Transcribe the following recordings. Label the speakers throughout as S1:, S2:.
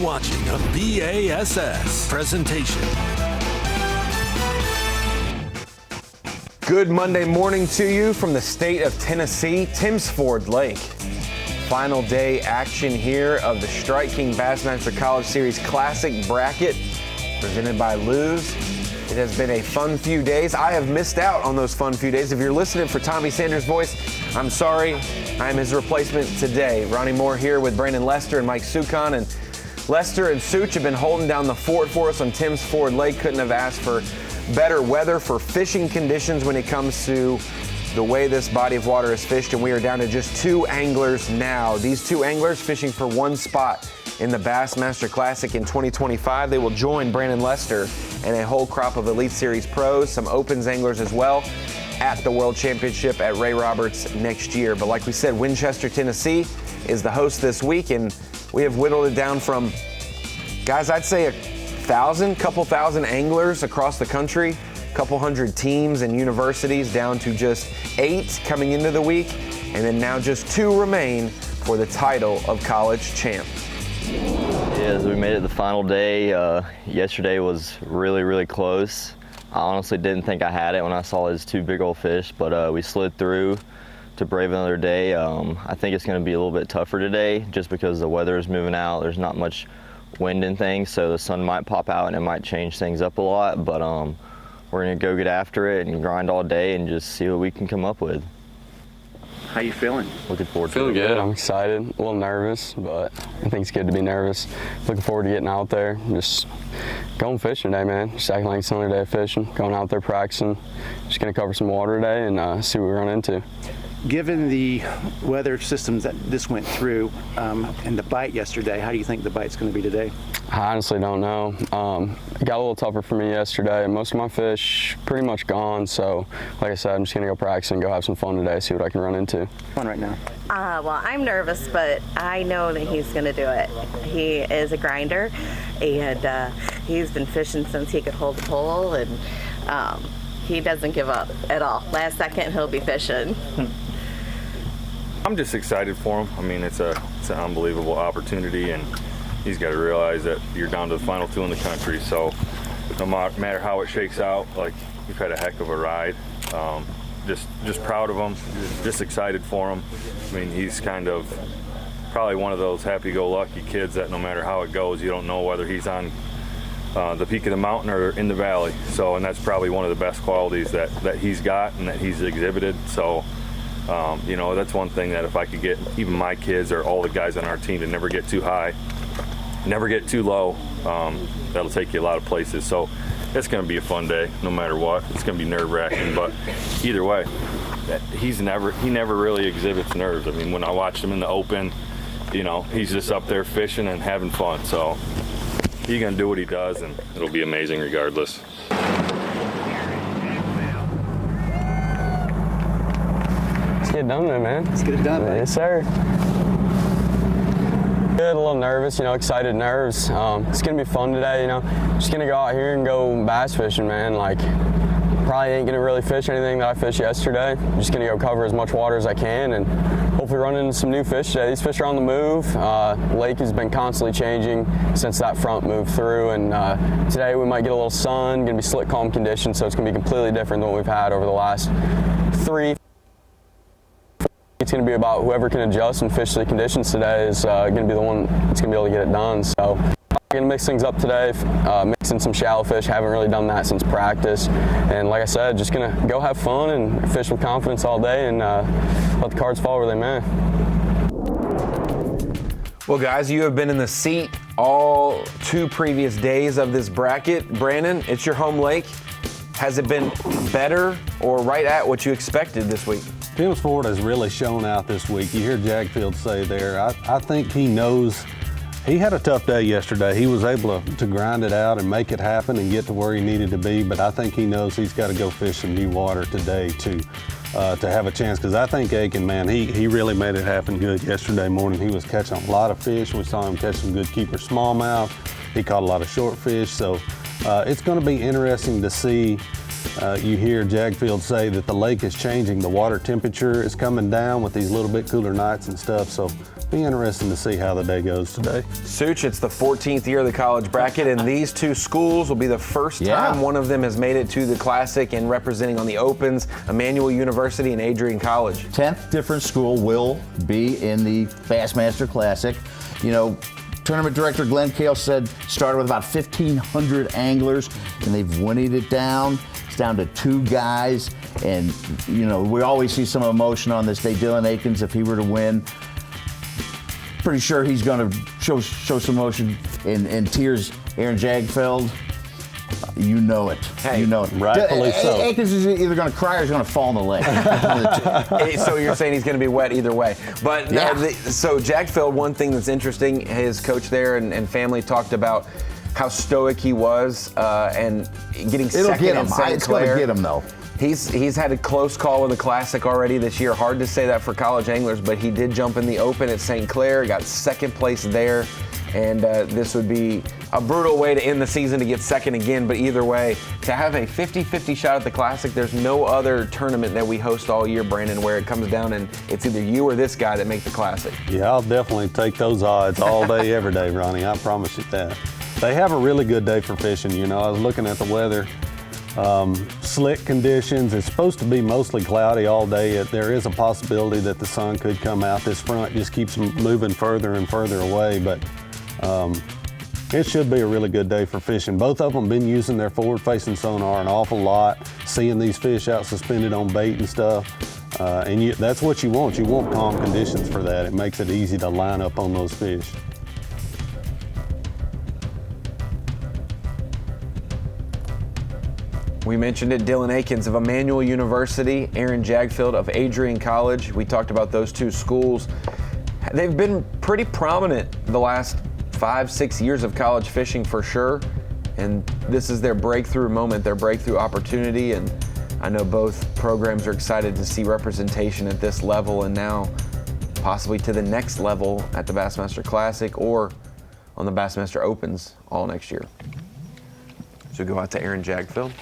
S1: watching a B.A.S.S. presentation.
S2: Good Monday morning to you from the state of Tennessee, Timms Ford Lake. Final day action here of the striking Bassmaster College Series Classic bracket presented by Luz. It has been a fun few days. I have missed out on those fun few days. If you're listening for Tommy Sanders' voice, I'm sorry. I'm his replacement today. Ronnie Moore here with Brandon Lester and Mike Sukon. And Lester and Such have been holding down the fort for us on Timms Ford Lake. Couldn't have asked for better weather for fishing conditions when it comes to the way this body of water is fished. And we are down to just two anglers now. These two anglers fishing for one spot in the Bassmaster Classic in 2025. They will join Brandon Lester and a whole crop of Elite Series pros, some Opens anglers as well, at the World Championship at Ray Roberts next year. But like we said, Winchester, Tennessee is the host this week, and we have whittled it down from, guys, I'd say couple thousand anglers across the country, couple hundred teams and universities, down to just 8 coming into the week, and then now just 2 remain for the title of college champ.
S3: Yeah, so we made it the final day. Yesterday was really close. I honestly didn't think I had it when I saw those 2 big old fish, but we slid through to brave another day. I think it's going to be a little bit tougher today just because the weather is moving out. There's not much wind and things, so the sun might pop out and it might change things up a lot, but we're going to go get after it and grind all day and just see what we can come up with.
S4: How you feeling?
S3: Looking forward to it.
S5: Feeling good. I'm excited, a little nervous, but I think it's good to be nervous. Looking forward to getting out there, just going fishing today, man. Just acting like it's another day of fishing, going out there practicing. Just gonna cover some water today and see what we run into.
S4: Given the weather systems that this went through and the bite yesterday, how do you think the bite's going to be today?
S5: I honestly don't know. It got a little tougher for me yesterday. Most of my fish pretty much gone, so like I said, I'm just going to go practice and go have some fun today, see what I can run into.
S4: Fun right now.
S6: Well, I'm nervous, but I know that he's going to do it. He is a grinder, and he's been fishing since he could hold the pole, and he doesn't give up at all. Last second, he'll be fishing.
S7: I'm just excited for him. I mean, it's an unbelievable opportunity, and he's got to realize that you're down to the final 2 in the country. So no matter how it shakes out, like, you've had a heck of a ride. Just proud of him, just excited for him. I mean, he's kind of probably one of those happy-go-lucky kids that no matter how it goes, you don't know whether he's on the peak of the mountain or in the valley. So, and that's probably one of the best qualities that he's got and that he's exhibited. So, you know, that's one thing that if I could get even my kids or all the guys on our team to never get too high, never get too low, that'll take you a lot of places. So it's going to be a fun day no matter what. It's going to be nerve-wracking, but either way, he never really exhibits nerves. I mean, when I watched him in the open, you know, he's just up there fishing and having fun. So he's going to do what he does, and it'll be amazing regardless.
S5: Let's get done there, man.
S4: Let's get it done, buddy.
S5: Yes, sir. Good, a little nervous, you know, excited nerves. It's gonna be fun today, you know. Just gonna go out here and go bass fishing, man. Like, probably ain't gonna really fish anything that I fished yesterday. Just gonna go cover as much water as I can and hopefully run into some new fish today. These fish are on the move. Lake has been constantly changing since that front moved through, and today we might get a little sun, gonna be slick, calm conditions, so it's gonna be completely different than what we've had over the last 3. It's going to be about whoever can adjust and fish the conditions today is going to be the one that's going to be able to get it done. So I'm going to mix things up today, mix in some shallow fish. Haven't really done that since practice. And like I said, just going to go have fun and fish with confidence all day and let the cards fall where they may.
S2: Well, guys, you have been in the seat all 2 previous days of this bracket. Brandon, it's your home lake. Has it been better or right at what you expected this week?
S8: Timms Ford has really shown out this week. You hear Jagdfeld say there, I think he knows. He had a tough day yesterday. He was able to grind it out and make it happen and get to where he needed to be, but I think he knows he's got to go fish some new water today to have a chance, because I think Akins, man, he really made it happen good yesterday morning. He was catching a lot of fish. We saw him catch some good keeper smallmouth. He caught a lot of short fish, so it's going to be interesting to see. You hear Jagdfeld say that the lake is changing. The water temperature is coming down with these little bit cooler nights and stuff. So be interesting to see how the day goes today.
S2: Such, it's the 14th year of the college bracket, and these two schools will be the first time one of them has made it to the Classic, and representing on the Opens, Emmanuel University and Adrian College.
S9: 10th different school will be in the Bassmaster Classic. You know, tournament director Glenn Kale said started with about 1,500 anglers, and they've winnied it down. It's down to 2 guys, and you know, we always see some emotion on this day. Dylan Akins, if he were to win, pretty sure he's going to show some emotion. In tears, Aaron Jagdfeld, you know it.
S2: Hey,
S9: you know it.
S8: Rightfully so.
S9: Akins is either going to cry or he's going to fall in the lake.
S2: So you're saying he's going to be wet either way. But so Jagdfeld, one thing that's interesting, his coach there and family talked about how stoic he was and getting second in St. Clair.
S9: It's going to get him, though.
S2: He's had a close call in the Classic already this year. Hard to say that for college anglers, but he did jump in the Open at St. Clair, got second place there, and this would be a brutal way to end the season to get second again. But either way, to have a 50-50 shot at the Classic, there's no other tournament that we host all year, Brandon, where it comes down and it's either you or this guy that make the Classic.
S8: Yeah, I'll definitely take those odds all day, every day, Ronnie. I promise you that. They have a really good day for fishing. You know, I was looking at the weather. Slick conditions. It's supposed to be mostly cloudy all day. There is a possibility that the sun could come out. This front just keeps moving further and further away, but it should be a really good day for fishing. Both of them been using their forward-facing sonar an awful lot, seeing these fish out suspended on bait and stuff, and that's what you want. You want calm conditions for that. It makes it easy to line up on those fish.
S2: We mentioned it, Dylan Akins of Emmanuel University, Aaron Jagdfeld of Adrian College. We talked about those two schools. They've been pretty prominent the last 5-6 years of college fishing for sure, and this is their breakthrough moment, their breakthrough opportunity, and I know both programs are excited to see representation at this level and now possibly to the next level at the Bassmaster Classic or on the Bassmaster Opens all next year. So we go out to Aaron Jagdfeld.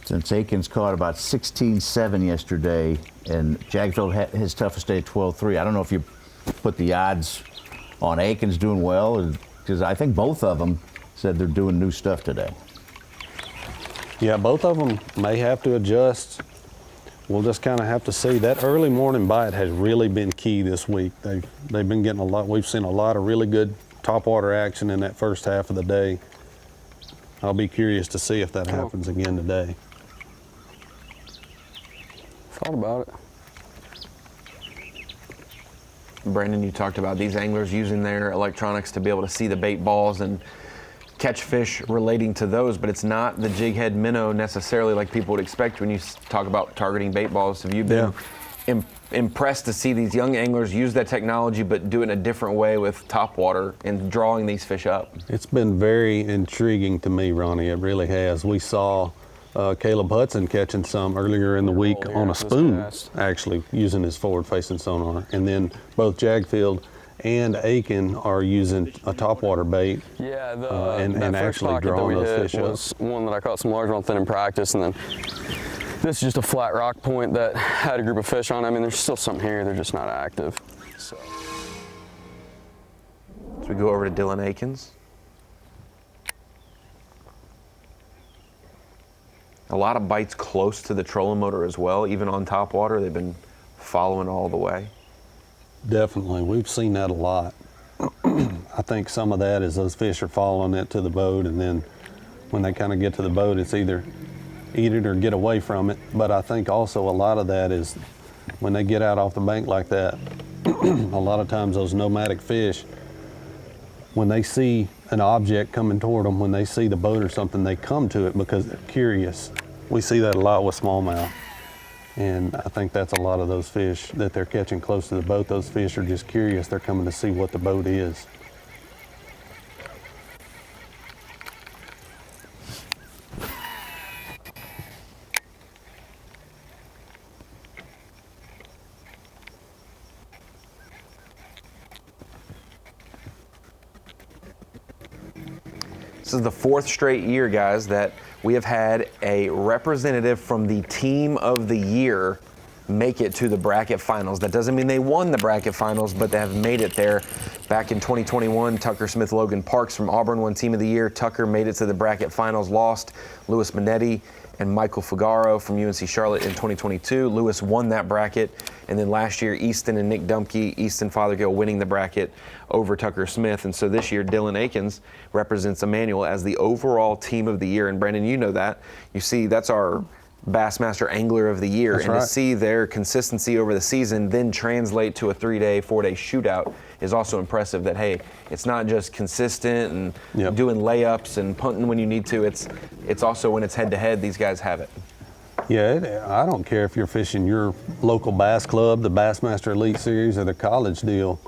S9: Since Akins caught about 16-7 yesterday, and Jagdfeld had his toughest day at 12-3. I don't know if you put the odds on Akins doing well, because I think both of them said they're doing new stuff today.
S8: Yeah, both of them may have to adjust. We'll just kind of have to see. That early morning bite has really been key this week. They've been getting a lot. We've seen a lot of really good topwater action in that first half of the day. I'll be curious to see if that happens again today.
S5: Thought about it.
S2: Brandon, you talked about these anglers using their electronics to be able to see the bait balls and catch fish relating to those, but it's not the jig head minnow necessarily like people would expect when you talk about targeting bait balls. Have you been impressed to see these young anglers use that technology but do it in a different way with topwater and drawing these fish up?
S8: It's been very intriguing to me, Ronnie. It really has. We saw Caleb Hudson catching some earlier in the week on a spoon, actually using his forward-facing sonar. And then both Jagdfeld and Akins are using a topwater bait.
S5: Yeah,
S8: and actually drawing those fish
S5: was one that I caught some large thin in practice, and then this is just a flat rock point that had a group of fish on. I mean, there's still some here, they're just not active. So
S2: we go over to Dylan Akins. A lot of bites close to the trolling motor as well, even on topwater. They've been following all the way.
S8: Definitely, we've seen that a lot. I think some of that is those fish are following it to the boat, and then when they kind of get to the boat, it's either eat it or get away from it. But I think also a lot of that is when they get out off the bank like that, a lot of times those nomadic fish, when they see an object coming toward them, when they see the boat or something, they come to it because they're curious. We see that a lot with smallmouth. And I think that's a lot of those fish that they're catching close to the boat. Those fish are just curious. They're coming to see what the boat is.
S2: This is the 4th straight year, guys, that we have had a representative from the team of the year make it to the bracket finals. That doesn't mean they won the bracket finals, but they have made it there. Back in 2021, Tucker Smith Logan Parks from Auburn won team of the year. Tucker made it to the bracket finals, lost. Lewis Minetti and Michael Fugaro from UNC Charlotte in 2022. Lewis won that bracket. And then last year, Easton and Nick Dumke, Easton Fothergill winning the bracket over Tucker Smith. And so this year, Dylan Akins represents Emmanuel as the overall team of the year. And Brandon, you know that. You see, that's our Bassmaster Angler of the Year.
S8: That's
S2: and
S8: right.
S2: to see their consistency over the season then translate to a 3-day, 4-day shootout is also impressive. That, hey, it's not just consistent and
S8: Yep.
S2: doing layups and punting when you need to. It's also when it's head-to-head, these guys have it.
S8: Yeah, I don't care if you're fishing your local bass club, the Bassmaster Elite Series, or the college deal.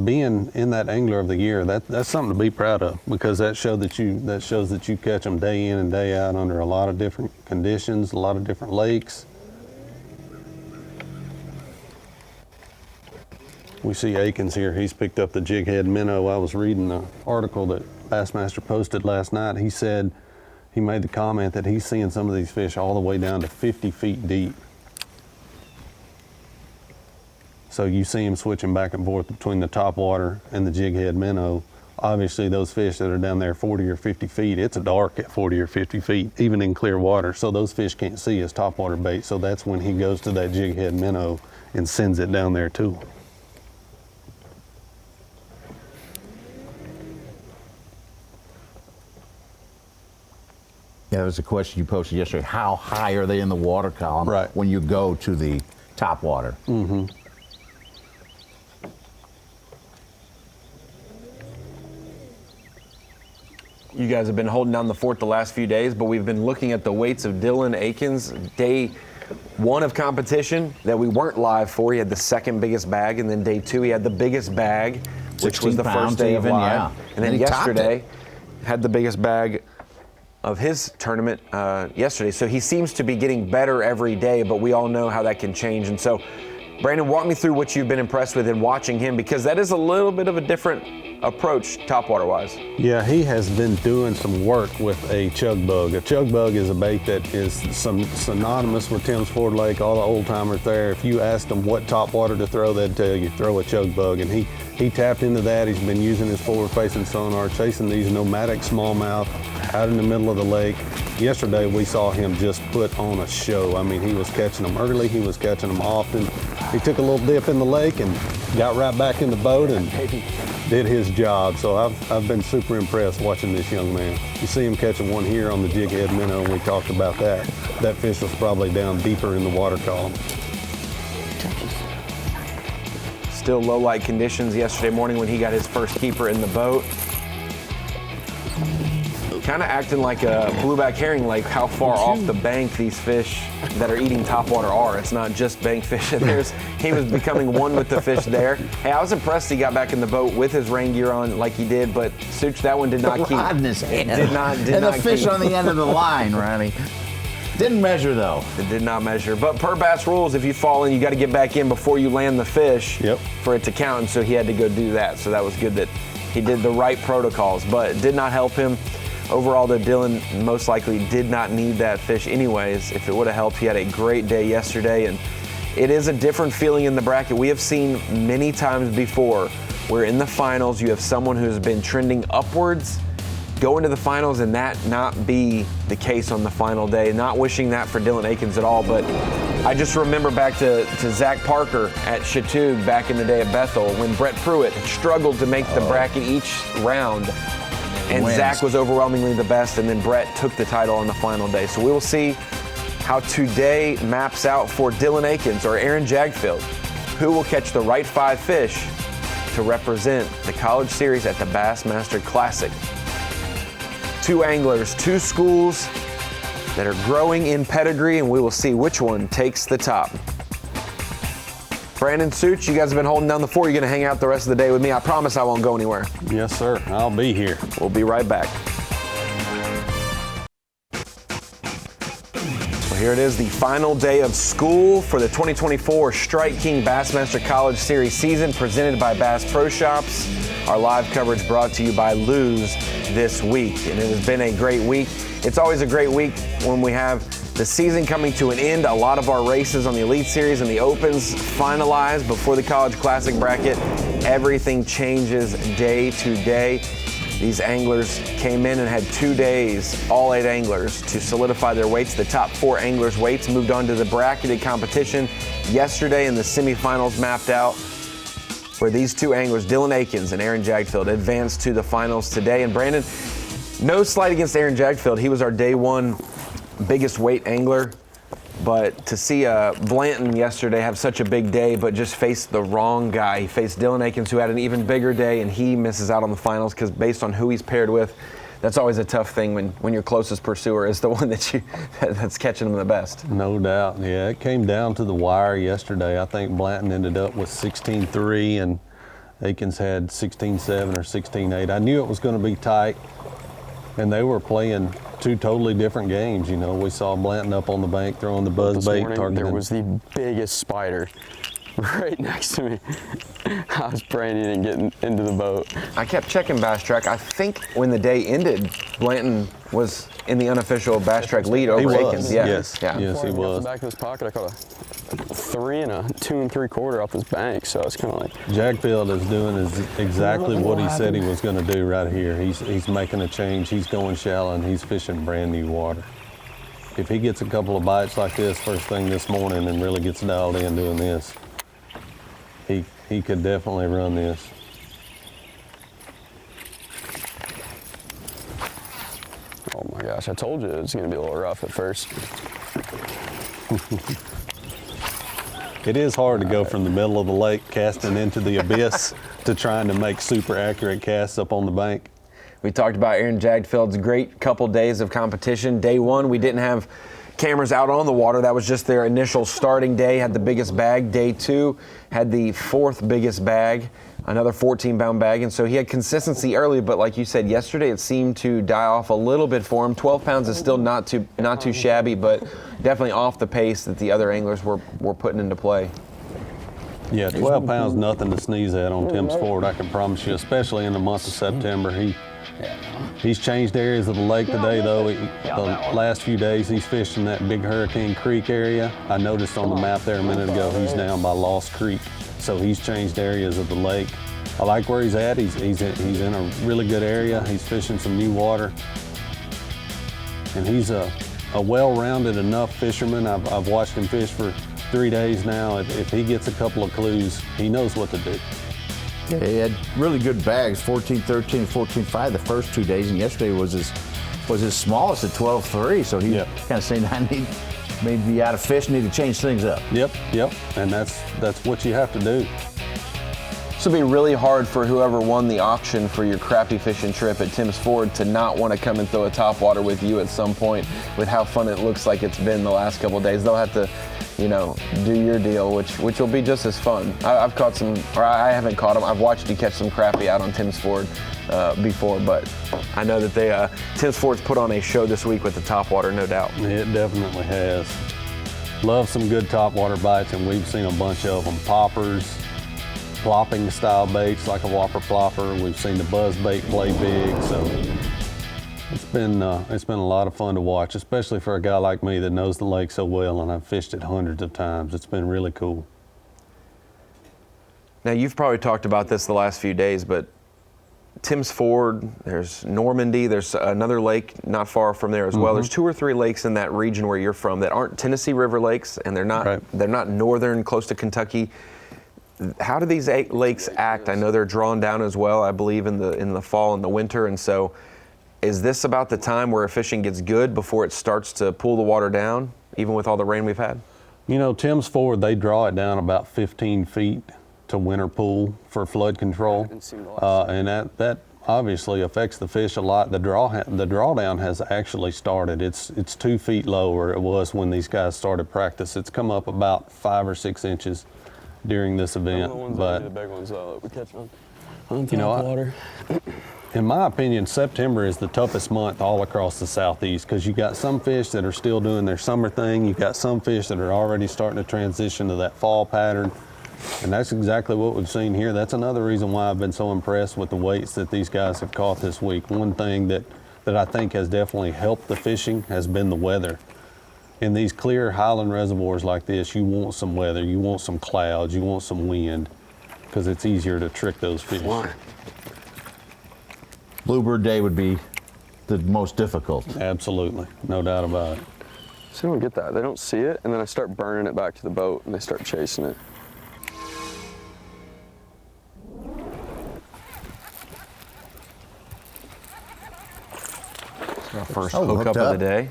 S8: Being in that Angler of the Year, that's something to be proud of, because that shows that you catch them day in and day out under a lot of different conditions, a lot of different lakes. We see Akins here. He's picked up the jighead minnow. I was reading the article that Bassmaster posted last night. He said he made the comment that he's seeing some of these fish all the way down to 50 feet deep. So you see him switching back and forth between the topwater and the jighead minnow. Obviously, those fish that are down there 40 or 50 feet, it's dark at 40 or 50 feet, even in clear water. So those fish can't see his topwater bait. So that's when he goes to that jighead minnow and sends it down there too.
S9: Yeah, there was a question you posted yesterday. How high are they in the water column when you go to the top water?
S8: Mm-hmm.
S2: You guys have been holding down the fort the last few days, but we've been looking at the weights of Dylan Akins. Day 1 of competition that we weren't live for, he had the 2nd biggest bag, and then day 2 he had the biggest bag, which was the first day of live.
S9: Yeah.
S2: And then yesterday had the biggest bag of his tournament yesterday. So he seems to be getting better every day, but we all know how that can change. And so, Brandon, walk me through what you've been impressed with in watching him, because that is a little bit of a different approach topwater-wise.
S8: Yeah, he has been doing some work with a chug bug. A chug bug is a bait that is synonymous with Timms Ford Lake. All the old timers there, if you asked them what topwater to throw, they'd tell you throw a chug bug. And he tapped into that. He's been using his forward-facing sonar, chasing these nomadic smallmouth out in the middle of the lake. Yesterday we saw him just put on a show. I mean, he was catching them early, he was catching them often. He took a little dip in the lake and got right back in the boat and did his job. So I've been super impressed watching this young man. You see him catching one here on the jighead minnow, and we talked about that. That fish was probably down deeper in the water column.
S2: Still low light conditions yesterday morning when he got his first keeper in the boat. Kind of acting like a blueback herring lake, how far off the bank these fish that are eating topwater are. It's not just bank fish. He was becoming one with the fish there. Hey, I was impressed he got back in the boat with his rain gear on like he did, but Such, that one did not keep.
S9: Rod in his hand.
S2: Did not
S9: and
S2: not
S9: the fish
S2: keep.
S9: on the end of the line, Ronnie. Didn't measure though.
S2: It did not measure. But per bass rules, if you fall in, you got to get back in before you land the fish for it to count. And so he had to go do that. So that was good that he did the right protocols, but it did not help him. Overall, though, Dylan most likely did not need that fish anyways. If it would have helped, he had a great day yesterday, and it is a different feeling in the bracket. We have seen many times before where in the finals you have someone who's been trending upwards go into the finals and that not be the case on the final day. Not wishing that for Dylan Akins at all, but I just remember back to Zach Parker at Chateaug back in the day at Bethel when Brett Pruitt had struggled to make the bracket each round. And Zach was overwhelmingly the best, and then Brett took the title on the final day. So we will see how today maps out for Dylan Akins or Aaron Jagdfeld, who will catch the right 5 fish to represent the college series at the Bassmaster Classic. 2 anglers, 2 schools that are growing in pedigree, and we will see which one takes the top. Brandon, Such, you guys have been holding down the fort. You're going to hang out the rest of the day with me. I promise I won't go anywhere.
S8: Yes, sir. I'll be here.
S2: We'll be right back. Well, here it is, the final day of school for the 2024 Strike King Bassmaster College Series season, presented by Bass Pro Shops. Our live coverage brought to you by Lose this week. And it has been a great week. It's always a great week when we have the season coming to an end. A lot of our races on the Elite Series and the Opens finalized before the College Classic bracket. Everything changes day to day. These anglers came in and had 2 days, all 8 anglers, to solidify their weights. The top 4 anglers' weights moved on to the bracketed competition yesterday, and the semifinals mapped out, where these 2 anglers, Dylan Akins and Aaron Jagdfeld, advanced to the finals today. And Brandon, no slight against Aaron Jagdfeld. He was our day 1 biggest weight angler. But to see Blanton yesterday have such a big day, but just face the wrong guy. He faced Dylan Akins, who had an even bigger day, and he misses out on the finals because based on who he's paired with, that's always a tough thing when your closest pursuer is the one that's catching him the best.
S8: No doubt. Yeah, it came down to the wire yesterday. I think Blanton ended up with 16-3 and Akins had 16-7 or 16-8. I knew it was going to be tight, and they were playing 2 totally different games. You know, we saw Blanton up on the bank throwing the buzz bait.
S5: There was the biggest spider right next to me. I was praying he didn't get into the boat.
S2: I kept checking Bass Track. I think when the day ended, Blanton was in the unofficial Bass Track lead over Akins. Yeah.
S8: Yes,
S2: yeah.
S8: Yes, he was.
S5: In the back of his pocket, I caught a 3 and a 2 3/4 off his bank, so it's kind of like.
S8: Jagdfeld is doing exactly what he said he was going to do right here. He's making a change. He's going shallow and he's fishing brand new water. If he gets a couple of bites like this first thing this morning and really gets dialed in doing this, he could definitely run this.
S5: Oh my gosh, I told you it was going to be a little rough at first.
S8: It is hard to go from the middle of the lake casting into the abyss to trying to make super accurate casts up on the bank.
S2: We talked about Aaron Jagdfeld's great couple days of competition. Day 1, we didn't have cameras out on the water. That was just their initial starting day, had the biggest bag. Day 2 had the 4th biggest bag, another 14-pound bag. And so he had consistency early, but like you said, yesterday it seemed to die off a little bit for him. 12 pounds is still not too shabby, but definitely off the pace that the other anglers were putting into play.
S8: Yeah, 12 pounds, nothing to sneeze at on Tim's Ford, I can promise you, especially in the month of September. He's changed areas of the lake today, though. The last few days he's fished in that big Hurricane Creek area. I noticed on the map there a minute ago he's down by Lost Creek, so he's changed areas of the lake. I like where he's at. He's in a really good area. He's fishing some new water, and he's a well-rounded enough fisherman. I've watched him fish for 3 days now. If he gets a couple of clues, he knows what to do.
S9: Yeah, he had really good bags, 14-13, 14-5 the first 2 days, and yesterday was his smallest at 12-3. So he kind of saying, I need maybe out of fish, need to change things up.
S8: Yep, and that's what you have to do.
S2: This will be really hard for whoever won the auction for your crappie fishing trip at Tim's Ford to not want to come and throw a topwater with you at some point with how fun it looks like it's been the last couple of days. They'll have to, do your deal, which will be just as fun. I've caught some, or I haven't caught them. I've watched you catch some crappie out on Tim's Ford before, but I know that Tim's Ford's put on a show this week with the topwater, no doubt.
S8: It definitely has. Love some good topwater bites, and we've seen a bunch of them. Poppers, plopping style baits like a whopper plopper. We've seen the buzz bait play big, so it's been a lot of fun to watch, especially for a guy like me that knows the lake so well, and I've fished it hundreds of times. It's been really cool.
S2: Now, you've probably talked about this the last few days, but Tim's Ford, there's Normandy, there's another lake not far from there as well. There's 2 or 3 lakes in that region where you're from that aren't Tennessee River lakes, and they're not northern, close to Kentucky. How do these lakes act? I know they're drawn down as well, I believe, in the fall and the winter, and so is this about the time where fishing gets good before it starts to pull the water down, even with all the rain we've had?
S8: Tim's Ford, they draw it down about 15 feet to winter pool for flood control, and that obviously affects the fish a lot. The drawdown has actually started. It's 2 feet lower it was when these guys started practice. It's come up about 5 or 6 inches during this event.
S5: But the big ones though that we catch on
S8: water. In my opinion, September is the toughest month all across the southeast because you got some fish that are still doing their summer thing. You got some fish that are already starting to transition to that fall pattern. And that's exactly what we've seen here. That's another reason why I've been so impressed with the weights that these guys have caught this week. One thing that I think has definitely helped the fishing has been the weather. In these clear highland reservoirs like this, you want some weather, you want some clouds, you want some wind, because it's easier to trick those fish.
S9: Bluebird Day would be the most difficult.
S8: Absolutely, no doubt about it.
S5: So I don't get that. They don't see it, and then I start burning it back to the boat, and they start chasing it.
S2: Our first hook up of the day.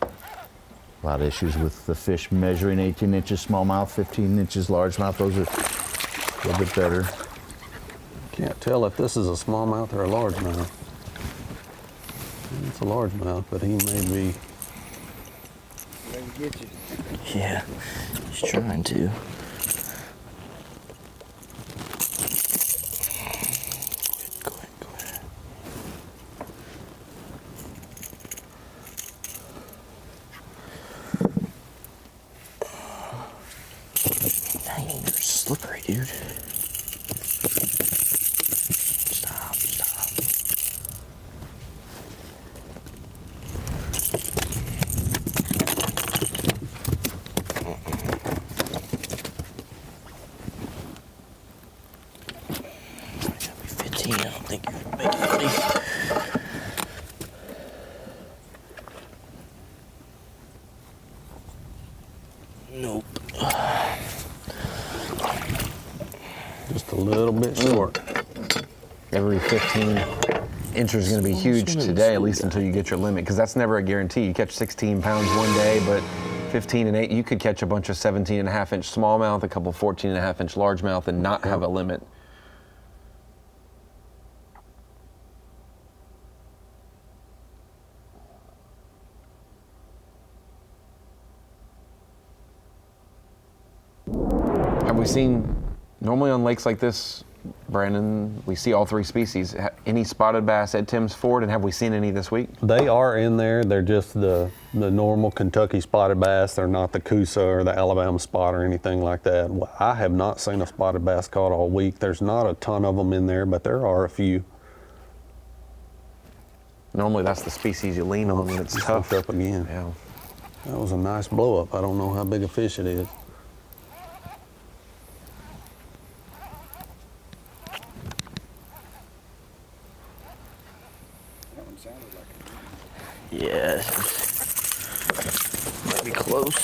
S9: A lot of issues with the fish measuring 18 inches smallmouth, 15 inches largemouth. Those are a little bit better.
S8: Can't tell if this is a smallmouth or a largemouth. It's a largemouth, but he may be.
S10: Ready to get you.
S3: Yeah, he's trying to. Go ahead. Dang, you're slippery, dude. Stop. It's gonna be 15. I don't think you're gonna make it, buddy. Nope.
S8: Just a little bit short.
S2: Every 15 inches is going to be huge today, at least until you get your limit, because that's never a guarantee. You catch 16 pounds one day, but 15 and 8, you could catch a bunch of 17.5-inch smallmouth, a couple 14.5-inch largemouth, and not have a limit. Have we seen, normally on lakes like this, Brandon, we see all 3 species. Any spotted bass at Tim's Ford, and have we seen any this week?
S8: They are in there. They're just the normal Kentucky spotted bass. They're not the Coosa or the Alabama spot or anything like that. I have not seen a spotted bass caught all week. There's not a ton of them in there, but there are a few.
S2: Normally that's the species you lean on when it's tough.
S8: Up again.
S2: Yeah.
S8: That was a nice blow up. I don't know how big a fish it is.
S3: Yeah, might be close.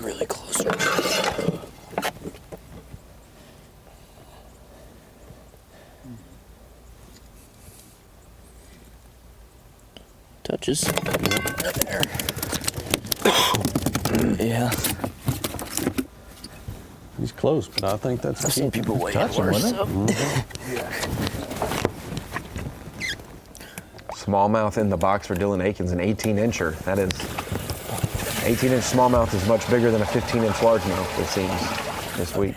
S3: Really close. Touches. There. Yeah.
S8: He's close, but I think that's.
S3: I've seen people way
S9: Touch him,
S3: worse.
S9: wasn't it?
S2: Smallmouth in the box for Dylan Akins, an 18-incher. That is, 18-inch smallmouth is much bigger than a 15-inch largemouth, it seems, this week.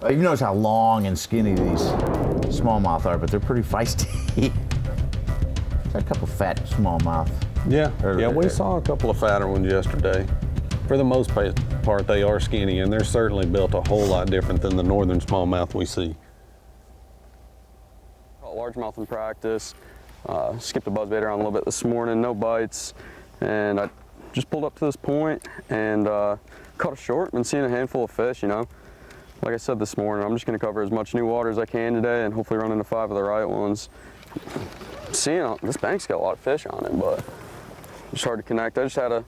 S9: You notice how long and skinny these smallmouth are, but they're pretty feisty. Got a couple fat smallmouth.
S8: Yeah, we saw a couple of fatter ones yesterday. For the most part, they are skinny, and they're certainly built a whole lot different than the northern smallmouth we see.
S5: Caught largemouth in practice. Skipped a buzzbait around a little bit this morning, no bites, and I just pulled up to this point and caught a short. Been seeing a handful of fish, you know. Like I said this morning, I'm just going to cover as much new water as I can today, and hopefully run into 5 of the right ones. Seeing this bank's got a lot of fish on it, but it's hard to connect. I just had a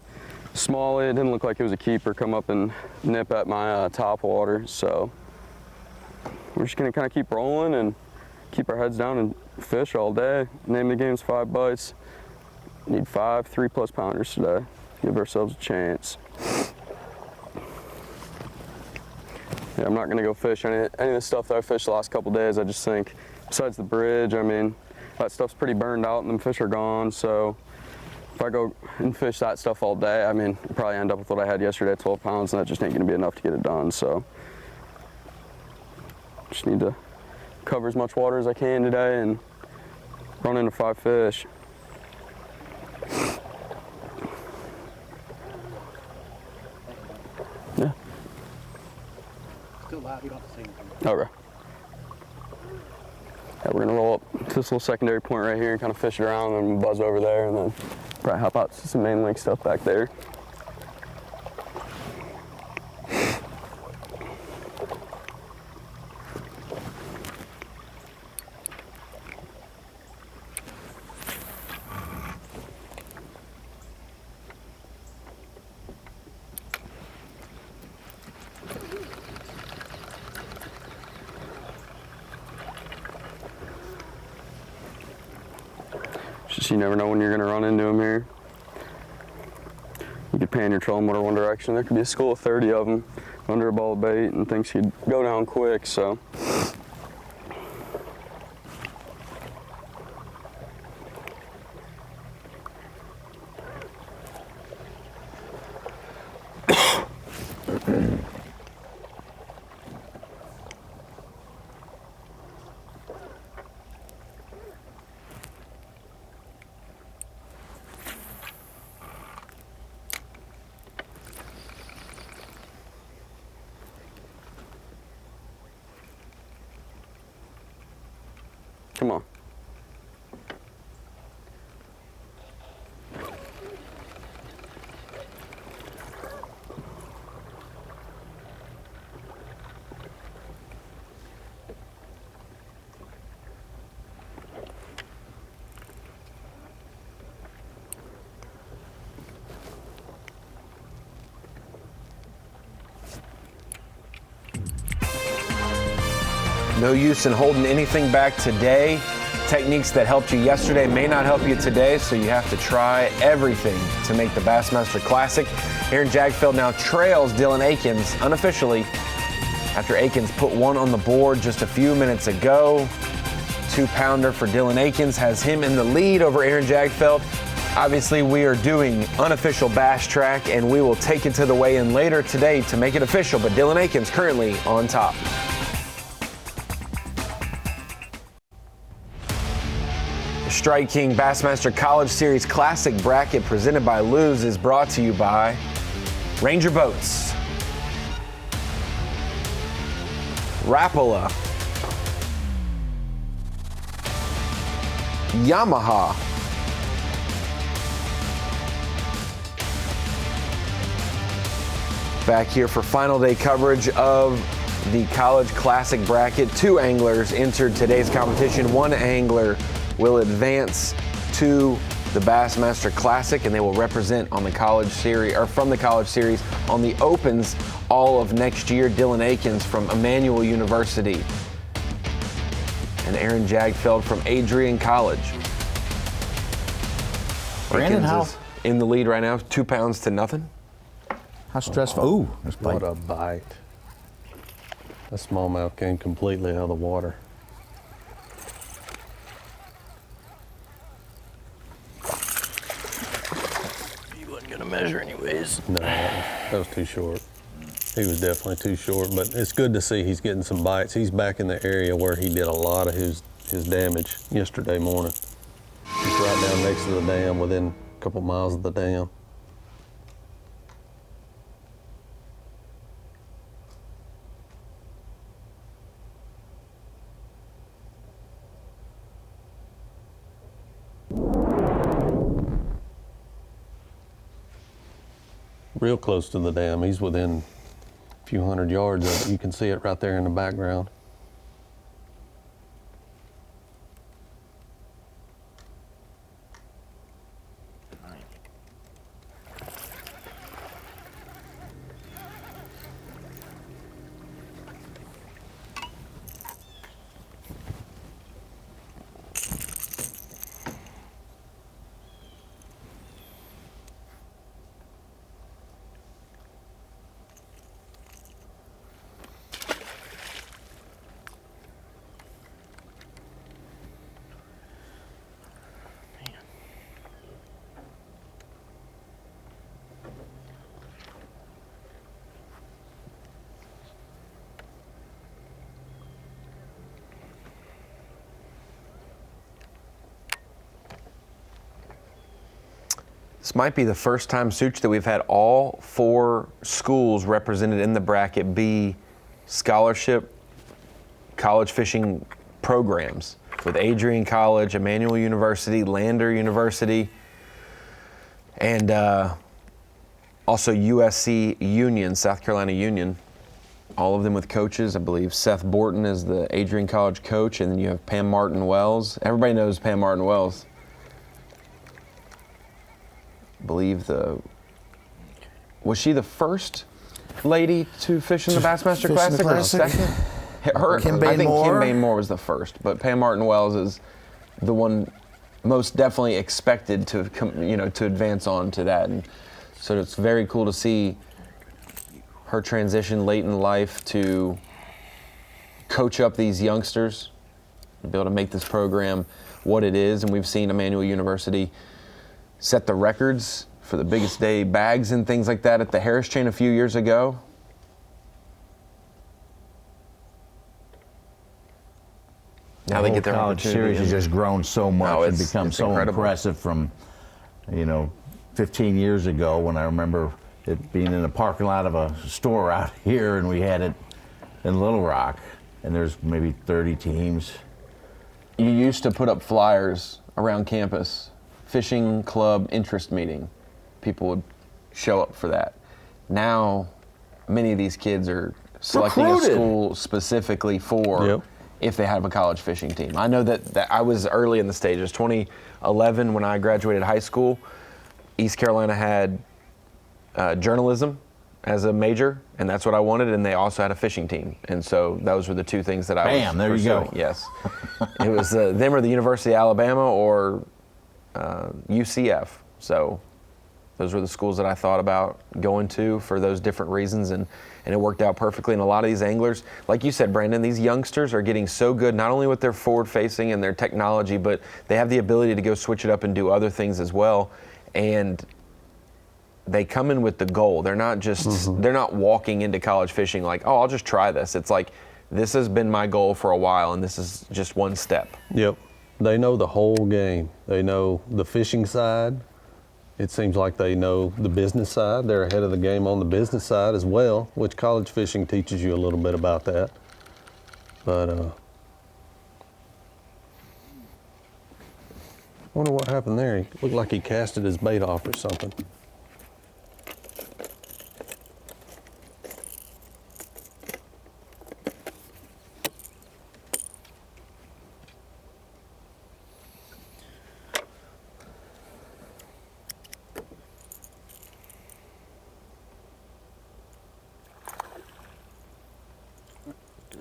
S5: Small, it didn't look like it was a keeper come up and nip at my top water. So we're just gonna kind of keep rolling and keep our heads down and fish all day. Name of the game's 5 bites. Need 5 3+ pounders today. Give ourselves a chance. Yeah, I'm not gonna go fish any of the stuff that I fished the last couple days. I just think, besides the bridge, I mean, that stuff's pretty burned out and them fish are gone. So if I go and fish that stuff all day, I mean, I'll probably end up with what I had yesterday, 12 pounds, and that just ain't gonna be enough to get it done. So just need to cover as much water as I can today and run into 5 fish. Yeah.
S4: Still live, you don't have to say anything.
S5: Okay. Yeah, we're gonna roll up to this little secondary point right here and kind of fish it around and then buzz over there and then probably hop out to some main link stuff back there. Just you never know when you're gonna run into them here. You could pan your trolling motor one direction. There could be a school of 30 of them under a ball of bait and things could go down quick, so. Come on.
S2: No use in holding anything back today. Techniques that helped you yesterday may not help you today, so you have to try everything to make the Bassmaster Classic. Aaron Jagdfeld now trails Dylan Akins unofficially after Akins put one on the board just a few minutes ago. 2-pounder for Dylan Akins has him in the lead over Aaron Jagdfeld. Obviously, we are doing unofficial bass track, and we will take it to the weigh-in later today to make it official, but Dylan Akins currently on top. Strike King Bassmaster College Series Classic bracket presented by Luz is brought to you by Ranger Boats, Rapala, Yamaha, back here for final day coverage of the College Classic bracket. 2 anglers entered today's competition. 1 angler will advance to the Bassmaster Classic, and they will represent on the College Series, or from the College Series on the Opens all of next year. Dylan Akins from Emmanuel University and Aaron Jagdfeld from Adrian College.
S9: Brandon,
S2: Akins is in the lead right now, 2 pounds to nothing.
S9: How stressful? Ooh, that's bite.
S8: What a bite. The smallmouth came completely out of the water.
S3: Measure anyways.
S8: No, that was too short. He was definitely too short, but it's good to see he's getting some bites. He's back in the area where he did a lot of his damage yesterday morning. He's right down next to the dam, within a couple miles of the dam. Real close to the dam. He's within a few hundred yards of it. You can see it right there in the background.
S2: This might be the first time, Such, that we've had all 4 schools represented in the bracket B scholarship college fishing programs, with Adrian College, Emmanuel University, Lander University, and also USC Union, South Carolina Union. All of them with coaches. I believe Seth Borton is the Adrian College coach, and then you have Pam Martin Wells. Everybody knows Pam Martin Wells. I believe was she the first lady to fish in the Bassmaster Classic, or the second? I think Kim Bain Moore was the first, but Pam Martin Wells is the one most definitely expected to to advance on to that, and so it's very cool to see her transition late in life to coach up these youngsters, be able to make this program what it is. And we've seen Emmanuel University set the records for the biggest day bags and things like that at the Harris Chain a few years ago. Now they get their
S9: college series has just grown so much and become so impressive from 15 years ago, when I remember it being in the parking lot of a store out here, and we had it in Little Rock, and there's maybe 30 teams.
S2: You used to put up flyers around campus, fishing club interest meeting. People would show up for that. Now, many of these kids are selecting a school specifically for if they have a college fishing team. I know that I was early in the stages. 2011, when I graduated high school, East Carolina had journalism as a major, and that's what I wanted, and they also had a fishing team, and so those were the 2 things that I was
S9: there
S2: pursuing.
S9: You go.
S2: Yes. It was them or the University of Alabama or UCF, so those were the schools that I thought about going to for those different reasons, and it worked out perfectly. And a lot of these anglers, like you said, Brandon, these youngsters are getting so good, not only with their forward-facing and their technology, but they have the ability to go switch it up and do other things as well, and they come in with the goal. They're not just they're not walking into college fishing like, oh, I'll just try this. It's like, this has been my goal for a while, and this is just one step.
S8: Yep. They know the whole game. They know the fishing side. It seems like they know the business side. They're ahead of the game on the business side as well, which college fishing teaches you a little bit about that. But I wonder what happened there. He looked like he casted his bait off or something.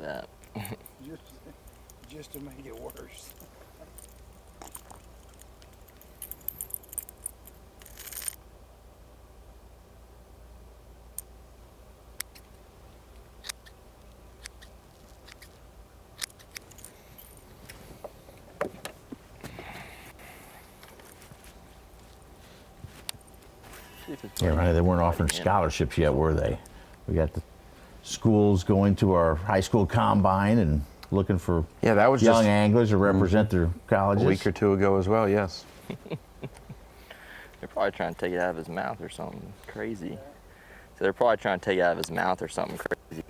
S3: That.
S10: just to make it worse.
S9: Yeah, right. They weren't offering scholarships yet, were they? We got the schools going to our high school combine and looking for
S2: that was
S9: young
S2: just
S9: anglers to represent their colleges.
S2: A week or 2 ago as well, yes.
S3: They're probably trying to take it out of his mouth or something crazy. So they're probably trying to take it out of his mouth or something crazy.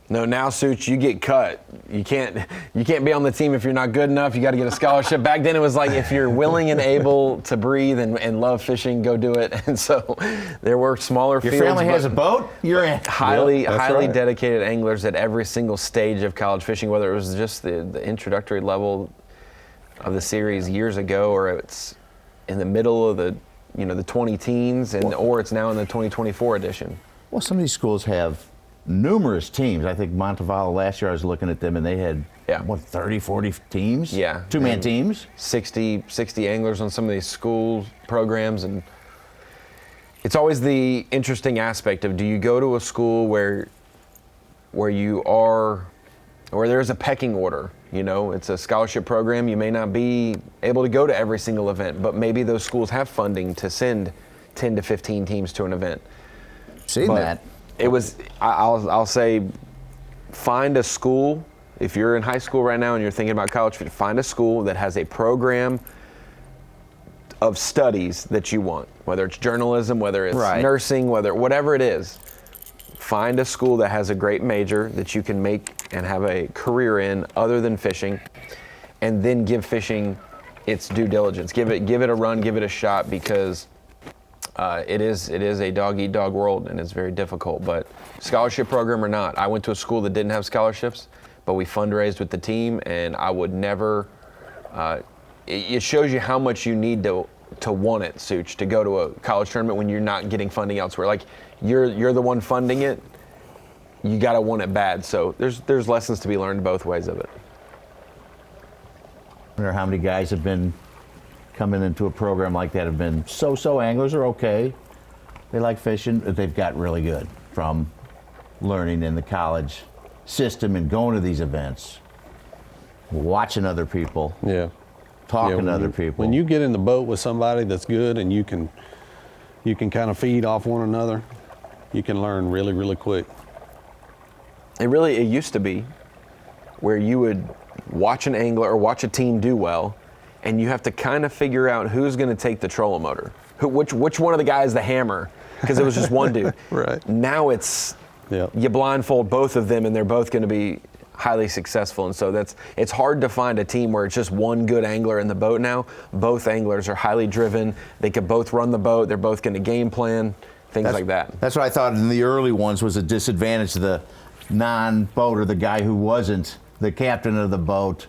S2: No, now, Such, you get cut. You can't be on the team if you're not good enough. You got to get a scholarship. Back then, it was like, if you're willing and able to breathe and love fishing, go do it. And so there were smaller fields.
S9: Your family has a boat, you're in.
S2: Highly dedicated anglers at every single stage of college fishing, whether it was just the introductory level of the series years ago, or it's in the middle of the 20 teens, or it's now in the 2024 edition.
S9: Well, some of these schools have numerous teams. I think Montevallo last year, I was looking at them, and they had 30, 40 teams?
S2: Yeah.
S9: Two-man teams?
S2: 60 anglers on some of these school programs, and it's always the interesting aspect of, do you go to a school where there's a pecking order? It's a scholarship program. You may not be able to go to every single event, but maybe those schools have funding to send 10 to 15 teams to an event.
S9: Seen that.
S2: It was, I'll say, find a school. If you're in high school right now and you're thinking about college, find a school that has a program of studies that you want, whether it's journalism, whether it's
S9: Right.
S2: nursing, whatever it is. Find a school that has a great major that you can make and have a career in other than fishing, and then give fishing its due diligence. Give it a run, give it a shot, because it is a dog-eat-dog world, and it's very difficult. But scholarship program or not, I went to a school that didn't have scholarships, but we fundraised with the team, and I would never. It shows you how much you need to want it, Such, to go to a college tournament when you're not getting funding elsewhere. Like you're the one funding it, you got to want it bad. So there's lessons to be learned both ways of it.
S9: I wonder how many guys have been coming into a program like that have been so anglers are okay. They like fishing, but they've got really good from learning in the college system and going to these events, watching other people,
S8: Yeah.
S9: talking to other people.
S8: When you get in the boat with somebody that's good and you can kind of feed off one another, you can learn really, really quick.
S2: It used to be where you would watch an angler or watch a team do well, and you have to kind of figure out who's going to take the trolling motor, which one of the guys the hammer, because it was just one dude.
S8: Right.
S2: Now it's you blindfold both of them, and they're both going to be highly successful. And so it's hard to find a team where it's just one good angler in the boat now. Both anglers are highly driven. They could both run the boat. They're both going to game plan, things like that.
S9: That's what I thought in the early ones was a disadvantage to the non-boater, the guy who wasn't the captain of the boat,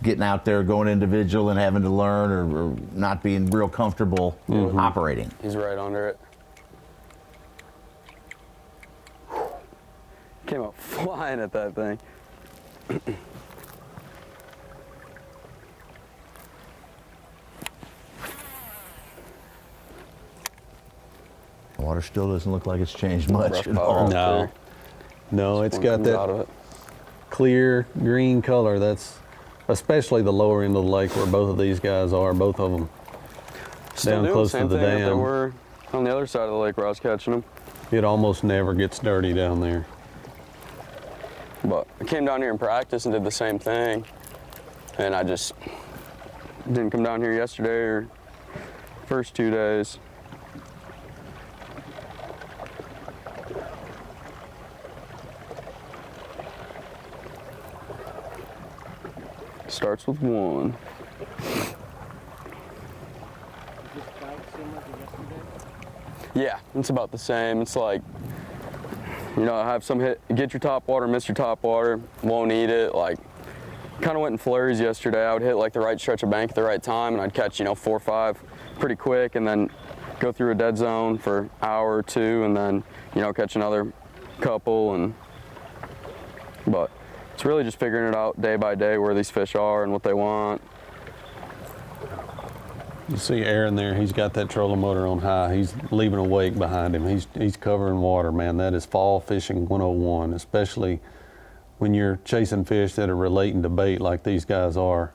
S9: getting out there, going individual and having to learn or not being real comfortable operating.
S5: He's right under it. Came up flying at that thing.
S9: The water still doesn't look like it's changed much at all.
S8: No, it's got that clear green color. That's especially the lower end of the lake where both of these guys are, both of them
S5: Still
S8: down close to the
S5: same thing that they
S8: dam.
S5: were on the other side of the lake where I was catching them.
S8: It almost never gets dirty down there.
S5: But I came down here in practice and did the same thing, and I just didn't come down here yesterday or first 2 days. Starts with one. Yeah, it's about the same. It's like, you know, have some hit, get your top water, miss your top water, won't eat it. Like, kind of went in flurries yesterday. I would hit like the right stretch of bank at the right time, and I'd catch, 4 or 5 pretty quick, and then go through a dead zone for an hour or two, and then, catch another couple. But it's really just figuring it out day by day where these fish are and what they want.
S8: You see Aaron there, he's got that trolling motor on high. He's leaving a wake behind him. He's covering water, man. That is fall fishing 101, especially when you're chasing fish that are relating to bait like these guys are.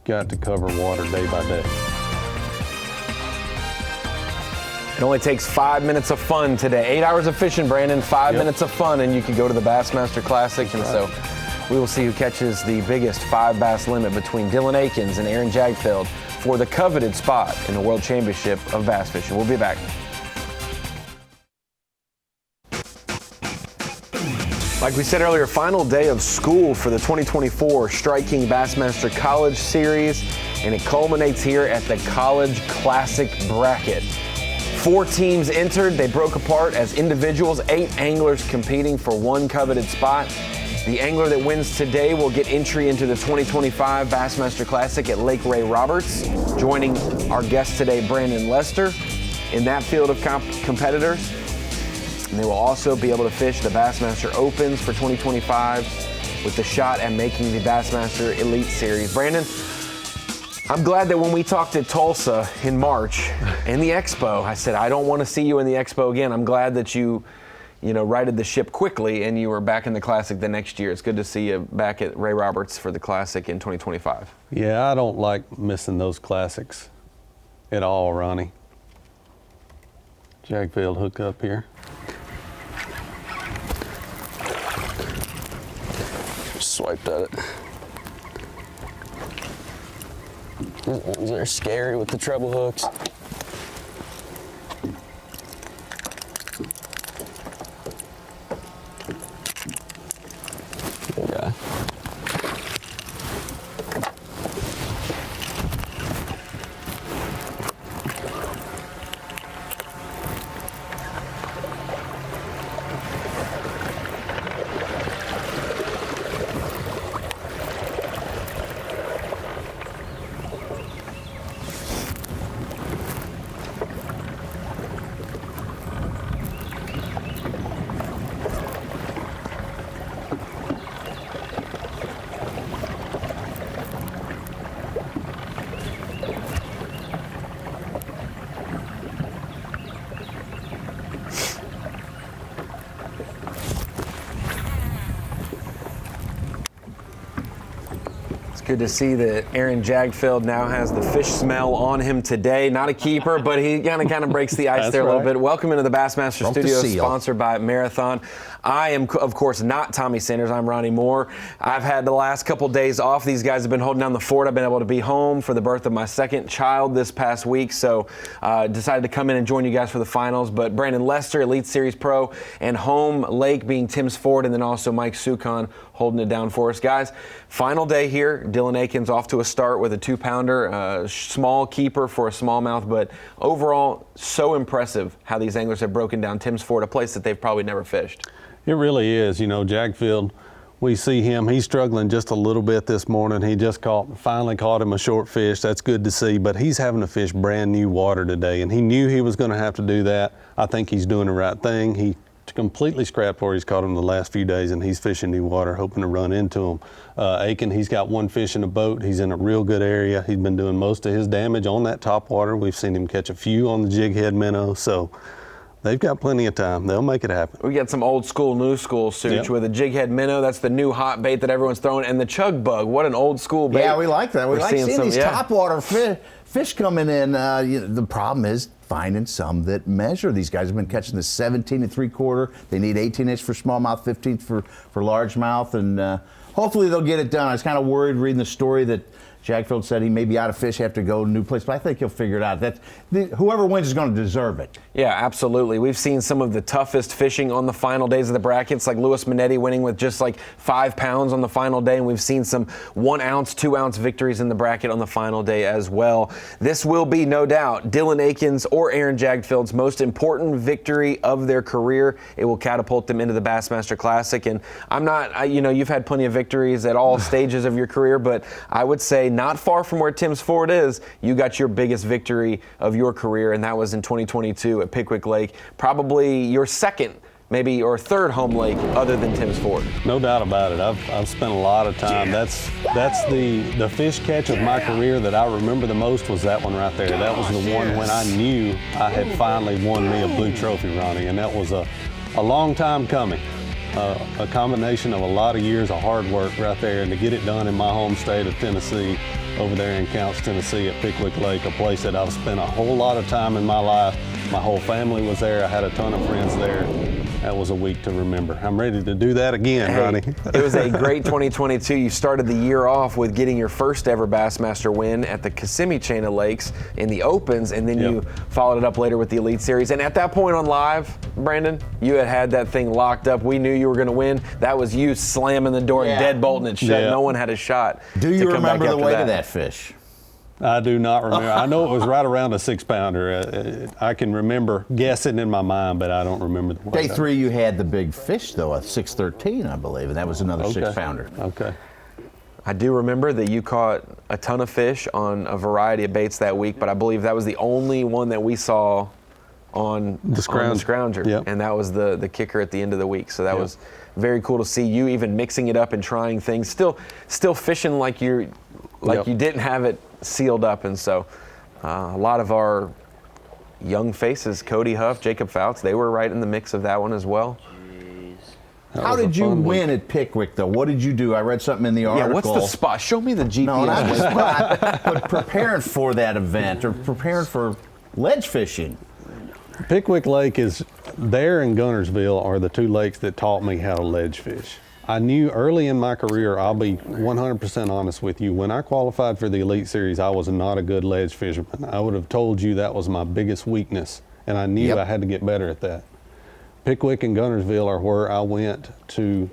S8: Got to cover water day by day.
S2: It only takes 5 minutes of fun today. 8 hours of fishing, Brandon, 5 minutes of fun, and you can go to the Bassmaster Classic. And so we will see who catches the biggest 5 bass limit between Dylan Akins and Aaron Jagdfeld for the coveted spot in the World Championship of Bass Fishing. We'll be back. Like we said earlier, final day of school for the 2024 Strike King Bassmaster College Series, and it culminates here at the College Classic bracket. 4 teams entered. They broke apart as individuals, 8 anglers competing for one coveted spot. The angler that wins today will get entry into the 2025 Bassmaster Classic at Lake Ray Roberts. Joining our guest today, Brandon Lester, in that field of competitors. And they will also be able to fish the Bassmaster Opens for 2025 with the shot at making the Bassmaster Elite Series. Brandon, I'm glad that when we talked at Tulsa in March in the Expo, I said, I don't want to see you in the Expo again. I'm glad that you righted the ship quickly and you were back in the Classic the next year. It's good to see you back at Ray Roberts for the Classic in 2025.
S8: Yeah, I don't like missing those Classics at all, Ronnie. Jagdfeld hook up here.
S5: Swiped at it. These ones are scary with the treble hooks. Good guy.
S2: Good to see that Aaron Jagdfeld now has the fish smell on him today. Not a keeper, but he kind of breaks the ice there a little bit. Welcome into the Bassmaster Studios, sponsored by Marathon. I am, of course, not Tommy Sanders. I'm Ronnie Moore. I've had the last couple days off. These guys have been holding down the fort. I've been able to be home for the birth of my second child this past week, so decided to come in and join you guys for the finals. But Brandon Lester, Elite Series Pro, and home lake being Tim's Ford, and then also Mike Sukon holding it down for us. Guys, final day here. Dylan Akins off to a start with a 2-pounder, small keeper for a smallmouth, but overall so impressive how these anglers have broken down Tim's Ford, a place that they've probably never fished.
S8: It really is. You know, Jagdfeld, we see him. He's struggling just a little bit this morning. He just finally caught him a short fish. That's good to see, but he's having to fish brand new water today, and he knew he was going to have to do that. I think he's doing the right thing. He completely scrapped where he's caught him the last few days, and he's fishing new water, hoping to run into him. Akins, he's got one fish in the boat. He's in a real good area. He's been doing most of his damage on that top water. We've seen him catch a few on the jig head minnow, so they've got plenty of time. They'll make it happen. We
S2: got some old school, new school suits with a jig head minnow. That's the new hot bait that everyone's throwing, and the chug bug. What an old school bait.
S9: Yeah, we like that. We like seeing these top water fish coming in. The problem is finding some that measure. These guys have been catching the 17 3/4. They need 18-inch for smallmouth, 15 for largemouth, and hopefully they'll get it done. I was kind of worried reading the story that Jagdfeld said he may be out of fish, have to go to a new place, but I think he'll figure it out. Whoever wins is going to deserve it.
S2: Yeah, absolutely. We've seen some of the toughest fishing on the final days of the brackets, like Louis Minetti winning with just like 5 pounds on the final day, and we've seen some 1 ounce, 2 ounce victories in the bracket on the final day as well. This will be, no doubt, Dylan Akins or Aaron Jagdfeld's most important victory of their career. It will catapult them into the Bassmaster Classic, and you've had plenty of victories at all stages of your career, but I would say not far from where Tim's Ford is, you got your biggest victory of your career, and that was in 2022 at Pickwick Lake. Probably your second, maybe, or third home lake other than Tim's Ford.
S8: No doubt about it. I've spent a lot of time. That's the fish catch of my career that I remember the most was that one right there. That was the one when I knew I had finally won me a blue trophy, Ronnie, and that was a long time coming. A combination of a lot of years of hard work right there, and to get it done in my home state of Tennessee, over there in Counce, Tennessee at Pickwick Lake, a place that I've spent a whole lot of time in my life. My whole family was there. I had a ton of friends there. That was a week to remember. I'm ready to do that again, Ronnie.
S2: It was a great 2022. You started the year off with getting your first ever Bassmaster win at the Kissimmee Chain of Lakes in the Opens, and then you followed it up later with the Elite Series. And at that point on live, Brandon, you had that thing locked up. We knew you were going to win. That was you slamming the door and deadbolting it shut. No one had a shot.
S9: Do you remember the weight of that fish?
S8: I do not remember. I know it was right around a 6-pounder. I can remember guessing in my mind, but I don't remember the weight.
S9: Day 3, you had the big fish, though, a 613, I believe, and that was another 6-pounder.
S8: Okay.
S2: I do remember that you caught a ton of fish on a variety of baits that week, but I believe that was the only one that we saw on the Scrounger. And that was the kicker at the end of the week. So that was very cool to see you even mixing it up and trying things, still fishing like you didn't have it sealed up. And so a lot of our young faces, Cody Huff, Jacob Fouts, they were right in the mix of that one as well.
S9: How did you win at Pickwick, though? What did you do? I read something in the article.
S2: Yeah, what's the spot? Show me the GPS.
S9: No, not the spot, but preparing for that event or preparing for ledge fishing.
S8: Pickwick Lake is there, and Gunnersville are the two lakes that taught me how to ledge fish. I knew early in my career, I'll be 100% honest with you, when I qualified for the Elite Series, I was not a good ledge fisherman. I would have told you that was my biggest weakness, and I knew I had to get better at that. Pickwick and Guntersville are where I went to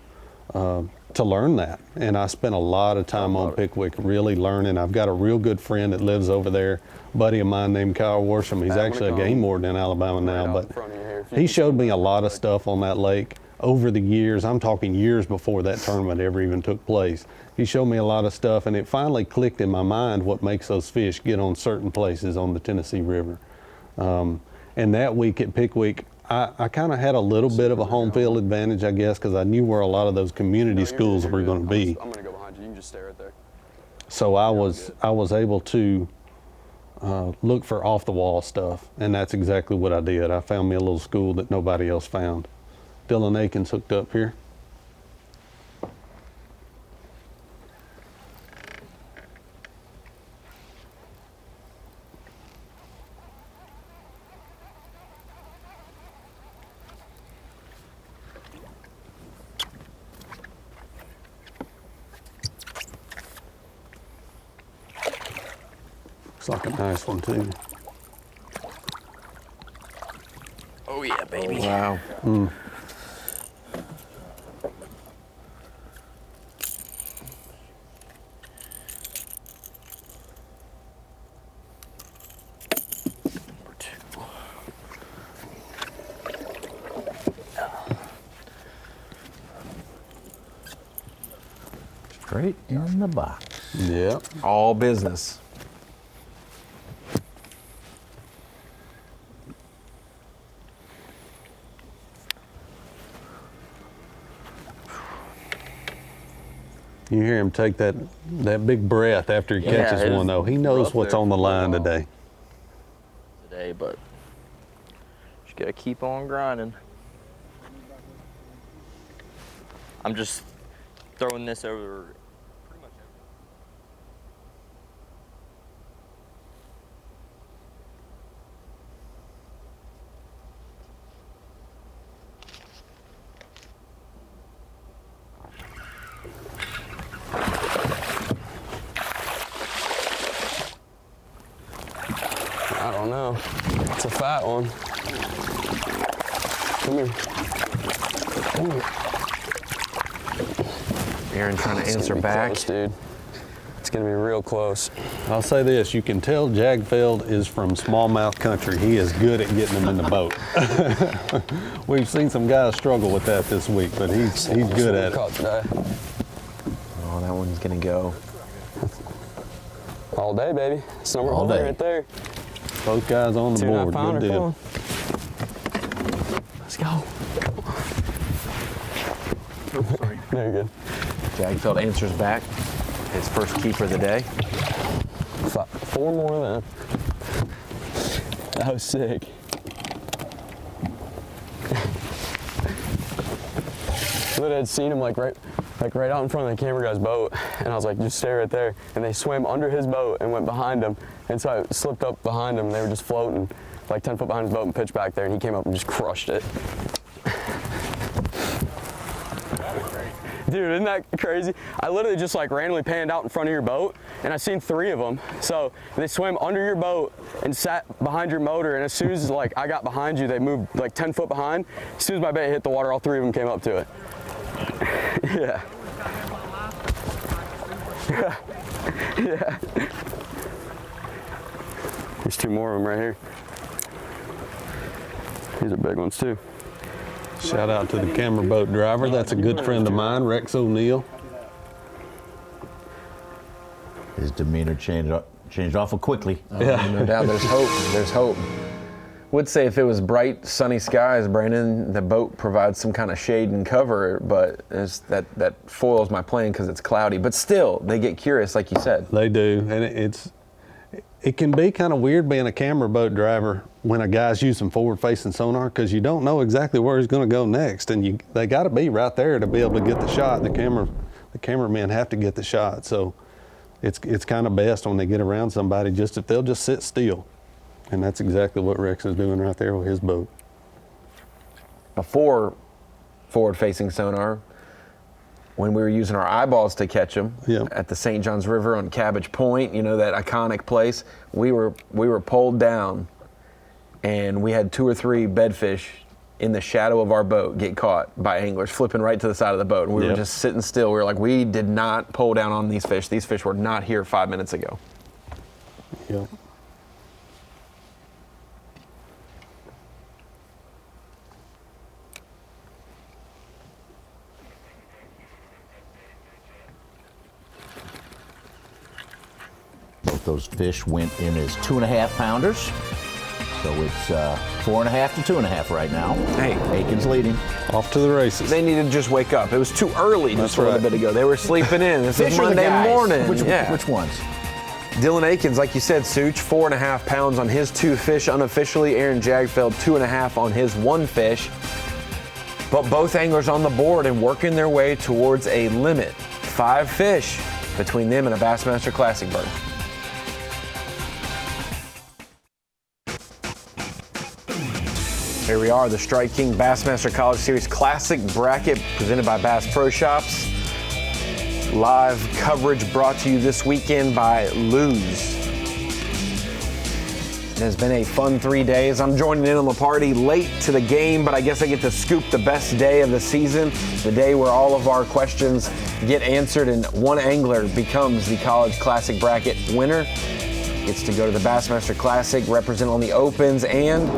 S8: learn that, and I spent a lot of time on Pickwick really learning. I've got a real good friend that lives over there, buddy of mine named Kyle Worsham. He's actually a game warden in Alabama now, but he showed me a lot of stuff on that lake over the years. I'm talking years before that tournament ever even took place. He showed me a lot of stuff, and it finally clicked in my mind what makes those fish get on certain places on the Tennessee River. And that week at Pickwick, I kind of had a little bit of a home field advantage, I guess, because I knew where a lot of those community schools were going to be.
S5: I'm going to go behind you. You can just stay right there.
S8: So I was able to look for off-the-wall stuff, and that's exactly what I did. I found me a little school that nobody else found. Dylan Akins hooked up here. Looks like a nice one too.
S3: Oh yeah, baby.
S2: Wow.
S9: Straight in the box.
S8: Yep.
S2: All business.
S8: You hear him take that big breath after he catches one, though. He knows what's on the line today.
S3: But just gotta keep on grinding. I'm just throwing this over pretty much
S5: I don't know. It's a fat one. Come here.
S2: Aaron trying to answer back.
S5: Close, dude. It's gonna be real close.
S8: I'll say this, you can tell Jagdfeld is from smallmouth country. He is good at getting them in the boat. We've seen some guys struggle with that this week, but he's good at it.
S2: Oh, that one's gonna go.
S5: All day, baby. It's number one right there.
S8: Both guys on the board. Good deal.
S5: Let's go. Very good.
S2: Jagdfeld answers back. His first keeper of the day.
S5: 4 more then. That was sick. Literally had seen him like right out in front of the camera guy's boat, and I was like, just stay right there. And they swam under his boat and went behind him, and so I slipped up behind him. And they were just floating like 10 foot behind his boat and pitched back there, and he came up and just crushed it. Dude, isn't that crazy? I literally just like randomly panned out in front of your boat, and I seen 3 of them. So they swam under your boat and sat behind your motor, and as soon as like I got behind you, they moved like 10 foot behind. As soon as my bait hit the water, all 3 of them came up to it. Yeah. Yeah. There's 2 more of them right here. These are big ones too.
S8: Shout out to the camera boat driver. That's a good friend of mine, Rex O'Neill.
S9: His demeanor changed awful quickly.
S2: Yeah, no doubt. There's hope. There's hope. Would say if it was bright, sunny skies, Brandon, the boat provides some kind of shade and cover, but that foils my plan because it's cloudy. But still, they get curious, like you said.
S8: They do, and it can be kind of weird being a camera boat driver when a guy's using forward-facing sonar, because you don't know exactly where he's going to go next, and they got to be right there to be able to get the shot. The cameramen have to get the shot, so it's kind of best when they get around somebody if they'll just sit still, and that's exactly what Rex is doing right there with his boat.
S2: Before forward-facing sonar, when we were using our eyeballs to catch them
S8: Yeah.
S2: at the St. Johns River on Cabbage Point, you know, that iconic place. We were pulled down, and we had 2 or 3 bedfish in the shadow of our boat get caught by anglers flipping right to the side of the boat. And we were just sitting still. We were like, we did not pull down on these fish. These fish were not here 5 minutes ago.
S8: Yeah.
S9: Both those fish went in as 2.5 pounders. So it's 4.5 to 2.5 right now.
S2: Hey,
S9: Akins leading.
S8: Off to the races.
S2: They needed to just wake up. It was too early just a little bit ago. They were sleeping in. This is Monday morning.
S9: Which ones?
S2: Dylan Akins, like you said, Such, 4.5 pounds on his 2 fish unofficially. Aaron Jagdfeld, 2.5 on his 1 fish. But both anglers on the board and working their way towards a limit. 5 fish between them and a Bassmaster Classic bird. Here we are, the Strike King Bassmaster College Series Classic bracket presented by Bass Pro Shops. Live coverage brought to you this weekend by Lose. It has been a fun 3 days. I'm joining in on the party late to the game, but I guess I get to scoop the best day of the season, the day where all of our questions get answered and one angler becomes the College Classic bracket winner. Gets to go to the Bassmaster Classic, represent on the Opens, and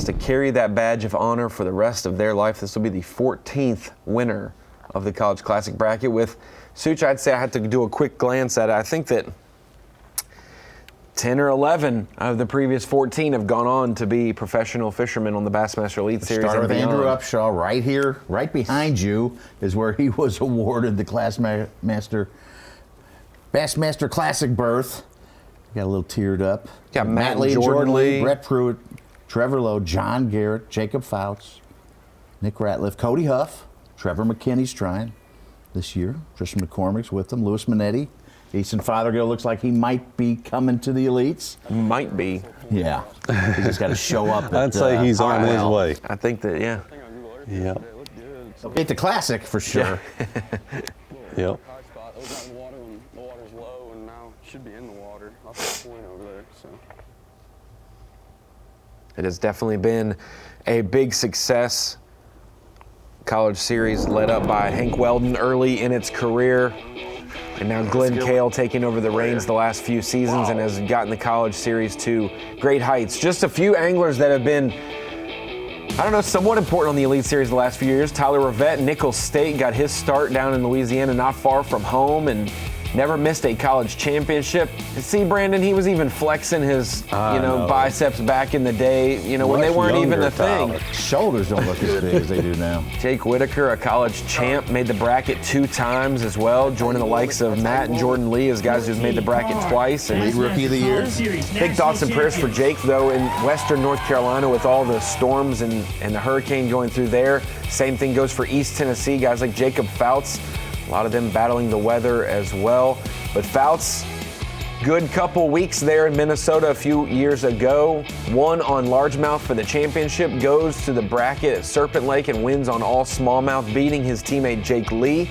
S2: to carry that badge of honor for the rest of their life. This will be the 14th winner of the College Classic bracket. With Such, I'd say I had to do a quick glance at it. I think that 10 or 11 of the previous 14 have gone on to be professional fishermen on the Bassmaster Elite Series.
S9: Start with Andrew Upshaw right here, right behind you is where he was awarded the Bassmaster Classic berth. Got a little teared up.
S2: Got
S9: Matt Lee, Jordan Lee, Brett Pruitt, Trevor Lowe, John Garrett, Jacob Fouts, Nick Ratliff, Cody Huff, Trevor McKinney's trying this year. Tristan McCormick's with them. Louis Minetti. Easton Fothergill looks like he might be coming to the elites.
S2: Might be.
S9: Yeah. He's just got to show up.
S8: I'd say he's on his way.
S2: I think that, yeah.
S8: Yeah.
S9: At the Classic for sure.
S8: Yep.
S5: The water's low and now should be in the water off the point over there. So.
S2: It has definitely been a big success. College Series led up by Hank Weldon early in its career. And now Glenn Cale taking over the reins the last few seasons and has gotten the College Series to great heights. Just a few anglers that have been, I don't know, somewhat important on the Elite Series the last few years. Tyler Rivette, Nicholls State, got his start down in Louisiana, not far from home, and never missed a college championship. See, Brandon, he was even flexing his, biceps back in the day, when they weren't even a thing.
S9: Shoulders don't look as big as they do now.
S2: Jake Whitaker, a college champ, made the bracket 2 times as well, joining the likes of Matt and Jordan Lee as guys who've made the bracket twice. And
S9: League Rookie of the Year.
S2: Big thoughts and prayers for Jake, though, in Western North Carolina with all the storms and the hurricane going through there. Same thing goes for East Tennessee, guys like Jacob Fouts. A lot of them battling the weather as well. But Fouts, good couple weeks there in Minnesota a few years ago. Won on largemouth for the championship, goes to the bracket at Serpent Lake and wins on all smallmouth, beating his teammate Jake Lee.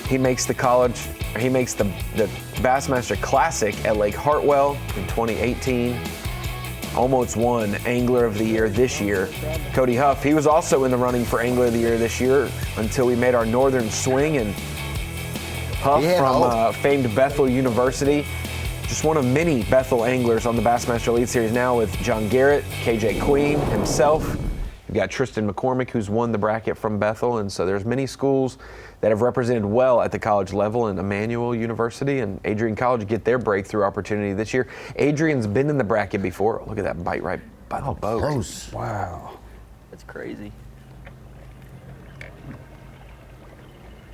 S2: He makes the Bassmaster Classic at Lake Hartwell in 2018. Almost won Angler of the Year this year. Cody Huff, he was also in the running for Angler of the Year this year until we made our northern swing. And Huff from famed Bethel University, just one of many Bethel anglers on the Bassmaster Elite Series now with John Garrett, KJ Queen himself. You've got Tristan McCormick, who's won the bracket from Bethel. And so there's many schools that have represented well at the college level, and Emmanuel University and Adrian College get their breakthrough opportunity this year. Adrian's been in the bracket before. Look at that bite right by the boat.
S9: Close.
S8: Wow.
S3: That's crazy.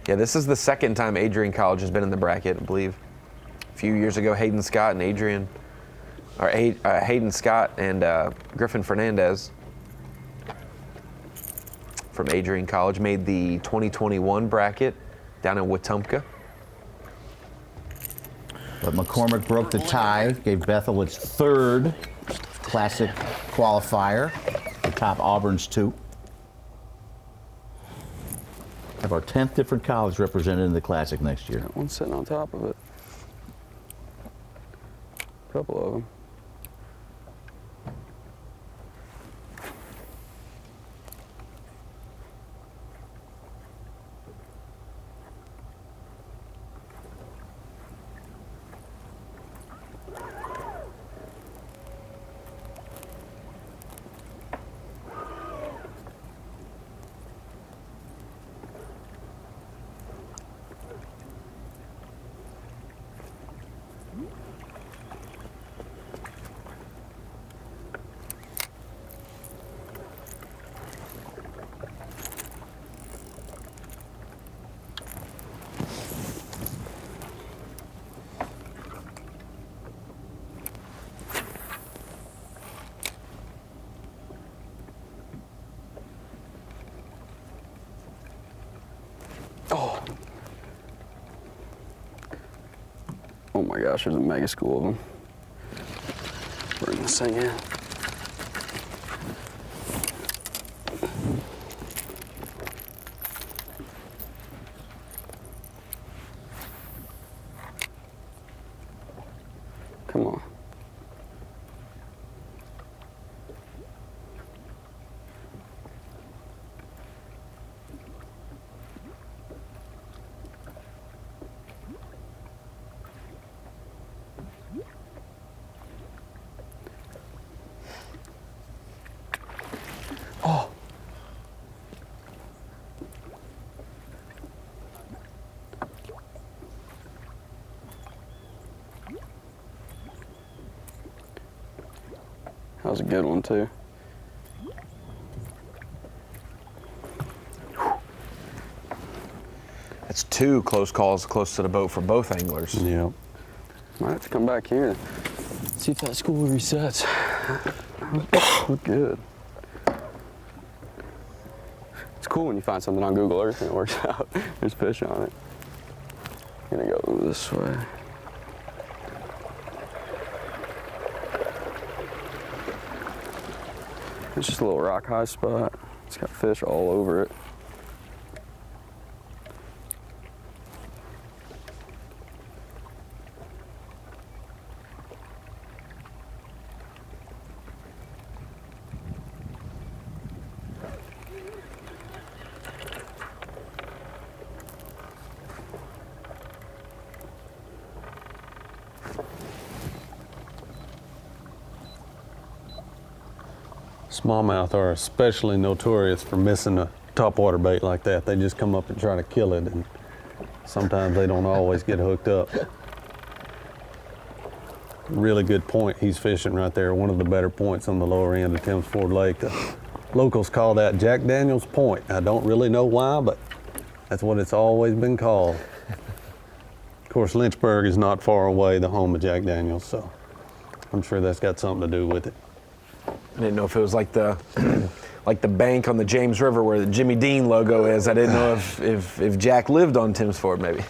S2: Yeah, this is the second time Adrian College has been in the bracket, I believe. A few years ago, Hayden Scott and Griffin Fernandez from Adrian College made the 2021 bracket down in Wetumpka.
S9: But McCormick broke the tie, gave Bethel its 3rd Classic qualifier, to top Auburn's 2. Have our 10th different college represented in the Classic next year.
S5: Got one sitting on top of it. A couple of them. Oh. Oh my gosh, there's a mega school of them. Bring this thing in. Come on. Oh. That was a good one too.
S2: That's 2 close calls close to the boat for both anglers.
S5: Yeah. Might have to come back here. See if that school resets. Look good. It's cool when you find something on Google Earth and it works out. There's fish on it. I'm gonna go this way. It's just a little rock high spot. It's got fish all over it.
S8: Smallmouth are especially notorious for missing a topwater bait like that. They just come up and try to kill it, and sometimes they don't always get hooked up. Really good point he's fishing right there, one of the better points on the lower end of Thames Ford Lake. The locals call that Jack Daniels Point. I don't really know why, but that's what it's always been called. Of course, Lynchburg is not far away, the home of Jack Daniels, so I'm sure that's got something to do with it.
S2: I didn't know if it was like the bank on the James River where the Jimmy Dean logo is. I didn't know if Jack lived on Thames Ford, maybe.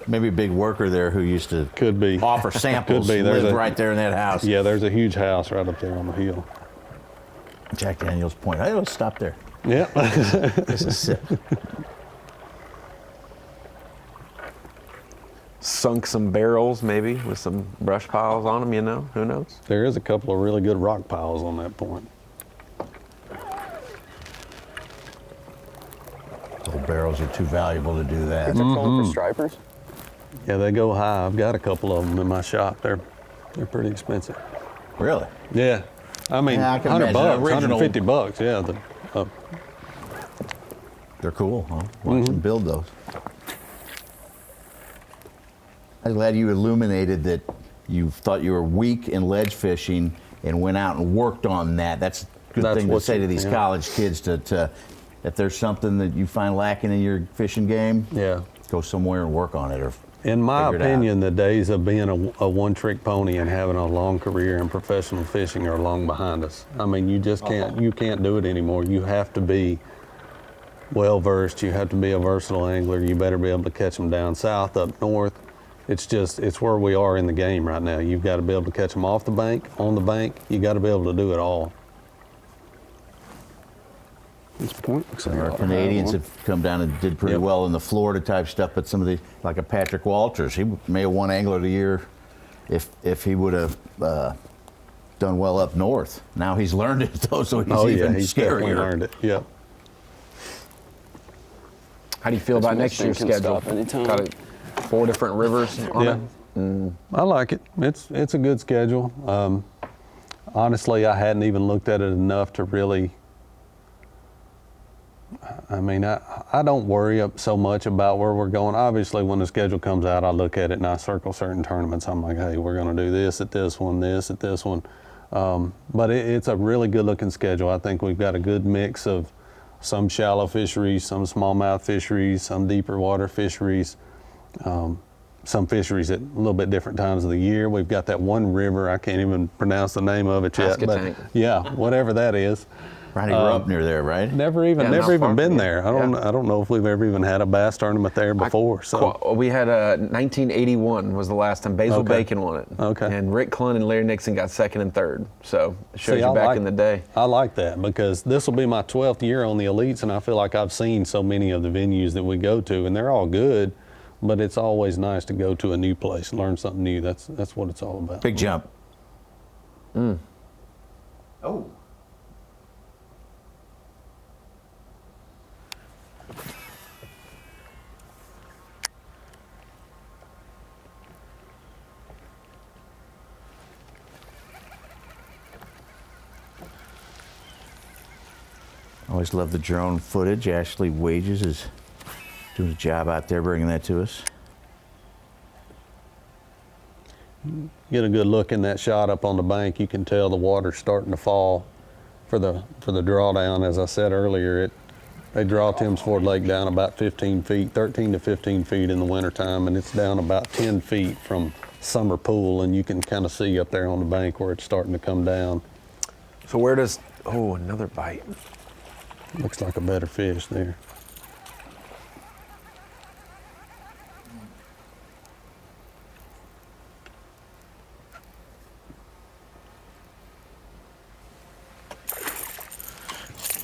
S9: Maybe a big worker there who used to
S8: could be
S9: offer samples.
S8: Could be.
S9: Lived right there in that house.
S8: Yeah, there's a huge house right up there on the hill.
S9: Jack Daniels Point. I always stop there.
S8: Yeah.
S9: This is sick.
S2: Sunk some barrels, maybe, with some brush piles on them, you know? Who knows?
S8: There is a couple of really good rock piles on that point.
S9: Those barrels are too valuable to do that.
S5: Is it calling for stripers?
S8: Yeah, they go high. I've got a couple of them in my shop. They're pretty expensive.
S9: Really?
S8: Yeah. I mean,
S9: Yeah, I can
S8: 100
S9: imagine.
S8: bucks,
S9: Original-
S8: 150 bucks, yeah.
S9: They're cool, huh? Watch them build those. I'm glad you illuminated that you thought you were weak in ledge fishing and went out and worked on that. That's a good
S8: That's
S9: thing to
S8: what
S9: say
S8: you-
S9: to these
S8: yeah.
S9: college kids to if there's something that you find lacking in your fishing game,
S8: Yeah.
S9: go somewhere and work on it. Or
S8: In my
S9: figure it out.
S8: opinion, the days of being a one-trick pony and having a long career in professional fishing are long behind us. I mean, you just can't, you can't do it anymore. You have to be well-versed. You have to be a versatile angler. You better be able to catch them down south, up north. It's where we are in the game right now. You've got to be able to catch them off the bank, on the bank. You got to be able to do it all. This point looks
S9: Some
S8: like
S9: of our Canadians have come down and did pretty well in the Florida type stuff, but some of the, like a Patrick Walters, he may have won Angler of the Year if he would have done well up north. Now he's learned it though, so he's even
S8: he's
S9: scarier.
S8: definitely learned it. Yep.
S2: How do you feel about next year's schedule? Got 4 different rivers on it?
S8: I like it. It's a good schedule. Honestly, I hadn't even looked at it enough to really. I mean, I don't worry up so much about where we're going. Obviously, when the schedule comes out, I look at it and I circle certain tournaments. I'm like, hey, we're going to do this at this one, this at this one. But it's a really good-looking schedule. I think we've got a good mix of some shallow fisheries, some smallmouth fisheries, some deeper water fisheries, some fisheries at a little bit different times of the year. We've got that one river, I can't even pronounce the name of it yet, but yeah, whatever that is.
S9: Ronnie grew up near there, right?
S8: Never even been there. I don't know if we've ever even had a bass tournament there before. So
S2: we had 1981 was the last time Basil Bacon won it.
S8: Okay.
S2: And Rick Clunn and Larry Nixon got 2nd and 3rd. So it shows you back in the day.
S8: I like that because this will be my 12th year on the elites, and I feel like I've seen so many of the venues that we go to, and they're all good. But it's always nice to go to a new place, learn something new. That's what it's all about.
S9: Big jump.
S2: Oh.
S9: Always love the drone footage. Ashley Wages is doing a job out there bringing that to us.
S8: Get a good look in that shot up on the bank. You can tell the water's starting to fall for the drawdown. As I said earlier, they draw Timms Ford Lake down about 15 feet, 13 to 15 feet in the wintertime, and it's down about 10 feet from Summer Pool, and you can kind of see up there on the bank where it's starting to come down.
S2: So where does, another bite.
S8: Looks like a better fish there.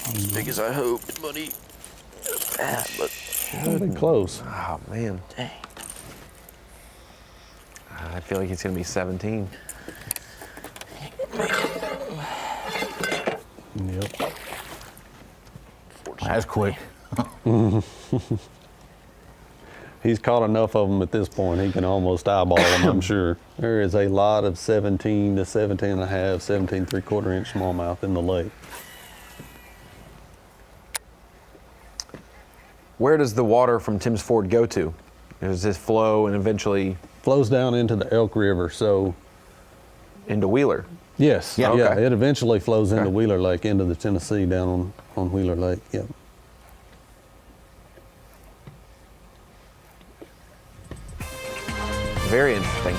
S9: As big as I hoped, buddy. But
S8: pretty close.
S2: Oh, man.
S9: Dang.
S2: I feel like it's going to be 17.
S8: Yep.
S9: That's quick.
S8: He's caught enough of them at this point. He can almost eyeball them, I'm sure. There is a lot of 17 to 17 and a half, 17 3/4 inch smallmouth in the lake.
S2: Where does the water from Timms Ford go to? Does this flow and eventually
S8: flows down into the Elk River? So
S2: into Wheeler.
S8: Yes.
S2: Yeah.
S8: Yeah.
S2: Okay.
S8: It eventually flows into Wheeler Lake, into the Tennessee down on Wheeler Lake. Yep.
S2: Very interesting.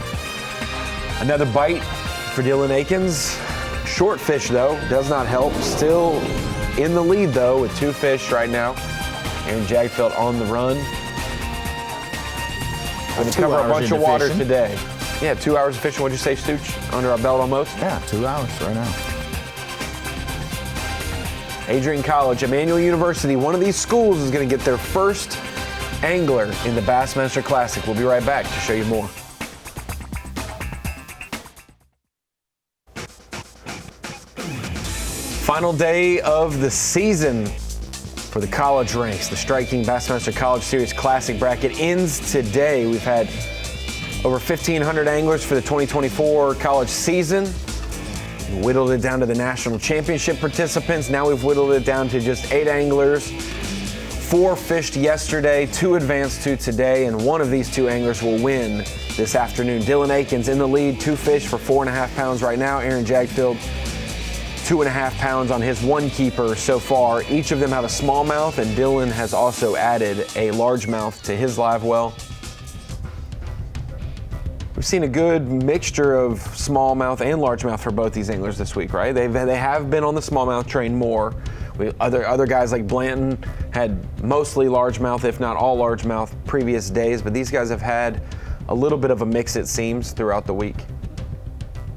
S2: Another bite for Dylan Akins. Short fish though, does not help. Still in the lead though with 2 fish right now. Aaron Jagdfeld on the run. Going to cover a bunch of water today. Yeah, 2 hours of fishing. What'd you say, Stooch? Under our belt almost?
S9: Yeah, 2 hours right now.
S2: Adrian College, Emmanuel University, one of these schools is going to get their first angler in the Bassmaster Classic. We'll be right back to show you more. Final day of the season for the college ranks. The striking Bassmaster College Series Classic bracket ends today. We've had over 1,500 anglers for the 2024 college season. We whittled it down to the national championship participants. Now we've whittled it down to just 8 anglers. 4 fished yesterday, 2 advanced to today, and one of these 2 anglers will win this afternoon. Dylan Akins in the lead, 2 fish for 4.5 pounds right now. Aaron Jagdfeld, 2.5 pounds on his 1 keeper so far. Each of them have a smallmouth, and Dylan has also added a largemouth to his live well. We've seen a good mixture of smallmouth and largemouth for both these anglers this week, right? They have been on the smallmouth train more. Other guys like Blanton had mostly largemouth, if not all largemouth, previous days, but these guys have had a little bit of a mix, it seems, throughout the week.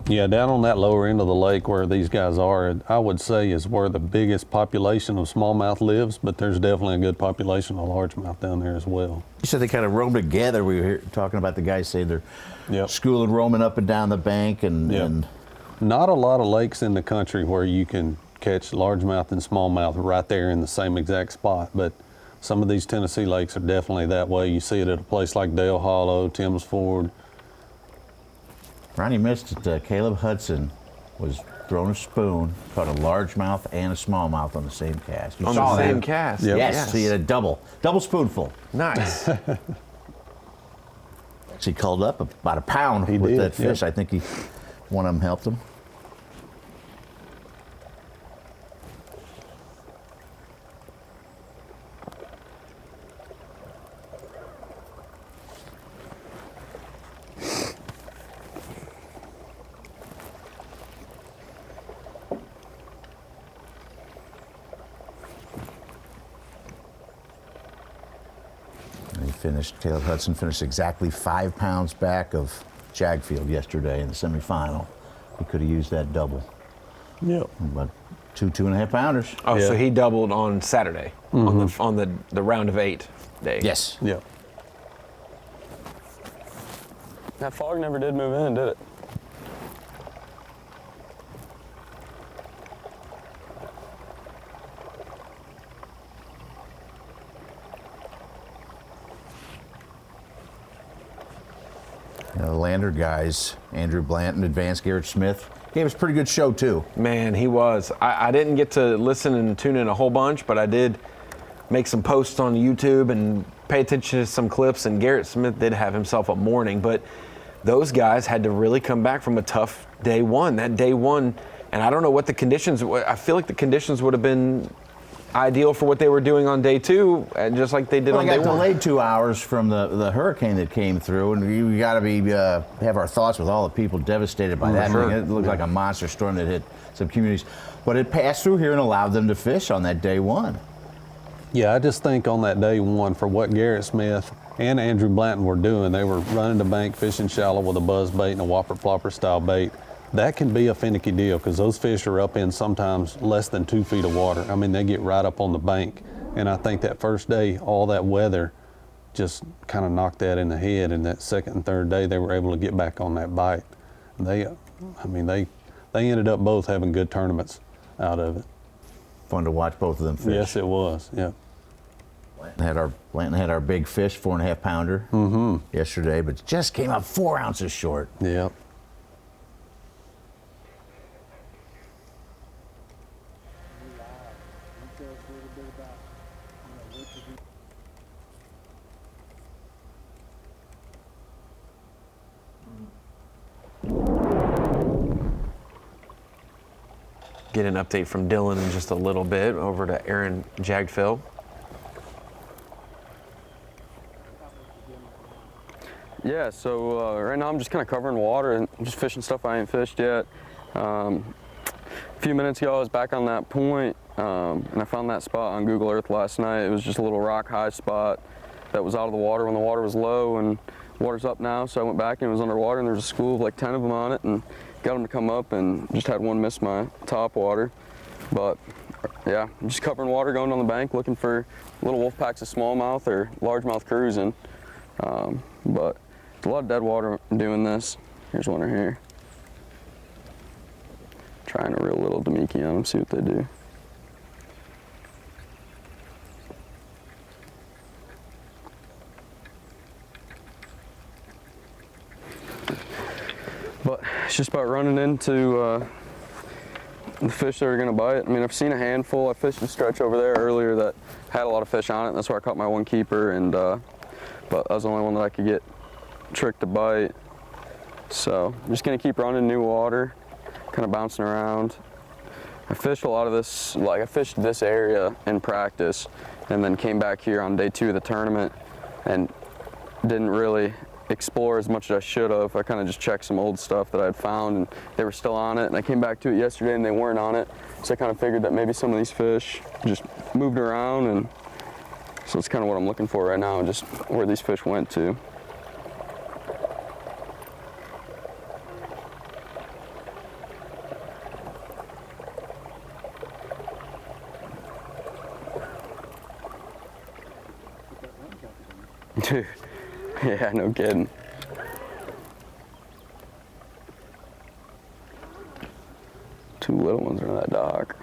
S8: Yeah, down on that lower end of the lake where these guys are, I would say is where the biggest population of smallmouth lives, but there's definitely a good population of largemouth down there as well.
S9: You said they kind of roam together. We were here talking about the guys saying they're
S8: Yep.
S9: schooling, roaming up and down the bank, and
S8: Not a lot of lakes in the country where you can catch largemouth and smallmouth right there in the same exact spot, but some of these Tennessee lakes are definitely that way. You see it at a place like Dale Hollow, Timms Ford.
S9: Ronnie missed it. Caleb Hudson was throwing a spoon, caught a largemouth and a smallmouth on the same cast. You
S2: On
S9: saw
S2: the same
S9: that.
S2: cast?
S8: Yep.
S9: Yes, so you had a double spoonful.
S2: Nice.
S9: So he called up about a pound
S8: He
S9: with
S8: did,
S9: that fish.
S8: yep.
S9: I think one of them helped him. Caleb Hudson finished exactly 5 pounds back of Jagdfeld yesterday in the semifinal. He could have used that double.
S8: Yep.
S9: About 2.5 pounders.
S2: Oh,
S8: Yeah.
S2: so he doubled on Saturday on the round of 8 day.
S9: Yes.
S8: Yep.
S5: That fog never did move in, did it?
S9: You know, the Lander guys, Andrew Blanton, Advanced Garrett Smith, gave us a pretty good show too.
S2: Man, he was. I didn't get to listen and tune in a whole bunch, but I did make some posts on YouTube and pay attention to some clips, and Garrett Smith did have himself a morning, but those guys had to really come back from a tough day one. That day one, and I don't know what the conditions, I feel like the conditions would have been ideal for what they were doing on day 2, just like they did on
S9: They
S2: day
S9: got
S2: 1.
S9: delayed 2 hours from the hurricane that came through, and we got to be have our thoughts with all the people devastated by that.
S2: Sure.
S9: I mean, it looked like a monster storm that hit some communities, but it passed through here and allowed them to fish on that day 1.
S8: Yeah, I just think on that day 1, for what Garrett Smith and Andrew Blanton were doing, they were running the bank, fishing shallow with a buzz bait and a whopper plopper style bait. That can be a finicky deal because those fish are up in sometimes less than 2 feet of water. I mean, they get right up on the bank. And I think that first day, all that weather just kind of knocked that in the head. And that second and third day, they were able to get back on that bite. They ended up both having good tournaments out of it.
S9: Fun to watch both of them fish.
S8: Yes, it was. Yeah.
S9: Blanton had our big fish, 4.5 pounder yesterday, but just came up 4 ounces short.
S8: Yep.
S2: Get an update from Dylan in just a little bit. Over to Aaron Jagdfeld.
S5: Yeah, so right now I'm just kind of covering water and just fishing stuff I ain't fished yet. A few minutes ago I was back on that point, and I found that spot on Google Earth last night. It was just a little rock high spot that was out of the water when the water was low, and water's up now, so I went back and it was underwater, and there was a school of like 10 of them on it, and got them to come up, and just had one miss my top water. But yeah, I'm just covering water, going down the bank, looking for little wolf packs of smallmouth or largemouth cruising. But there's a lot of dead water doing this. Here's one right here. Trying a real little Demiki on them, see what they do. But it's just about running into the fish that are gonna bite. I mean, I've seen a handful. I fished a stretch over there earlier that had a lot of fish on it, and that's where I caught my one keeper, and but that was the only one that I could get tricked to bite. So I'm just gonna keep running new water, kind of bouncing around. I fished a lot of this, like I fished this area in practice, and then came back here on day 2 of the tournament and didn't really explore as much as I should have. I kind of just checked some old stuff that I had found, and they were still on it, and I came back to it yesterday and they weren't on it. So I kind of figured that maybe some of these fish just moved around, and so it's kind of what I'm looking for right now, just where these fish went to. Dude, yeah, no kidding. Two little ones are in that dock.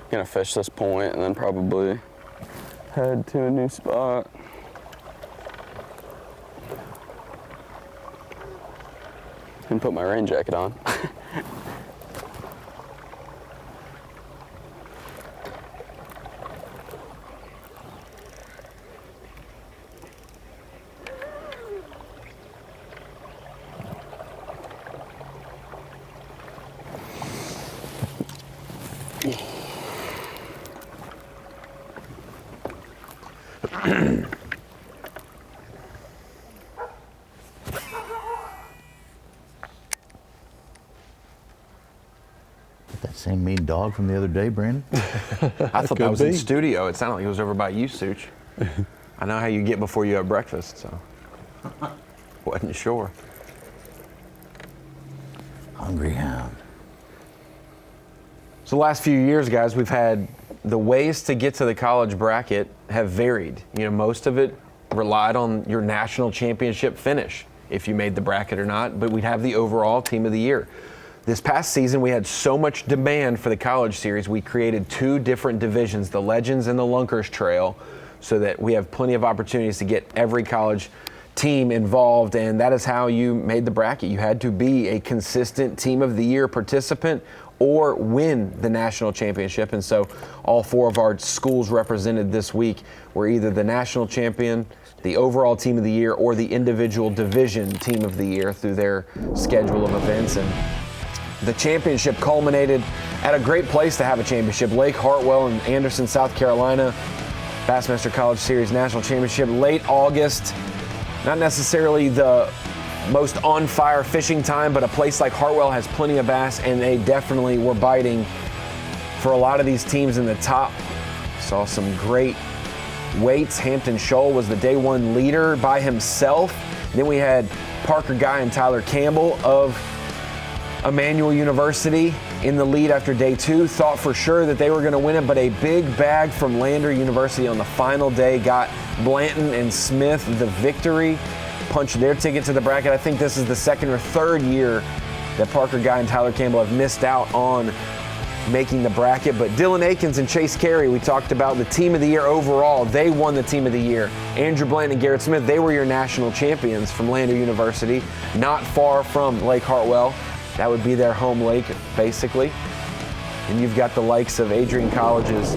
S5: Gonna fish this point and then probably head to a new spot. And put my rain jacket on.
S9: That same mean dog from the other day, Brandon?
S2: I thought that was in studio. It sounded like it was over by you, Such. I know how you get before you have breakfast, so wasn't sure.
S9: Hungry hound.
S2: So the last few years, guys, we've had the ways to get to the college bracket have varied. You know, most of it relied on your national championship finish, if you made the bracket or not, but we'd have the overall team of the year. This past season, we had so much demand for the college series, we created two different divisions, the Legends and the Lunkers Trail, so that we have plenty of opportunities to get every college team involved, and that is how you made the bracket. You had to be a consistent team of the year participant or win the national championship, and so all four of our schools represented this week were either the national champion, the overall team of the year, or the individual division team of the year through their schedule of events. And the championship culminated at a great place to have a championship. Lake Hartwell in Anderson, South Carolina, Bassmaster College Series National Championship, late August. Not necessarily the most on-fire fishing time, but a place like Hartwell has plenty of bass, and they definitely were biting for a lot of these teams in the top. Saw some great weights. Hampton Shoal was the day one leader by himself. Then we had Parker Guy and Tyler Campbell of Emmanuel University in the lead after day two. Thought for sure that they were going to win it, but a big bag from Lander University on the final day got Blanton and Smith the victory, punched their ticket to the bracket. I think this is the second or third year that Parker Guy and Tyler Campbell have missed out on making the bracket. But Dylan Akins and Chase Carey, we talked about the team of the year overall. They won the team of the year. Andrew Blanton and Garrett Smith, they were your national champions from Lander University, not far from Lake Hartwell. That would be their home lake, basically. And you've got the likes of Adrian College's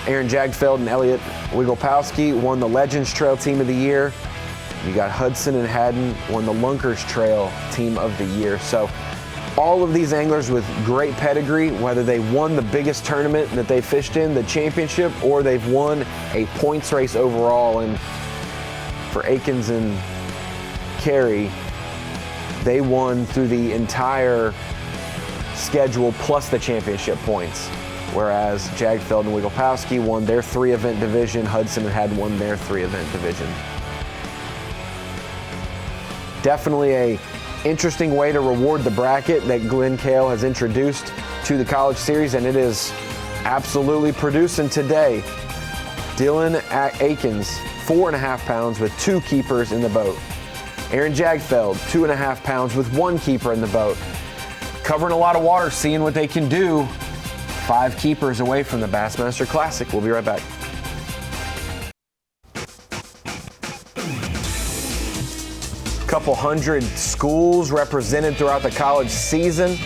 S2: Aaron Jagdfeld and Elliot Wigopowski won the Legends Trail Team of the Year. You got Hudson and Haddon won the Lunkers Trail Team of the Year. So all of these anglers with great pedigree, whether they won the biggest tournament that they fished in, the championship, or they've won a points race overall. And for Akins and Carey, they won through the entire schedule plus the championship points, whereas Jagdfeld and Wigopowski won their 3-event division. Hudson had won their 3-event division. Definitely a interesting way to reward the bracket that Glenn Cale has introduced to the college series, and it is absolutely producing today. Dylan Akins, 4.5 pounds with 2 keepers in the boat. Aaron Jagdfeld, 2.5 pounds with 1 keeper in the boat. Covering a lot of water, seeing what they can do. 5 keepers away from the Bassmaster Classic. We'll be right back. Couple hundred schools represented throughout the college season,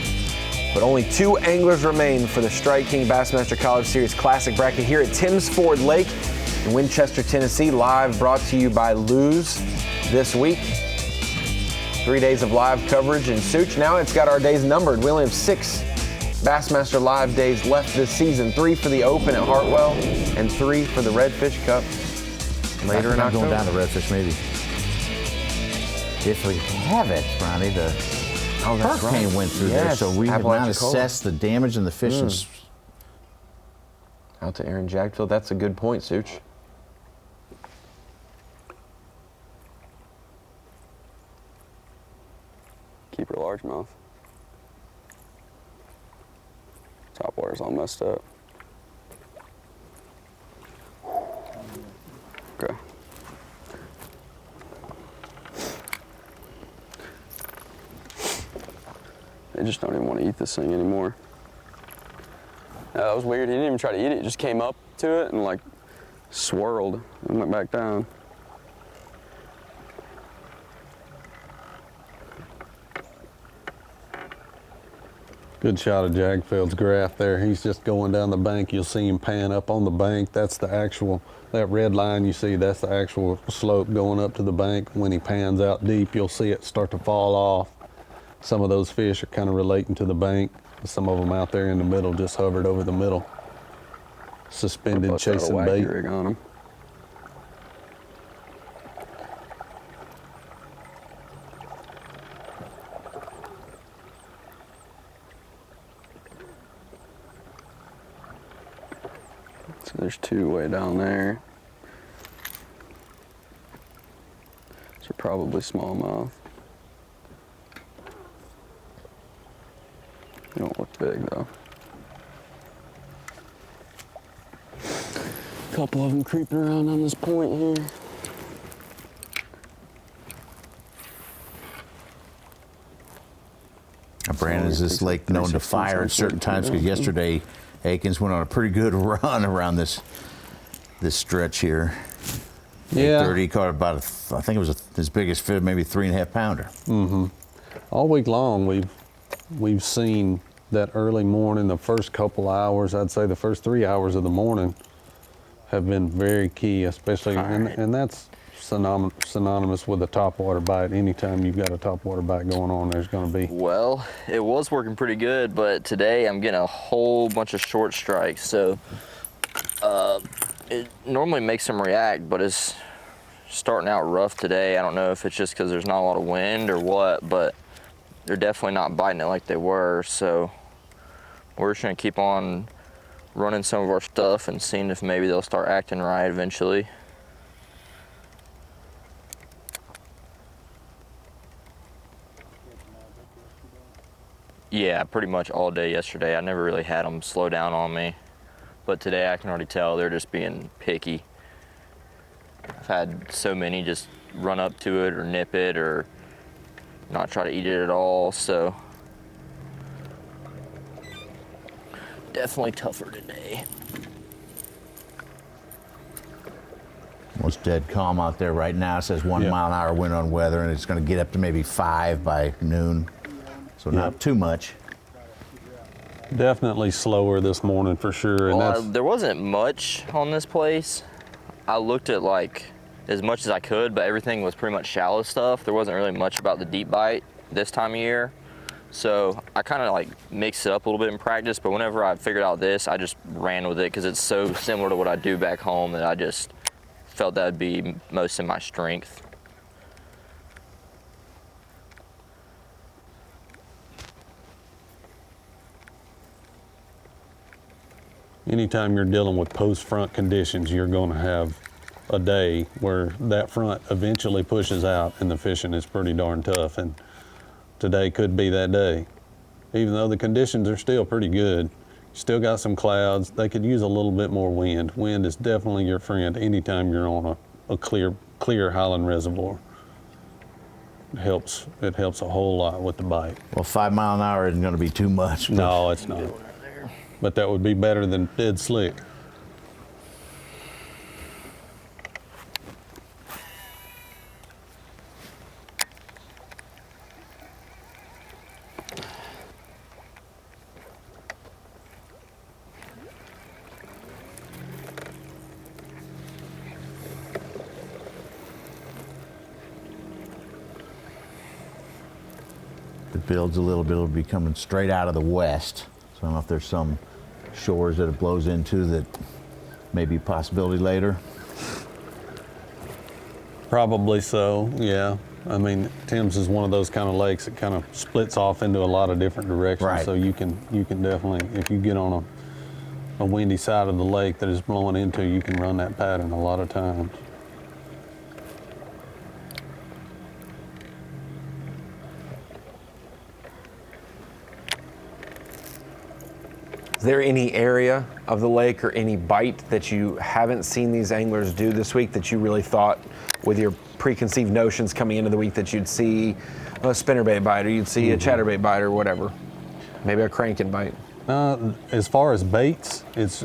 S2: but only 2 anglers remain for the Strike King Bassmaster College Series Classic bracket here at Timms Ford Lake in Winchester, Tennessee. Live brought to you by Lose this week. 3 days of live coverage in Such. Now it's got our days numbered. We only have 6 Bassmaster Live days left this season. 3 for the Open at Hartwell and 3 for the Redfish Cup later in October.
S9: Going down to Redfish maybe. If we have it, Ronnie, the hurricane went through there, so we have not assessed the damage and the fish.
S2: Out to Aaron Jagdfeld. That's a good point, Such.
S5: Keeper largemouth. Top water's all messed up. They just don't even want to eat this thing anymore. That was weird. He didn't even try to eat it. He just came up to it and like swirled and went back down.
S8: Good shot of Jagdfeld's graph there. He's just going down the bank. You'll see him pan up on the bank. That's the actual, that red line you see, that's the actual slope going up to the bank. When he pans out deep, you'll see it start to fall off. Some of those fish are kind of relating to the bank. Some of them out there in the middle just hovered over the middle, suspended chasing bait.
S5: Rig on them. So there's two way down there. These are probably smallmouth. They don't look big though. A couple of them creeping around on this point here.
S9: Brandon, is this lake known to fire at certain times? Because yesterday, Akins went on a pretty good run around this stretch here.
S8: Yeah.
S9: 8:30, he caught about, I think it was his biggest fish, maybe 3.5 pounder.
S8: Mm-hmm. All week long, we've seen that early morning, the first couple hours, I'd say the first 3 hours of the morning have been very key, especially, and that's synonymous with a topwater bite. Anytime you've got a topwater bite going on, there's going to be.
S3: Well, it was working pretty good, but today I'm getting a whole bunch of short strikes. So it normally makes them react, but it's starting out rough today. I don't know if it's just because there's not a lot of wind or what, but they're definitely not biting it like they were. So we're just gonna keep on running some of our stuff and seeing if maybe they'll start acting right eventually. Yeah, pretty much all day yesterday. I never really had them slow down on me, but today I can already tell they're just being picky. I've had so many just run up to it or nip it or not try to eat it at all, so definitely tougher today.
S9: Well, it's dead calm out there right now. It says 1 mile an hour wind on weather, and it's going to get up to maybe 5 by noon. So not too much.
S8: Definitely slower this morning for sure. And
S3: Well, there wasn't much on this place. I looked at like as much as I could, but everything was pretty much shallow stuff. There wasn't really much about the deep bite this time of year. So I kind of like mixed it up a little bit in practice, but whenever I figured out this, I just ran with it because it's so similar to what I do back home that I just felt that would be most in my strength.
S8: anytime you're dealing with post-front conditions, you're going to have a day where that front eventually pushes out and the fishing is pretty darn tough. And today could be that day. Even though the conditions are still pretty good, still got some clouds, they could use a little bit more wind. Wind is definitely your friend anytime you're on a clear Highland reservoir. It helps a whole lot with the bite.
S9: Well, 5 mile an hour isn't going to be too much.
S8: No, it's not. But that would be better than dead slick.
S9: It builds a little bit. It'll be coming straight out of the west. So I don't know if there's some shores that it blows into that may be a possibility later.
S8: Probably so, yeah. I mean, Thames is one of those kind of lakes that kind of splits off into a lot of different directions.
S9: Right.
S8: So you can definitely, if you get on a windy side of the lake that is blowing into, you can run that pattern a lot of times.
S2: Is there any area of the lake or any bite that you haven't seen these anglers do this week that you really thought with your preconceived notions coming into the week that you'd see a spinnerbait bite or you'd see a chatterbait bite or whatever? Maybe a cranking bite.
S8: As far as baits, it's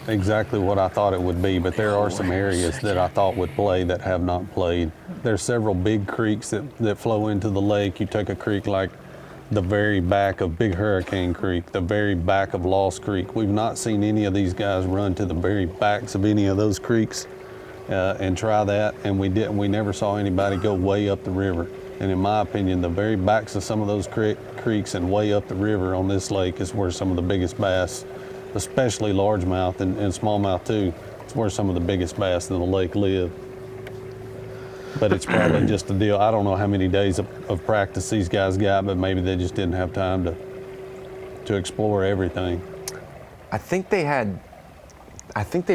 S8: exactly what I thought it would be, but there are some areas that I thought would play that have not played. There's several big creeks that flow into the lake. You take a creek like the very back of Big Hurricane Creek, the very back of Lost Creek. We've not seen any of these guys run to the very backs of any of those creeks and try that, and we never saw anybody go way up the river. And in my opinion, the very backs of some of those creeks and way up the river on this lake is where some of the biggest bass, especially largemouth and smallmouth too, it's where some of the biggest bass in the lake live. But it's probably just a deal. I don't know how many days of practice these guys got, but maybe they just didn't have time to explore everything.
S2: I think they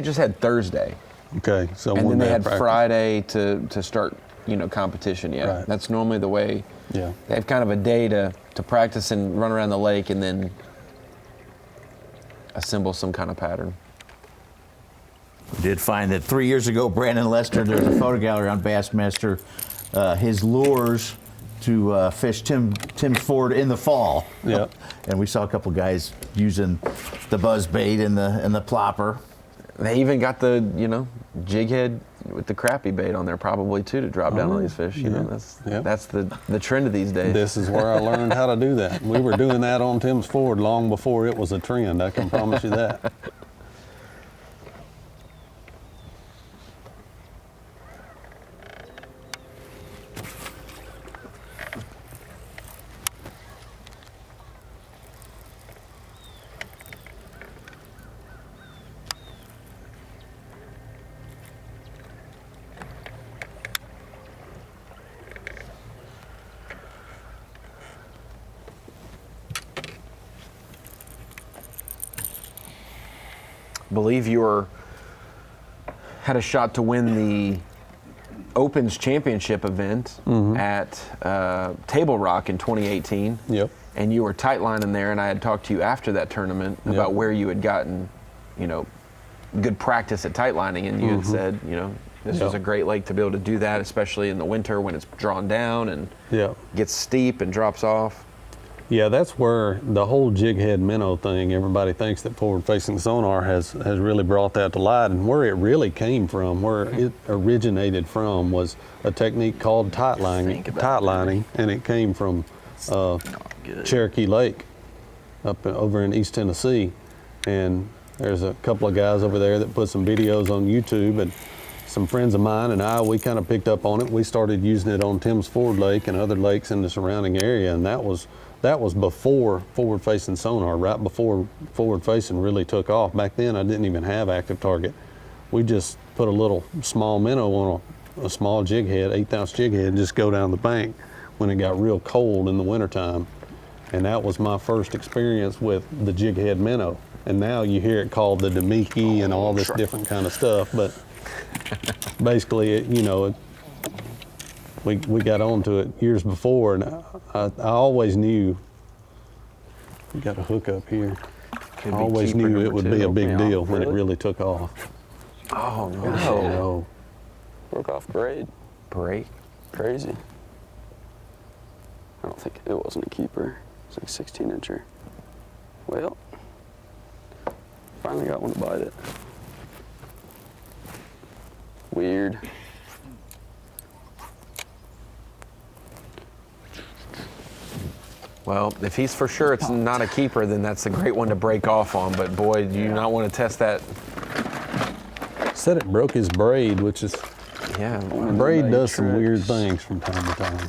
S2: just had Thursday.
S8: Okay, so
S2: and then they had
S8: practice.
S2: Friday to start, competition. Yeah,
S8: Right.
S2: That's normally the way.
S8: Yeah.
S2: They have kind of a day to practice and run around the lake, and then assemble some kind of pattern.
S9: We did find that 3 years ago, Brandon Lester, there's a photo gallery on Bassmaster, his lures to fish Tim's Ford in the fall.
S8: Yep.
S9: And we saw a couple guys using the buzz bait and the plopper.
S2: They even got the jig head with the crappie bait on there probably too to drop down on these fish. That's the trend of these days.
S8: This is where I learned how to do that. We were doing that on Tim's Ford long before it was a trend. I can promise you that.
S2: Believe you had a shot to win the Opens Championship event at Table Rock in 2018.
S8: Yep.
S2: And you were tight lining there, and I had talked to you after that tournament about where you had gotten, good practice at tight lining, and you had said, this was a great lake to be able to do that, especially in the winter when it's drawn down and gets steep and drops off.
S8: Yeah, that's where the whole jig head minnow thing, everybody thinks that forward-facing sonar has really brought that to light. And where it really came from, where it originated from, was a technique called tight lining, and it came from Cherokee Lake over in East Tennessee. And there's a couple of guys over there that put some videos on YouTube, and some friends of mine and we kind of picked up on it. We started using it on Tim's Ford Lake and other lakes in the surrounding area, and that was before forward-facing sonar, right before forward-facing really took off. Back then, I didn't even have active target. We just put a little small minnow on a small jig head, 1/8 jig head, and just go down the bank when it got real cold in the wintertime. And that was my first experience with the jig head minnow. And now you hear it called the Demiki and all this different kind of stuff, but basically, we got onto it years before, and I always knew, we got a hook up here. I always knew it would be a big deal when it really took off.
S2: Oh no.
S5: Broke off braid.
S2: Braid?
S5: Crazy. I don't think it wasn't a keeper. It's like 16-incher. Well, finally got one to bite it. Weird.
S2: Well, if he's for sure it's not a keeper, then that's a great one to break off on. But boy, do you not want to test that?
S8: Said it broke his braid, which is, braid does some weird things from time to time.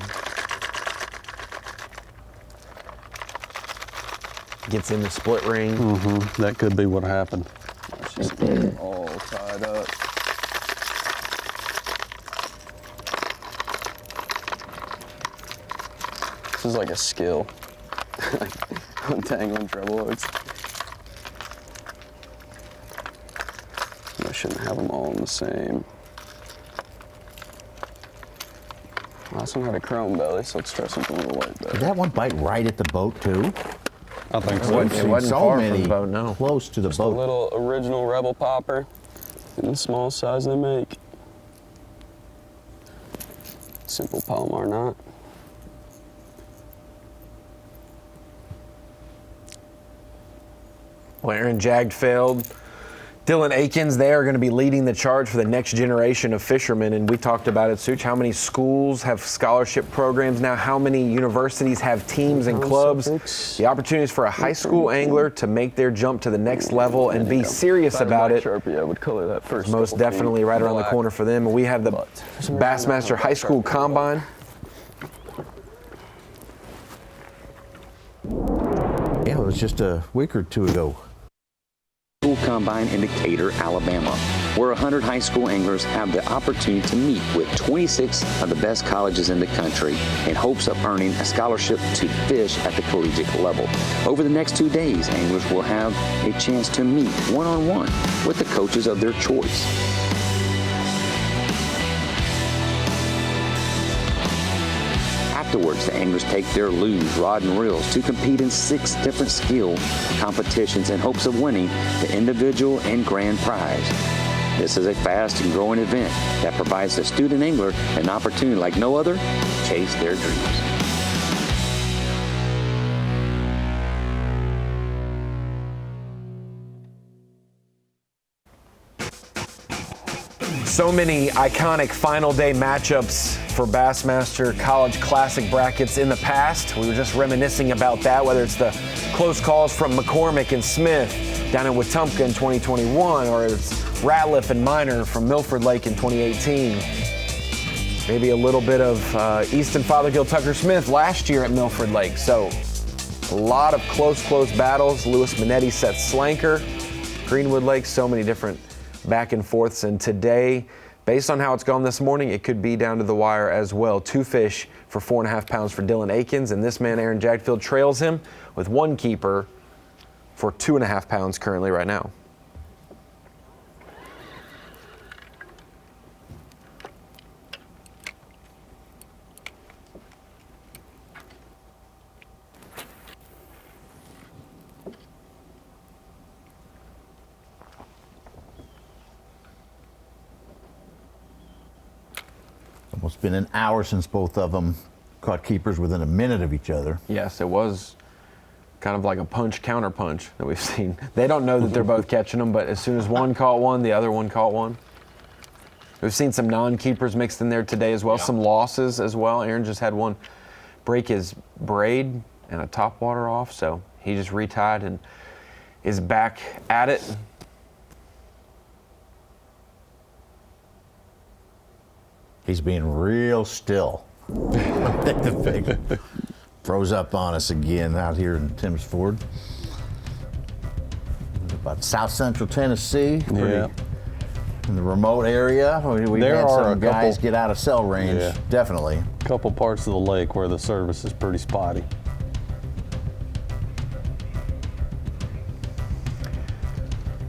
S2: Gets in the split ring.
S8: That could be what happened.
S5: It's just all tied up. This is like a skill. Untangling treble hooks. I shouldn't have them all in the same. Last one had a chrome belly, so let's try something a little white belly.
S9: Did that one bite right at the boat too?
S8: I think
S2: It
S8: so.
S2: wasn't
S9: so
S2: far
S9: many
S2: from the boat, no.
S9: close to the
S5: Just a
S9: boat.
S5: little original Rebel popper in the small size they make. Simple Palomar knot.
S2: Well, Aaron Jagdfeld, Dylan Akins, they are going to be leading the charge for the next generation of fishermen. And we talked about it, Such. How many schools have scholarship programs now? How many universities have teams and clubs? The opportunities for a high school angler to make their jump to the next level and be serious about it.
S5: Sharpie, I would color that first.
S2: Most definitely right around the corner for them. And we have the Bassmaster High School Combine.
S9: Yeah, it was just a week or two ago.
S11: School Combine in Decatur, Alabama, where 100 high school anglers have the opportunity to meet with 26 of the best colleges in the country in hopes of earning a scholarship to fish at the collegiate level. Over the next 2 days, anglers will have a chance to meet one-on-one with the coaches of their choice. Afterwards, the anglers take their luge, rod, and reels to compete in 6 different skill competitions in hopes of winning the individual and grand prize. This is a fast and growing event that provides the student angler an opportunity like no other to chase their dreams.
S2: So many iconic final day matchups for Bassmaster College Classic brackets in the past. We were just reminiscing about that, whether it's the close calls from McCormick and Smith down in Wetumpka in 2021, or it's Ratliff and Minor from Milford Lake in 2018. Maybe a little bit of Easton Fothergill Tucker Smith last year at Milford Lake. So a lot of close battles. Lewis Minetti, Seth Slanker, Greenwood Lake, so many different back and forths. And today, based on how it's gone this morning, it could be down to the wire as well. 2 fish for 4.5 pounds for Dylan Akins, and this man, Aaron Jagdfeld, trails him with 1 keeper for 2.5 pounds currently right now.
S9: Almost been an hour since both of them caught keepers within a minute of each other.
S2: Yes, it was kind of like a punch-counter punch that we've seen. They don't know that they're both catching them, but as soon as one caught one, the other one caught one. We've seen some non-keepers mixed in there today as well, some losses as well. Aaron just had one break his braid and a topwater off, so he just retied and is back at it.
S9: He's being real still. The thing froze up on us again out here in Tim's Ford. About South Central Tennessee.
S8: Yeah.
S9: In the remote area. We've had some guys get out of cell range, definitely.
S8: A couple parts of the lake where the service is pretty spotty.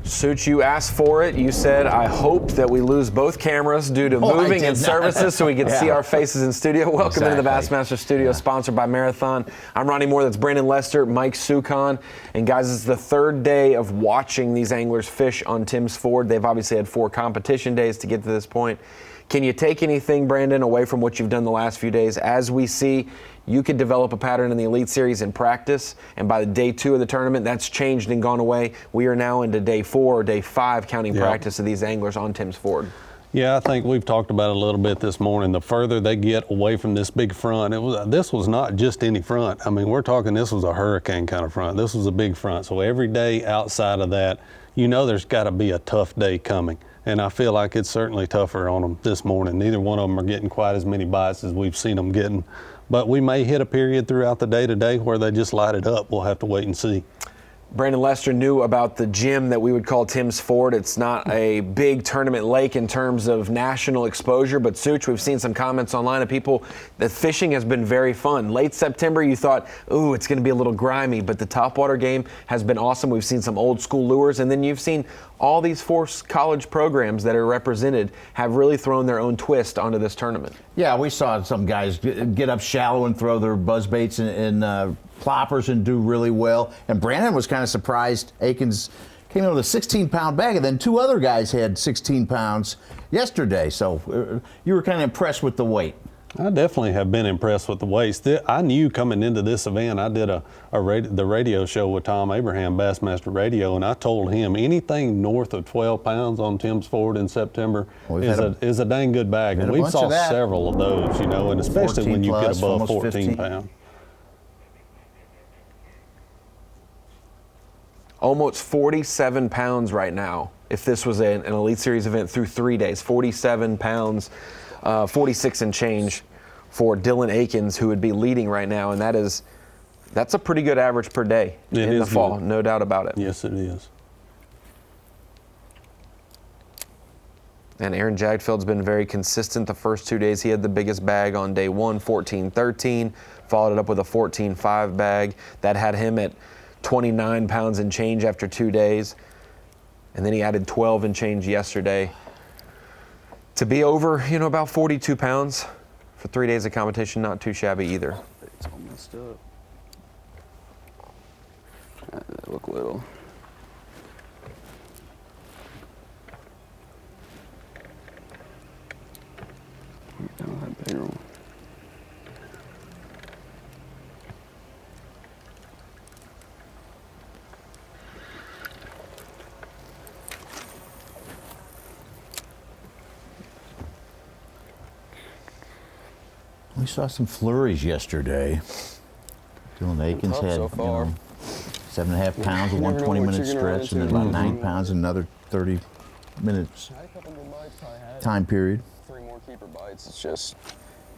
S2: Such, you asked for it. You said, I hope that we lose both cameras due to moving and services so we can see our faces in studio. Welcome into the Bassmaster Studio, sponsored by Marathon. I'm Ronnie Moore. That's Brandon Lester, Mike Sukon. And guys, it's the 3rd day of watching these anglers fish on Tim's Ford. They've obviously had 4 competition days to get to this point. Can you take anything, Brandon, away from what you've done the last few days? As we see, you could develop a pattern in the Elite Series in practice, and by the day 2 of the tournament, that's changed and gone away. We are now into day 4 or day 5 counting practice of these anglers on Tim's Ford.
S8: Yeah, I think we've talked about it a little bit this morning. The further they get away from this big front, this was not just any front. I mean, we're talking this was a hurricane kind of front. This was a big front. So every day outside of that, you know there's got to be a tough day coming. And I feel like it's certainly tougher on them this morning. Neither one of them are getting quite as many bites as we've seen them getting. But we may hit a period throughout the day today where they just light it up. We'll have to wait and see.
S2: Brandon Lester knew about the gym that we would call Tim's Ford. It's not a big tournament lake in terms of national exposure, but Such, we've seen some comments online of people that fishing has been very fun. Late September, you thought, ooh, it's going to be a little grimy, but the topwater game has been awesome. We've seen some old school lures, and then you've seen all these 4 college programs that are represented have really thrown their own twist onto this tournament.
S9: Yeah, we saw some guys get up shallow and throw their buzzbaits and ploppers and do really well. And Brandon was kind of surprised. Akins came in with a 16-pound bag, and then 2 other guys had 16 pounds yesterday. So you were kind of impressed with the weight.
S8: I definitely have been impressed with the weights. I knew coming into this event, I did the radio show with Tom Abraham, Bassmaster Radio, and I told him anything north of 12 pounds on Tim's Ford in September is a dang good bag. And we saw several of those, you know, and especially when you get above 14 pounds.
S2: Almost 47 pounds right now. If this was an Elite Series event through 3 days, 47 pounds, 46 and change for Dylan Akins, who would be leading right now, and that's a pretty good average per day in the fall, no doubt about it.
S8: Yes, it is.
S2: And Aaron Jagdfeld's been very consistent the first 2 days. He had the biggest bag on day one, 14-13, followed it up with a 14-5 bag. That had him at 29 pounds and change after 2 days. And then he added 12 and change yesterday. To be over, you know, about 42 pounds for 3 days of competition, not too shabby either.
S5: It's all messed up. That look little. That bigger one.
S9: We saw some flurries yesterday. Dylan Akins had
S5: so far.
S9: 7.5 pounds, a 120-minute stretch, and then about 9 pounds, another 30 minutes time period.
S5: 3 more keeper bites. It's just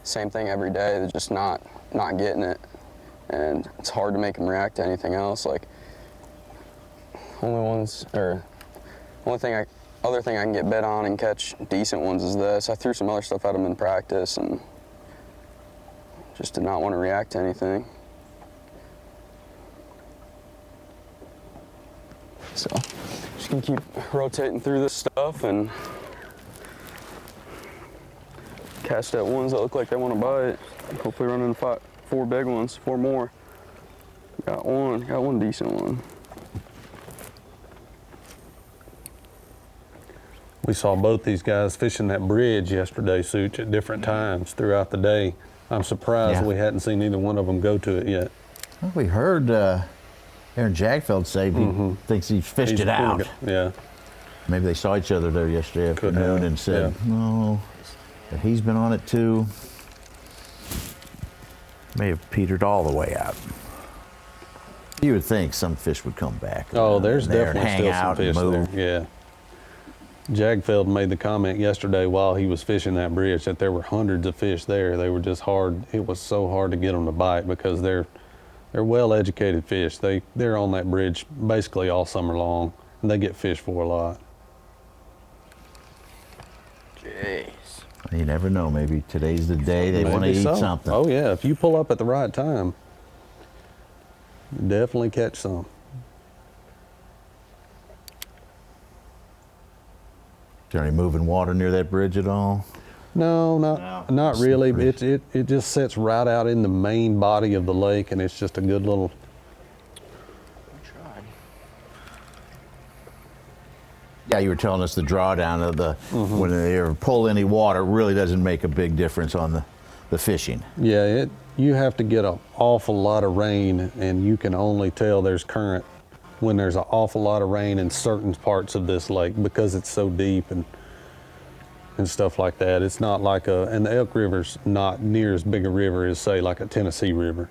S5: same thing every day. They're just not getting it, and it's hard to make them react to anything else. Like other thing I can get bet on and catch decent ones is this. I threw some other stuff at them in practice and just did not want to react to anything. So just gonna keep rotating through this stuff and cast at ones that look like they want to bite. Hopefully run into 4 big ones, 4 more. Got one decent one.
S8: We saw both these guys fishing that bridge yesterday, Such, at different times throughout the day. I'm surprised we hadn't seen either one of them go to it yet.
S9: Well, we heard Aaron Jagdfeld say he thinks he's fished it out.
S8: Yeah.
S9: Maybe they saw each other there yesterday afternoon and said, no, that he's been on it too. May have petered all the way out. You would think some fish would come back.
S8: Oh, there's definitely still some fish there. Yeah. Jagdfeld made the comment yesterday while he was fishing that bridge that there were hundreds of fish there. They were just hard. It was so hard to get them to bite because they're well-educated fish. They're on that bridge basically all summer long, and they get fished for a lot.
S5: Jeez.
S9: You never know. Maybe today's the day they want to eat something.
S8: Oh yeah, if you pull up at the right time, you definitely catch some.
S9: Is there any moving water near that bridge at all?
S8: No, not really. It just sits right out in the main body of the lake, and it's just a good little.
S9: Yeah, you were telling us the drawdown of the when they ever pull any water really doesn't make a big difference on the fishing.
S8: Yeah, you have to get an awful lot of rain, and you can only tell there's current when there's an awful lot of rain in certain parts of this lake because it's so deep and stuff like that. It's not like and the Elk River's not near as big a river as, say, like a Tennessee River.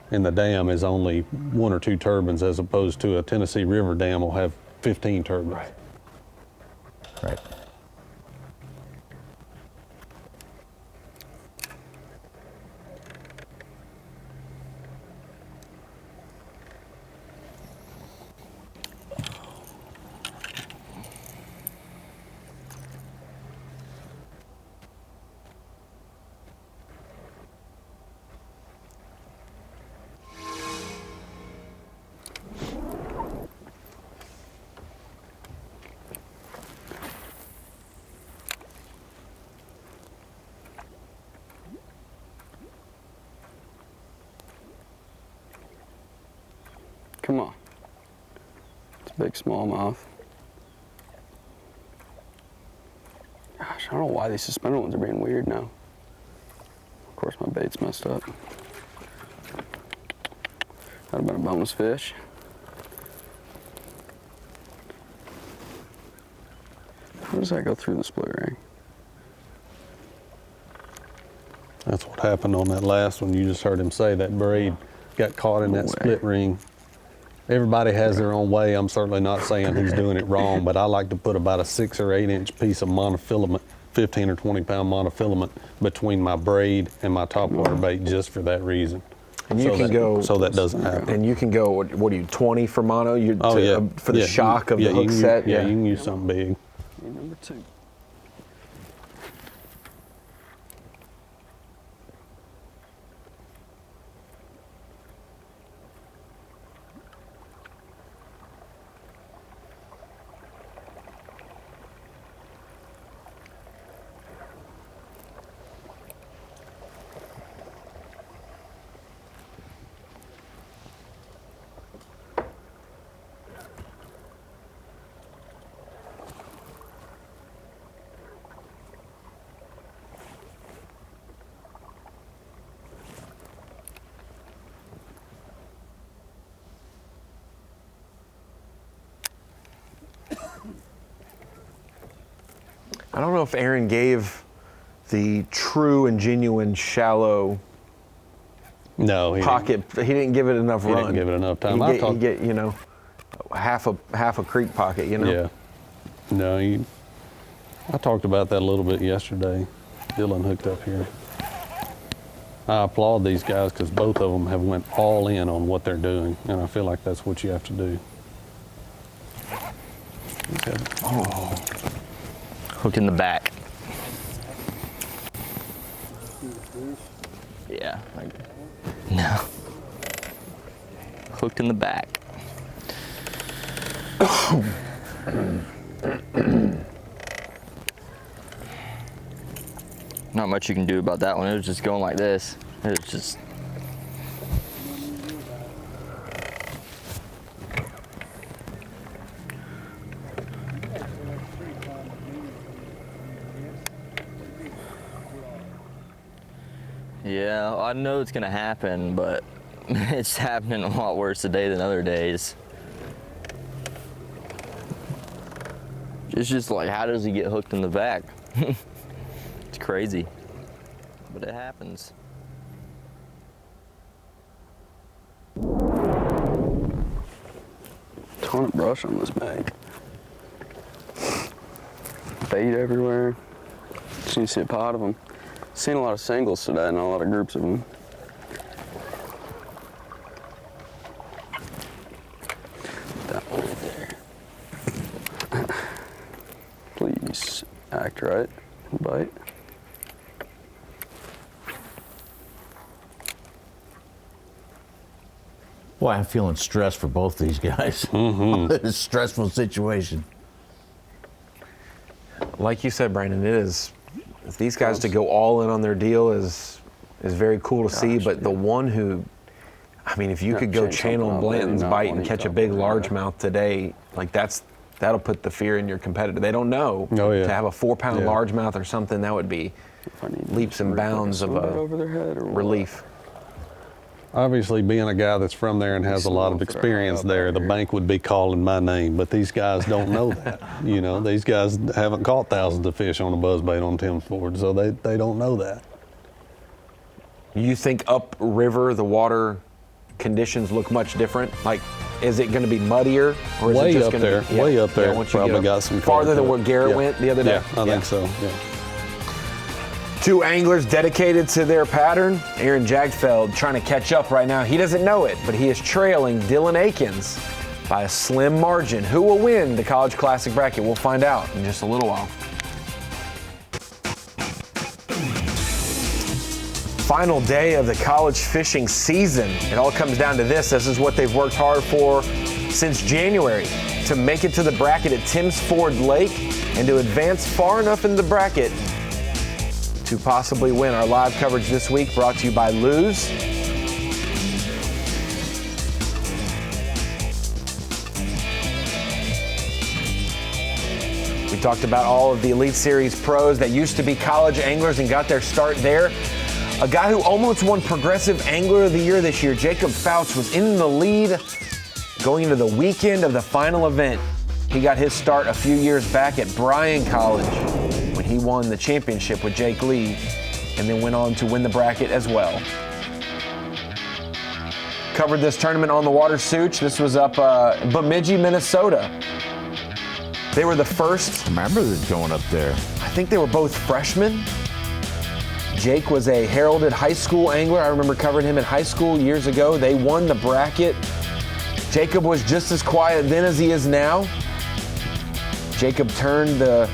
S8: And the dam is only 1 or 2 turbines as opposed to a Tennessee River dam will have 15 turbines.
S9: Right.
S5: Come on. It's a big smallmouth. Gosh, I don't know why these suspended ones are being weird now. course, my bait's messed up. That'd have been a bonus fish. How does that go through the split ring?
S8: That's what happened on that last one. You just heard him say that braid got caught in that split ring. Everybody has their own way. I'm certainly not saying he's doing it wrong, but I like to put about a 6 or 8 inch piece of monofilament, 15 or 20 pound monofilament between my braid and my topwater bait just for that reason.
S2: And you can go
S8: so that doesn't happen.
S2: And you can go. What are you, 20 for mono? For the shock of the hook
S8: you
S2: set.
S8: You can use something big.
S5: Number 2.
S2: I don't know if Aaron gave the true and genuine shallow pocket. He didn't give it enough run.
S8: He didn't give it enough time.
S2: You get half a creek pocket.
S8: Yeah. No, I talked about that a little bit yesterday. Dylan hooked up here. I applaud these guys because both of them have went all in on what they're doing, and I feel like that's what you have to do. Okay.
S3: Oh. Hook in the back. Yeah. No. Hooked in the back. Not much you can do about that one. It was just going like this. It was just. Yeah, I know it's gonna happen, but it's happening a lot worse today than other days. It's just like, how does he get hooked in the back? It's crazy, but it happens.
S5: Ton of brush on this bank. Bait everywhere. Just need to see a pot of them. Seen a lot of singles today and a lot of groups of them. That one right there. Please act right and bite.
S9: Boy, I'm feeling stressed for both these guys. Mm-hmm. It's a stressful situation.
S2: Like you said, Brandon, it is. These guys to go all in on their deal is very cool to see, but the one who, I mean, if you could go channel Blanton's bite and catch a big largemouth today, like that'll put the fear in your competitor. They don't know.
S8: Oh, yeah.
S2: To have a 4-pound largemouth or something, that would be leaps and bounds of relief.
S8: Obviously, being a guy that's from there and has a lot of experience there, the bank would be calling my name, but these guys don't know that. You know, these guys haven't caught thousands of fish on a buzzbait on Tim's Ford, so they don't know that.
S2: You think upriver the water conditions look much different? Like, is it going to be muddier, or is
S8: way
S2: it just
S8: up
S2: going
S8: there?
S2: to be
S8: way up there?
S2: Once
S8: probably
S2: you get
S8: got some
S2: farther than where Garrett went the other day.
S8: Yeah, I think so. Yeah.
S2: 2 anglers dedicated to their pattern. Aaron Jagdfeld trying to catch up right now. He doesn't know it, but he is trailing Dylan Akins by a slim margin. Who will win the College Classic bracket? We'll find out in just a little while. Final day of the college fishing season. It all comes down to this. This is what they've worked hard for since January, to make it to the bracket at Tim's Ford Lake and to advance far enough in the bracket to possibly win. Our live coverage this week brought to you by Lose. We talked about all of the Elite Series pros that used to be college anglers and got their start there. A guy who almost won Progressive Angler of the Year this year, Jacob Fouts, was in the lead going into the weekend of the final event. He got his start a few years back at Bryan College when he won the championship with Jake Lee and then went on to win the bracket as well. Covered this tournament on the water, Such. This was up Bemidji, Minnesota. They were the first.
S9: I remember going up there.
S2: I think they were both freshmen. Jake was a heralded high school angler. I remember covering him in high school years ago. They won the bracket. Jacob was just as quiet then as he is now. Jacob turned the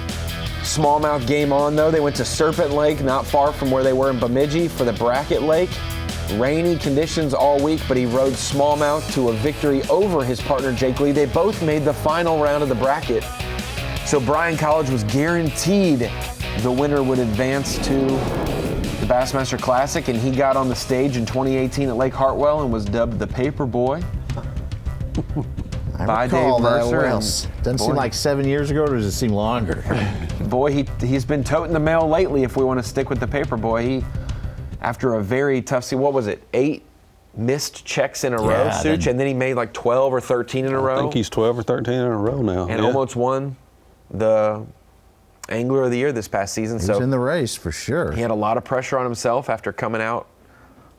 S2: smallmouth game on, though. They went to Serpent Lake, not far from where they were in Bemidji, for the bracket lake. Rainy conditions all week, but he rode smallmouth to a victory over his partner Jake Lee. They both made the final round of the bracket. So Bryan College was guaranteed the winner would advance to the Bassmaster Classic, and he got on the stage in 2018 at Lake Hartwell and was dubbed the Paper Boy.
S9: I
S2: by
S9: recall
S2: Dave
S9: that
S2: Mercer.
S9: well.
S2: And
S9: Doesn't
S2: boy,
S9: seem like 7 years ago, or does it seem longer?
S2: Boy, he's been toting the mail lately if we want to stick with the Paper Boy. He, after a very tough season, what was it, 8 missed checks in a row, Such, and then he made like 12 or 13 in a row.
S8: I think he's 12 or 13 in a row now.
S2: And almost won the Angler of the Year this past season.
S9: He was in the race for sure.
S2: He had a lot of pressure on himself after coming out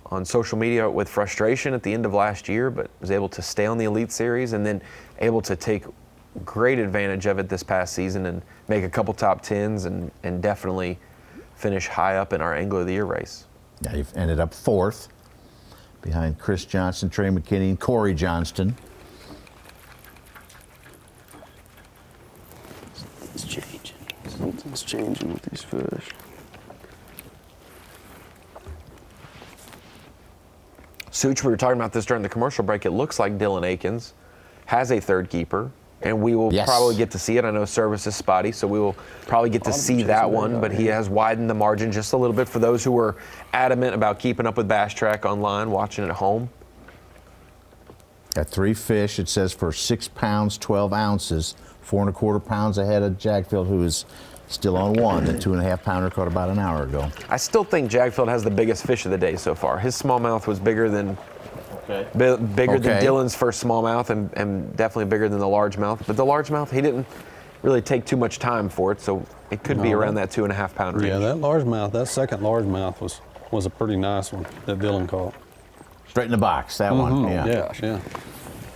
S2: on social media with frustration at the end of last year, but was able to stay on the Elite Series and then able to take great advantage of it this past season and make a couple top 10s and definitely finish high up in our Angler of the Year race.
S9: Yeah, he ended up 4th behind Chris Johnston, Trey McKinney, and Corey Johnston.
S5: It's changing. Something's changing with these fish.
S2: Such, we were talking about this during the commercial break. It looks like Dylan Akins has a third keeper, and we will probably get to see it. I know service is spotty, so we will probably get to see that one, but he has widened the margin just a little bit for those who were adamant about keeping up with Bass Track online, watching at home.
S9: Got 3 fish, it says, for 6 pounds, 12 ounces, 4 1/4 pounds ahead of Jagdfeld, who is still on 1. The 2.5 pounder caught about an hour ago.
S2: I still think Jagdfeld has the biggest fish of the day so far. His smallmouth was bigger than bigger than Dylan's first smallmouth and definitely bigger than the largemouth. But the largemouth, he didn't really take too much time for it, so it could be around that 2.5 pound range.
S8: Yeah, that largemouth, that second largemouth was a pretty nice one that Dylan caught.
S9: Straight in the box, that one.
S8: Yeah.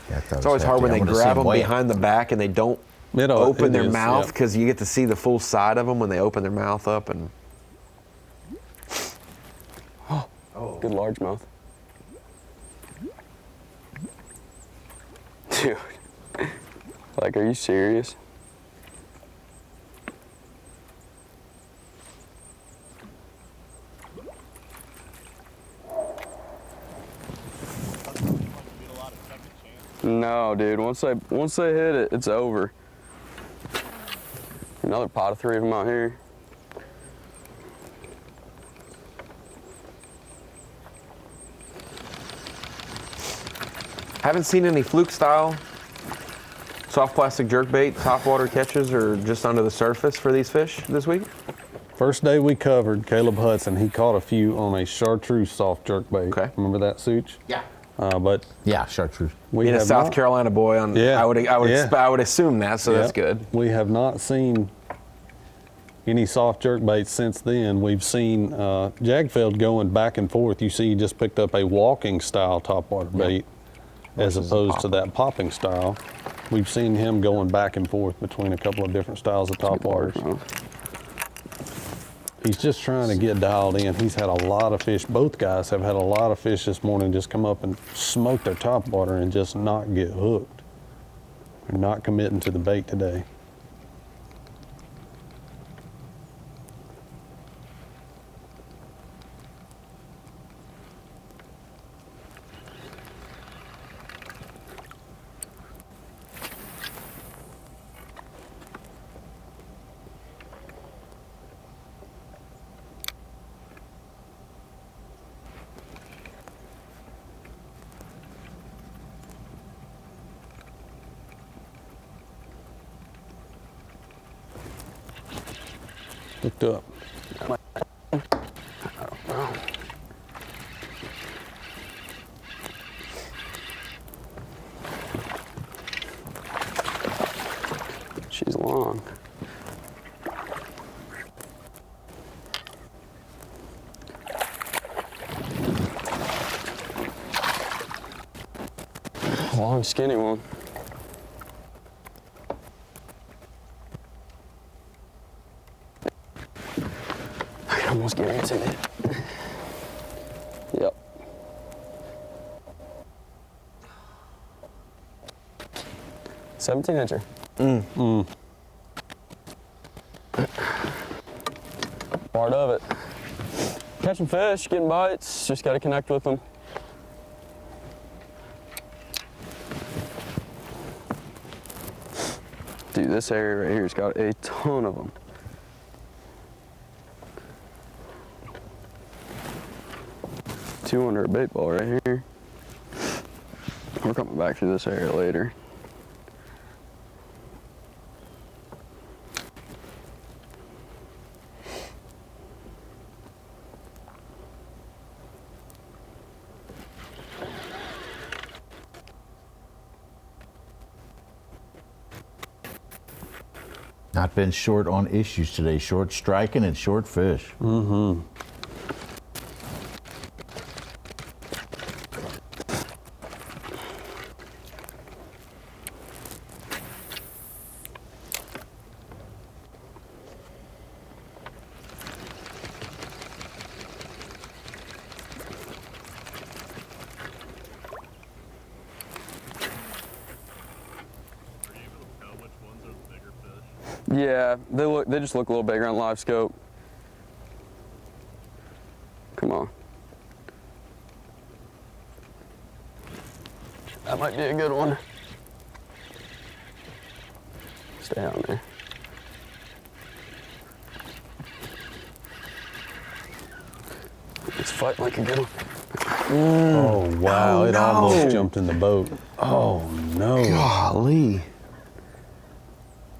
S2: It's always hard when they grab them behind the back and they don't open their mouth, because you get to see the full side of them when they open their mouth up. And
S5: Good largemouth. Dude, like, are you serious? No, dude. Once they hit it, it's over. Another pot of 3 of them out here.
S2: haven't seen any fluke style soft plastic jerkbait topwater catches or just under the surface for these fish this week.
S8: First day we covered, Caleb Hudson, he caught a few on a chartreuse soft jerkbait.
S2: Okay.
S8: Remember that, Such?
S9: Yeah.
S8: But
S9: yeah, chartreuse.
S2: Being a South Carolina boy, I would assume that, so that's good.
S8: We have not seen any soft jerkbaits since then. We've seen Jagdfeld going back and forth. You see, he just picked up a walking style topwater bait as opposed to that popping style. We've seen him going back and forth between a couple of different styles of topwaters. He's just trying to get dialed in. He's had a lot of fish. Both guys have had a lot of fish this morning just come up and smoke their topwater and just not get hooked. They're not committing to the bait today. Hooked up.
S5: I don't know. He's long. Long, skinny one. I can almost guarantee it. Yep. $17-incher. Part of it. Catching fish, getting bites, just got to connect with them. Dude, this area right here has got a ton of them. Two under a bait ball right here. We're coming back through this area later.
S9: Not been short on issues today. Short striking and short fish.
S8: Mm-hmm.
S5: Yeah, they just look a little bigger on live scope. Come on. That might be a good one. Stay on there. It's fighting like a good one.
S8: Oh, wow.
S5: Oh,
S8: it
S5: no.
S8: almost jumped in the boat. Oh, no.
S9: Golly.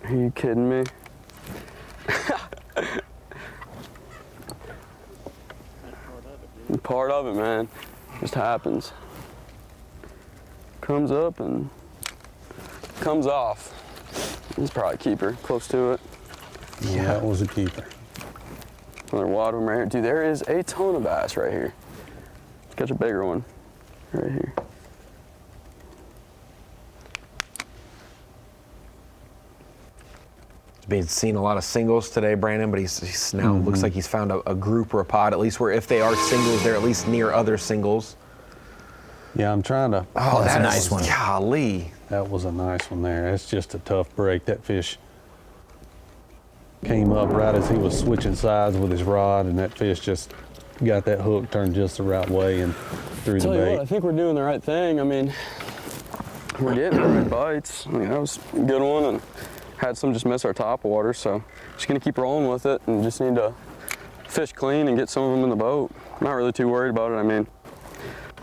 S5: Are you kidding me? Part of it, man. Just happens. Comes up and comes off. He's probably a keeper, close to it.
S8: Yeah, that was a keeper.
S5: Another wide one right here. Dude, there is a ton of bass right here. Catch a bigger one right here.
S2: Been seeing a lot of singles today, Brandon, but he's now looks like he's found a group or a pod, at least where if they are singles, they're at least near other singles.
S8: Yeah, I'm trying to.
S2: Oh, that's
S9: a nice one.
S2: Golly.
S8: That was a nice one there. That's just a tough break. That fish came up right as he was switching sides with his rod, and that fish just got that hook turned just the right way and threw the
S5: Tell you
S8: bait.
S5: what, I think we're doing the right thing. I mean, we're getting the right bites. I mean, that was a good one, and had some just miss our top water, so just gonna keep rolling with it and just need to fish clean and get some of them in the boat. I'm not really too worried about it. I mean,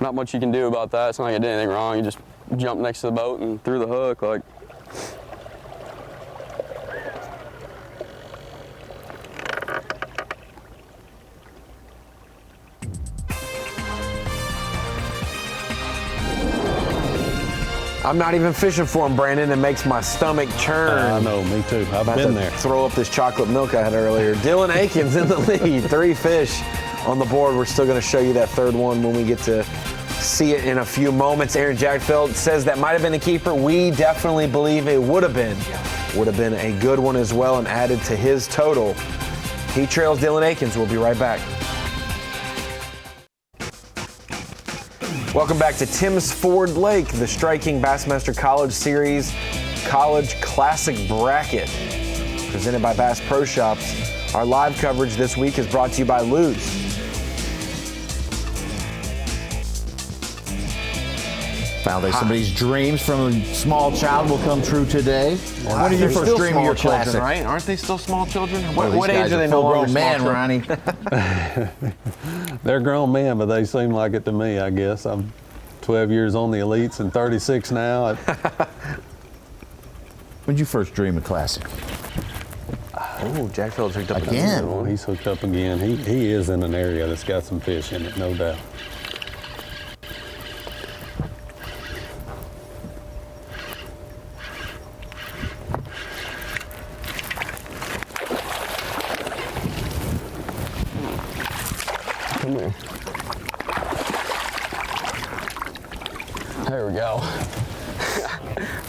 S5: not much you can do about that. It's not like I did anything wrong. You just jump next to the boat and threw the hook. Like,
S2: I'm not even fishing for him, Brandon. It makes my stomach churn.
S8: I know, me too. I've been there.
S2: Throw up this chocolate milk I had earlier. Dylan Akins in the lead. 3 fish on the board. We're still going to show you that third one when we get to see it in a few moments. Aaron Jagdfeld says that might have been a keeper. We definitely believe it would have been. Would have been a good one as well and added to his total. He trails Dylan Akins. We'll be right back. Welcome back to Tim's Ford Lake, the striking Bassmaster College Series College Classic Bracket, presented by Bass Pro Shops. Our live coverage this week is brought to you by Luz.
S9: Found that somebody's dreams from a small child will come true today. What is your first dream of your classic?
S2: Right? Aren't they still small children?
S9: Well,
S2: What age are they no longer
S9: grown man,
S2: small
S9: Ronnie?
S8: They're grown men, but they seem like it to me, I guess. I'm 12 years on the elites and 36 now.
S9: When did you first dream of classic?
S2: Oh, Jagdfeld's hooked up
S9: Again.
S8: Well, he's hooked up again. He is in an area that's got some fish in it, no doubt.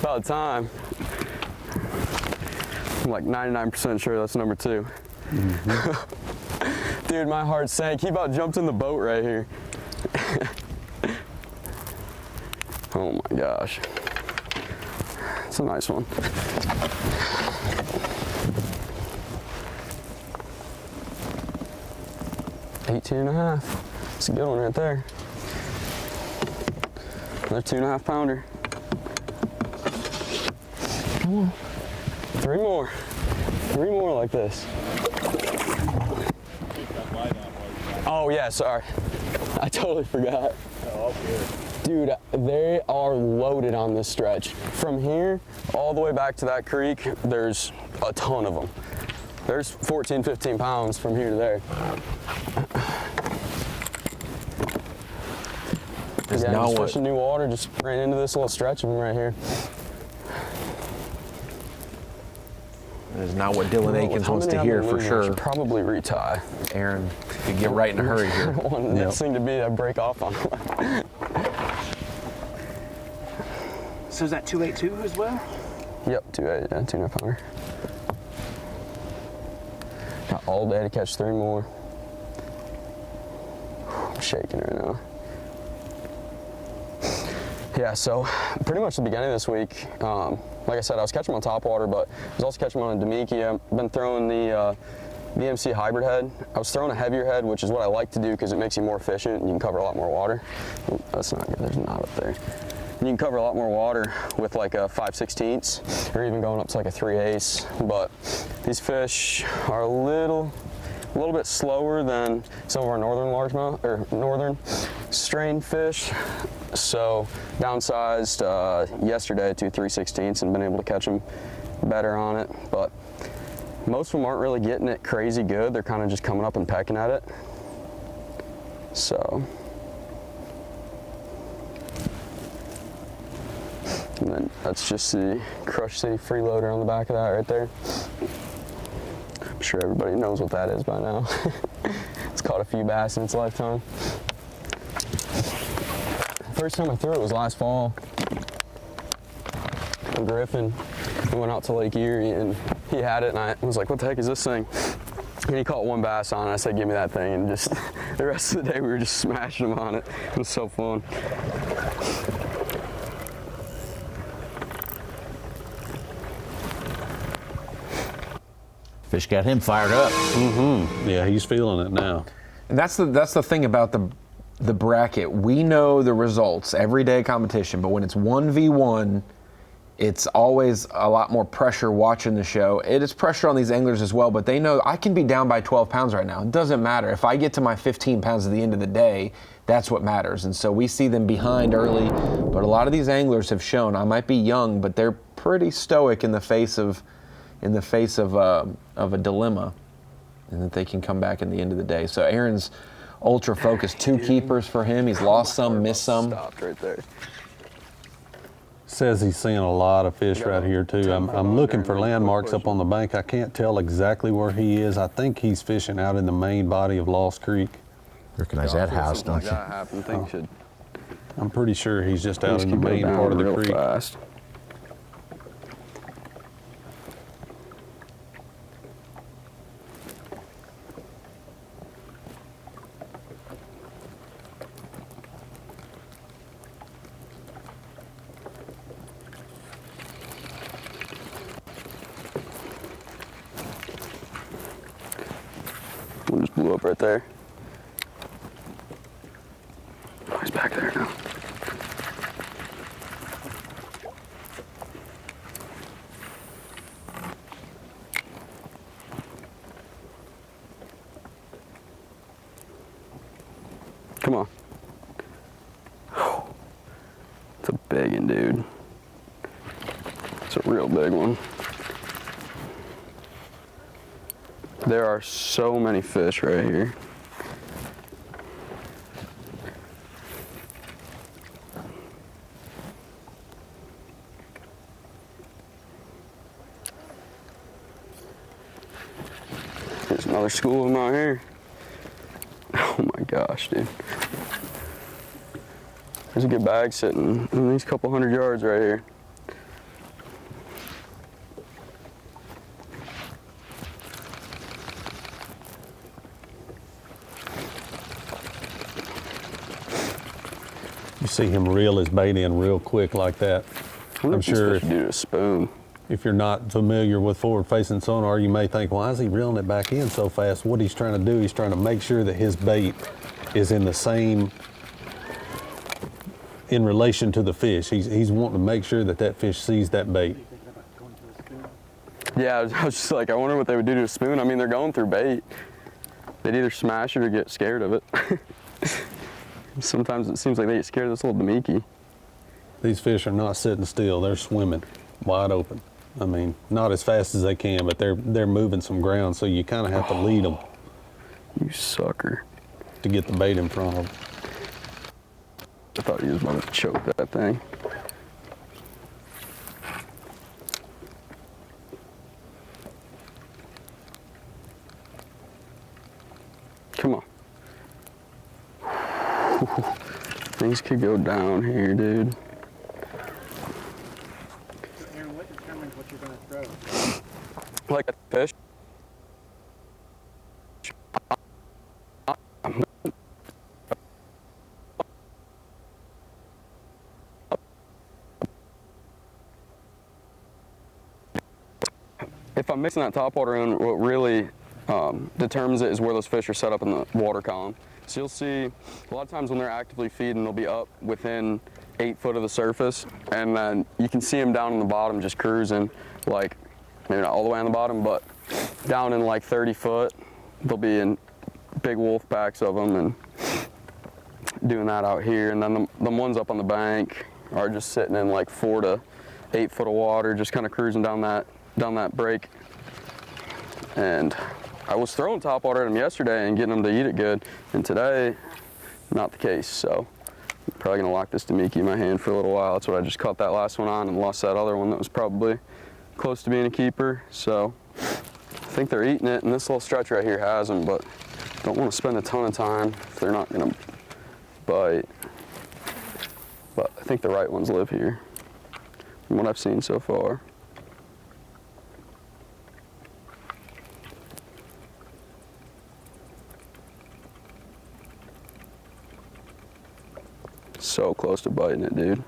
S5: About time. I'm like 99% sure that's number 2. Dude, my heart sank. He about jumped in the boat right here. Oh my gosh. It's a nice one. 18.5. It's a good one right there. Another 2.5 pounder. Come on. 3 more. 3 more like this. Oh yeah, sorry. I totally forgot. Dude, they are loaded on this stretch. From here all the way back to that creek, there's a ton of them. There's 14, 15 pounds from here to there. Yeah, just fishing new water, just ran into this little stretch of them right here.
S2: That is not what Dylan Akins wants to hear for sure.
S5: I should probably retie.
S2: Aaron, you get right in a hurry here.
S5: I don't want the next thing to be a break off on.
S4: So is that 282 as well?
S5: Yep, 2.8, yeah, 2.5 pounder. Got all day to catch 3 more. I'm shaking right now. Yeah, so pretty much the beginning of this week, like I said, I was catching them on topwater, but I was also catching them on a Demiki. I've been throwing the BMC hybrid head. I was throwing a heavier head, which is what I like to do because it makes you more efficient and you can cover a lot more water. That's not good, there's a knot up there. And you can cover a lot more water with like a 5/16 or even going up to like a 3/8. But these fish are a little bit slower than some of our northern largemouth or northern strain fish. So downsized yesterday to 3/16 and been able to catch them better on it. But most of them aren't really getting it crazy good. They're kind of just coming up and pecking at it. So. And then that's just the Crush City freeloader on the back of that right there. I'm sure everybody knows what that is by now. It's caught a few bass in its lifetime. First time I threw it was last fall. A Griffin. We went out to Lake Erie and he had it and I was like, what the heck is this thing? And he caught 1 bass on it. I said, give me that thing. And just the rest of the day we were just smashing them on it. It was so fun.
S9: Fish got him fired up.
S8: Mm-hmm. Yeah, he's feeling it now.
S2: And that's the thing about the bracket. We know the results, everyday competition, but when it's 1v1, it's always a lot more pressure watching the show. It is pressure on these anglers as well, but they know I can be down by 12 pounds right now. It doesn't matter. If I get to my 15 pounds at the end of the day, that's what matters. And so we see them behind early, but a lot of these anglers have shown, I might be young, but they're pretty stoic in the face of a dilemma, and that they can come back in the end of the day. So Aaron's ultra focused. 2 keepers for him. He's lost some, missed some.
S5: Stopped right there.
S8: Says he's seeing a lot of fish right here too. I'm looking for landmarks up on the bank. I can't tell exactly where he is. I think he's fishing out in the main body of Lost Creek.
S9: Recognize that house, don't you?
S5: That happened. Things should.
S8: I'm pretty sure he's just out in the main part of the creek.
S5: Fast. One just blew up right there. Oh, he's back there now. Come on. It's a big one, dude. It's a real big one. There are so many fish right here. There's another school of them out here. Oh my gosh, dude. There's a good bag sitting in these couple 100 yards right here.
S8: see him reel his bait in real quick like that. I'm sure if,
S5: do a spoon.
S8: If you're not familiar with forward-facing sonar, you may think, why is he reeling it back in so fast? What he's trying to do, he's trying to make sure that his bait is in the same, in relation to the fish. He's wanting to make sure that that fish sees that bait.
S5: Yeah, I was just like, I wonder what they would do to a spoon. I mean, they're going through bait. They'd either smash it or get scared of it. Sometimes it seems like they get scared of this little Damiki.
S8: These fish are not sitting still. They're swimming wide open. I mean, not as fast as they can, but they're moving some ground, so you kind of have to lead them.
S5: You sucker.
S8: To get the bait in front of them.
S5: I thought he was about to choke that thing. Come on. Things could go down here, dude.
S4: Aaron, what determines what you're going to throw?
S5: Like a fish. If I'm mixing that topwater in, what really determines it is where those fish are set up in the water column. So you'll see a lot of times when they're actively feeding, they'll be up within 8 foot of the surface, and then you can see them down on the bottom just cruising, like maybe not all the way on the bottom, but down in like 30 foot. They'll be in big wolf packs of them and doing that out here. And then the ones up on the bank are just sitting in like 4 to 8 foot of water, just kind of cruising down that break. And I was throwing topwater at them yesterday and getting them to eat it good, and today, not the case. So I'm probably gonna lock this Damiki in my hand for a little while. That's what I just caught that last one on and lost that other one that was probably close to being a keeper. So I think they're eating it, and this little stretch right here has them, but don't want to spend a ton of time if they're not gonna bite. But I think the right ones live here, from what I've seen so far. So close to biting it, dude.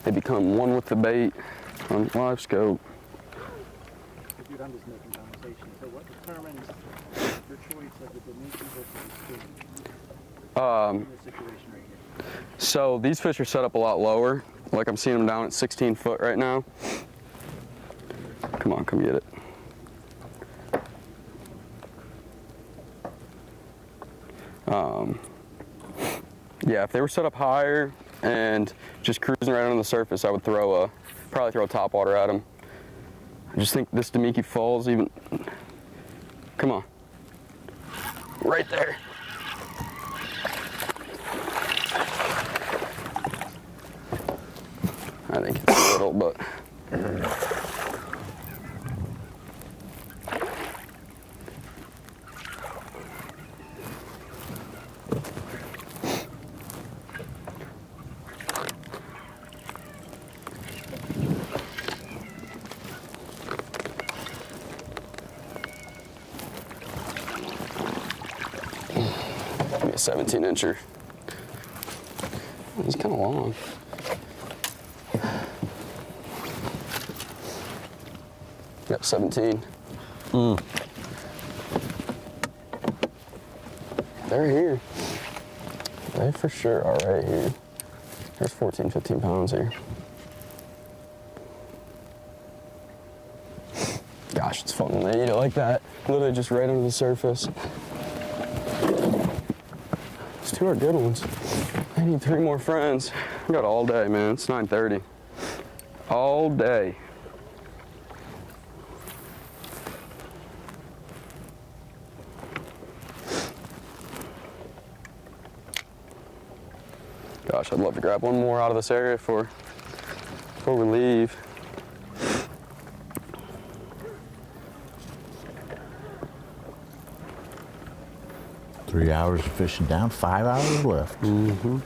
S5: They become one with the bait on live scope.
S4: Dude, I'm just making conversation. So what determines your choice of the Damiki versus the spoon in this situation right here?
S5: So these fish are set up a lot lower. Like I'm seeing them down at 16 foot right now. Come on, come get it. Yeah, if they were set up higher and just cruising right on the surface, I would probably throw a topwater at them. I just think this Damiki falls even. Come on. Right there. I think it's a little, but. Give me a 17-incher. He's kind of long. Yep, 17. They're here. They for sure are right here. There's 14, 15 pounds here. Gosh, it's fun when they eat it like that. Literally just right under the surface. These two are good ones. I need 3 more friends. We got all day, man. It's 9:30. All day. Gosh, I'd love to grab one more out of this area before we leave.
S9: Three hours of fishing down, 5 hours left.
S5: Mm-hmm.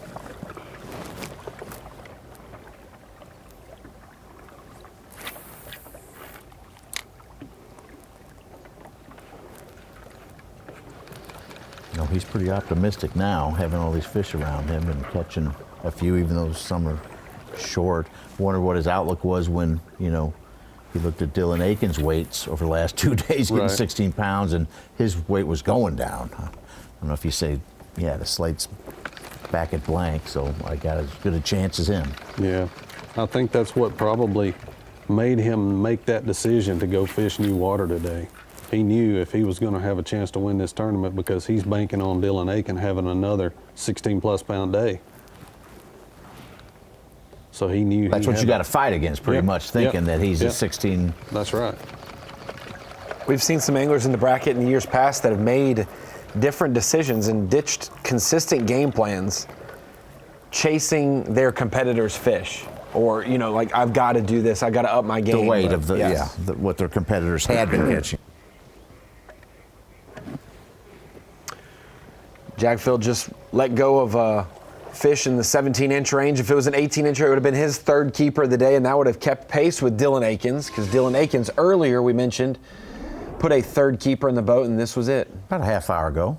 S9: You know, he's pretty optimistic now, having all these fish around him and catching a few, even though some are short. Wondered what his outlook was when, you know, he looked at Dylan Akins' weights over the last 2 days, getting 16 pounds, and his weight was going down. I don't know if you say, yeah, the slate's back at blank, so I got as good a chance as him.
S8: Yeah, I think that's what probably made him make that decision to go fish new water today. He knew if he was going to have a chance to win this tournament, because he's banking on Dylan Aiken having another 16-plus pound day. So he knew
S9: that's what you got to fight against, pretty much, thinking that he's a 16.
S8: That's right.
S2: We've seen some anglers in the bracket in years past that have made different decisions and ditched consistent game plans, chasing their competitors' fish. Or, you know, like, I've got to do this, I've got to up my game.
S9: The weight of the, what their competitors had been catching.
S2: Jagdfeld just let go of fish in the 17-inch range. If it was an 18-incher, it would have been his third keeper of the day, and that would have kept pace with Dylan Akins, because Dylan Akins, earlier we mentioned, put a third keeper in the boat, and this was it.
S9: About a half hour ago.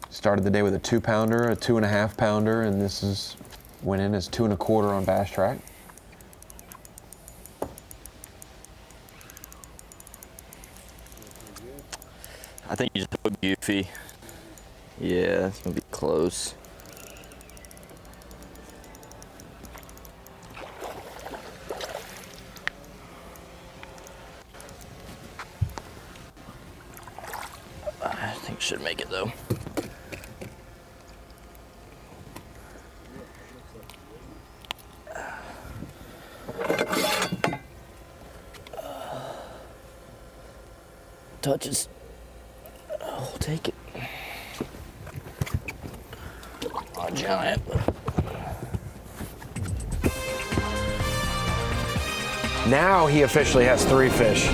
S2: Started the day with a 2-pounder, a 2.5-pounder, and this is went in as 2 1/4 on Bass Track.
S3: I think you just put goofy. Yeah, it's gonna be close. I think should make it though. Touches. I'll take it. Not giant, but.
S2: Now he officially has 3 fish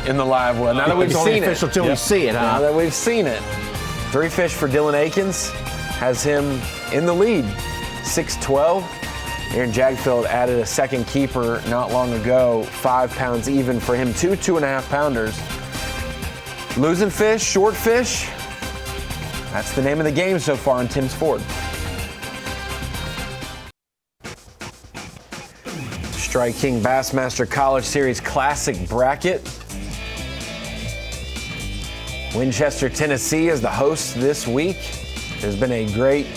S2: in the live well. Now that we've seen it.
S9: It's official till we see it, huh?
S2: Now that we've seen it. 3 fish for Dylan Akins has him in the lead, 6-12. Aaron Jagdfeld added a second keeper not long ago, 5 pounds even for him, 2 2.5-pounders. Losing fish, short fish, that's the name of the game so far in Tim's Ford. Strike King Bassmaster College Series Classic bracket. Winchester, Tennessee is the host this week. There's been a great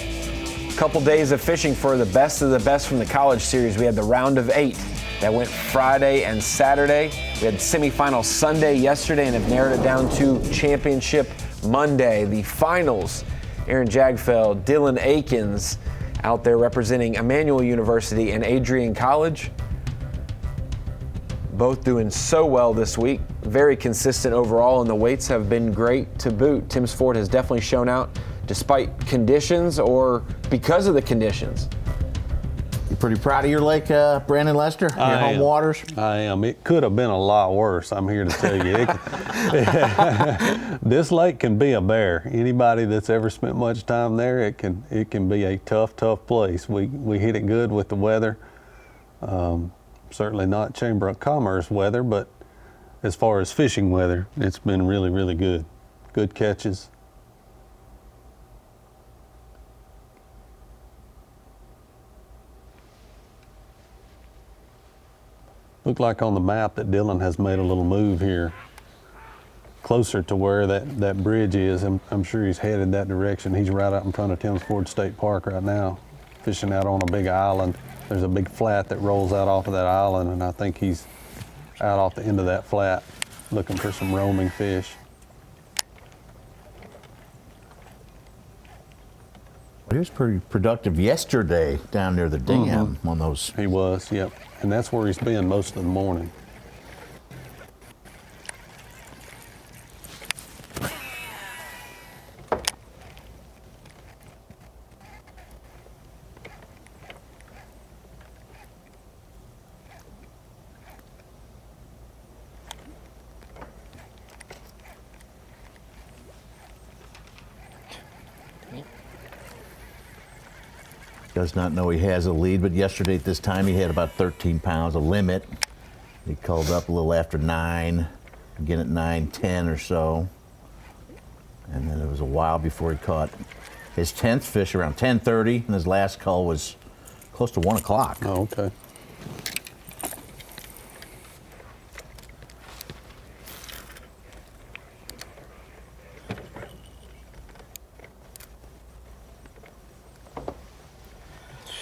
S2: couple days of fishing for the best of the best from the College Series. We had the round of 8 that went Friday and Saturday. We had semifinals Sunday yesterday and have narrowed it down to championship Monday. The finals, Aaron Jagdfeld, Dylan Akins out there representing Emmanuel University and Adrian College. Both doing so well this week. Very consistent overall, and the weights have been great to boot. Tim's Ford has definitely shown out despite conditions or because of the conditions.
S9: You pretty proud of your lake, Brandon Lester? Your home waters?
S8: I am. It could have been a lot worse, I'm here to tell you. This lake can be a bear. Anybody that's ever spent much time there, it can be a tough, tough place. We hit it good with the weather. Certainly not Chamber of Commerce weather, but as far as fishing weather, it's been really, really good. Good catches. Look like on the map that Dylan has made a little move here closer to where that bridge is. I'm sure he's headed that direction. He's right out in front of Tim's Ford State Park right now, fishing out on a big island. There's a big flat that rolls out off of that island, and I think he's out off the end of that flat looking for some roaming fish.
S9: He was pretty productive yesterday down near the dam on those.
S8: He was, yep. And that's where he's been most of the morning.
S9: does not know he has a lead, but yesterday at this time he had about 13 pounds, a limit. He called up a little after 9, again at 9:10 or so. And then it was a while before he caught his 10th fish around 10:30, and his last call was close to 1 o'clock.
S8: Oh, okay.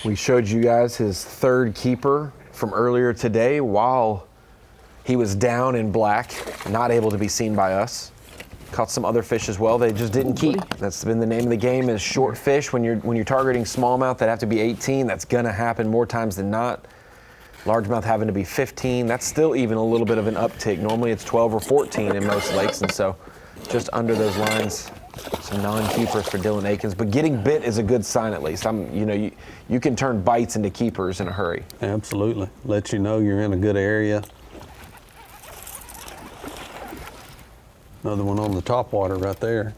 S2: We showed you guys his third keeper from earlier today while he was down in black, not able to be seen by us. Caught some other fish as well. They just didn't keep. That's been the name of the game, is short fish. When you're targeting smallmouth that have to be 18, that's gonna happen more times than not. Largemouth having to be 15, that's still even a little bit of an uptick. Normally it's 12 or 14 in most lakes, and so just under those lines, some non-keepers for Dylan Akins. But getting bit is a good sign at least. You can turn bites into keepers in a hurry.
S8: Absolutely. Let you know you're in a good area. Another one on the top water right there.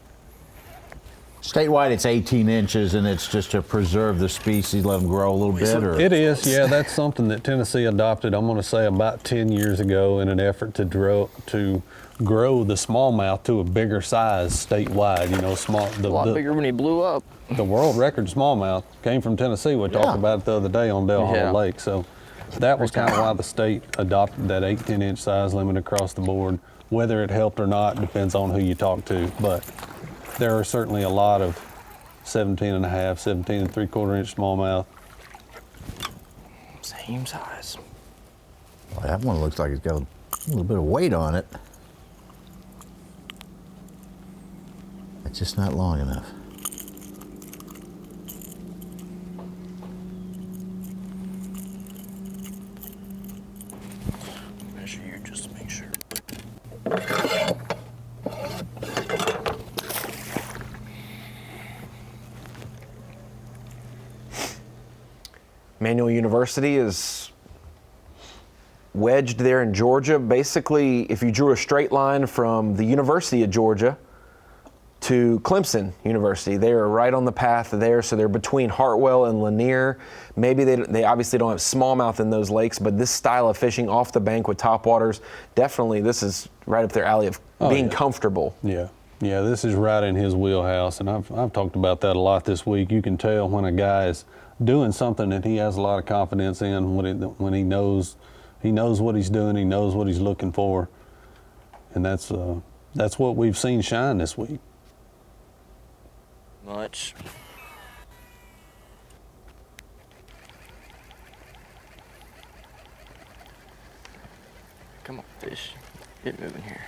S9: Statewide, it's 18 inches, and it's just to preserve the species, let them grow a little bit? Or?
S8: It is, yeah. That's something that Tennessee adopted, I'm going to say, about 10 years ago in an effort to grow the smallmouth to a bigger size statewide. You know,
S3: A lot bigger when he blew up.
S8: The world record smallmouth came from Tennessee. We talked about it the other day on Del Hollow Lake. So that was kind of why the state adopted that 18-inch size limit across the board. Whether it helped or not depends on who you talk to, but there are certainly a lot of 17 and a half, 17 and 3/4 inch smallmouth.
S3: Same size.
S9: Well, that one looks like it's got a little bit of weight on it. It's just not long enough.
S3: Measure you just to make sure.
S2: Manual University is wedged there in Georgia. Basically, if you drew a straight line from the University of Georgia to Clemson University, they are right on the path there. So they're between Hartwell and Lanier. Maybe they obviously don't have smallmouth in those lakes, but this style of fishing off the bank with topwaters, definitely this is right up their alley of being comfortable.
S8: Yeah. Yeah, this is right in his wheelhouse, and I've talked about that a lot this week. You can tell when a guy is doing something that he has a lot of confidence in, when he knows what he's doing, he knows what he's looking for, and that's what we've seen shine this week.
S3: Much. Come on, fish. Get moving here.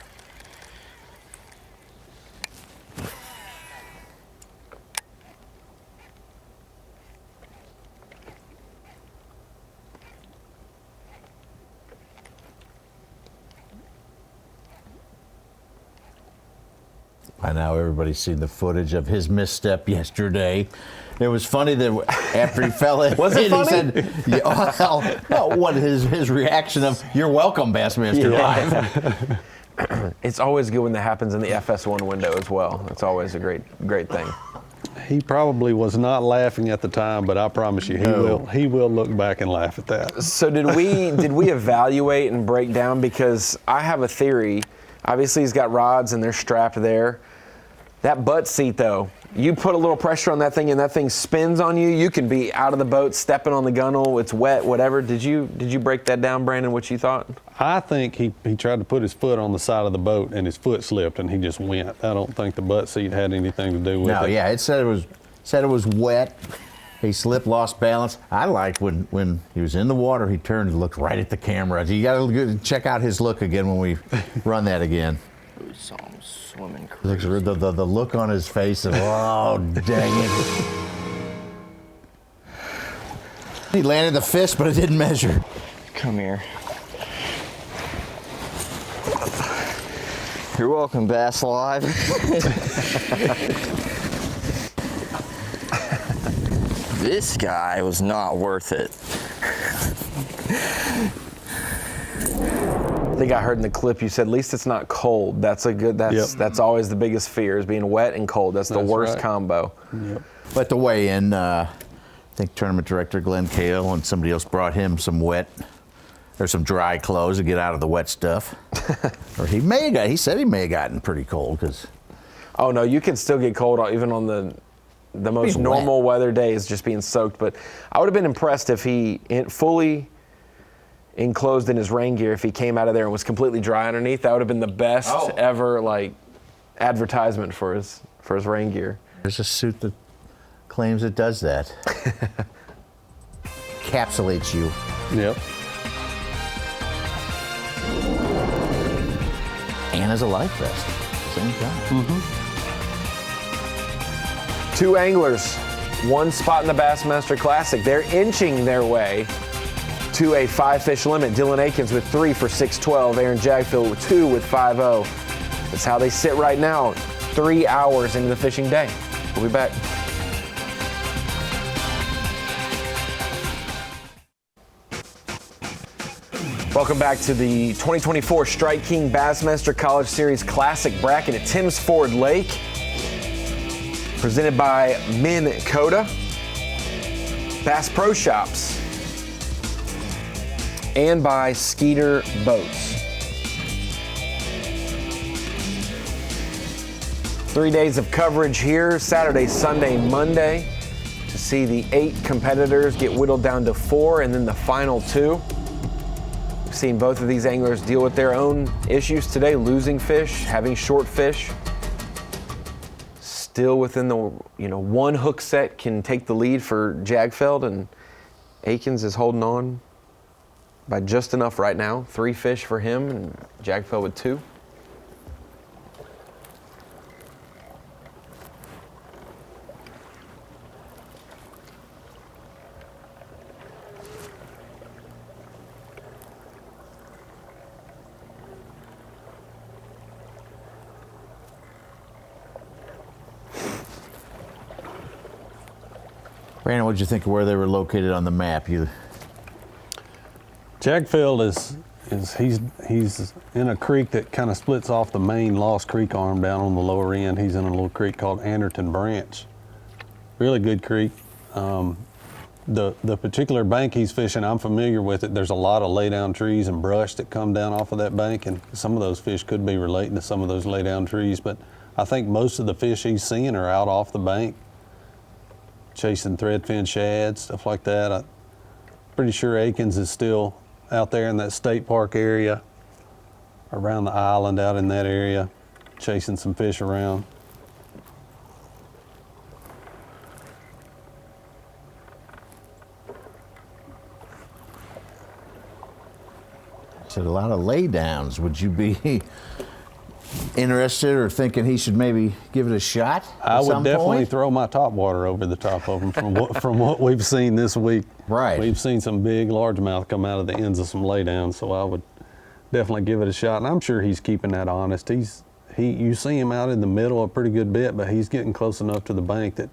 S9: By now, everybody's seen the footage of his misstep yesterday. It was funny that after he fell in,
S2: Was it funny?
S9: he said, well, no, what his reaction of, "You're welcome, Bassmaster Live."
S2: It's always good when that happens in the FS1 window as well. It's always a great thing.
S8: He probably was not laughing at the time, but I promise you, he will look back and laugh at that.
S2: So did we evaluate and break down? Because I have a theory. Obviously, he's got rods and they're strapped there. That butt seat, though, you put a little pressure on that thing and that thing spins on you, you can be out of the boat, stepping on the gunnel, it's wet, whatever. Did you break that down, Brandon, what you thought?
S8: I think he tried to put his foot on the side of the boat and his foot slipped and he just went. I don't think the butt seat had anything to do with it.
S9: No, yeah, it said it was wet. He slipped, lost balance. I liked when he was in the water, he turned and looked right at the camera. You got to check out his look again when we run that again.
S3: Saw him swimming
S9: Looks,
S3: crazy.
S9: the look on his face of, oh, dang it. He landed the fish, but it didn't measure.
S3: Come here. You're welcome, Bass Live. This guy was not worth it.
S2: I think I heard in the clip you said, at least it's not cold. That's always the biggest fear, is being wet and cold. That's the worst
S8: right.
S2: combo.
S8: Yep.
S9: But the weigh-in, I think tournament director Glenn Cale and somebody else brought him some wet or some dry clothes to get out of the wet stuff. Or he said he may have gotten pretty cold because.
S2: Oh no, you can still get cold even on the most normal weather days, just being soaked. But I would have been impressed if he fully enclosed in his rain gear, if he came out of there and was completely dry underneath. That would have been the best ever advertisement for his rain gear.
S9: There's a suit that claims it does that. Encapsulates you.
S8: Yep.
S9: And as a life vest at the same time.
S2: Mm-hmm. 2 anglers, 1 spot in the Bassmaster Classic. They're inching their way to a 5-fish limit. Dylan Akins with 3 for 612. Aaron Jagdfeld with 2 with 5-0. That's how they sit right now, 3 hours into the fishing day. We'll be back. Welcome back to the 2024 Strike King Bassmaster College Series Classic bracket at Timms Ford Lake. Presented by Minn Kota, Bass Pro Shops, and by Skeeter Boats. 3 days of coverage here, Saturday, Sunday, Monday, to see the 8 competitors get whittled down to 4 and then the final 2. We've seen both of these anglers deal with their own issues today, losing fish, having short fish. Still within the, 1 hook set can take the lead for Jagdfeld, and Akins is holding on by just enough right now. 3 fish for him and Jagdfeld with 2.
S9: Brandon, what did you think of where they were located on the map?
S8: Jagdfeld he's in a creek that kind of splits off the main Lost Creek arm down on the lower end. He's in a little creek called Anderton Branch. Really good creek. The particular bank he's fishing, I'm familiar with it. There's a lot of laydown trees and brush that come down off of that bank, and some of those fish could be relating to some of those laydown trees, but I think most of the fish he's seeing are out off the bank, chasing threadfin shad, stuff like that. I'm pretty sure Akins is still out there in that state park area, around the island out in that area, chasing some fish around.
S9: Said a lot of laydowns. Would you be interested or thinking he should maybe give it a shot?
S8: I would definitely throw my top water over the top of them from what we've seen this week.
S9: Right.
S8: We've seen some big largemouth come out of the ends of some laydowns, so I would definitely give it a shot. And I'm sure he's keeping that honest. You see him out in the middle a pretty good bit, but he's getting close enough to the bank that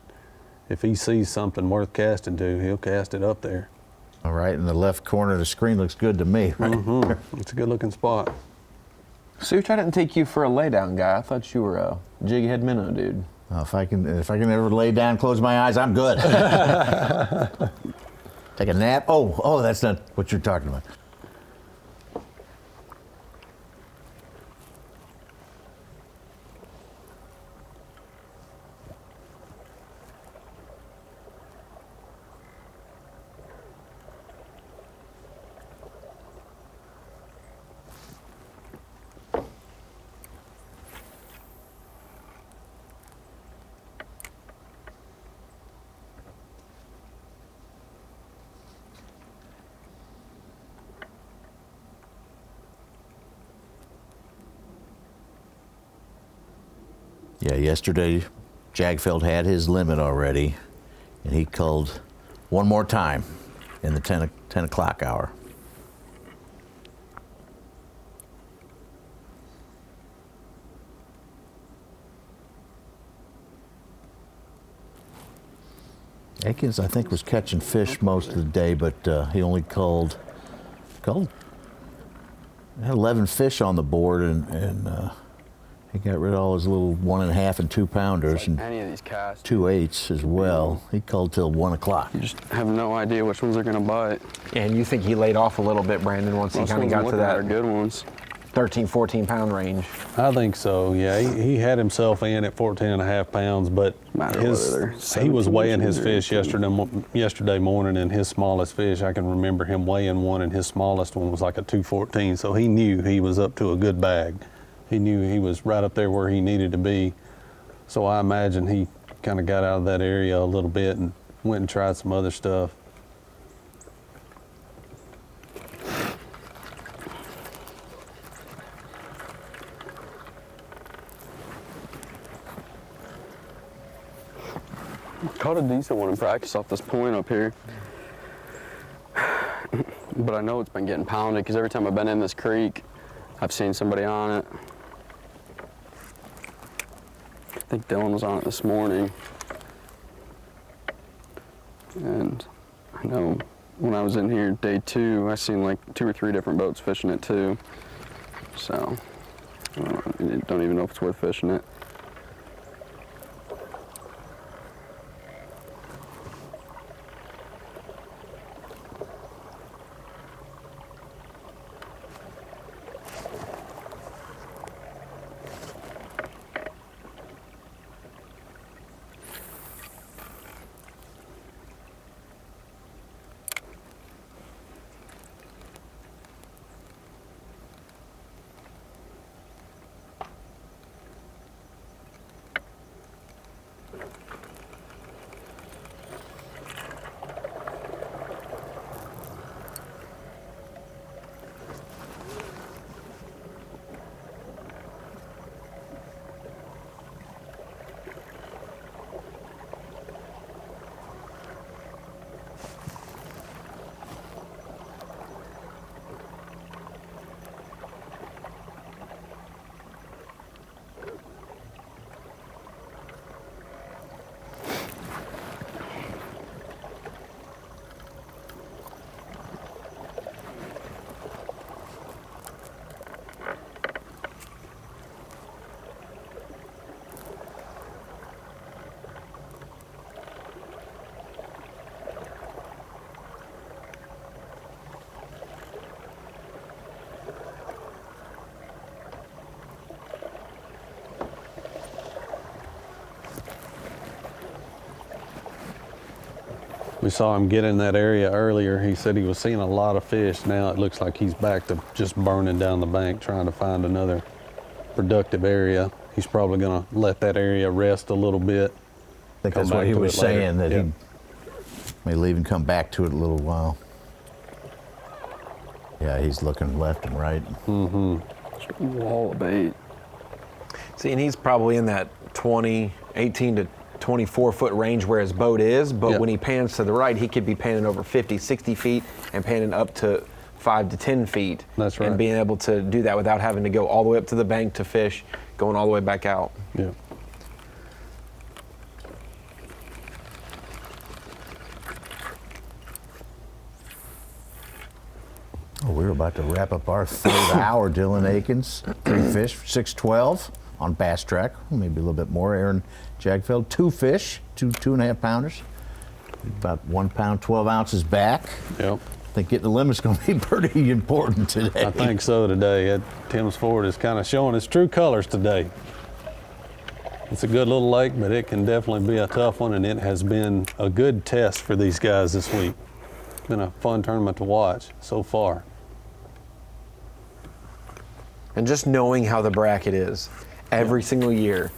S8: if he sees something worth casting to, he'll cast it up there.
S9: All right, in the left corner of the screen looks good to me. Right?
S8: Mm-hmm. It's a good looking spot.
S2: Such, I didn't take you for a laydown guy. I thought you were a jighead minnow dude.
S9: If I can ever lay down, close my eyes, I'm good. Take a nap. Oh, that's not what you're talking about. Yeah, yesterday Jagdfeld had his limit already, and he culled one more time in the 10 o'clock hour. Akins, I think, was catching fish most of the day, but he only culled 11 fish on the board, and He got rid of all his little 1.5 and 2 pounders and
S5: Any of these casts.
S9: 2 8s as well. He called till 1 o'clock.
S5: You just have no idea which ones are going to bite.
S2: And you think he laid off a little bit, Brandon, once he kind of got to that
S5: good ones.
S2: 13, 14 pound range?
S8: I think so, yeah. He had himself in at 14.5 pounds, but he was weighing his fish yesterday morning, and his smallest fish, I can remember him weighing one, and his smallest one was like a 214, so he knew he was up to a good bag. He knew he was right up there where he needed to be. So I imagine he kind of got out of that area a little bit and went and tried some other stuff.
S5: Caught a decent one in practice off this point up here. But I know it's been getting pounded because every time I've been in this creek, I've seen somebody on it. I think Dylan was on it this morning. And I know when I was in here day 2, I seen like 2 or 3 different boats fishing it too. So I don't even know if it's worth fishing it.
S8: We saw him get in that area earlier. He said he was seeing a lot of fish. Now it looks like he's back to just burning down the bank, trying to find another productive area. He's probably going to let that area rest a little bit.
S9: I think that's what he was saying, that he may leave and come back to it a little while. Yeah, he's looking left and right.
S5: Mm-hmm. Wall of bait.
S2: See, and he's probably in that 18 to 24 foot range where his boat is, but when he pans to the right, he could be panning over 50, 60 feet and panning up to 5 to 10 feet.
S8: That's right.
S2: And being able to do that without having to go all the way up to the bank to fish, going all the way back out.
S8: Yeah.
S9: Oh, we're about to wrap up our 3rd hour, Dylan Akins. 3 fish, 612 on Bass Track, maybe a little bit more. Aaron Jagdfeld, 2 fish, 2.5 pounders. About 1 pound, 12 ounces back.
S8: Yep.
S9: I think getting the limit's going to be pretty important today.
S8: I think so today. Tim's Ford is kind of showing its true colors today. It's a good little lake, but it can definitely be a tough one, and it has been a good test for these guys this week. It's been a fun tournament to watch so far.
S2: And just knowing how the bracket is every single year.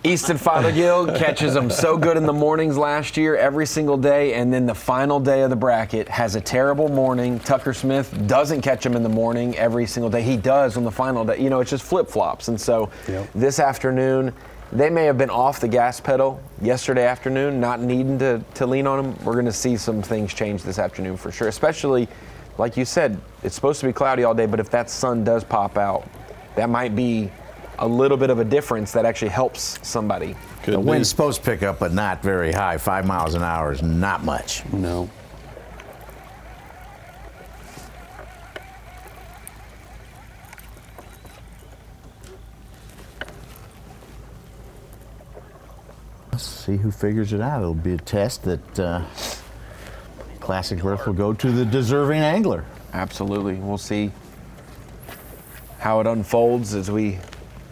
S2: Easton Fothergill catches them so good in the mornings last year, every single day, and then the final day of the bracket has a terrible morning. Tucker Smith doesn't catch them in the morning every single day. He does on the final day. You know, it's just flip-flops. And so this afternoon, they may have been off the gas pedal yesterday afternoon, not needing to lean on them. We're going to see some things change this afternoon for sure, especially, like you said, it's supposed to be cloudy all day, but if that sun does pop out, that might be a little bit of a difference that actually helps somebody.
S9: The wind's supposed to pick up, but not very high. 5 miles an hour is not much.
S8: No.
S9: Let's see who figures it out. It'll be a test that Classic berth will go to the deserving angler.
S2: Absolutely. We'll see how it unfolds as we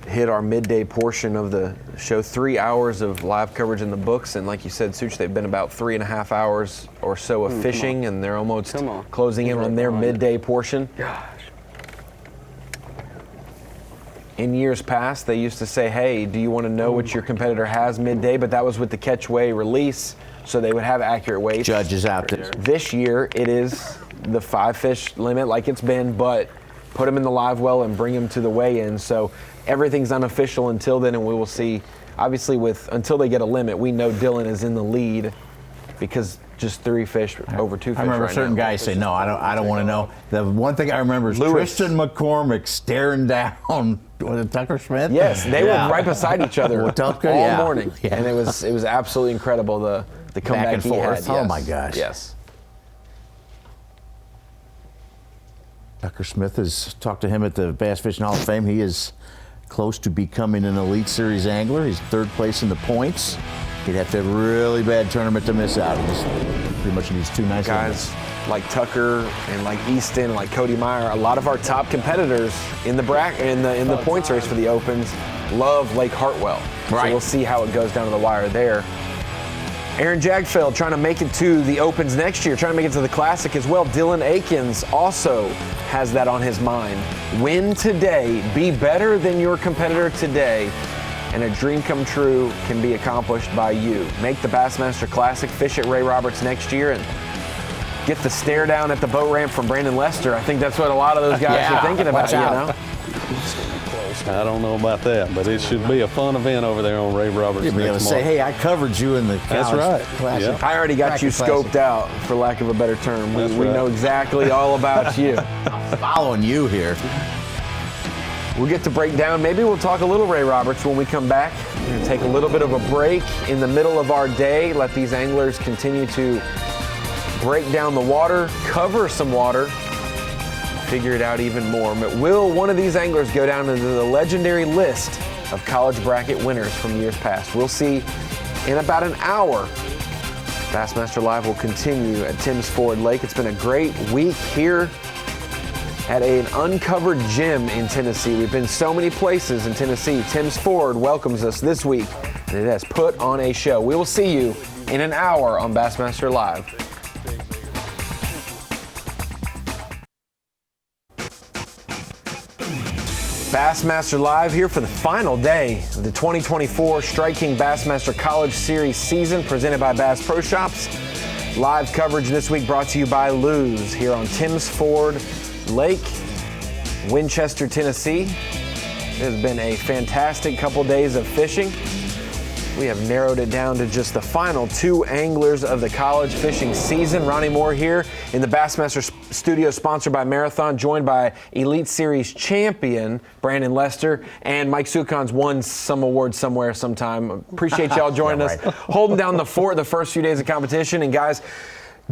S2: hit our midday portion of the show. 3 hours of live coverage in the books, and like you said, Such, they've been about 3.5 hours or so of fishing, and they're almost closing in on their midday portion.
S5: Gosh.
S2: In years past, they used to say, hey, do you want to know what your competitor has midday? But that was with the catch weigh release, so they would have accurate weights.
S9: Judges out there.
S2: This year, it is the 5 fish limit like it's been, but put them in the live well and bring them to the weigh-in. So everything's unofficial until then, and we will see. Obviously, until they get a limit, we know Dylan is in the lead because just 3 fish over 2 fish.
S9: I remember
S2: right
S9: certain
S2: now.
S9: guys say, no, I don't want to know. The one thing I remember is
S2: Lewis.
S9: Tristan McCormick staring down, was it Tucker Smith?
S2: Yes, they were right beside each other
S9: Well, Tucker,
S2: all morning, and it was absolutely incredible the comeback
S9: Back and
S2: he
S9: forth.
S2: had.
S9: Oh
S2: Yes.
S9: my gosh.
S2: Yes.
S9: Tucker Smith has talked to him at the Bass Fishing Hall of Fame. He is close to becoming an Elite Series angler. He's 3rd place in the points. He'd have to have a really bad tournament to miss out. He just pretty much needs 2 nice
S2: Guys like Tucker and like Easton and like Cody Meyer, a lot of our top competitors in the in the points race for the Opens love Lake Hartwell. So
S9: Right.
S2: we'll see how it goes down to the wire there. Aaron Jagdfeld trying to make it to the Opens next year, trying to make it to the Classic as well. Dylan Akins also has that on his mind. Win today, be better than your competitor today, and a dream come true can be accomplished by you. Make the Bassmaster Classic, fish at Ray Roberts next year, and get the stare down at the boat ramp from Brandon Lester. I think that's what a lot of those guys are thinking about,
S9: watch out.
S2: you know?
S8: I don't know about that, but it should be a fun event over there on Ray Roberts.
S9: You'll be able to
S8: next
S9: say,
S8: month.
S9: hey, I covered you in the
S8: That's
S9: College
S8: right.
S9: Classic.
S8: Yep.
S2: I already got you
S9: Practice Classic.
S2: scoped out, for lack of a better term. We
S8: That's right.
S2: know exactly all about you.
S9: Following you here.
S2: We'll get to break down. Maybe we'll talk a little Ray Roberts when we come back. We're going to take a little bit of a break in the middle of our day, let these anglers continue to break down the water, cover some water, figure it out even more. But will one of these anglers go down into the legendary list of college bracket winners from years past? We'll see in about an hour. Bassmaster Live will continue at Timms Ford Lake. It's been a great week here at an uncovered gem in Tennessee. We've been so many places in Tennessee. Timms Ford welcomes us this week, and it has put on a show. We will see you in an hour on Bassmaster Live. Bassmaster Live here for the final day of the 2024 Strike King Bassmaster College Series season presented by Bass Pro Shops. Live coverage this week brought to you by Lew's here on Timms Ford Lake, Winchester, Tennessee. It has been a fantastic couple days of fishing. We have narrowed it down to just the final 2 anglers of the college fishing season. Ronnie Moore here in the Bassmaster studio, sponsored by Marathon, joined by Elite Series champion Brandon Lester, and Mike Sukon's won some award somewhere sometime. Appreciate y'all joining us, holding down the fort the first few days of competition. And guys,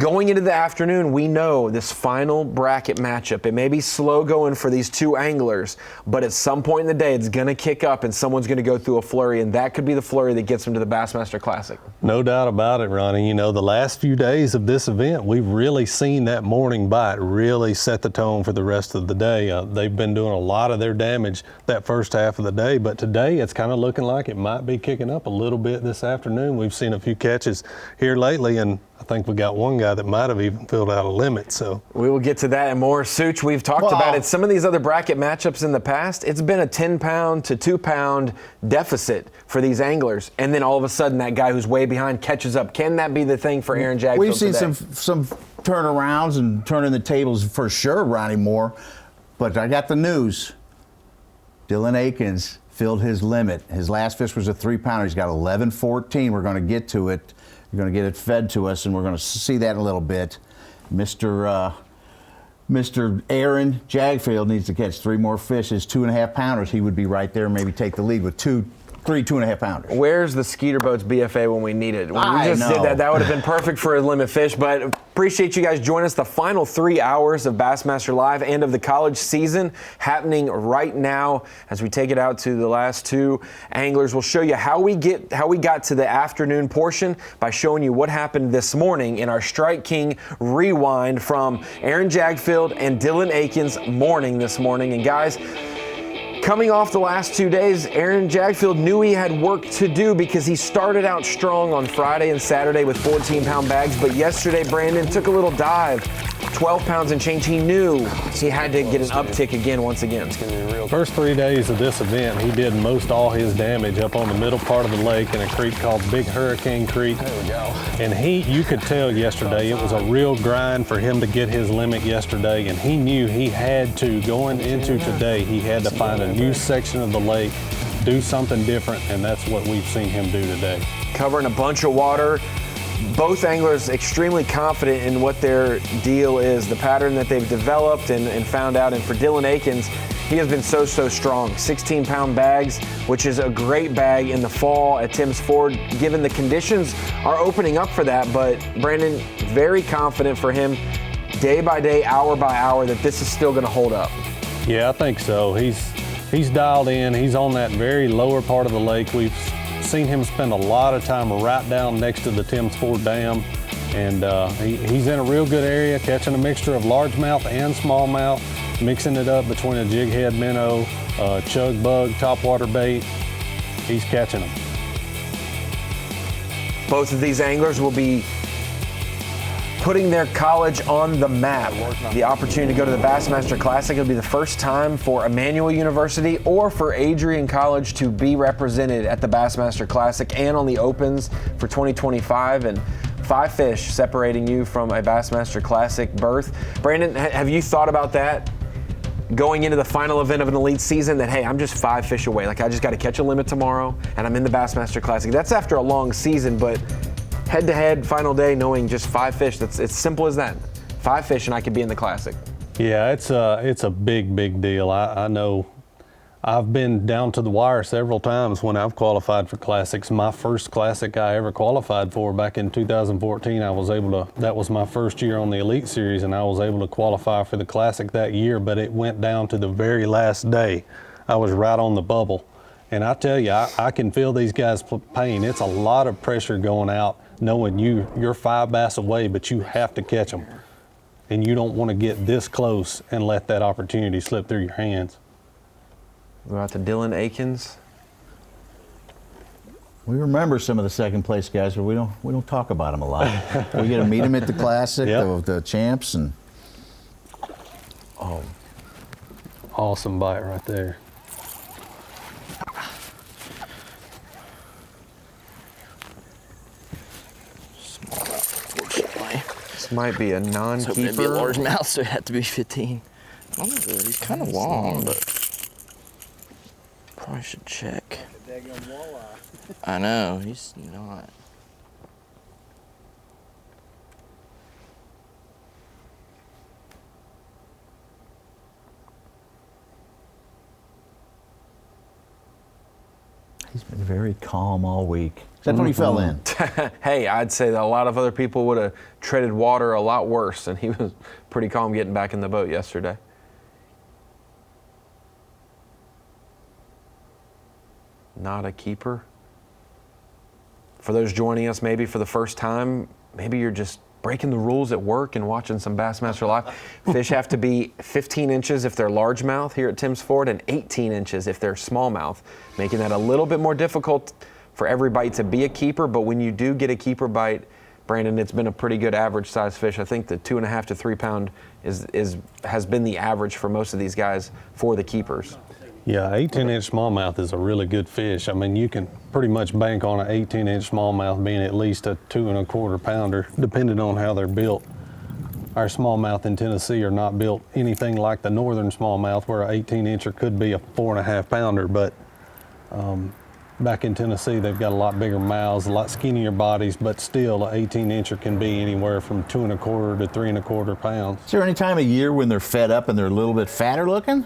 S2: going into the afternoon, we know this final bracket matchup, it may be slow going for these 2 anglers, but at some point in the day, it's going to kick up and someone's going to go through a flurry, and that could be the flurry that gets them to the Bassmaster Classic.
S8: No doubt about it, Ronnie. You know, the last few days of this event, we've really seen that morning bite really set the tone for the rest of the day. They've been doing a lot of their damage that first half of the day, but today it's kind of looking like it might be kicking up a little bit this afternoon. We've seen a few catches here lately, and I think we got one guy that might have even filled out a limit. So
S2: we will get to that and more. Such, we've talked about it. Some of these other bracket matchups in the past, it's been a 10-pound to 2-pound deficit for these anglers, and then all of a sudden that guy who's way behind catches up. Can that be the thing for Aaron Jagdfeld?
S9: We've seen
S2: today?
S9: some turnarounds and turning the tables for sure, Ronnie Moore. But I got the news. Dylan Akins filled his limit. His last fish was a 3-pounder. He's got 11-14. We're going to get to it. We're going to get it fed to us, and we're going to see that in a little bit. Mr. Aaron Jagdfeld needs to catch 3 more fish. His 2.5-pounders, he would be right there, maybe take the lead with 2 2.5 pounders.
S2: Where's the Skeeter Boats BFA when we need it? When we
S9: I
S2: just did
S9: know.
S2: that would have been perfect for a limit fish. But appreciate you guys joining us. The final 3 hours of Bassmaster Live and of the college season happening right now as we take it out to the last 2 anglers. We'll show you how we got to the afternoon portion by showing you what happened this morning in our Strike King rewind from Aaron Jagdfeld and Dylan Akins morning this morning. And guys, coming off the last 2 days, Aaron Jagdfeld knew he had work to do because he started out strong on Friday and Saturday with 14-pound bags, but yesterday Brandon took a little dive, 12 pounds and change. He knew he had to get an uptick again once again. It's gonna be real.
S8: First 3 days of this event, he did most all his damage up on the middle part of the lake in a creek called Big Hurricane Creek.
S5: There we go.
S8: And you could tell yesterday it was a real grind for him to get his limit yesterday, and he knew he had to, going into today, he had to find a new section of the lake, do something different, and that's what we've seen him do today.
S2: Covering a bunch of water. Both anglers extremely confident in what their deal is, the pattern that they've developed and found out. And for Dylan Akins, he has been so strong. 16-pound bags, which is a great bag in the fall at Tim's Ford, given the conditions are opening up for that. But Brandon, very confident for him, day by day, hour by hour, that this is still going to hold up.
S8: Yeah, I think so. He's dialed in. He's on that very lower part of the lake. We've seen him spend a lot of time right down next to the Tim's Ford Dam, and he's in a real good area, catching a mixture of largemouth and smallmouth, mixing it up between a jig head minnow, chug bug, topwater bait. He's catching them.
S2: Both of these anglers will be putting their college on the map. The opportunity to go to the Bassmaster Classic will be the first time for Emmanuel University or for Adrian College to be represented at the Bassmaster Classic and on the Opens for 2025, and 5 fish separating you from a Bassmaster Classic berth. Brandon, have you thought about that going into the final event of an elite season, that, hey, I'm just 5 fish away. Like, I just got to catch a limit tomorrow and I'm in the Bassmaster Classic. That's after a long season, but head-to-head, final day, knowing just 5 fish, it's simple as that. 5 fish and I could be in the Classic.
S8: Yeah, it's a big deal. I know I've been down to the wire several times when I've qualified for Classics. My first Classic I ever qualified for back in 2014, that was my first year on the Elite Series, and I was able to qualify for the Classic that year, but it went down to the very last day. I was right on the bubble. And I tell you, I can feel these guys' pain. It's a lot of pressure going out, knowing you're 5 bass away, but you have to catch them. And you don't want to get this close and let that opportunity slip through your hands.
S2: We're out to Dylan Akins.
S9: We remember some of the second place guys, but we don't talk about them a lot. We get to meet them at the Classic,
S8: Yep.
S9: the champs, and
S8: Awesome bite right there.
S3: Unfortunately.
S2: This might be a non-keeper.
S3: It'd be a large mouth, so it'd have to be 15. I don't know, he's kind of long, but probably should check. I know, he's not.
S9: he's been very calm all week. Except when he fell in.
S2: Hey, I'd say that a lot of other people would have treaded water a lot worse, and he was pretty calm getting back in the boat yesterday. Not a keeper. For those joining us maybe for the first time, maybe you're just breaking the rules at work and watching some Bassmaster Live. Fish have to be 15 inches if they're largemouth here at Tim's Ford and 18 inches if they're smallmouth, making that a little bit more difficult for every bite to be a keeper. But when you do get a keeper bite, Brandon, it's been a pretty good average size fish. I think the 2.5 to 3 pound has been the average for most of these guys for the keepers.
S8: Yeah, 18-inch smallmouth is a really good fish. I mean, you can pretty much bank on an 18-inch smallmouth being at least a 2.25 pounder, depending on how they're built. Our smallmouth in Tennessee are not built anything like the northern smallmouth, where an 18-incher could be a 4.5 pounder, but back in Tennessee, they've got a lot bigger mouths, a lot skinnier bodies, but still an 18-incher can be anywhere from 2.25 to 3.25 pounds.
S9: Is there any time of year when they're fed up and they're a little bit fatter looking?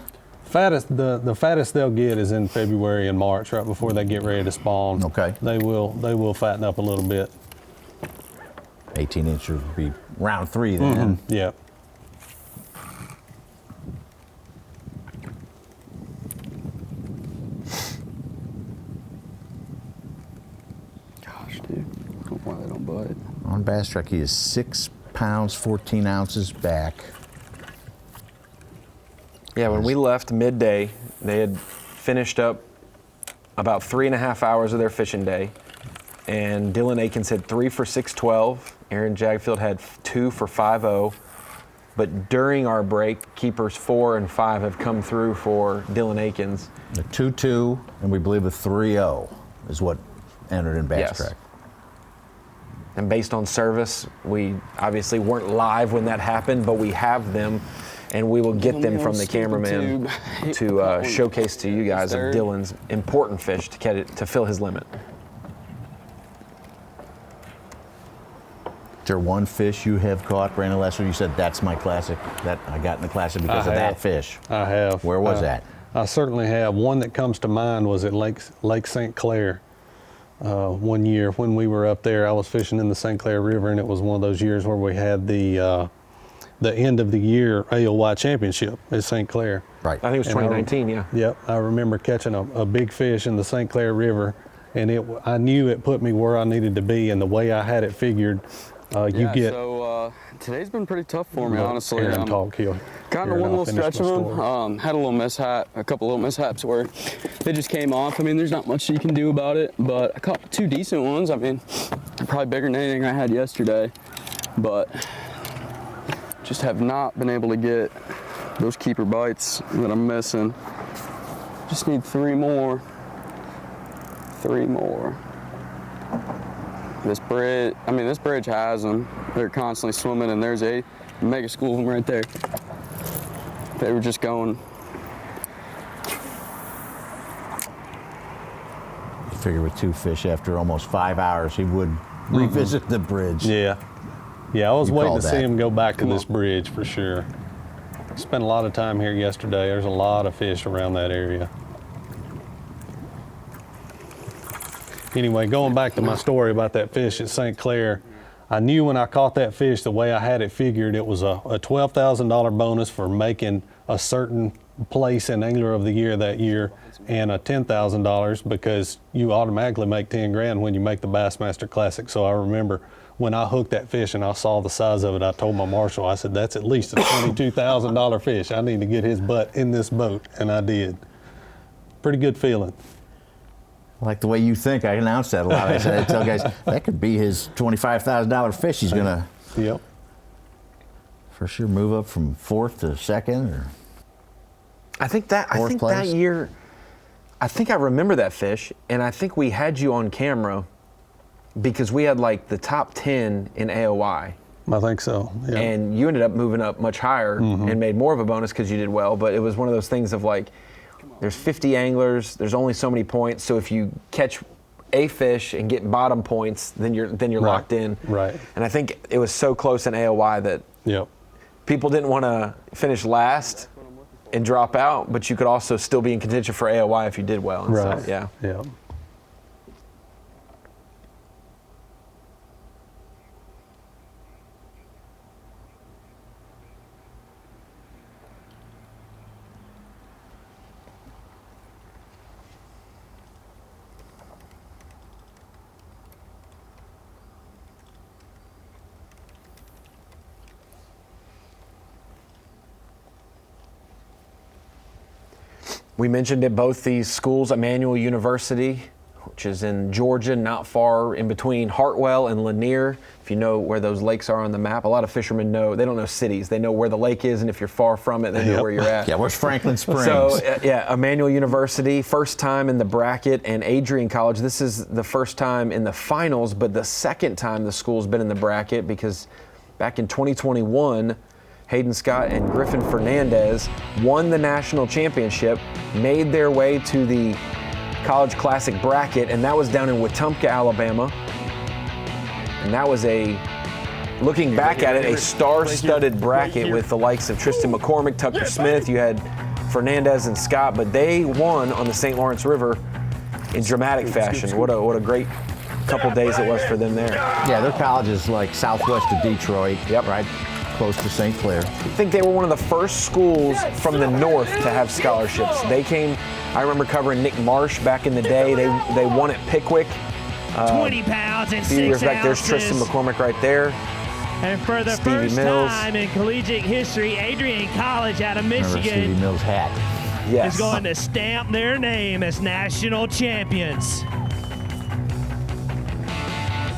S8: The fattest they'll get is in February and March, right before they get ready to spawn.
S9: Okay.
S8: They will fatten up a little bit.
S9: 18-inch would be round 3 then.
S8: Mm-hmm. Yep.
S5: Gosh, dude. I don't know why they don't bite.
S9: On Bass Track, he is 6 pounds, 14 ounces back.
S2: Yeah, when we left Midday, they had finished up about 3.5 hours of their fishing day, and Dylan Akins had 3 for 612. Aaron Jagdfeld had 2 for 5-0. But during our break, keepers 4 and 5 have come through for Dylan Akins.
S9: The 2-2, and we believe a 3-0 is what entered in Bass
S2: Yes.
S9: Track.
S2: And based on service, we obviously weren't live when that happened, but we have them, and we will get them from the cameraman to showcase to you guys of Dylan's important fish to fill his limit.
S9: Is there one fish you have caught, Brandon Lesser? You said that's my classic. That I got in the classic because of that fish.
S8: I have.
S9: Where was that?
S8: I certainly have. One that comes to mind was at Lake St. Clair. One year when we were up there, I was fishing in the St. Clair River, and it was one of those years where we had the end of the year AOY championship at St. Clair.
S9: Right.
S2: I think it was 2019, yeah.
S8: Yep. I remember catching a big fish in the St. Clair River, and I knew it put me where I needed to be, and the way I had it figured,
S5: So today's been pretty tough for me, honestly.
S8: Aaron talk here.
S5: Kind of one little stretch of them. Had a couple little mishaps where they just came off. I mean, there's not much you can do about it, but I caught 2 decent ones. I mean, probably bigger than anything I had yesterday, but just have not been able to get those keeper bites that I'm missing. Just need 3 more. 3 more. This bridge has them. They're constantly swimming, and there's a mega school of them right there. They were just going.
S9: I figure with 2 fish after almost 5 hours, he would revisit the bridge.
S8: Yeah. Yeah, I was waiting to see him go back to this bridge for sure. Spent a lot of time here yesterday. There's a lot of fish around that area. Anyway, going back to my story about that fish at St. Clair, I knew when I caught that fish, the way I had it figured, it was a $12,000 bonus for making a certain place in Angler of the Year that year, and a $10,000 because you automatically make 10 grand when you make the Bassmaster Classic. So I remember when I hooked that fish and I saw the size of it, I told my marshal, I said, that's at least a $22,000 fish. I need to get his butt in this boat, and I did. Pretty good feeling.
S9: I like the way you think. I announce that a lot. I tell guys, that could be his $25,000 fish he's going to for sure move up from 4th to 2nd. Or
S2: I think that year, I think I remember that fish, and I think we had you on camera because we had like the top 10 in AOY.
S8: I think so, yeah.
S2: And you ended up moving up much higher and made more of a bonus because you did well, but it was one of those things of like, there's 50 anglers, there's only so many points, so if you catch a fish and get bottom points, then you're locked in.
S8: Right.
S2: And I think it was so close in AOY that people didn't want to finish last and drop out, but you could also still be in contention for AOY if you did well. And
S8: right.
S2: So,
S8: yeah.
S2: We mentioned at both these schools, Emmanuel University, which is in Georgia, not far in between Hartwell and Lanier. If you know where those lakes are on the map, a lot of fishermen know, they don't know cities, they know where the lake is, and if you're far from it, they know where you're at.
S9: Yeah, where's Franklin Springs?
S2: So, Emmanuel University, first time in the bracket, and Adrian College, this is the first time in the finals, but the second time the school's been in the bracket, because back in 2021, Hayden Scott and Griffin Fernandez won the national championship, made their way to the College Classic bracket, and that was down in Wetumpka, Alabama. And that was looking back at it, a star-studded bracket with the likes of Tristan McCormick, Tucker Smith. You had Fernandez and Scott, but they won on the St. Lawrence River in dramatic fashion. What a great couple days it was for them there.
S9: Yeah, their college is like southwest of Detroit.
S2: Yep.
S9: Right close to St. Clair.
S2: I think they were one of the first schools from the north to have scholarships. They came, I remember covering Nick Marsh back in the day. They won at Pickwick.
S12: 20 pounds and 6
S2: few years back,
S12: ounces.
S2: there's Tristan McCormick right there.
S12: And for the
S2: Stevie
S12: first
S2: Mills.
S12: time in collegiate history, Adrian College out of
S9: Remember Stevie
S12: Michigan
S9: Mills' hat.
S2: Yes.
S12: is going to stamp their name as national champions.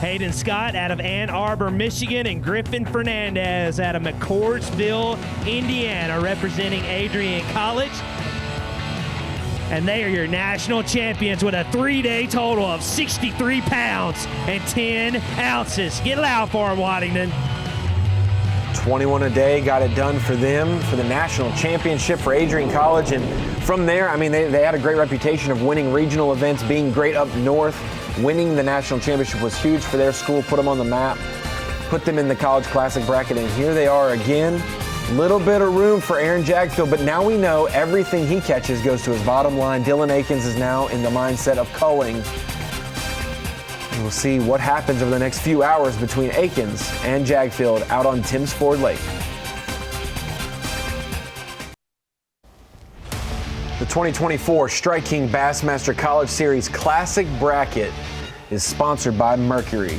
S12: Hayden Scott out of Ann Arbor, Michigan, and Griffin Fernandez out of McCordsville, Indiana, representing Adrian College. And they are your national champions with a 3-day total of 63 pounds and 10 ounces. Get loud for them, Waddington.
S2: 21 a day got it done for them for the national championship for Adrian College. And from there, I mean, they had a great reputation of winning regional events, being great up north. Winning the national championship was huge for their school, put them on the map, put them in the College Classic bracket, and here they are again. Little bit of room for Aaron Jagdfeld, but now we know everything he catches goes to his bottom line. Dylan Akins is now in the mindset of culling. And we'll see what happens over the next few hours between Akins and Jagdfeld out on Timms Ford Lake. The 2024 Strike King Bassmaster College Series Classic Bracket is sponsored by Mercury,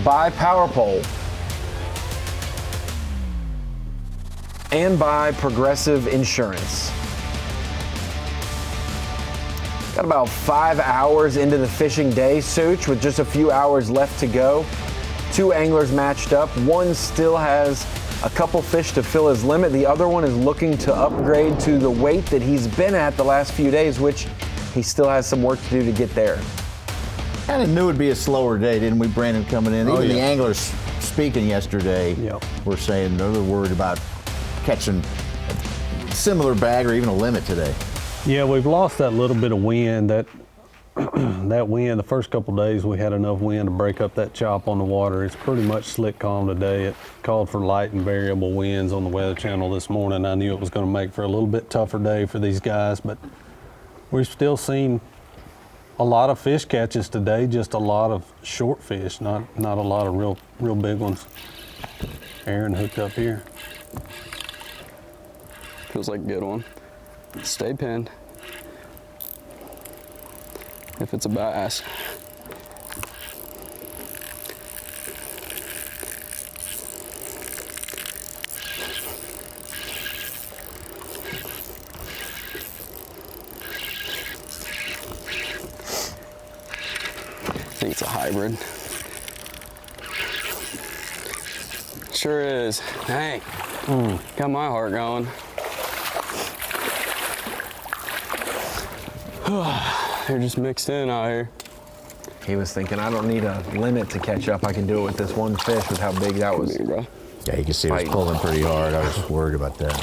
S2: by PowerPole, and by Progressive Insurance. Got about 5 hours into the fishing day, Such, with just a few hours left to go. 2 anglers matched up. One still has a couple fish to fill his limit. The other one is looking to upgrade to the weight that he's been at the last few days, which he still has some work to do to get there.
S9: Kind of knew it'd be a slower day, didn't we, Brandon, coming in? Even the anglers speaking yesterday were saying they're worried about catching a similar bag or even a limit today.
S8: Yeah, we've lost that little bit of wind. That wind, the first couple days we had enough wind to break up that chop on the water. It's pretty much slick calm today. It called for light and variable winds on the Weather Channel this morning. I knew it was going to make for a little bit tougher day for these guys, but we've still seen a lot of fish catches today, just a lot of short fish, not a lot of real big ones. Aaron hooked up here.
S5: Feels like a good one. Stay pinned. If it's a bass. I think it's a hybrid. Sure is. Dang. Got my heart going. They're just mixed in out here.
S2: He was thinking, I don't need a limit to catch up. I can do it with this one fish with how big that was.
S9: Yeah, you can see it was pulling pretty hard. I was worried about that.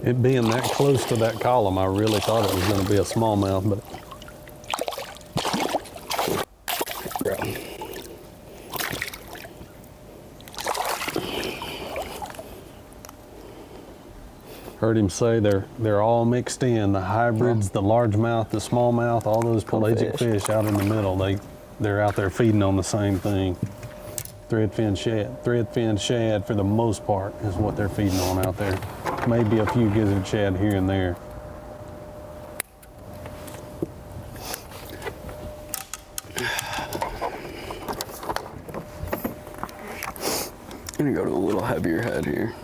S8: It being that close to that column, I really thought it was going to be a smallmouth, but heard him say they're all mixed in. The hybrids, the largemouth, the smallmouth, all those pelagic fish out in the middle. They're out there feeding on the same thing. Threadfin shad for the most part is what they're feeding on out there. Maybe a few gizzard shad here and there.
S5: I'm gonna go to a little heavier head here.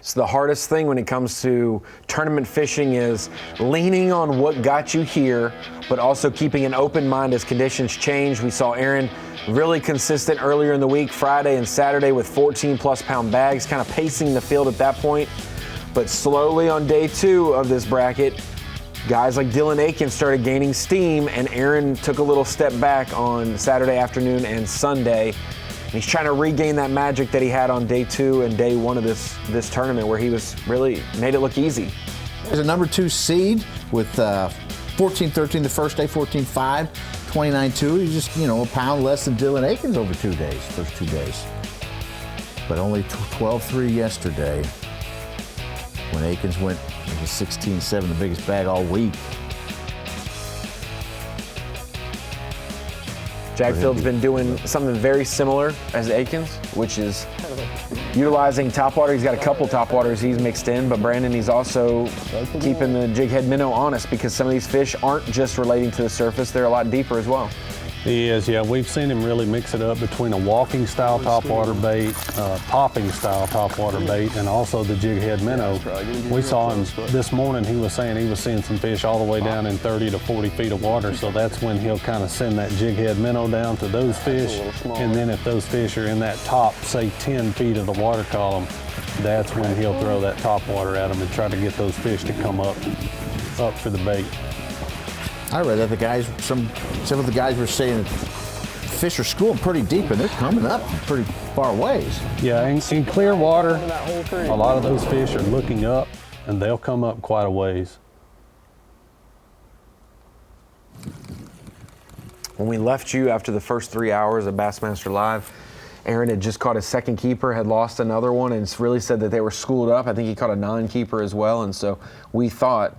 S2: So the hardest thing when it comes to tournament fishing is leaning on what got you here, but also keeping an open mind as conditions change. We saw Aaron really consistent earlier in the week, Friday and Saturday, with 14+ pound bags, kind of pacing the field at that point. But slowly on day 2 of this bracket, guys like Dylan Akins started gaining steam, and Aaron took a little step back on Saturday afternoon and Sunday. He's trying to regain that magic that he had on day 2 and day 1 of this tournament, where he was really made it look easy.
S9: There's a number 2 seed with 14-13 the first day, 14-5 29.2. He's just, a pound less than Dylan Akins over 2 days, first 2 days. But only 12.3 yesterday when Akins went, it was 16.7, the biggest bag all week.
S2: Jagdfeld's been doing something very similar as Akins, which is utilizing topwater. He's got a couple topwaters he's mixed in, but Brandon, he's also keeping the jig head minnow honest because some of these fish aren't just relating to the surface, they're a lot deeper as well.
S8: He is, yeah. We've seen him really mix it up between a walking style topwater bait, popping style topwater bait, and also the jig head minnow. We saw him this morning, he was saying he was seeing some fish all the way down in 30 to 40 feet of water, so that's when he'll kind of send that jig head minnow down to those fish, and then if those fish are in that top, say 10 feet of the water column, that's when he'll throw that topwater at them and try to get those fish to come up for the bait.
S9: I read that some of the guys were saying that fish are schooling pretty deep and they're coming up pretty far ways.
S8: Yeah, in clear water, a lot of those fish are looking up and they'll come up quite a ways.
S2: When we left you after the first 3 hours of Bassmaster Live, Aaron had just caught his second keeper, had lost another one, and really said that they were schooled up. I think he caught a non-keeper as well, and so we thought,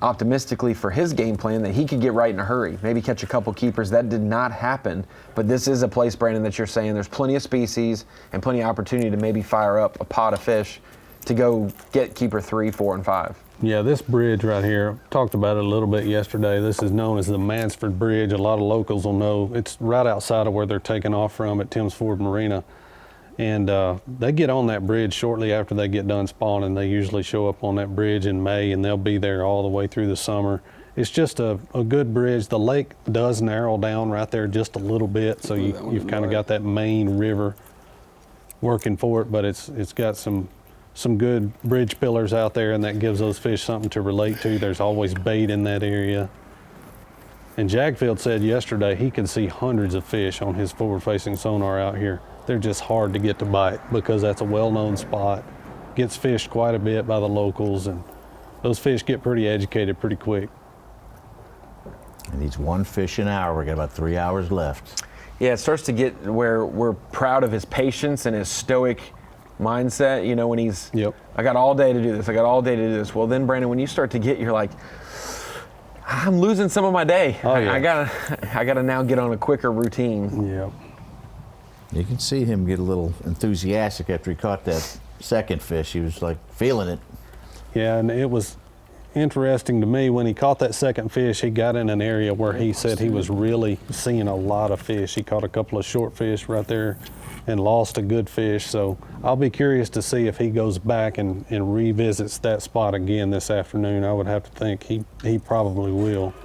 S2: optimistically for his game plan, that he could get right in a hurry, maybe catch a couple keepers. That did not happen, but this is a place, Brandon, that you're saying there's plenty of species and plenty of opportunity to maybe fire up a pot of fish to go get keeper 3, 4, and 5.
S8: Yeah, this bridge right here, talked about it a little bit yesterday. This is known as the Mansford Bridge. A lot of locals will know. It's right outside of where they're taking off from at Timms Ford Marina. And they get on that bridge shortly after they get done spawning. They usually show up on that bridge in May, and they'll be there all the way through the summer. It's just a good bridge. The lake does narrow down right there just a little bit, so you've kind of got that main river working for it, but it's got some good bridge pillars out there, and that gives those fish something to relate to. There's always bait in that area. And Jagdfeld said yesterday he could see hundreds of fish on his forward-facing sonar out here. They're just hard to get to bite because that's a well-known spot. Gets fished quite a bit by the locals, and those fish get pretty educated pretty quick.
S9: And he's one fish an hour. We got about 3 hours left.
S2: Yeah, it starts to get where we're proud of his patience and his stoic mindset. You know, when he's, I got all day to do this. I got all day to do this. Well, then, Brandon, when you start to get, you're like, I'm losing some of my day.
S8: Oh, yeah.
S2: I gotta now get on a quicker routine.
S8: Yeah.
S9: You can see him get a little enthusiastic after he caught that second fish. He was like feeling it.
S8: Yeah, and it was interesting to me when he caught that second fish, he got in an area where he said he was really seeing a lot of fish. He caught a couple of short fish right there and lost a good fish. So I'll be curious to see if he goes back and revisits that spot again this afternoon. I would have to think he probably will.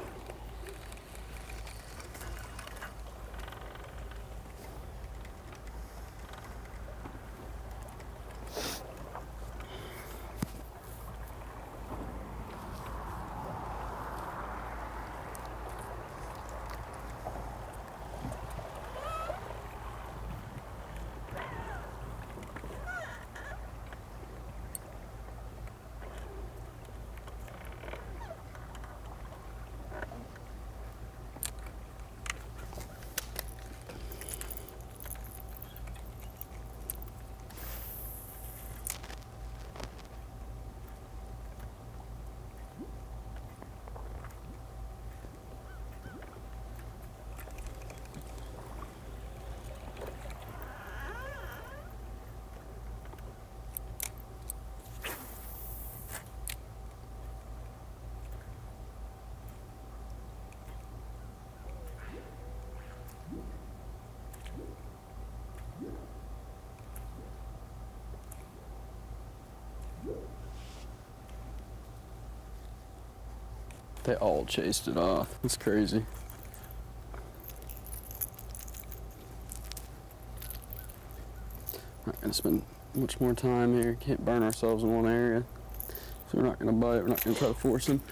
S5: They all chased it off. It's crazy. Not gonna spend much more time here. Can't burn ourselves in one area. So we're not gonna bite. We're not gonna try to force him.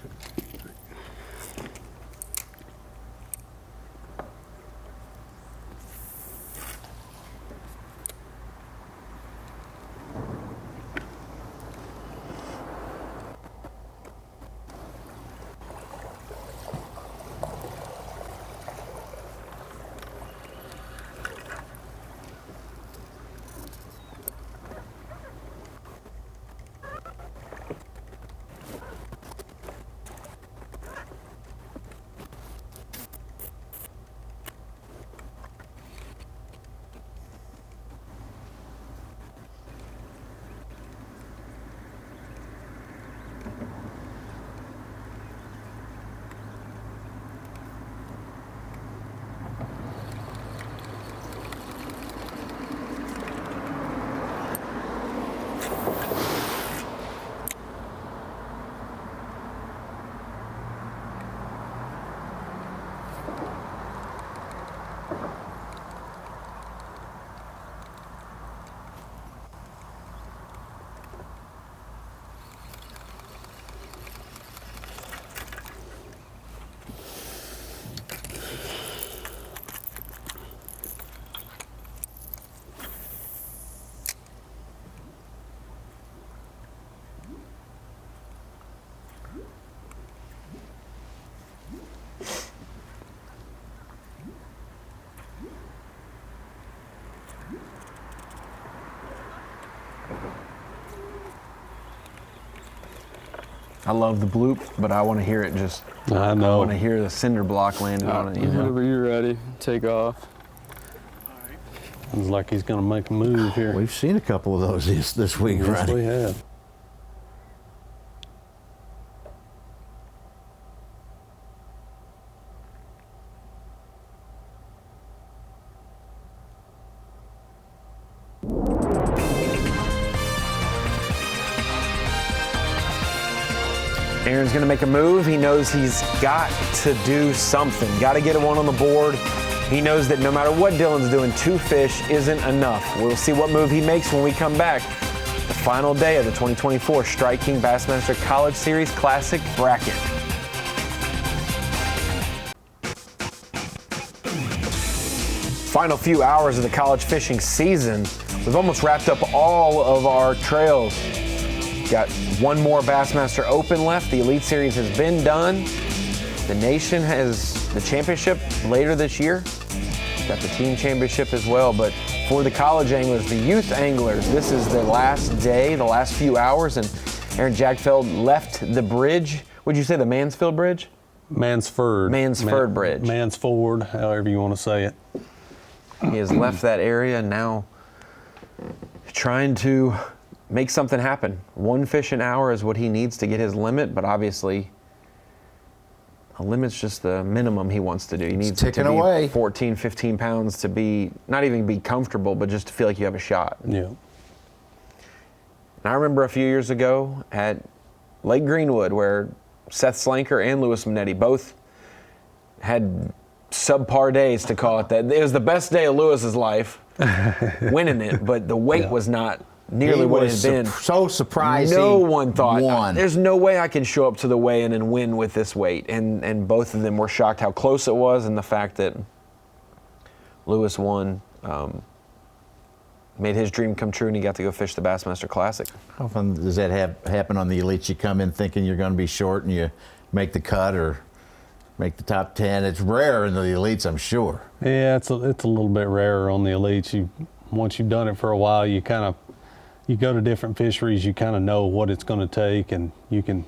S2: I love the bloop, but I want to hear it just.
S8: I know.
S2: I want to hear the cinder block landing on it. You know?
S5: Whenever you're ready, take off.
S8: It's like he's going to make a move here.
S9: We've seen a couple of those this week,
S8: Yes,
S9: right?
S8: we have.
S2: Aaron's going to make a move. He knows he's got to do something. Got to get a one on the board. He knows that no matter what Dylan's doing, 2 fish isn't enough. We'll see what move he makes when we come back. The final day of the 2024 Strike King Bassmaster College Series Classic Bracket. Final few hours of the college fishing season. We've almost wrapped up all of our trails. Got one more Bassmaster Open left. The Elite Series has been done. The Nation has the championship later this year. Got the team championship as well. But for the college anglers, the youth anglers, this is the last day, the last few hours. And Aaron Jagdfeld left the bridge. Would you say the Mansfield Bridge?
S8: Mansford.
S2: Mansford Bridge.
S8: Mansford, however you want to say it.
S2: He has left that area and now trying to make something happen. 1 fish an hour is what he needs to get his limit, but obviously a limit's just the minimum he wants to do. He needs to be 14, 15 pounds to be, not even be comfortable, but just to feel like you have a shot.
S8: Yeah.
S2: And I remember a few years ago at Lake Greenwood where Seth Slanker and Louis Minetti both had subpar days, to call it that. It was the best day of Lewis's life, winning it, but the weight was not nearly what it had been.
S9: So surprising.
S2: No one thought,
S9: won.
S2: There's no way I can show up to the weigh-in and win with this weight. And both of them were shocked how close it was, and the fact that Lewis won made his dream come true, and he got to go fish the Bassmaster Classic.
S9: How often does that happen on the Elites? You come in thinking you're going to be short and you make the cut or make the top 10. It's rare in the Elites, I'm sure.
S8: Yeah, it's a little bit rarer on the Elites. Once you've done it for a while, you go to different fisheries, you kind of know what it's going to take, and you can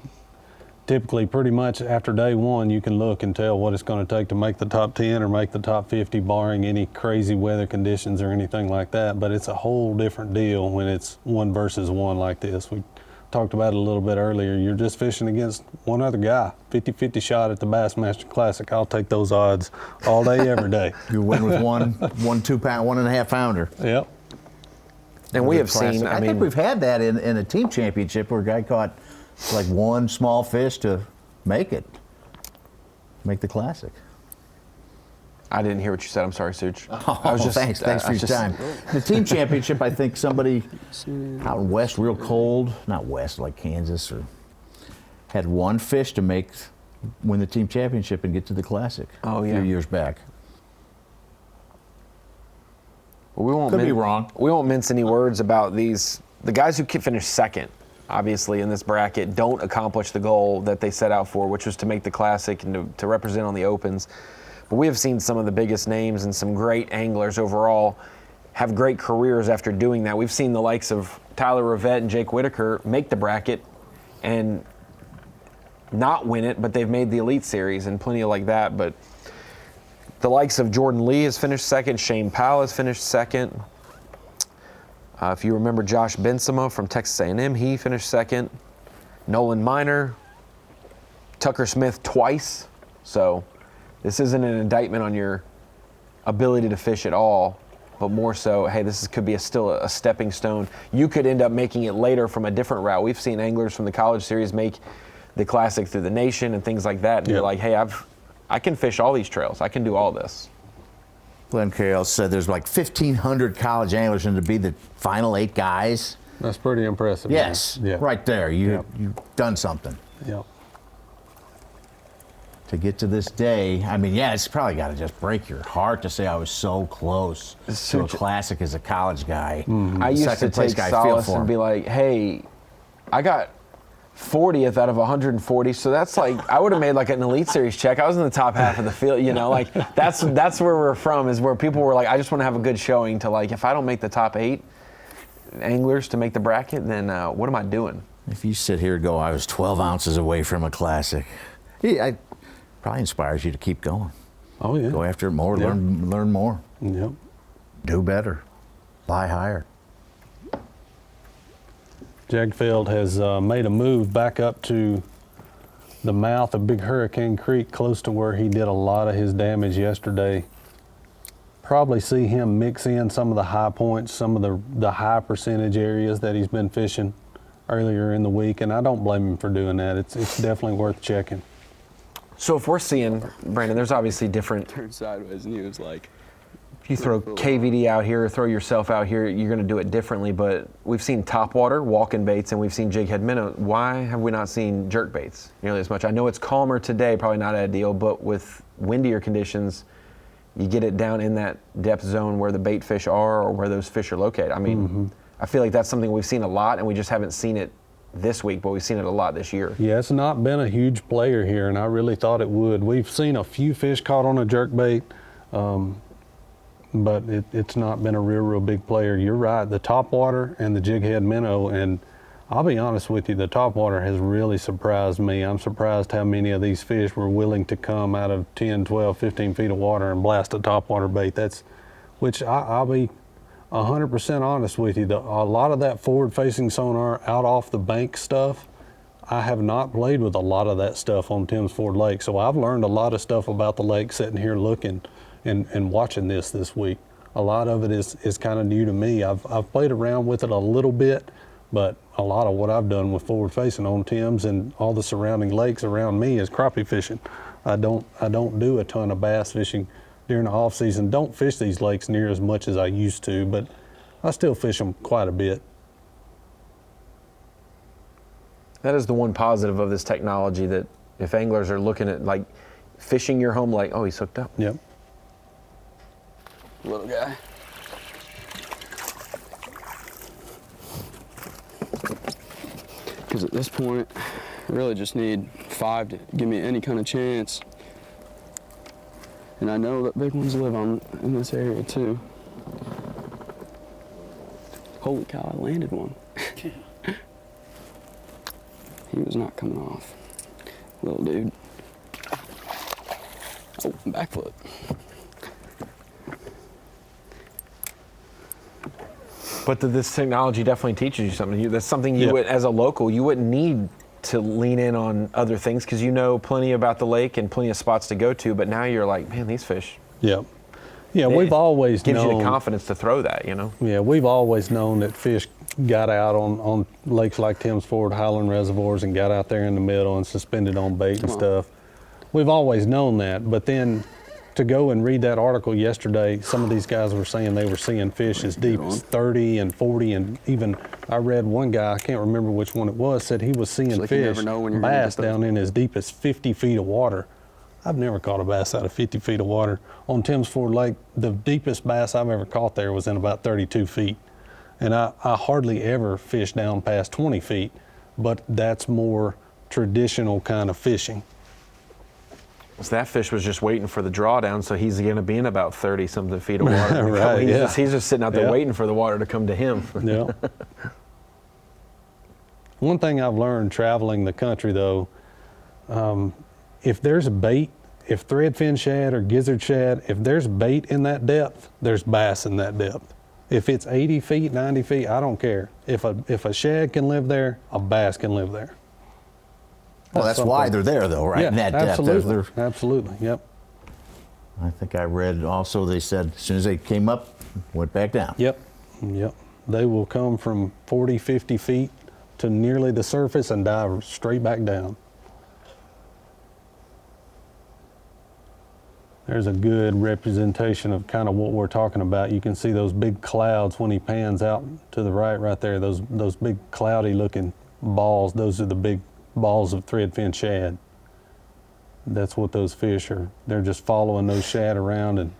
S8: typically pretty much after day one, you can look and tell what it's going to take to make the top 10 or make the top 50, barring any crazy weather conditions or anything like that. But it's a whole different deal when it's 1 versus 1 like this. We talked about it a little bit earlier. You're just fishing against one other guy. 50-50 shot at the Bassmaster Classic. I'll take those odds all day, every day.
S9: You win with one 2-pound, 1.5 pounder.
S8: Yep.
S2: And we have seen,
S9: I think we've had that in a team championship where a guy caught like 1 small fish to make the Classic.
S2: I didn't hear what you said. I'm sorry, Such.
S9: Thanks for your time. The team championship, I think somebody out in west, real cold, not west, like Kansas, or had 1 fish to win the team championship and get to the Classic.
S2: Oh, yeah.
S9: A few years back.
S2: Well, we won't
S9: Could be wrong.
S2: We won't mince any words about these. The guys who finish second, obviously, in this bracket don't accomplish the goal that they set out for, which was to make the Classic and to represent on the Opens. But we have seen some of the biggest names and some great anglers overall have great careers after doing that. We've seen the likes of Tyler Rivette and Jake Whitaker make the bracket and not win it, but they've made the Elite Series and plenty of like that. But the likes of Jordan Lee has finished second. Shane Powell has finished second. If you remember Josh Bensema from Texas A&M, he finished second. Nolan Minor, Tucker Smith twice. So this isn't an indictment on your ability to fish at all, but more so, hey, this could be still a stepping stone. You could end up making it later from a different route. We've seen anglers from the College Series make the Classic through the Nation and things like that. And you're like, hey, I can fish all these trails. I can do all this.
S9: Glenn Carroll said there's like 1,500 college anglers, and to be the final 8 guys.
S8: That's pretty impressive.
S9: Yes,
S8: yeah.
S9: Right there. You've done something.
S8: Yep.
S9: To get to this day, I mean, it's probably got to just break your heart to say I was so close to a Classic as a college guy.
S2: I used to take solace and be like, hey, I got 40th out of 140. So that's like, I would have made like an Elite Series check. I was in the top half of the field, you know, like that's where we're from, is where people were like, I just want to have a good showing to, like, if I don't make the top 8 anglers to make the bracket, then what am I doing?
S9: If you sit here and go, I was 12 ounces away from a classic, it probably inspires you to keep going.
S8: Oh, yeah.
S9: Go after it more,
S8: Yeah.
S9: learn more.
S8: Yep.
S9: Do better. Buy higher.
S8: Jagdfeld has made a move back up to the mouth of Big Hurricane Creek, close to where he did a lot of his damage yesterday. Probably see him mix in some of the high points, some of the high percentage areas that he's been fishing earlier in the week, and I don't blame him for doing that. It's definitely worth checking.
S2: So if we're seeing, Brandon, there's obviously different.
S5: Turned sideways and he was like,
S2: If you throw KVD out here, or throw yourself out here, you're going to do it differently. But we've seen topwater, walking baits, and we've seen jig head minnow. Why have we not seen jerk baits nearly as much? I know it's calmer today, probably not ideal, but with windier conditions, you get it down in that depth zone where the bait fish are, or where those fish are located. I mean, I feel like that's something we've seen a lot, and we just haven't seen it this week, but we've seen it a lot this year.
S8: Yeah, it's not been a huge player here, and I really thought it would. We've seen a few fish caught on a jerk bait, but it's not been a real big player. You're right, the topwater and the jig head minnow, and I'll be honest with you, the topwater has really surprised me. I'm surprised how many of these fish were willing to come out of 10, 12, 15 feet of water and blast a topwater bait. Which I'll be 100% honest with you, a lot of that forward-facing sonar out off the bank stuff, I have not played with a lot of that stuff on Timms Ford Lake. So I've learned a lot of stuff about the lake sitting here looking and watching this week. A lot of it is kind of new to me. I've played around with it a little bit, but a lot of what I've done with forward-facing on Timms and all the surrounding lakes around me is crappie fishing. I don't do a ton of bass fishing during the off season. Don't fish these lakes near as much as I used to, but I still fish them quite a bit.
S2: That is the one positive of this technology, that if anglers are looking at like fishing your home lake, oh, he's hooked up.
S8: Yep.
S5: little guy. Because at this point, I really just need 5 to give me any kind of chance. And I know that big ones live in this area too. Holy cow, I landed one. He was not coming off. Little dude. Oh, backflip.
S2: But this technology definitely teaches you something. That's something you would, as a local, you wouldn't need to lean in on other things because you know plenty about the lake and plenty of spots to go to. But now you're like, man, these fish.
S8: Yep. Yeah, we've always
S2: gives
S8: known,
S2: you the confidence to throw that, you know.
S8: Yeah, we've always known that fish got out on lakes like Timms Ford, Highland reservoirs, and got out there in the middle and suspended on bait and stuff. We've always known that, but then to go and read that article yesterday, some of these guys were saying they were seeing fish as deep as 30 and 40, and even I read one guy, I can't remember which one it was, said he was seeing fish, bass down in as deep as 50 feet of water. I've never caught a bass out of 50 feet of water. On Timms Ford Lake, the deepest bass I've ever caught there was in about 32 feet. And I hardly ever fish down past 20 feet, but that's more traditional kind of fishing.
S2: So that fish was just waiting for the drawdown, so he's going to be in about 30-something feet of water.
S8: Right,
S2: he's just sitting out there waiting for the water to come to him.
S8: Yeah. One thing I've learned traveling the country, though, if there's bait, if threadfin shad or gizzard shad, if there's bait in that depth, there's bass in that depth. If it's 80 feet, 90 feet, I don't care. If a shad can live there, a bass can live there.
S9: Well, that's why they're there, though, right?
S8: Yeah,
S9: in that depth.
S8: absolutely. Absolutely, yep.
S9: I think I read also they said as soon as they came up, went back down.
S8: Yep, yep. They will come from 40, 50 feet to nearly the surface and dive straight back down. There's a good representation of kind of what we're talking about. You can see those big clouds when he pans out to the right there, those big cloudy looking balls. Those are the big balls of threadfin shad. That's what those fish are. They're just following those shad around, and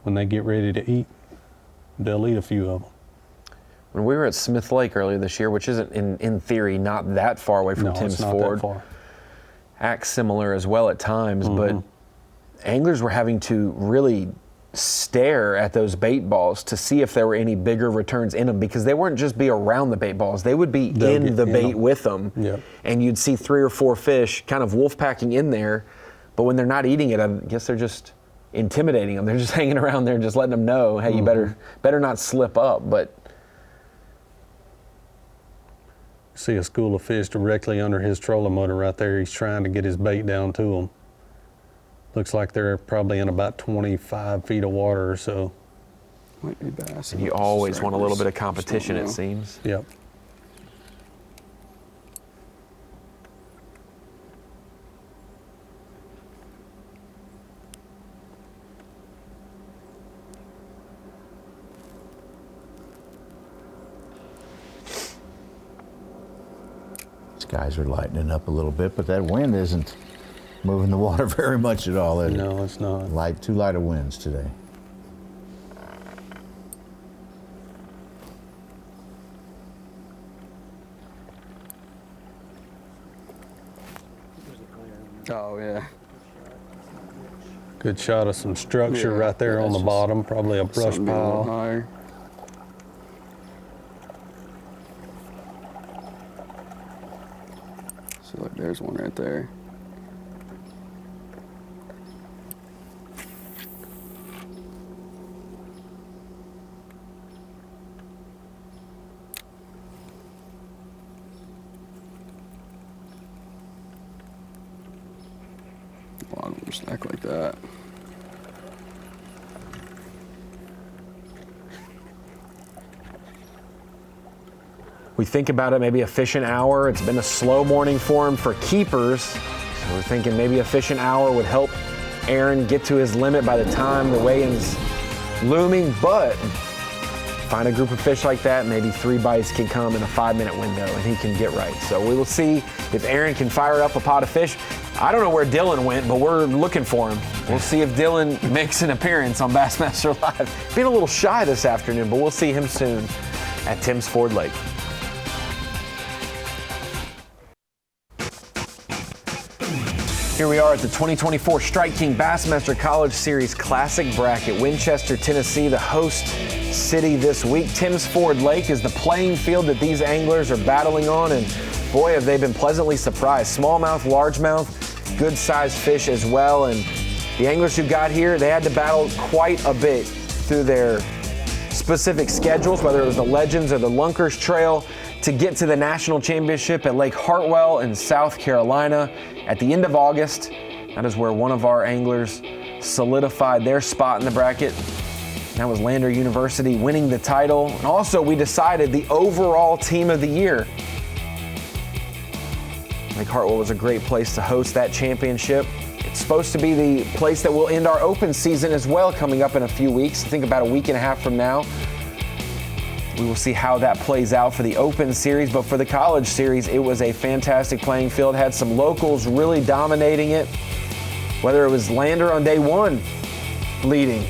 S8: when they get ready to eat, they'll eat a few of them.
S2: When we were at Smith Lake earlier this year, which isn't in theory not that far away from Tim's
S8: it's not
S2: Ford,
S8: that far.
S2: acts similar as well at times, but anglers were having to really stare at those bait balls to see if there were any bigger returns in them, because they wouldn't just be around the bait balls, they would be in the bait with them.
S8: Yep.
S2: And you'd see 3 or 4 fish kind of wolf packing in there, but when they're not eating it, I guess they're just intimidating them. They're just hanging around there, just letting them know, hey, you better not slip up. But
S8: see a school of fish directly under his trolling motor right there. He's trying to get his bait down to them. Looks like they're probably in about 25 feet of water or so.
S5: Might be bass.
S2: And you always want a little bit of competition, it seems.
S8: Yep.
S9: Guys are lightening up a little bit, but that wind isn't moving the water very much at all, is it?
S8: No, it's not.
S9: Too light of winds today.
S5: Oh, yeah.
S8: Good shot of some structure right there on the bottom, probably a brush pile.
S5: Higher. So look, there's one right there. A lot of them stack like that.
S2: We think about it, maybe a fishing hour. It's been a slow morning for him for keepers. So we're thinking maybe a fishing hour would help Aaron get to his limit by the time the weigh-in's looming. But find a group of fish like that, maybe 3 bites can come in a 5-minute window and he can get right. So we will see if Aaron can fire up a pot of fish. I don't know where Dylan went, but we're looking for him. We'll see if Dylan makes an appearance on Bassmaster Live. Being a little shy this afternoon, but we'll see him soon at Tim's Ford Lake. Here we are at the 2024 Strike King Bassmaster College Series Classic Bracket. Winchester, Tennessee, the host city this week. Tim's Ford Lake is the playing field that these anglers are battling on, and boy, have they been pleasantly surprised. Smallmouth, largemouth, good-sized fish as well, and the anglers who got here, they had to battle quite a bit through their specific schedules, whether it was the Legends or the Lunkers Trail, to get to the national championship at Lake Hartwell in South Carolina at the end of August. That is where one of our anglers solidified their spot in the bracket. That was Lander University winning the title. And also we decided the overall team of the year. Lake Hartwell was a great place to host that championship. It's supposed to be the place that will end our open season as well, coming up in a few weeks. I think about a week and a half from now. We will see how that plays out for the Open Series, but for the College Series, it was a fantastic playing field. Had some locals really dominating it, whether it was Lander on day 1 leading,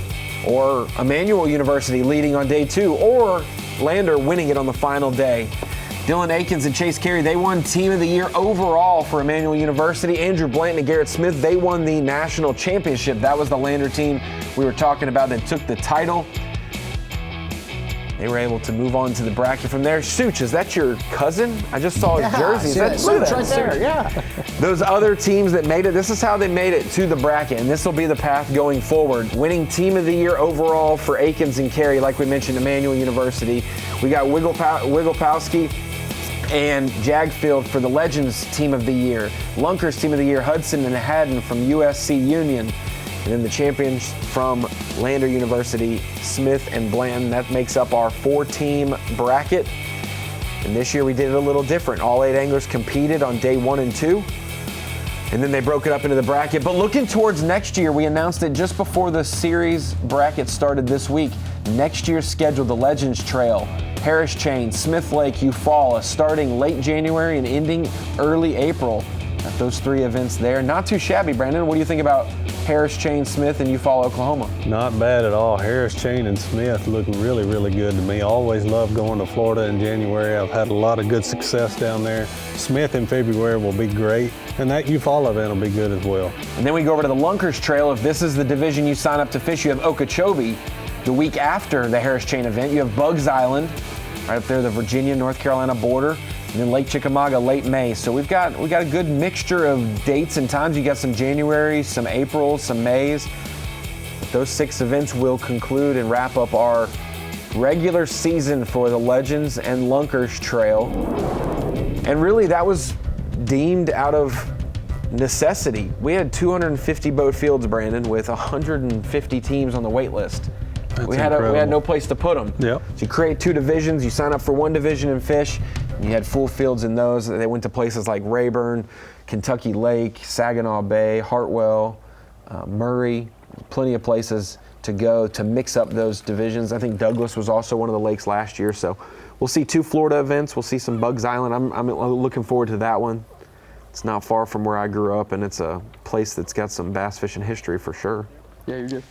S2: or Emmanuel University leading on day 2, or Lander winning it on the final day. Dylan Akins and Chase Carey, they won Team of the Year overall for Emmanuel University. Andrew Blanton and Garrett Smith, they won the national championship. That was the Lander team we were talking about that took the title. They were able to move on to the bracket from there. Such, is that your cousin? I just saw his jersey.
S9: Look at that right there, yeah.
S2: Those other teams that made it, this is how they made it to the bracket, and this will be the path going forward. Winning Team of the Year overall for Akins and Carey, like we mentioned, Emmanuel University. We got Wigglepowski and Jagdfeld for the Legends Team of the Year. Lunkers Team of the Year, Hudson and Haddon from USC Union. And then the champions from Lander University, Smith and Blanton. That makes up our 4-team bracket. And this year we did it a little different. All 8 anglers competed on day 1 and 2. And then they broke it up into the bracket. But looking towards next year, we announced it just before the series bracket started this week. Next year's schedule, the Legends Trail, Harris Chain, Smith Lake, Eufaula, starting late January and ending early April. At those 3 events there. Not too shabby, Brandon. What do you think about Harris Chain Smith in Eufaula, Oklahoma.
S8: Not bad at all. Harris Chain and Smith look really, really good to me. I always love going to Florida in January. I've had a lot of good success down there. Smith in February will be great, and that Eufaula event will be good as well.
S2: And then we go over to the Lunkers Trail. If this is the division you sign up to fish, you have Okeechobee the week after the Harris Chain event. You have Bugs Island, right up there, the Virginia-North Carolina border. And then Lake Chickamauga, late May. So we got a good mixture of dates and times. You got some January, some April, some Mays. Those 6 events will conclude and wrap up our regular season for the Legends and Lunkers Trail. And really, that was deemed out of necessity. We had 250 boat fields, Brandon, with 150 teams on the wait list. We had no place to put them.
S8: Yep.
S2: So you create 2 divisions. You sign up for one division and fish. And you had full fields in those. They went to places like Rayburn, Kentucky Lake, Saginaw Bay, Hartwell, Murray. Plenty of places to go to mix up those divisions. I think Douglas was also one of the lakes last year. So we'll see 2 Florida events. We'll see some Bugs Island. I'm looking forward to that one. It's not far from where I grew up, and it's a place that's got some bass fishing history for sure.
S5: Yeah, you're good.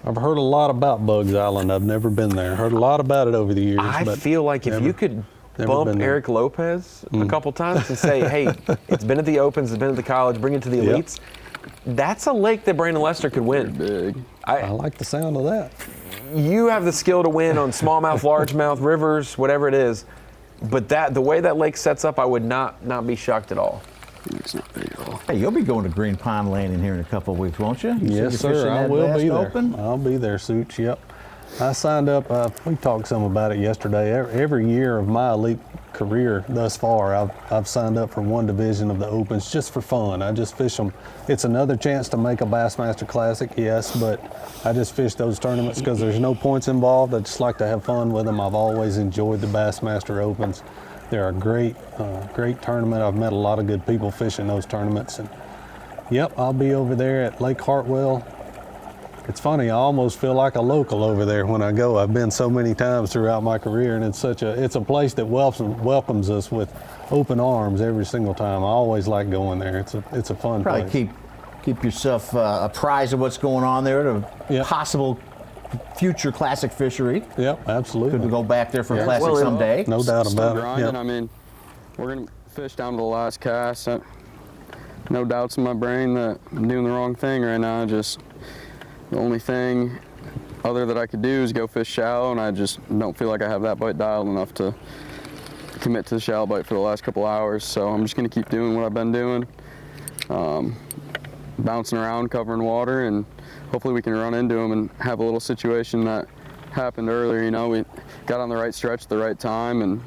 S8: I've heard a lot about Bugs Island. I've never been there. Heard a lot about it over the years.
S2: I feel like if you could bump Eric Lopez a couple times and say, hey, it's been at the Opens, it's been at the college, bring it to the elites. That's a lake that Brandon Lester could win.
S5: Big.
S8: I like the sound of that.
S2: You have the skill to win on smallmouth, largemouth, rivers, whatever it is. But the way that lake sets up, I would not be shocked at all.
S5: It's not big at all.
S9: Hey, you'll be going to Green Pond Landing here in a couple of weeks, won't you?
S8: Yes, sir. I will be there. I'll be there, Suits. Yep. I signed up. We talked some about it yesterday. Every year of my elite career thus far, I've signed up for one division of the Opens just for fun. I just fish them. It's another chance to make a Bassmaster Classic, yes, but I just fish those tournaments because there's no points involved. I just like to have fun with them. I've always enjoyed the Bassmaster Opens. They're a great tournament. I've met a lot of good people fishing those tournaments. And yep, I'll be over there at Lake Hartwell. It's funny, I almost feel like a local over there when I go. I've been so many times throughout my career, and it's a place that welcomes us with open arms every single time. I always like going there. It's a fun place.
S9: Probably keep yourself apprised of what's going on there, to possible future classic fishery.
S8: Yep, absolutely.
S9: Could go back there for a classic someday.
S8: No doubt about it.
S5: Grinding. Yep. I mean, we're gonna fish down to the last cast. No doubts in my brain that I'm doing the wrong thing right now. Just the only thing other that I could do is go fish shallow, and I just don't feel like I have that bite dialed enough to commit to the shallow bite for the last couple hours. So I'm just gonna keep doing what I've been doing, bouncing around, covering water, and hopefully we can run into them and have a little situation that happened earlier. You know, we got on the right stretch at the right time, and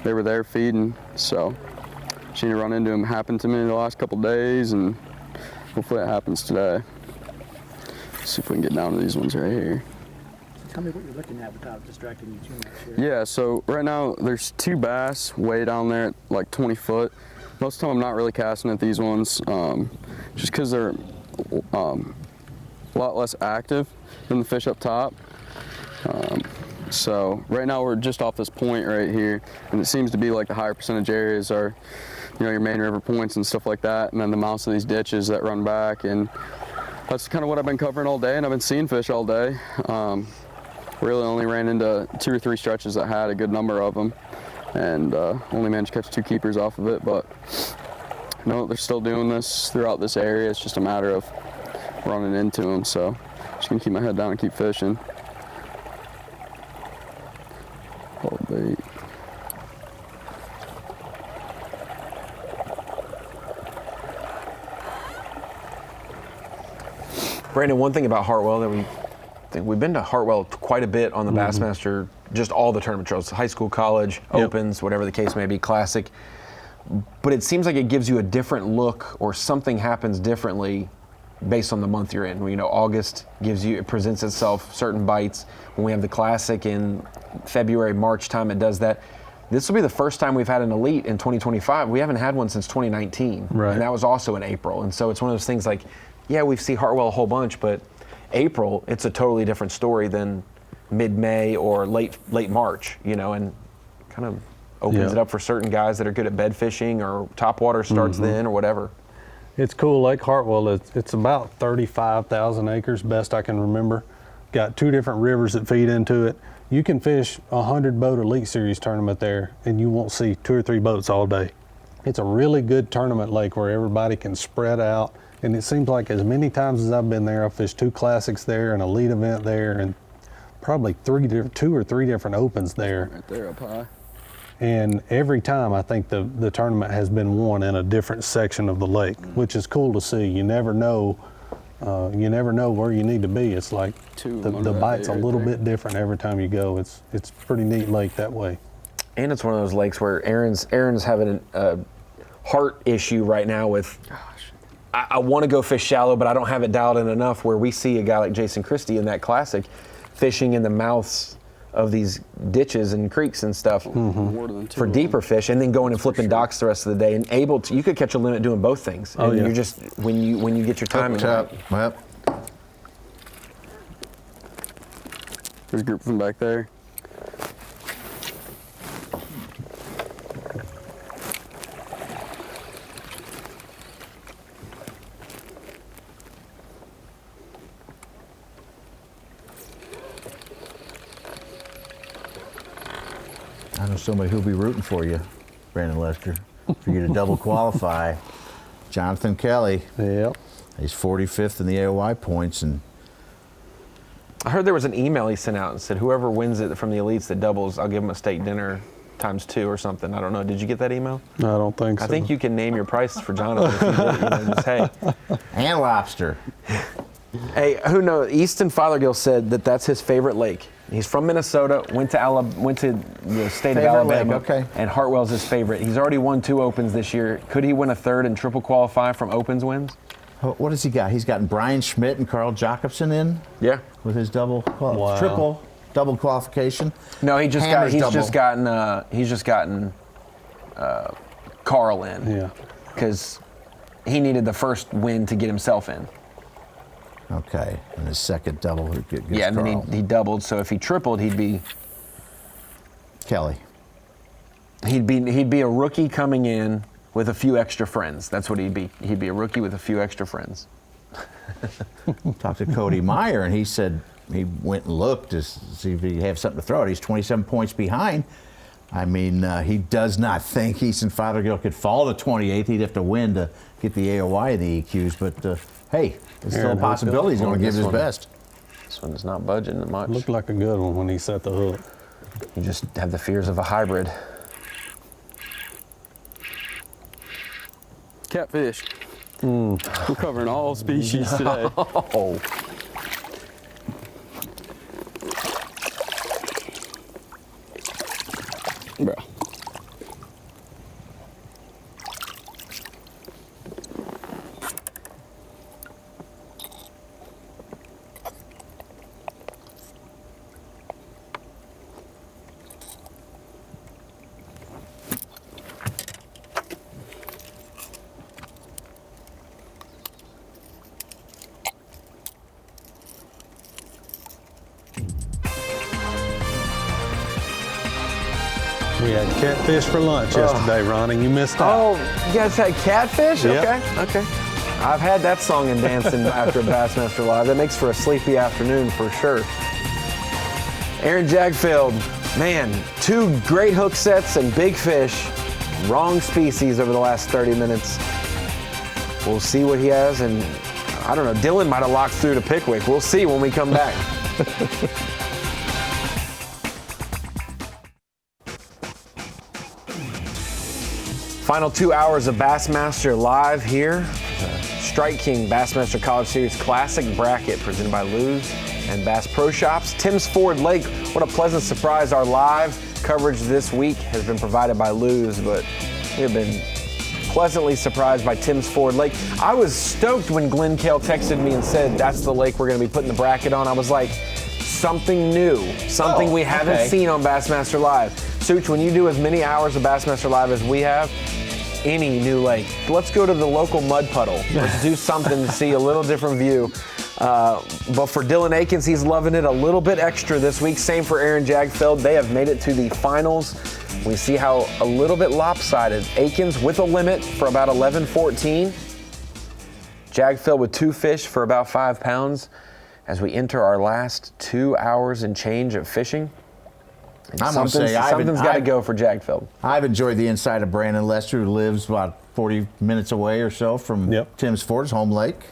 S5: they were there feeding. So just need to run into them. Happened to me the last couple days, and hopefully it happens today. See if we can get down to these ones right here.
S4: So tell me what you're looking at without distracting you too much here.
S5: Yeah, so right now there's 2 bass way down there at like 20 foot. Most of the time I'm not really casting at these ones, just because they're a lot less active than the fish up top. So right now we're just off this point right here, and it seems to be like the higher percentage areas are, you know, your main river points and stuff like that, and then the mouths of these ditches that run back. And that's kind of what I've been covering all day, and I've been seeing fish all day. Really only ran into 2 or 3 stretches that had a good number of them, and only managed to catch 2 keepers off of it. But you know, they're still doing this throughout this area. It's just a matter of running into them. So just gonna keep my head down and keep fishing. Hold bait.
S2: Brandon, one thing about Hartwell that we've been to Hartwell quite a bit on the Bassmaster, just all the tournament trails, high school, college, Opens, whatever the case may be, Classic. But it seems like it gives you a different look, or something happens differently based on the month you're in. You know, August it presents itself certain bites. When we have the Classic in February, March time, it does that. This will be the first time we've had an elite in 2025. We haven't had one since 2019, and that was also in April. And so it's one of those things like, yeah, we see Hartwell a whole bunch, but April, it's a totally different story than mid-May or late March, you know, and kind of opens it up for certain guys that are good at bed fishing, or topwater starts then, or whatever.
S8: It's cool. Lake Hartwell, it's about 35,000 acres, best I can remember. Got 2 different rivers that feed into it. You can fish a 100-boat Elite Series tournament there, and you won't see 2 or 3 boats all day. It's a really good tournament lake where everybody can spread out, and it seems like as many times as I've been there, I've fished 2 classics there, an elite event there, and probably 2 or 3 different opens there.
S5: Right there up high.
S8: And every time I think the tournament has been won in a different section of the lake, which is cool to see. You never know where you need to be. It's like the bite's a little bit different every time you go. It's pretty neat lake that way.
S2: And it's one of those lakes where Aaron's having a heart issue right now with, I want to go fish shallow, but I don't have it dialed in enough, where we see a guy like Jason Christie in that classic fishing in the mouths of these ditches and creeks and stuff for deeper fish, and then going and flipping docks the rest of the day, and you could catch a limit doing both things.
S8: Oh,
S2: and
S8: yeah.
S2: You're just, when you get your timing right.
S9: Yep.
S5: There's a group from back there.
S9: I know somebody who'll be rooting for you, Brandon Lester, for you to double qualify. Jonathan Kelly.
S8: Yep.
S9: He's 45th in the AOI points, and
S2: I heard there was an email he sent out and said whoever wins it from the elites that doubles, I'll give them a steak dinner ×2 or something. I don't know. Did you get that email?
S8: No, I don't think so.
S2: I think you can name your price for Jonathan. If you did, just, hey.
S9: And lobster.
S2: Hey, who knows? Easton Fothergill said that that's his favorite lake. He's from Minnesota, went to the state of Alabama,
S9: lake, okay.
S2: And Hartwell's his favorite. He's already won 2 opens this year. Could he win a 3rd and triple qualify from opens wins?
S9: What has he got? He's gotten Brian Schmidt and Carl Jacobson in.
S2: Yeah.
S9: With his triple qualification.
S2: No, he's just gotten Carl in.
S8: Yeah.
S2: Because he needed the first win to get himself in.
S9: Okay, and his second double gets
S2: Yeah, and
S9: Carl.
S2: then he doubled. So if he tripled, he'd be
S9: Kelly.
S2: He'd be a rookie coming in with a few extra friends. That's what he'd be. He'd be a rookie with a few extra friends.
S9: Talked to Cody Meyer, and he said he went and looked to see if he have something to throw at. He's 27 points behind. I mean, he does not think Easton Fothergill could fall to 28th. He'd have to win to get the AOI and the EQs, but hey, it's still a possibility he's going to give his best.
S2: This one is not budging much.
S8: Looked like a good one when he set the hook.
S2: You just have the fears of a hybrid.
S5: Catfish. We're covering all species today.
S2: Oh.
S5: Bro.
S8: We had catfish for lunch yesterday, Ronnie. You missed out.
S2: Oh, you guys had catfish?
S8: Yep.
S2: Okay. I've had that song and dancing after Bassmaster Live. That makes for a sleepy afternoon for sure. Aaron Jagdfeld, man, 2 great hook sets and big fish. Wrong species over the last 30 minutes. We'll see what he has, and I don't know, Dylan might have locked through to Pickwick. We'll see when we come back. Final 2 hours of Bassmaster Live here. The Strike King Bassmaster College Series Classic bracket presented by Lew's and Bass Pro Shops. Tim's Ford Lake, what a pleasant surprise. Our live coverage this week has been provided by Lew's, but we have been pleasantly surprised by Tim's Ford Lake. I was stoked when Glenn Kale texted me and said, that's the lake we're going to be putting the bracket on. I was like, something new, something we haven't seen on Bassmaster Live. Such, when you do as many hours of Bassmaster Live as we have, any new lake, let's go to the local mud puddle. Let's do something to see a little different view. But for Dylan Akins, he's loving it a little bit extra this week. Same for Aaron Jagdfeld. They have made it to the finals. We see how a little bit lopsided. Akins with a limit for about 11-14. Jagdfeld with 2 fish for about 5 pounds as we enter our last 2 hours and change of fishing. And
S9: I'm going to say
S2: something's got to go for Jagdfeld.
S9: I've enjoyed the inside of Brandon Lester, who lives about 40 minutes away or so from Tim's Ford's home lake.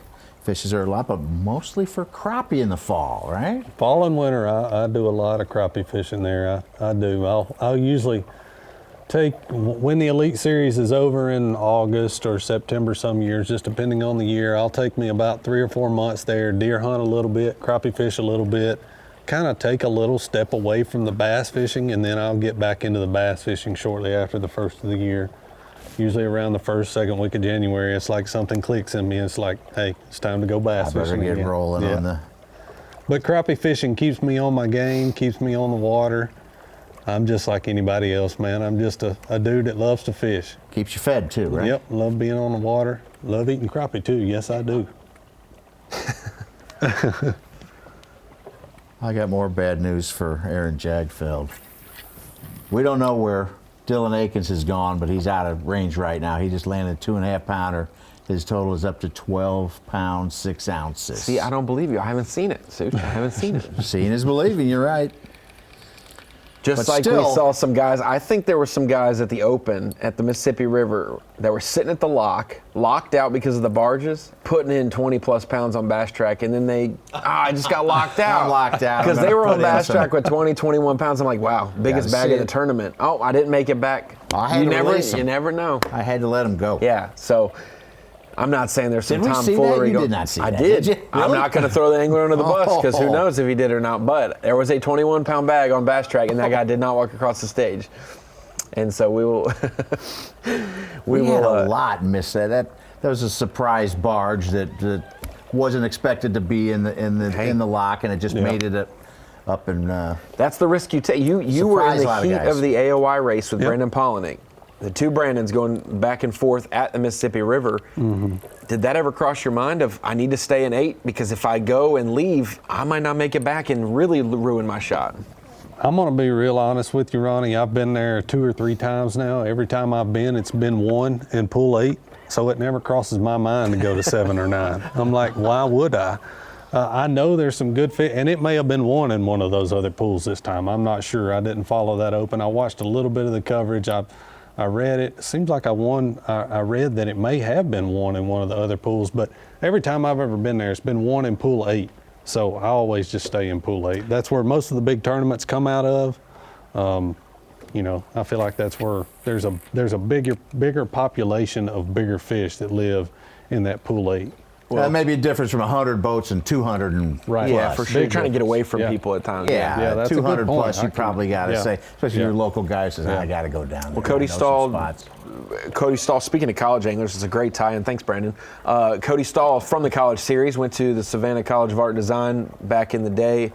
S9: Fishes are a lot, but mostly for crappie in the fall, right?
S8: Fall and winter, I do a lot of crappie fishing there. I do. I'll usually take, when the Elite Series is over in August or September some years, just depending on the year, I'll take me about 3 or 4 months there, deer hunt a little bit, crappie fish a little bit, kind of take a little step away from the bass fishing, and then I'll get back into the bass fishing shortly after the first of the year. Usually around the first, second week of January, it's like something clicks in me. It's like, hey, it's time to go bass fishing
S9: get
S8: again.
S9: rolling on the...
S8: But crappie fishing keeps me on my game, keeps me on the water. I'm just like anybody else, man. I'm just a dude that loves to fish.
S9: Keeps you fed too, right?
S8: Yep, love being on the water. Love eating crappie too. Yes, I do.
S9: I got more bad news for Aaron Jagdfeld. We don't know where Dylan Akins has gone, but he's out of range right now. He just landed a 2.5 pounder. His total is up to 12 pounds, 6 ounces.
S2: See, I don't believe you. I haven't seen it, Such. I haven't seen it.
S9: Seeing is believing, you're right.
S2: Just
S9: But
S2: like
S9: still,
S2: we saw some guys, I think there were some guys at the Open at the Mississippi River that were sitting at the locked out because of the barges, putting in 20 plus pounds on Bass Track, and then I just got locked out.
S9: I'm locked out.
S2: Because they were on Bass Track with 20, 21 pounds. I'm like, wow, biggest bag of the
S9: it.
S2: tournament. Oh, I didn't make it back.
S9: I had to release him.
S2: You never know.
S9: I had to let him go.
S2: Yeah, so I'm not saying there's some
S9: Did we see that?
S2: tomfoolery.
S9: You did not see
S2: I
S9: that,
S2: did.
S9: did you?
S2: I'm
S9: Really?
S2: not going to throw the angler under the bus because who
S9: Oh.
S2: knows if he did or not. But there was a 21-pound bag on Bass Track, and that guy did not walk across the stage. And so we will.
S9: we had a lot miss that. That was a surprise barge that wasn't expected to be in the lock, and it just made it up and.
S2: That's the risk you take. You were in the heat of the AOI race with
S8: Yep.
S2: Brandon Polinick. The two Brandons going back and forth at the Mississippi River.
S8: Mm-hmm.
S2: Did that ever cross your mind of, I need to stay in 8 because if I go and leave, I might not make it back and really ruin my shot?
S8: I'm going to be real honest with you, Ronnie. I've been there 2 or 3 times now. Every time I've been, it's been 1 in pool 8. So it never crosses my mind to go to 7 or 9. I'm like, why would I? I know there's some good fit, and it may have been 1 in one of those other pools this time. I'm not sure. I didn't follow that Open. I watched a little bit of the coverage. I read it. It seems like I read that it may have been 1 in one of the other pools, but every time I've ever been there, it's been 1 in pool 8. So I always just stay in pool 8. That's where most of the big tournaments come out of. I feel like that's where there's a bigger population of bigger fish that live in that pool 8.
S9: Well, that may be a difference from 100 boats and 200 and
S8: Right.
S2: Yeah,
S9: plus.
S2: for sure. You're trying to get away from people at times.
S9: Yeah,
S8: that's a good
S9: 200
S8: point.
S9: plus, you probably got to say, especially your local guy says, I got to go down there.
S2: Well, Cody
S9: I know some
S2: Stahl,
S9: spots.
S2: speaking of college anglers, it's a great tie-in. Thanks, Brandon. Cody Stahl from the college series went to the Savannah College of Art and Design back in the day.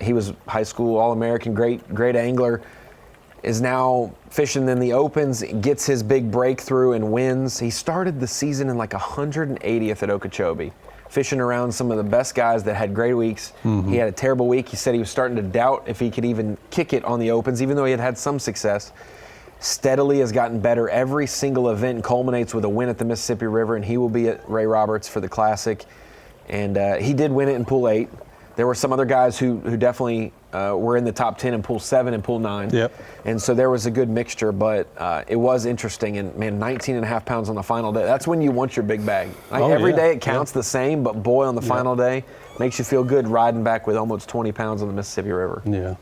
S2: He was high school All-American, great angler. Is now fishing in the Opens, gets his big breakthrough and wins. He started the season in like 180th at Okeechobee, fishing around some of the best guys that had great weeks.
S8: Mm-hmm.
S2: He had a terrible week. He said he was starting to doubt if he could even kick it on the Opens, even though he had some success. Steadily has gotten better. Every single event culminates with a win at the Mississippi River, and he will be at Ray Roberts for the Classic. And he did win it in Pool 8. There were some other guys who definitely were in the top 10 in Pool 7 and Pool 9.
S8: Yep.
S2: And so there was a good mixture, but it was interesting. And, man, 19.5 pounds on the final day. That's when you want your big bag. Every day it counts the same, but, boy, on the final day, makes you feel good riding back with almost 20 pounds on the Mississippi River.
S8: Yeah.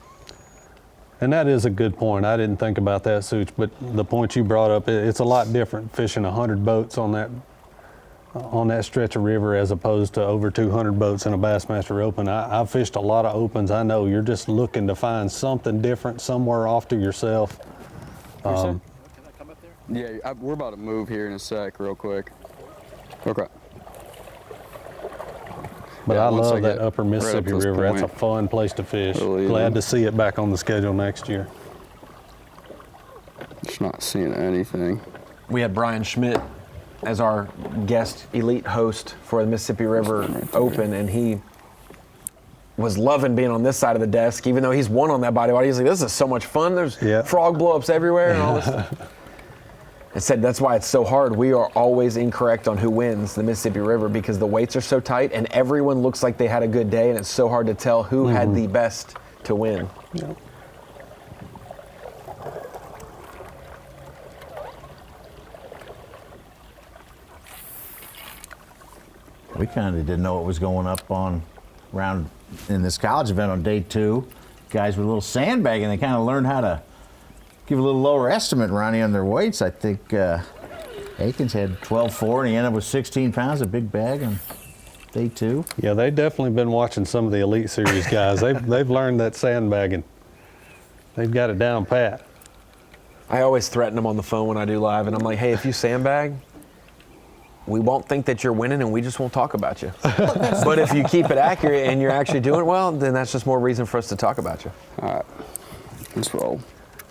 S8: And that is a good point. I didn't think about that, Such, but the point you brought up, it's a lot different fishing 100 boats on that stretch of river as opposed to over 200 boats in a Bassmaster Open. I've fished a lot of Opens. I know you're just looking to find something different somewhere off to yourself.
S5: Can I come up there? Yeah, we're about to move here in a sec real quick. Okay.
S8: But
S5: Yeah,
S8: I
S5: once
S8: love
S5: I
S8: that
S5: get
S8: upper
S5: right up
S8: Mississippi
S5: to this
S8: River. That's a
S5: point,
S8: fun place to fish.
S5: really
S8: Glad
S5: is.
S8: to see it back on the schedule next year.
S5: Just not seeing anything.
S2: We had Brian Schmidt as our guest elite host for the Mississippi River Open, and he was loving being on this side of the desk, even though he's won on that body. He's like, this is so much fun. There's frog blow-ups everywhere and all this stuff. I said that's why it's so hard. We are always incorrect on who wins the Mississippi River because the weights are so tight and everyone looks like they had a good day, and it's so hard to tell who had the best to win.
S8: Yep.
S9: We kind of didn't know what was going up on around in this college event on day 2. Guys with a little sandbagging, they kind of learned how to give a little lower estimate, Ronnie, on their weights. I think Akins had 12.4 and he ended up with 16 pounds, a big bag on day 2.
S8: Yeah, they've definitely been watching some of the Elite Series guys. They've learned that sandbagging. They've got it down pat.
S2: I always threaten them on the phone when I do live, and I'm like, hey, if you sandbag, we won't think that you're winning and we just won't talk about you. But if you keep it accurate and you're actually doing it well, then that's just more reason for us to talk about you.
S5: All right, let's roll.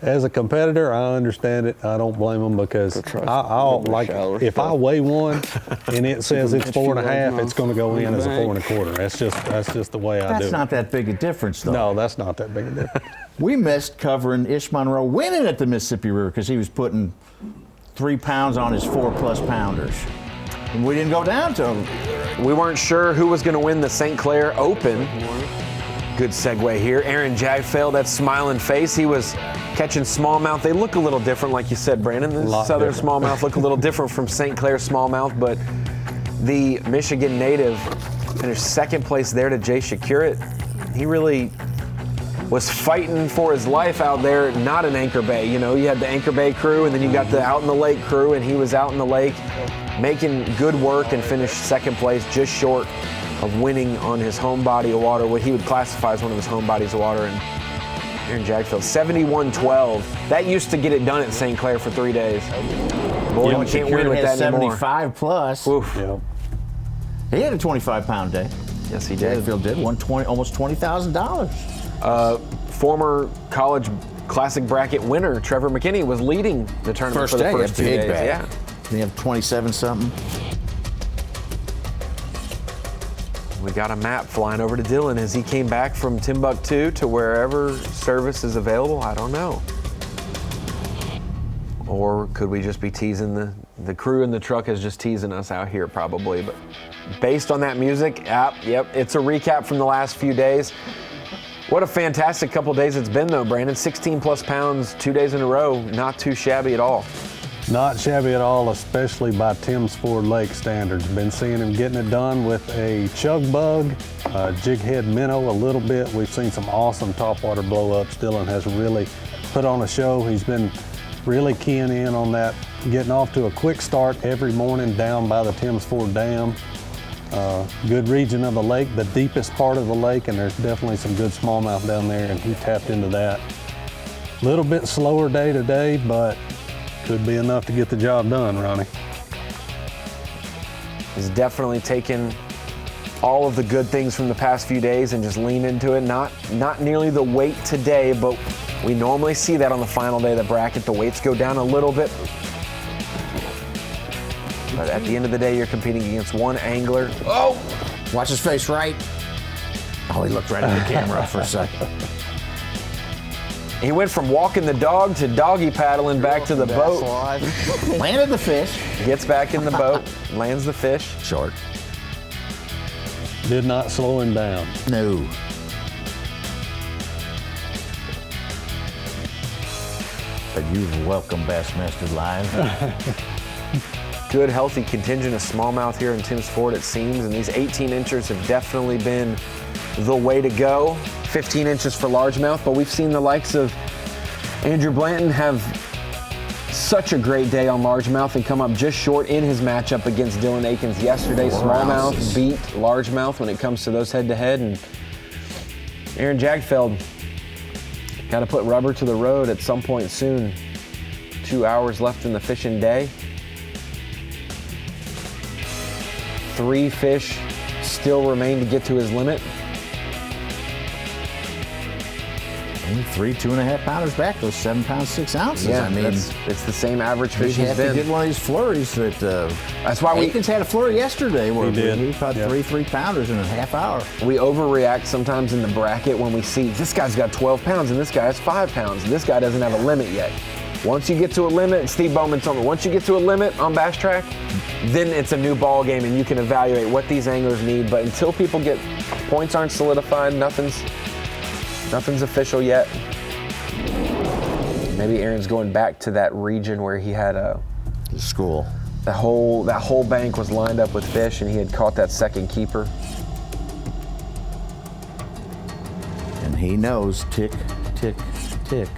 S8: As a competitor, I understand it. I don't blame them because I'll like if I weigh one and it says it's 4.5, it's going to go in as a 4 1/4. That's just the way I do it.
S9: That's not that big a difference, though.
S8: No, that's not that big a difference.
S9: We missed covering Ish Monroe winning at the Mississippi River because he was putting 3 pounds on his 4+ pounders. And we didn't go down to him.
S2: We weren't sure who was going to win the St. Clair Open. Good segue here. Aaron Jagdfeld, that smiling face. He was catching smallmouth. They look a little different, like you said, Brandon. The Southern smallmouth look a little different from St. Clair smallmouth, but the Michigan native finished second place there to Jay Shakurit. He really was fighting for his life out there, not in Anchor Bay. You know, you had the Anchor Bay crew, and then you got the out in the lake crew, and he was out in the lake making good work and finished second place, just short of winning on his home body of water, what he would classify as one of his home bodies of water. And Aaron Jagdfeld, 71-12. That used to get it done at St. Clair for 3 days. Boy, you can't win with that anymore.
S9: 75 plus.
S2: Oof.
S8: Yep.
S9: He had a 25-pound day.
S2: Yes, he did.
S9: Jagdfeld did. Won almost $20,000.
S2: Former college classic bracket winner Trevor McKinney was leading the tournament for the first 2 days.
S9: Bag.
S2: Yeah.
S9: They have 27-something.
S2: We got a map flying over to Dylan as he came back from Timbuktu to wherever service is available. I don't know. Or could we just be teasing the crew in the truck is just teasing us out here probably. But based on that music, yep, it's a recap from the last few days. What a fantastic couple days it's been though, Brandon. 16+ pounds, 2 days in a row. Not too shabby at all.
S8: Not shabby at all, especially by Timms Ford Lake standards. Been seeing him getting it done with a chug bug, jig head minnow a little bit. We've seen some awesome topwater blow-ups. Dylan has really put on a show. He's been really keying in on that, getting off to a quick start every morning down by the Timms Ford Dam. Good region of the lake, the deepest part of the lake, and there's definitely some good smallmouth down there, and he tapped into that. A little bit slower day today, but could be enough to get the job done, Ronnie.
S2: He's definitely taken all of the good things from the past few days and just leaned into it. Not nearly the weight today, but we normally see that on the final day of the bracket. The weights go down a little bit. But at the end of the day, you're competing against one angler.
S9: Oh! Watch his face, right? Oh, he looked right at the camera for a second.
S2: He went from walking the dog to doggy paddling back to the boat.
S9: Landed the fish.
S2: Gets back in the boat, lands the fish.
S9: Short.
S8: Did not slow him down.
S9: No. But you're welcome, Bassmaster Live.
S2: Good, healthy contingent of smallmouth here in Timms Ford, it seems, and these 18-inchers have definitely been the way to go. 15 inches for largemouth, but we've seen the likes of Andrew Blanton have such a great day on largemouth and come up just short in his matchup against Dylan Akins yesterday. Smallmouth beat largemouth when it comes to those head-to-head, and Aaron Jagdfeld got to put rubber to the road at some point soon. 2 hours left in the fishing day. 3 fish still remain to get to his limit.
S9: Only 3 2.5 pounders back, those 7 pounds 6 ounces.
S2: Yeah,
S9: I mean,
S2: it's the same average fish
S9: he
S2: he's
S9: had
S2: been.
S9: to get one of these flurries that.
S2: That's why
S9: Akins had a flurry yesterday where
S8: he
S9: caught 3 pounders in a half hour.
S2: We overreact sometimes in the bracket when we see this guy's got 12 pounds and this guy has 5 pounds and this guy doesn't have a limit yet. Once you get to a limit, Steve Bowman told me, once you get to a limit on Bass Track, then it's a new ball game and you can evaluate what these anglers need. But until people get, points aren't solidified, nothing's official yet. Maybe Aaron's going back to that region where he had a
S9: school.
S2: That whole bank was lined up with fish and he had caught that second keeper.
S9: And he knows, tick, tick, tick.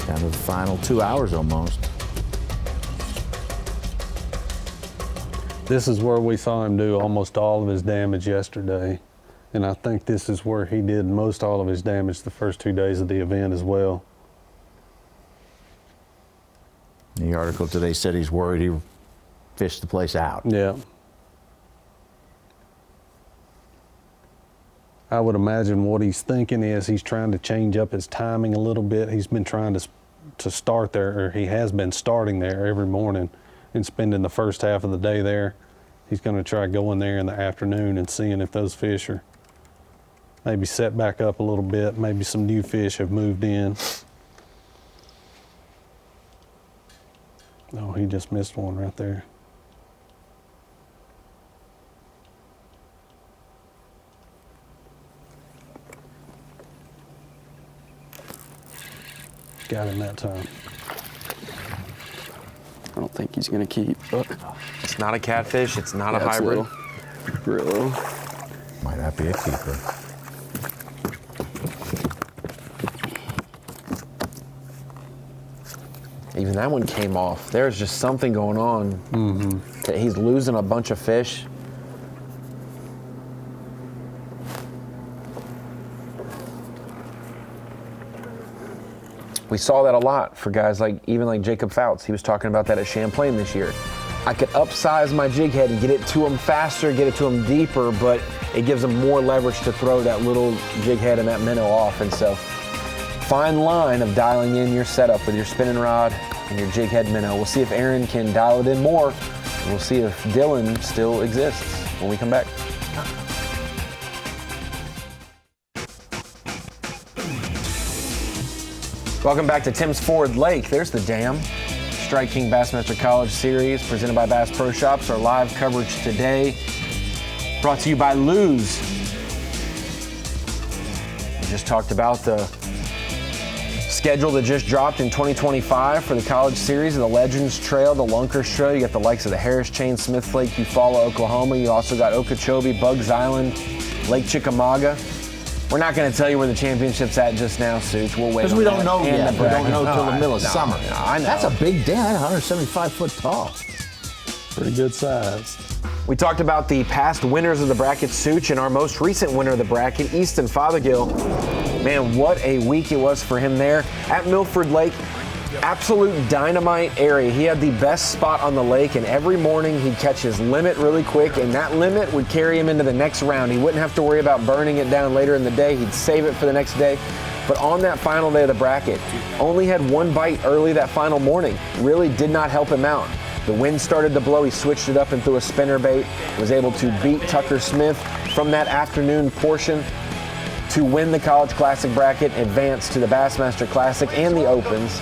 S9: Down to the final 2 hours almost.
S8: This is where we saw him do almost all of his damage yesterday. And I think this is where he did most all of his damage the first 2 days of the event as well.
S9: The article today said he's worried he fished the place out.
S8: Yeah. I would imagine what he's thinking is he's trying to change up his timing a little bit. He's been trying to start there, or he has been starting there every morning and spending the first half of the day there. He's going to try going there in the afternoon and seeing if those fish are maybe set back up a little bit. Maybe some new fish have moved in. Oh, he just missed one right there. Got him that time.
S5: I don't think he's gonna keep, but
S2: it's not a catfish, it's not a hybrid.
S5: Real.
S9: Might not be a keeper.
S2: Even that one came off. There's just something going on. That he's losing a bunch of fish. We saw that a lot for guys even like Jacob Fouts. He was talking about that at Champlain this year. I could upsize my jig head and get it to him faster, get it to him deeper, but it gives him more leverage to throw that little jig head and that minnow off. And so, fine line of dialing in your setup with your spinning rod and your jig head minnow. We'll see if Aaron can dial it in more. And we'll see if Dylan still exists when we come back. Welcome back to Tim's Ford Lake. There's the dam. Strike King Bassmaster College Series presented by Bass Pro Shops. Our live coverage today brought to you by Lose. We just talked about the schedule that just dropped in 2025 for the College Series, the Legends Trail, the Lunkers Trail. You got the likes of the Harris Chain, Smith Lake, Eufaula, Oklahoma. You also got Okeechobee, Bugs Island, Lake Chickamauga. We're not going to tell you where the championship's at just now, Such. We'll wait.
S9: Because we don't know yet. We don't know until the middle of summer.
S2: I know.
S9: That's a big dam, 175 foot tall.
S8: Pretty good size.
S2: We talked about the past winners of the bracket, Such, and our most recent winner of the bracket, Easton Fothergill. Man, what a week it was for him there at Milford Lake. Absolute dynamite area. He had the best spot on the lake, and every morning he'd catch his limit really quick, and that limit would carry him into the next round. He wouldn't have to worry about burning it down later in the day. He'd save it for the next day. But on that final day of the bracket, only had one bite early that final morning. Really did not help him out. The wind started to blow. He switched it up and threw a spinnerbait. Was able to beat Tucker Smith from that afternoon portion to win the College Classic bracket, advance to the Bassmaster Classic and the Opens.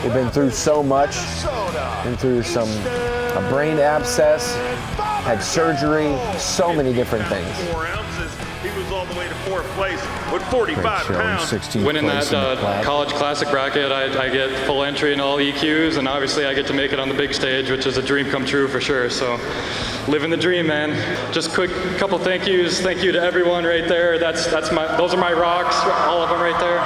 S2: We've been through so much. Been through a brain abscess, had surgery, so many different things.
S13: 4 ounces. He was all the way to 4th place with 45 pounds.
S14: Winning that College Classic bracket, I get full entry in all EQs, and obviously I get to make it on the big stage, which is a dream come true for sure. So, living the dream, man. Just quick couple thank yous. Thank you to everyone right there. Those are my rocks, all of them right there.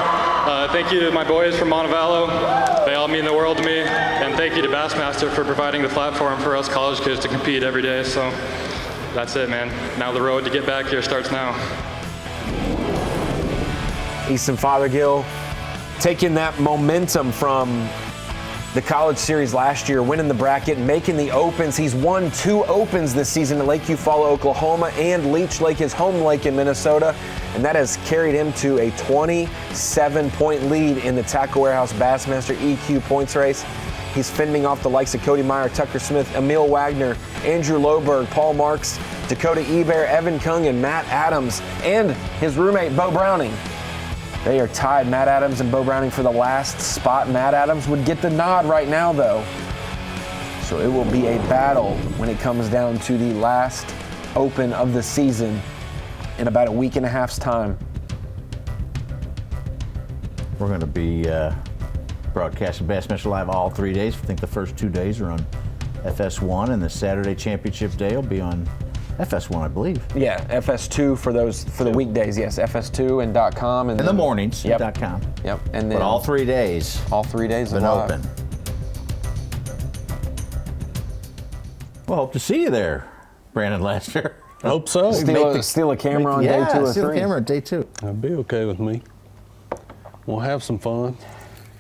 S14: Thank you to my boys from Montevallo. They all mean the world to me. And thank you to Bassmaster for providing the platform for us college kids to compete every day. So that's it, man. Now the road to get back here starts now.
S2: Easton Fothergill taking that momentum from the College Series last year, winning the bracket, making the Opens. He's won 2 Opens this season at Lake Eufaula, Oklahoma, and Leech Lake, his home lake in Minnesota. And that has carried him to a 27-point lead in the Tackle Warehouse Bassmaster EQ points race. He's fending off the likes of Cody Meyer, Tucker Smith, Emil Wagner, Andrew Loberg, Paul Marks, Dakota Eber, Evan Kung, and Matt Adams, and his roommate, Bo Browning. They are tied, Matt Adams and Bo Browning, for the last spot. Matt Adams would get the nod right now, though. So it will be a battle when it comes down to the last open of the season in about a week and a half's time.
S9: We're going to be broadcasting Bassmaster Live all 3 days. I think the first 2 days are on FS1, and the Saturday championship day will be on FS1, I believe.
S2: Yeah, FS2 for the weekdays. Yes, FS2 and .com, and
S9: in the mornings.
S2: Yep.
S9: .com.
S2: Yep, and then
S9: but all 3 days.
S2: All 3 days
S9: been
S2: live.
S9: open. Well, hope to see you there, Brandon Lester.
S8: I hope so.
S2: Steal a camera on day 2 or 3.
S9: Steal a camera on day 2.
S8: That'd be okay with me. We'll have some fun.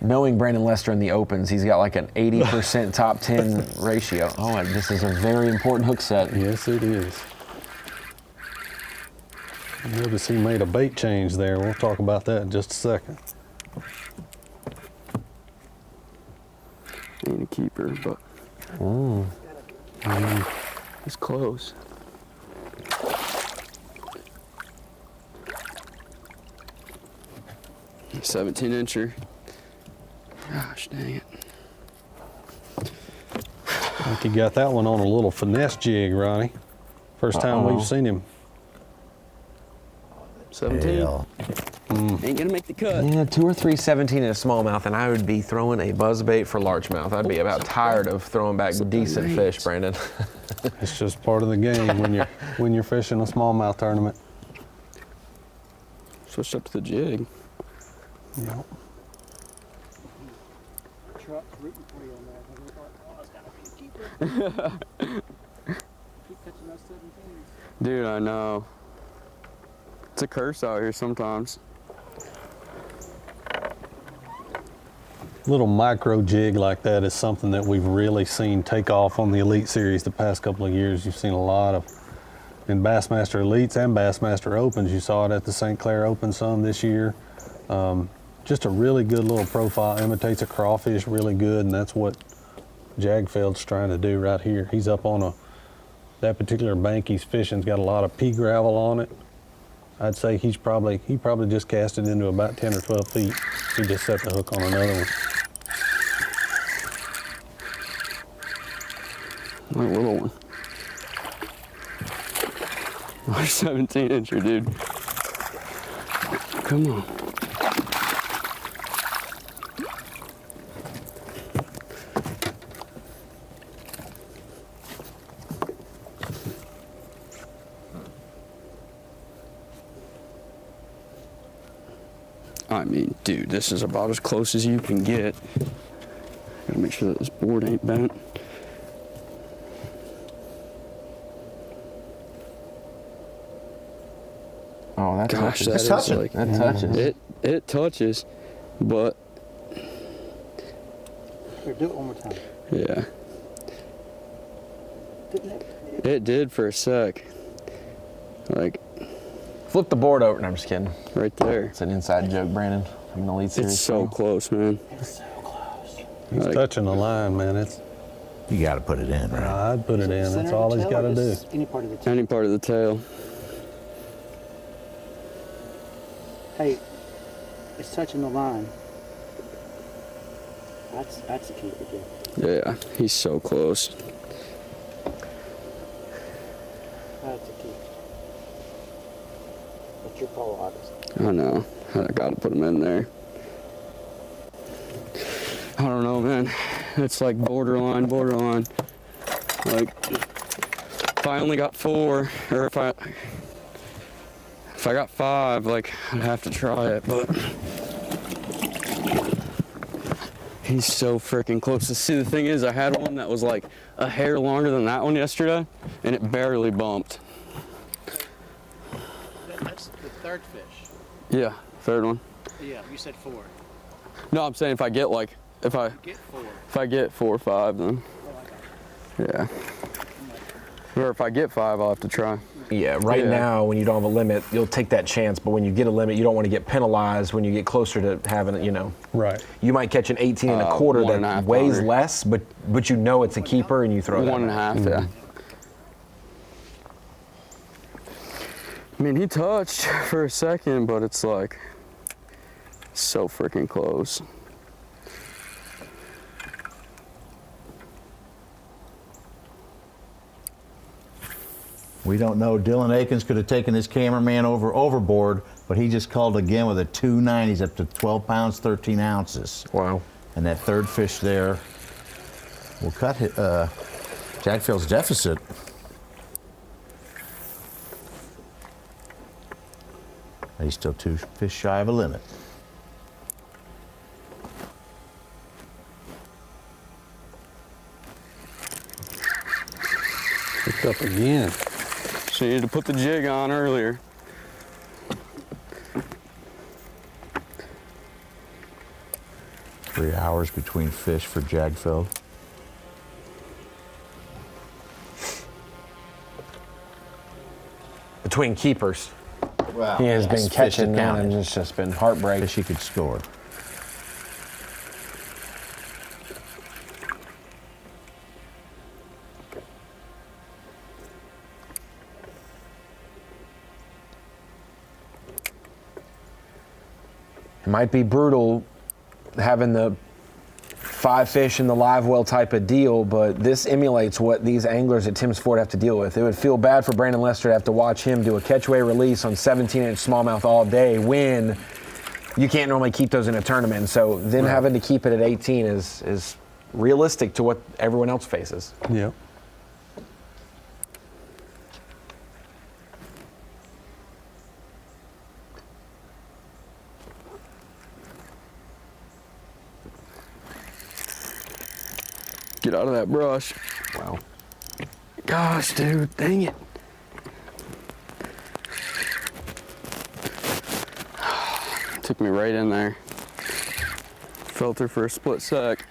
S2: Knowing Brandon Lester in the opens, he's got like an 80% top 10 ratio. Oh, and this is a very important hook set.
S8: Yes, it is. I noticed he made a bait change there. We'll talk about that in just a second.
S5: Ain't a keeper, but it's close. A 17-incher. Gosh dang it.
S8: I think you got that one on a little finesse jig, Ronnie. First time we've seen him.
S5: 17. Ain't gonna make the cut.
S2: Yeah, 2 or 3 17 in a smallmouth, and I would be throwing a buzzbait for largemouth. I'd be about tired of throwing back decent fish, Brandon.
S8: It's just part of the game when you're fishing a smallmouth tournament.
S5: Switched up to the jig.
S8: Yep.
S4: Truck's rooting for you on that. And we thought, oh, it's gotta be a keeper. Keep catching those 17s.
S5: Dude, I know. It's a curse out here sometimes.
S8: Little micro jig like that is something that we've really seen take off on the Elite Series the past couple of years. You've seen a lot of, in Bassmaster Elites and Bassmaster Opens. You saw it at the St. Clair Open some this year. Just a really good little profile, imitates a crawfish really good, and that's what Jagdfeld's trying to do right here. He's up on that particular bank he's fishing's got a lot of pea gravel on it. I'd say he probably just cast it into about 10 or 12 feet. He just set the hook on another one.
S5: My little one. My 17-incher, dude. Come on. I mean, dude, this is about as close as you can get. Gotta make sure that this board ain't bent.
S2: Oh, that
S5: Gosh,
S2: touches.
S5: that is like,
S2: that touches.
S5: It touches, but
S4: Here, do it one more time.
S5: yeah,
S4: Didn't it?
S5: it did for a sec. Like
S2: Flip the board over. No, I'm just kidding.
S5: right there.
S2: It's an inside joke, Brandon. I'm an Elite Series.
S5: It's so close, man.
S4: It's so close.
S8: He's
S5: Like-
S8: touching the line, man.
S9: You got to put it in, right?
S8: I'd put it in.
S4: Center
S8: That's
S4: of
S8: all
S4: the
S8: he's
S4: tail
S8: got
S4: or
S8: to do.
S4: just Any part of the tail.
S5: Any part of the tail.
S4: Hey, it's touching the line. That's a keeper, dude.
S5: Yeah, he's so close.
S4: That's a keeper. What's your call, August?
S5: I know. I gotta put him in there. I don't know, man. It's like borderline. Like, if I only got 4, or if I got 5, like, I'd have to try it, but he's so freaking close. See, the thing is, I had one that was like a hair longer than that one yesterday, and it barely bumped.
S4: That's the third fish.
S5: Yeah, third one.
S4: Yeah, you said 4.
S5: No, I'm saying if I get 4. If I get 4 or 5, then yeah. Or if I get 5, I'll have to try.
S2: Yeah, right now, when you don't have a limit, you'll take that chance. But when you get a limit, you don't want to get penalized when you get closer to having it,
S8: Right.
S2: You might catch an 18 and a quarter that
S5: 1.5
S2: weighs
S5: pounder.
S2: less, but you know it's a keeper and you throw it.
S5: 1.5, yeah. I mean, he touched for a second, but it's like, So freaking close.
S9: We don't know. Dylan Akins could have taken his cameraman overboard, but he just called again with a 2.9. He's up to 12 pounds, 13 ounces.
S2: Wow.
S9: And that third fish there will cut Jagdfeld's deficit. He's still 2 fish shy of a limit.
S8: Picked up again.
S5: She needed to put the jig on earlier.
S9: Three hours between fish for Jagdfeld.
S2: Between keepers.
S9: Wow.
S2: He has
S9: Yes,
S2: been
S9: fish
S2: catching
S9: that
S2: them, and
S9: counted.
S2: it's just been heartbreak.
S9: Fish he could score.
S2: It might be brutal having the 5 fish in the live well type of deal, but this emulates what these anglers at Timms Ford have to deal with. It would feel bad for Brandon Lester to have to watch him do a catchway release on 17-inch smallmouth all day when you can't normally keep those in a tournament. So them having to keep it at 18 is realistic to what everyone else faces.
S8: Yep.
S5: Get out of that brush.
S2: Wow.
S5: Gosh, dude, dang it. Took me right in there. Felt her for a split sec.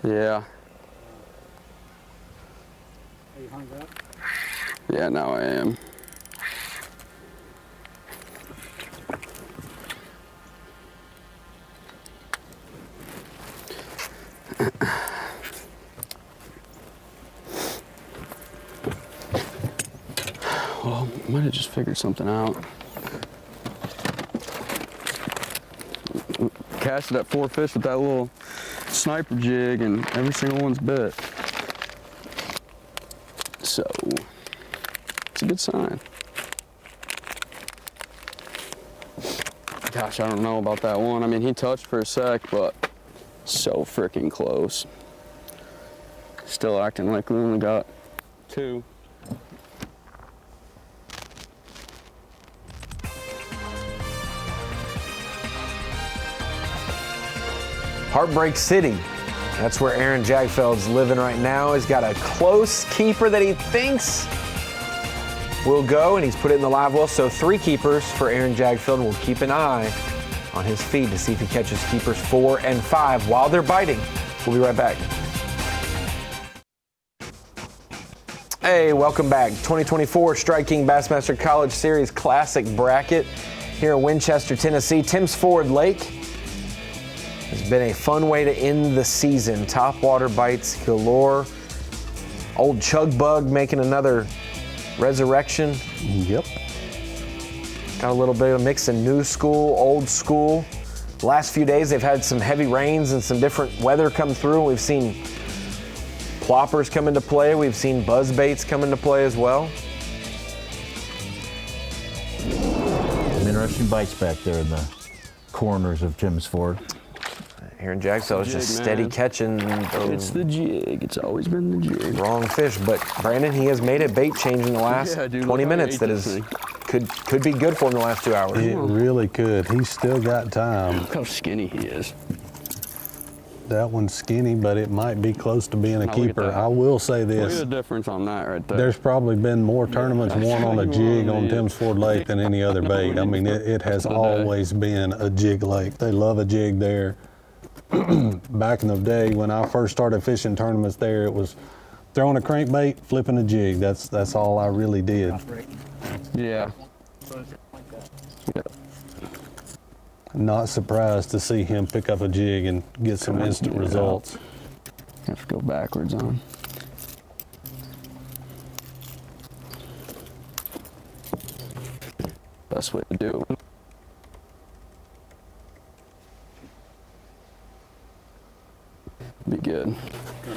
S5: Yeah.
S4: Are you hung up?
S5: Yeah, now I am. Well, might have just figured something out. Casted that 4 fish with that little sniper jig, and every single one's bit. So, it's a good sign. Gosh, I don't know about that one. I mean, he touched for a sec, but so freaking close. Still acting like we only got 2.
S2: Heartbreak City. That's where Aaron Jagdfeld's living right now. He's got a close keeper that he thinks will go, and he's put it in the live well. So 3 keepers for Aaron Jagdfeld. We'll keep an eye on his feed to see if he catches keepers 4 and 5 while they're biting. We'll be right back. Hey, welcome back. 2024 Striking Bassmaster College Series Classic Bracket here in Winchester, Tennessee. Timms Ford Lake. It's been a fun way to end the season. Top water bites galore. Old Chug Bug making another resurrection.
S8: Yep.
S2: Got a little bit of a mix of new school, old school. The last few days they've had some heavy rains and some different weather come through. We've seen ploppers come into play. We've seen buzz baits come into play as well.
S9: Some interesting bites back there in the corners of Timms Ford.
S2: Aaron Jagdfeld is just steady catching.
S5: It's the jig. It's always been the jig.
S2: Wrong fish, but Brandon, he has made a bait change in the last 20 minutes that is could be good for him in the last 2 hours.
S8: It really could. He's still got time.
S5: Look how skinny he is.
S8: That one's skinny, but it might be close to being a
S5: Now look at
S8: keeper.
S5: that.
S8: I will say
S5: Look at
S8: this.
S5: the difference on that right there.
S8: There's probably been more tournaments won on a jig on Timms Ford Lake than any other bait. I mean, it has always been a jig lake. They love a jig there. Back in the day when I first started fishing tournaments there, it was throwing a crankbait, flipping a jig. That's all I really did.
S5: Yeah.
S8: Not surprised to see him pick up a jig and get some instant results.
S5: Have to go backwards on. best way to do it. Be good. I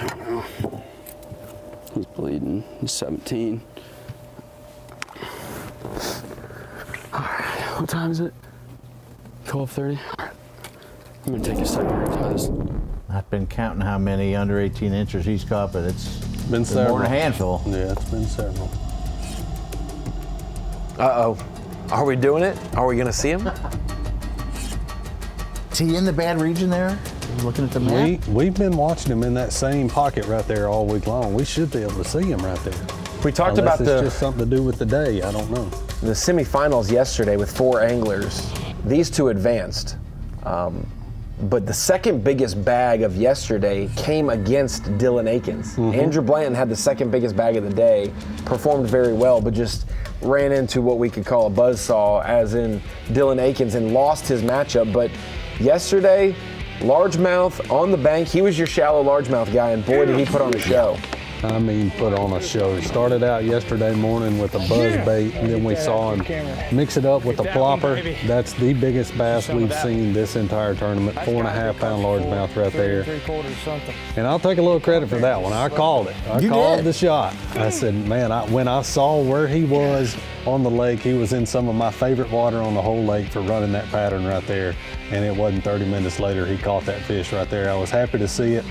S5: don't know. He's bleeding. He's 17. All right, what time is it? 12:30. All right. I'm gonna take a second to tie this.
S9: I've been counting how many under 18 inches he's caught, but it's
S8: been several.
S9: More than a handful.
S8: Yeah, it's been several.
S2: Uh-oh. Are we doing it? Are we gonna see him?
S9: Is he in the bad region there? Looking at the map?
S8: We've been watching him in that same pocket right there all week long. We should be able to see him right there.
S2: We talked
S8: Unless
S2: about
S8: it's just something to do with the day. I don't know.
S2: The semifinals yesterday with 4 anglers. These 2 advanced. But the second biggest bag of yesterday came against Dylan Akins.
S8: Mm-hmm.
S2: Andrew Blanton had the second biggest bag of the day, performed very well, but just ran into what we could call a buzzsaw, as in Dylan Akins, and lost his matchup. But yesterday, largemouth on the bank, he was your shallow largemouth guy, and boy, did he put on a show.
S8: I mean, put on a show. He started out yesterday morning with a buzz bait, and then we saw him mix it up with a flopper. That's the biggest bass we've seen this entire tournament. 4.5 pound largemouth right there. And I'll take a little credit for that one. I called it. I called the shot. I said, man, when I saw where he was on the lake, he was in some of my favorite water on the whole lake for running that pattern right there. And it wasn't 30 minutes later, he caught that fish right there. I was happy to see it.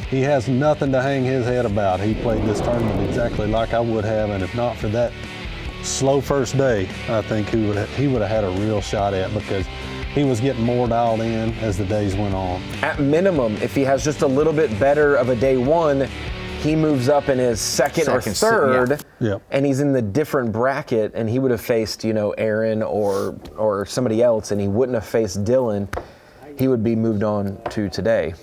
S8: He has nothing to hang his head about. He played this tournament exactly like I would have, and if not for that slow first day, I think he would have had a real shot at, because he was getting more dialed in as the days went on.
S2: At minimum, if he has just a little bit better of a day 1, he moves up in his second or third, and he's in the different bracket, and he would have faced, Aaron or somebody else, and he wouldn't have faced Dylan. He would be moved on to today.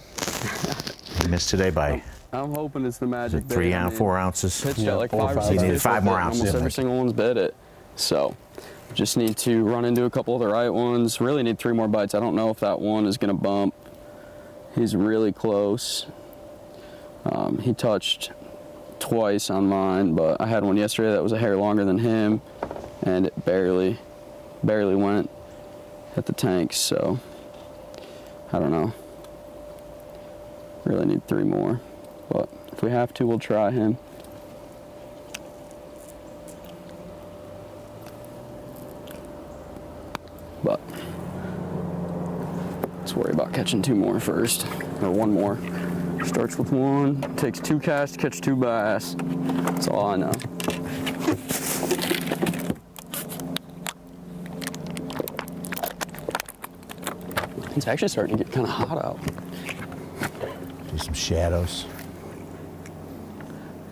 S9: He missed today by
S5: I'm hoping it's the magic
S9: 3 ounces, 4 ounces.
S5: Pitched at like 5 or 6.
S9: He needed 5 more ounces.
S5: Almost every single one's bit it. So just need to run into a couple of the right ones. Really need 3 more bites. I don't know if that one is going to bump. He's really close. He touched twice on mine, but I had one yesterday that was a hair longer than him, and it barely went at the tanks. So I don't know. Really need 3 more, but if we have to, we'll try him. But let's worry about catching 2 more first, or 1 more. Starts with 1, takes 2 casts to catch 2 bass. That's all I know. It's actually starting to get kind of hot out.
S9: Do some shadows.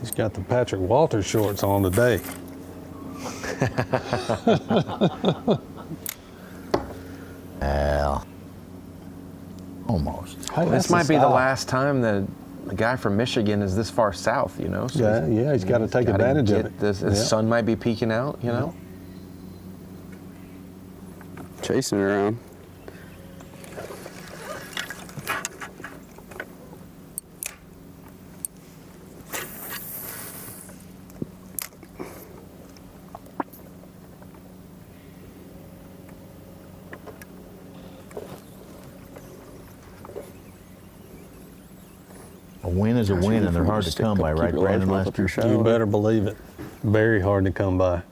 S8: He's got the Patrick Walter shorts on today.
S9: Well, almost.
S2: Hey, this might be the last time that the guy from Michigan is this far south, So
S8: yeah, he's got to take advantage of it.
S2: The sun might be peeking out,
S5: Chasing it around.
S9: A win is a win, and they're hard to come by, right, Brandon?
S8: You better believe it. Very hard to come by.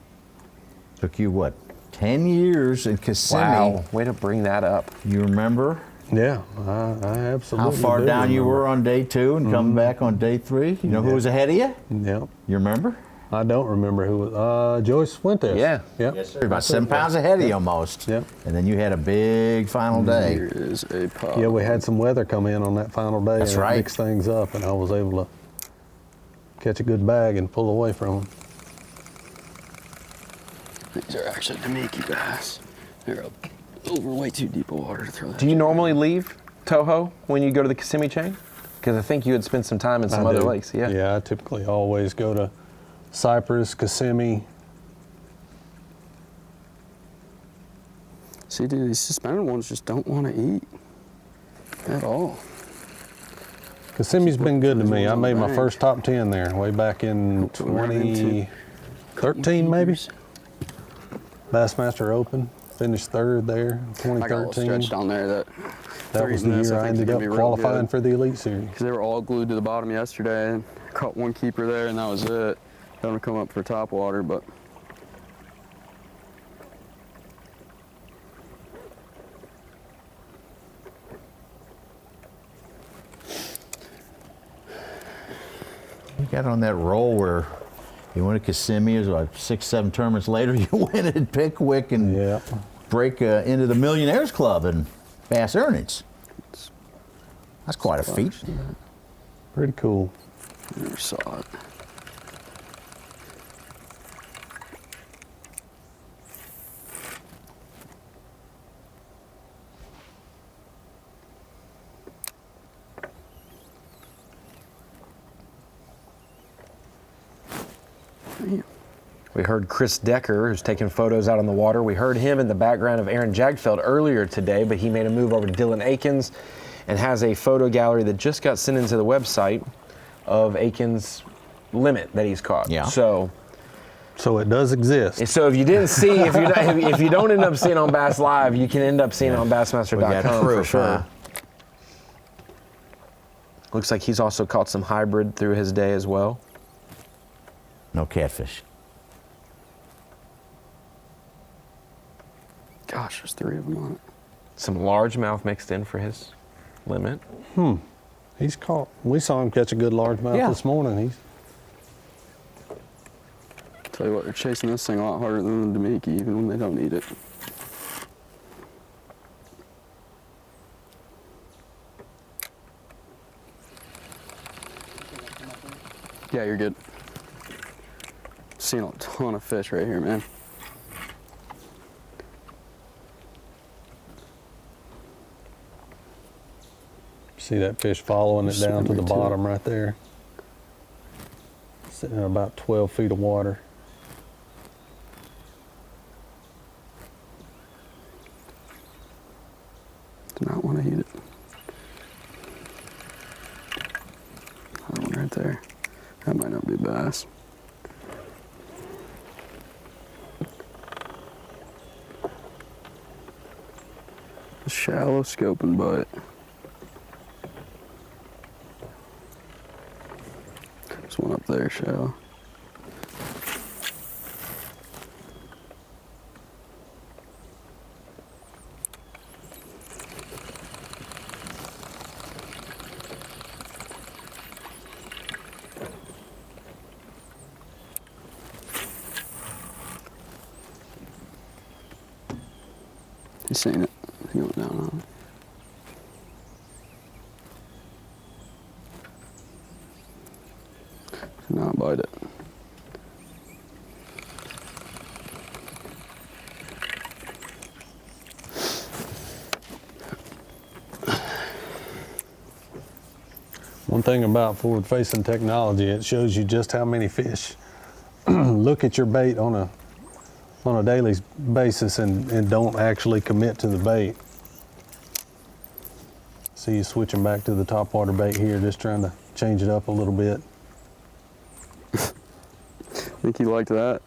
S9: Took you, what, 10 years in Kissimmee?
S2: Wow, way to bring that up.
S9: You remember?
S8: Yeah, I absolutely
S9: How far down you were on day 2 and coming back on day 3? You know who was ahead of you?
S8: Yep.
S9: You remember?
S8: I don't remember who was. Joyce Fuentes.
S2: Yeah.
S8: Yep.
S9: Yes, sir. About 7 pounds ahead of you almost.
S8: Yep.
S9: And then you had a big final day.
S5: Here is a pop.
S8: Yeah, we had some weather come in on that final day.
S9: That's
S8: and
S9: right.
S8: It mixed things up, and I was able to catch a good bag and pull away from them.
S5: These are actually Namiki bass. They're over way too deep of water to throw that.
S2: Do you normally leave Toho when you go to the Kissimmee chain? Because I think you had spent some time in some other lakes. Yeah.
S8: Yeah, I typically always go to Cypress, Kissimmee.
S5: See, dude, these suspended ones just don't want to eat at all.
S8: Kissimmee's been good to me. I made my first top 10 there way back in 2013, maybe. Bassmaster Open, finished third there in 2013.
S5: I got a little stretch down there that
S8: was the year I ended up qualifying for the Elite Series.
S5: Because they were all glued to the bottom yesterday, and caught one keeper there, and that was it. Going to come up for top water, but
S9: You got on that roll where you win at Kissimmee, it was like 6, 7 tournaments later, you win at Pickwick and break into the Millionaires Club and Bass earnings. That's quite a feat.
S8: Pretty cool.
S5: Never saw it.
S2: We heard Chris Decker, who's taking photos out on the water. We heard him in the background of Aaron Jagdfeld earlier today, but he made a move over to Dylan Akins and has a photo gallery that just got sent into the website of Akins' limit that he's caught.
S8: Yeah.
S2: So
S8: it does exist.
S2: So if you didn't see, if you don't end up seeing it on Bass Live, you can end up seeing it on Bassmaster.com for sure. Looks like he's also caught some hybrid through his day as well.
S9: No catfish.
S5: Gosh, there's 3 of them on it.
S2: Some largemouth mixed in for his limit.
S8: He's caught. We saw him catch a good largemouth this morning.
S5: Tell you what, they're chasing this thing a lot harder than the Demiki, even when they don't need it. Yeah, you're good. Seeing a ton of fish right here, man.
S8: See that fish following it down to the bottom right there. Sitting in about 12 feet of water.
S5: Do not want to eat it. That one right there. That might not be a bass. A shallow scoping bite. There's one up there, shallow. He's seen it. He went down on it. Did not bite it.
S8: One thing about forward-facing technology, it shows you just how many fish look at your bait on a daily basis and don't actually commit to the bait. See you switching back to the topwater bait here, just trying to change it up a little bit.
S5: Think you liked that?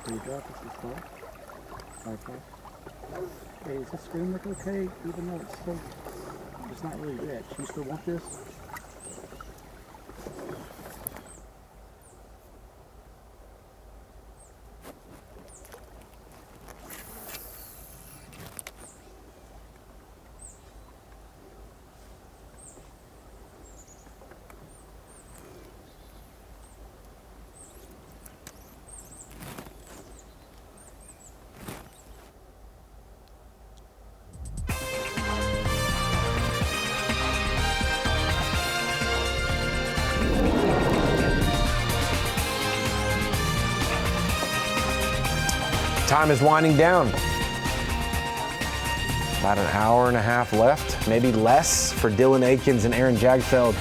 S4: Do you drop this as well? Okay. Hey, is this spoon look okay, even though it's still, it's not really rich? You still want this?
S2: Time is winding down. About an hour and a half left, maybe less for Dylan Akins and Aaron Jagdfeld.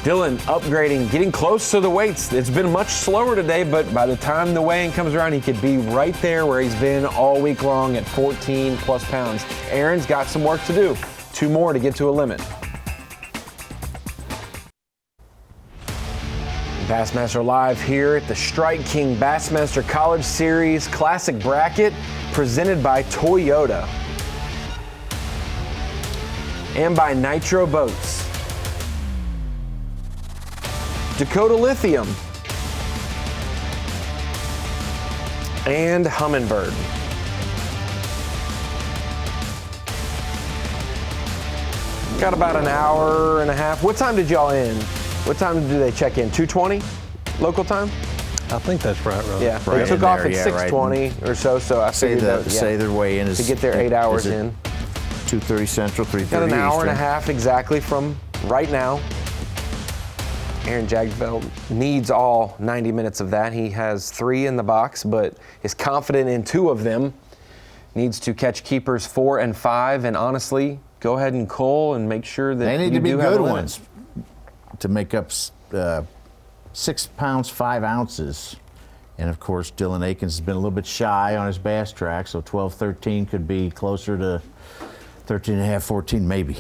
S2: Dylan upgrading, getting close to the weights. It's been much slower today, but by the time the weigh-in comes around, he could be right there where he's been all week long at 14 plus pounds. Aaron's got some work to do. 2 more to get to a limit. Bassmaster Live here at the Strike King Bassmaster College Series Classic Bracket presented by Toyota and by Nitro Boats. Dakota Lithium and Humminbird. Got about an hour and a half. What time did y'all end? What time do they check in? 2:20 local time?
S8: I think that's right, Ron.
S2: Yeah, they took off at 6:20 or so. So I
S9: say
S2: figured
S9: say their way in is
S2: to get their 8 hours in.
S9: 2:30 Central, 3:30
S2: Got an hour
S9: Eastern.
S2: and a half exactly from right now. Aaron Jagdfeld needs all 90 minutes of that. He has 3 in the box, but is confident in 2 of them. Needs to catch keepers 4 and 5, and honestly, go ahead and cull and make sure that
S9: they need
S2: you
S9: to be
S2: do have
S9: good
S2: a limit.
S9: ones to make up 6 pounds 5 ounces. And of course, Dylan Akins has been a little bit shy on his bass track, so 12-13 could be closer to 13.5, 14 maybe.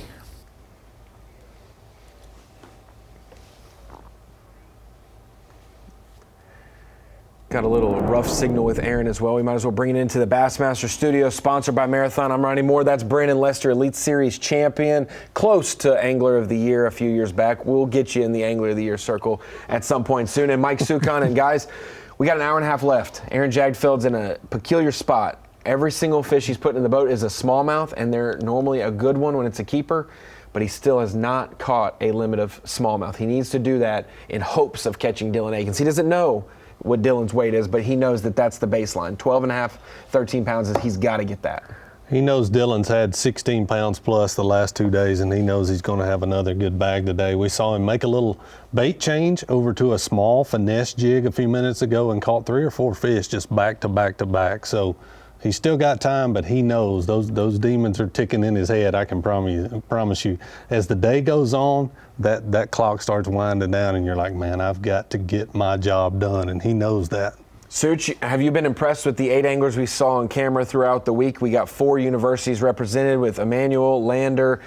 S2: Got a little rough signal with Aaron as well. We might as well bring it into the Bassmaster Studio, sponsored by Marathon. I'm Ronnie Moore. That's Brandon Lester, Elite Series champion, close to Angler of the Year a few years back. We'll get you in the Angler of the Year circle at some point soon. And Mike Sukon. And guys, we got an hour and a half left. Aaron Jagdfeld's in a peculiar spot. Every single fish he's putting in the boat is a smallmouth, and they're normally a good one when it's a keeper, but he still has not caught a limit of smallmouth. He needs to do that in hopes of catching Dylan Akins. He doesn't know what Dylan's weight is, but he knows that that's the baseline. 12.5, 13 pounds, he's got to get that.
S8: He knows Dylan's had 16 pounds plus the last 2 days, and he knows he's going to have another good bag today. We saw him make a little bait change over to a small finesse jig a few minutes ago and caught 3 or 4 fish just back to back to back. So he's still got time, but he knows those demons are ticking in his head. I can promise you. As the day goes on, that clock starts winding down, and you're like, man, I've got to get my job done, and he knows that.
S2: Such, have you been impressed with the 8 anglers we saw on camera throughout the week? We got 4 universities represented with Emmanuel, Lander,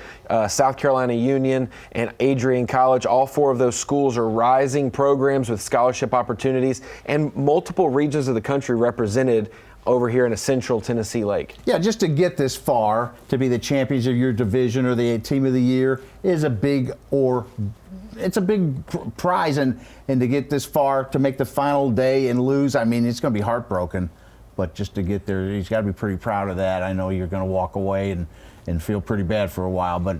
S2: South Carolina Union, and Adrian College. All 4 of those schools are rising programs with scholarship opportunities, and multiple regions of the country represented over here in a central Tennessee lake.
S9: Yeah, just to get this far, to be the champions of your division or the team of the year is a big prize, and to get this far, to make the final day and lose, I mean, it's going to be heartbroken, but just to get there, he's got to be pretty proud of that. I know you're going to walk away and feel pretty bad for a while, but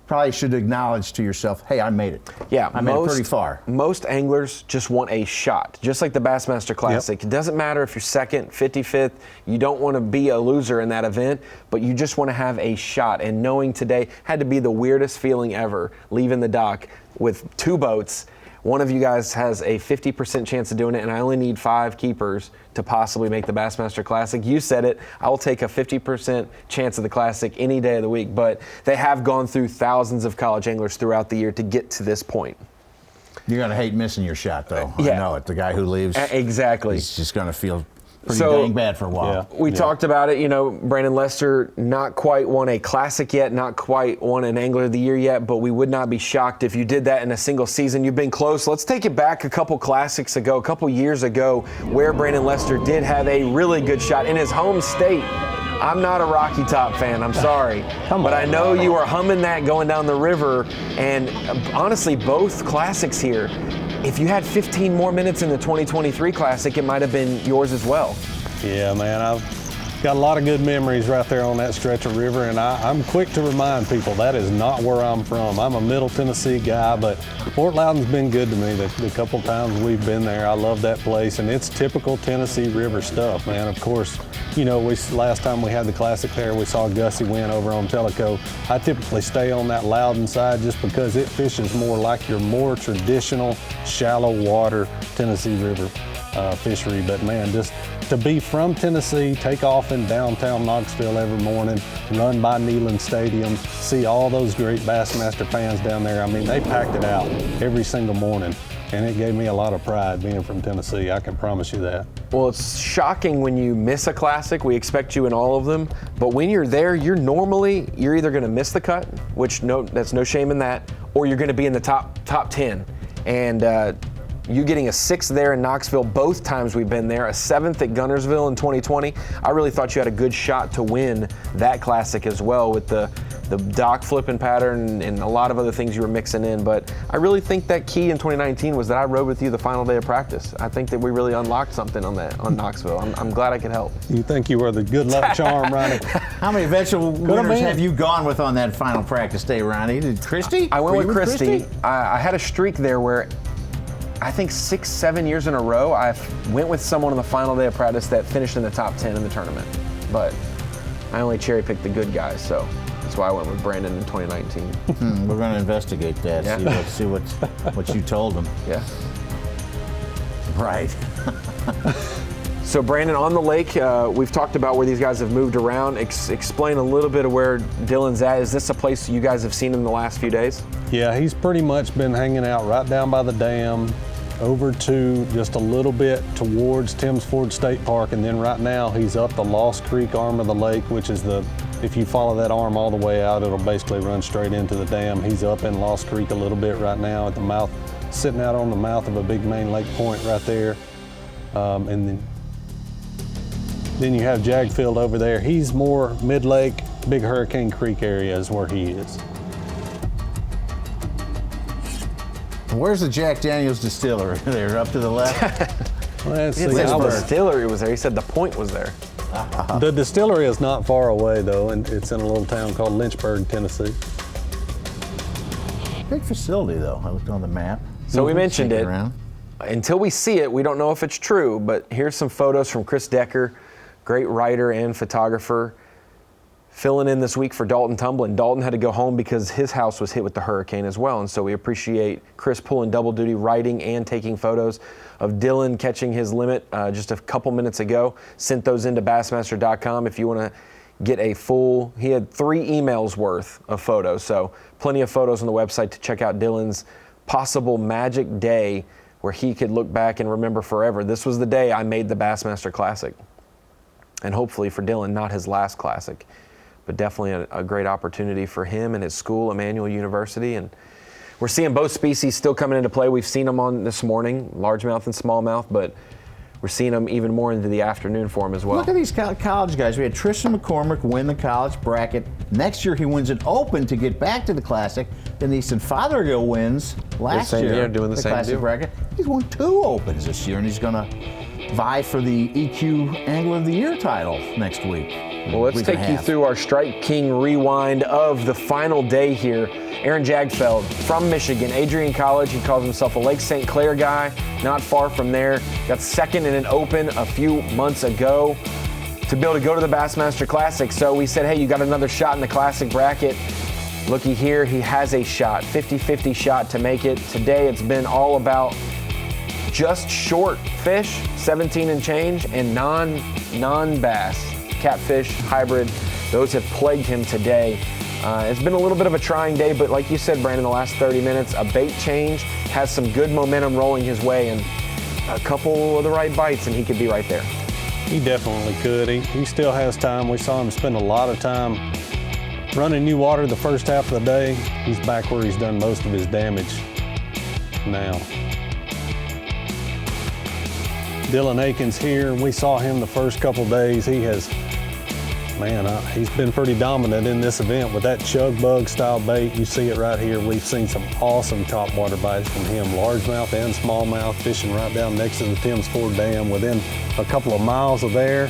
S9: probably should acknowledge to yourself, hey, I made it.
S2: Yeah,
S9: I made it pretty far.
S2: Most anglers just want a shot, just like the Bassmaster Classic. Yep. It doesn't matter if you're second, 55th. You don't want to be a loser in that event, but you just want to have a shot. And knowing today had to be the weirdest feeling ever, leaving the dock with 2 boats. One of you guys has a 50% chance of doing it, and I only need 5 keepers to possibly make the Bassmaster Classic. You said it. I will take a 50% chance of the Classic any day of the week, but they have gone through thousands of college anglers throughout the year to get to this point.
S9: You're going to hate missing your shot, though.
S2: Yeah.
S9: I know it. The guy who leaves.
S2: Exactly.
S9: He's just going to feel pretty dang bad for a while.
S2: Yeah. We talked about it, Brandon Lester not quite won a Classic yet, not quite won an Angler of the Year yet, but we would not be shocked if you did that in a single season. You've been close. Let's take it back a couple Classics ago, a couple years ago, where Brandon Lester did have a really good shot in his home state. I'm not a Rocky Top fan, I'm sorry. But I know you were humming that going down the river, and honestly, both Classics here, if you had 15 more minutes in the 2023 Classic, it might have been yours as well.
S8: Yeah, man, I've got a lot of good memories right there on that stretch of river, and I'm quick to remind people that is not where I'm from. I'm a Middle Tennessee guy, but Fort Loudon's been good to me the couple times we've been there. I love that place, and it's typical Tennessee River stuff, man. Of course, last time we had the Classic there, we saw Gussie win over on Tellico. I typically stay on that Loudon side just because it fishes more like your more traditional, shallow water Tennessee River. fishery. But man, just to be from Tennessee, take off in downtown Knoxville every morning, run by Neyland Stadium, see all those great Bassmaster fans down there. I mean, they packed it out every single morning. And it gave me a lot of pride being from Tennessee, I can promise you that.
S2: Well, it's shocking when you miss a classic. We expect you in all of them. But when you're there, you're either going to miss the cut, which that's no shame in that, or you're going to be in the top 10. And you getting a 6th there in Knoxville both times we've been there, a 7th at Guntersville in 2020. I really thought you had a good shot to win that classic as well with the dock flipping pattern and a lot of other things you were mixing in. But I really think that key in 2019 was that I rode with you the final day of practice. I think that we really unlocked something on Knoxville. I'm glad I could help.
S8: You think you were the good luck charm, Ronnie?
S9: How many eventual winners have you gone with on that final practice day, Ronnie? Did Christy?
S2: I went with Christy. I had a streak there where I think 6-7 years in a row I went with someone on the final day of practice that finished in the top 10 in the tournament. But I only cherry picked the good guys, so that's why I went with Brandon in 2019.
S9: We're going to investigate that. Yeah. See what you told him.
S2: Yeah.
S9: Right.
S2: So Brandon, on the lake, we've talked about where these guys have moved around. Explain a little bit of where Dylan's at. Is this a place you guys have seen him the last few days?
S8: Yeah, he's pretty much been hanging out right down by the dam, over to just a little bit towards Timms Ford State Park, and then right now he's up the Lost Creek arm of the lake, which is if you follow that arm all the way out, it'll basically run straight into the dam. He's up in Lost Creek a little bit right now at the mouth, sitting out on the mouth of a big main lake point right there. And then you have Jagdfeld over there. He's more mid-lake, Big Hurricane Creek area is where he is.
S9: Where's the Jack Daniels distillery? They're up to the left.
S2: Let's see. The distillery was there. He said the point was there.
S8: The distillery is not far away though, and it's in a little town called Lynchburg, Tennessee.
S9: Big facility though. I looked on the map.
S2: So we mentioned it. Until we see it, we don't know if it's true, but here's some photos from Chris Decker, great writer and photographer, filling in this week for Dalton Tumblin. Dalton had to go home because his house was hit with the hurricane as well, and so we appreciate Chris pulling double duty, writing and taking photos of Dylan catching his limit just a couple minutes ago. Sent those into Bassmaster.com if you want to get a full, he had 3 emails worth of photos, so plenty of photos on the website to check out Dylan's possible magic day where he could look back and remember forever. This was the day I made the Bassmaster Classic. And hopefully for Dylan, not his last classic, but definitely a great opportunity for him and his school, Emmanuel University. And we're seeing both species still coming into play. We've seen them on this morning, largemouth and smallmouth, but we're seeing them even more into the afternoon for him as well.
S9: Look at these college guys. We had Tristan McCormick win the college bracket. Next year he wins an Open to get back to the Classic. Then Easton Fothergill wins last year.
S2: Doing the same
S9: Classic
S2: deal.
S9: bracket. He's won 2 Opens this year, and he's going to vie for the EQ Angler of the Year title next week.
S2: Well, let's take you through our Strike King rewind of the final day here. Aaron Jagdfeld from Michigan, Adrian College. He calls himself a Lake St. Clair guy, not far from there. Got second in an Open a few months ago to be able to go to the Bassmaster Classic. So we said, hey, you got another shot in the Classic bracket. Looky here, he has a shot, 50-50 shot to make it. Today it's been all about just short fish, 17 and change, and non-bass, catfish, hybrid. Those have plagued him today. It's been a little bit of a trying day, but like you said, Brandon, the last 30 minutes, a bait change, has some good momentum rolling his way, and a couple of the right bites, and he could be right there.
S8: He definitely could. He still has time. We saw him spend a lot of time running new water the first half of the day. He's back where he's done most of his damage now. Dylan Akins here. We saw him the first couple days. He has, he's been pretty dominant in this event with that chug bug style bait. You see it right here. We've seen some awesome topwater bites from him, largemouth and smallmouth, fishing right down next to the Timms Ford Dam. Within a couple of miles of there,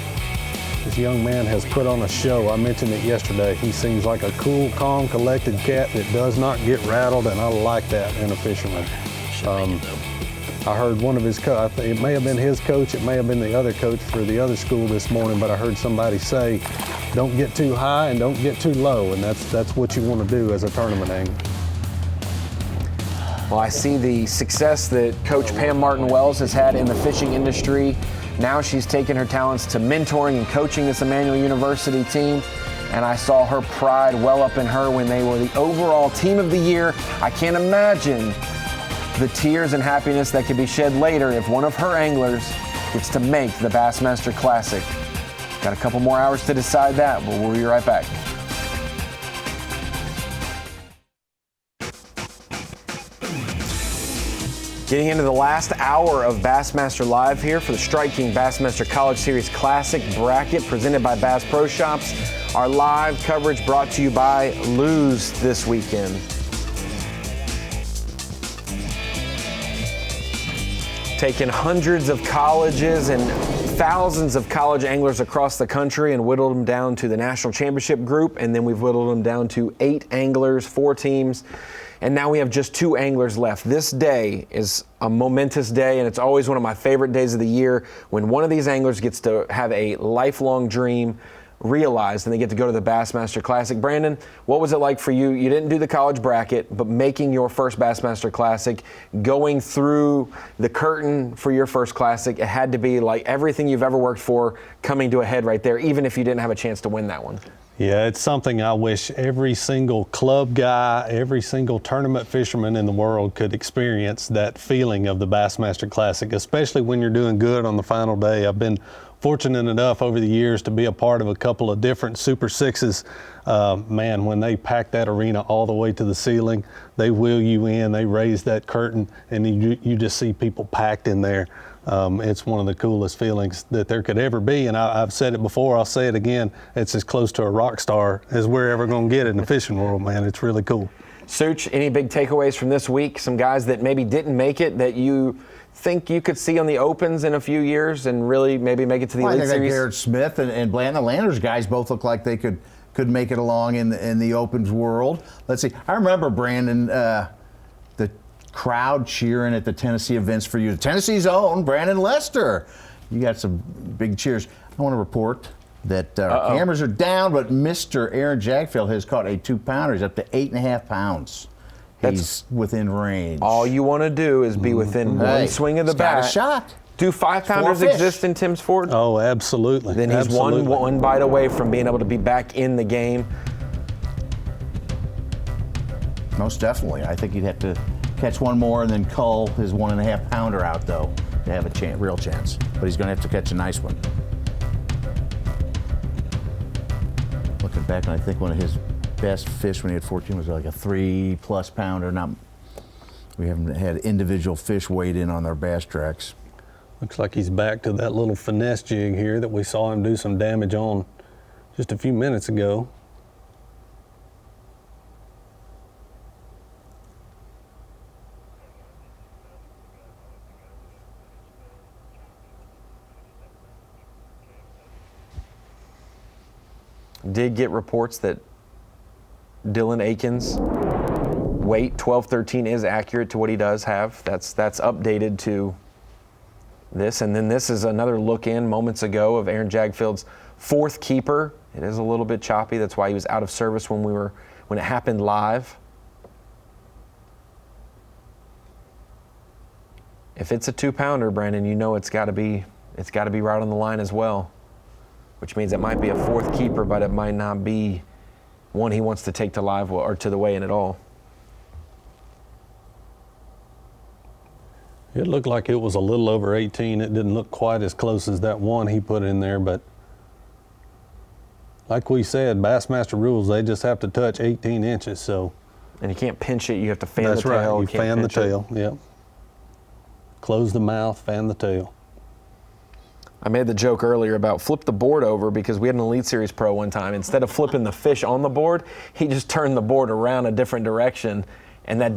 S8: this young man has put on a show. I mentioned it yesterday. He seems like a cool, calm, collected cat that does not get rattled, and I like that in a fisherman. I heard one of his it may have been his coach, it may have been the other coach for the other school this morning, but I heard somebody say, don't get too high and don't get too low, and that's what you want to do as a tournament angler.
S2: Well, I see the success that Coach Pam Martin-Wells has had in the fishing industry. Now she's taken her talents to mentoring and coaching this Emmanuel University team. And I saw her pride well up in her when they were the overall team of the year. I can't imagine the tears and happiness that could be shed later if one of her anglers gets to make the Bassmaster Classic. Got a couple more hours to decide that, but we'll be right back. Getting into the last hour of Bassmaster Live here for the Striking Bassmaster College Series Classic bracket presented by Bass Pro Shops. Our live coverage brought to you by Lose this weekend. Taken hundreds of colleges and thousands of college anglers across the country and whittled them down to the national championship group, and then we've whittled them down to 8 anglers, 4 teams. And now we have just 2 anglers left. This day is a momentous day, and it's always one of my favorite days of the year when one of these anglers gets to have a lifelong dream realized and they get to go to the Bassmaster Classic. Brandon, what was it like for you? You didn't do the college bracket, but making your first Bassmaster Classic, going through the curtain for your first Classic, it had to be like everything you've ever worked for coming to a head right there, even if you didn't have a chance to win that one.
S8: Yeah, it's something I wish every single club guy, every single tournament fisherman in the world could experience, that feeling of the Bassmaster Classic, especially when you're doing good on the final day. I've been fortunate enough over the years to be a part of a couple of different Super Sixes. Man, when they pack that arena all the way to the ceiling, they wheel you in, they raise that curtain, and you just see people packed in there. It's one of the coolest feelings that there could ever be, and I've said it before, I'll say it again, it's as close to a rock star as we're ever going to get in the fishing world, man. It's really cool.
S2: Such, any big takeaways from this week? Some guys that maybe didn't make it that you think you could see on the Opens in a few years and really maybe make it to the Elite Series?
S9: I think Garrett Smith and Bland, the Landers guys, both look like they could make it along in the Opens world. Let's see. I remember, Brandon, the crowd cheering at the Tennessee events for you. Tennessee's own Brandon Lester. You got some big cheers. I want to report that our cameras are down, but Mr. Aaron Jagdfeld has caught a 2-pounder. He's up to 8.5 pounds. He's within range.
S2: All you want to do is be within one swing of the bat.
S9: Got a shot.
S2: Do 5-pounders exist in Tim's Ford?
S8: Oh, absolutely.
S2: Then he's one bite away from being able to be back in the game.
S9: Most definitely. I think he'd have to catch one more and then cull his 1.5-pounder out, though, to have a real chance. But he's going to have to catch a nice one. Looking back, and I think one of his best fish when he had 14 was like a 3+ pounder. We haven't had individual fish weighed in on their bass tracks.
S8: Looks like he's back to that little finesse jig here that we saw him do some damage on just a few minutes ago.
S2: Did get reports that Dylan Akins' weight, 12-13, is accurate to what he does have. That's updated to this. And then this is another look in moments ago of Aaron Jagdfeld's 4th keeper. It is a little bit choppy. That's why he was out of service when it happened live. If it's a 2-pounder, Brandon, you know it's got to be right on the line as well, which means it might be a 4th keeper, but it might not be one he wants to take to live or to the weigh-in at all.
S8: It looked like it was a little over 18. It didn't look quite as close as that one he put in there, but like we said, Bassmaster rules, they just have to touch 18 inches. So,
S2: and you can't pinch it, you have to fan
S8: the tail.
S2: That's right,
S8: you fan the tail, yep. Close the mouth, fan the tail.
S2: I made the joke earlier about flip the board over because we had an Elite Series pro one time. Instead of flipping the fish on the board, he just turned the board around a different direction, and that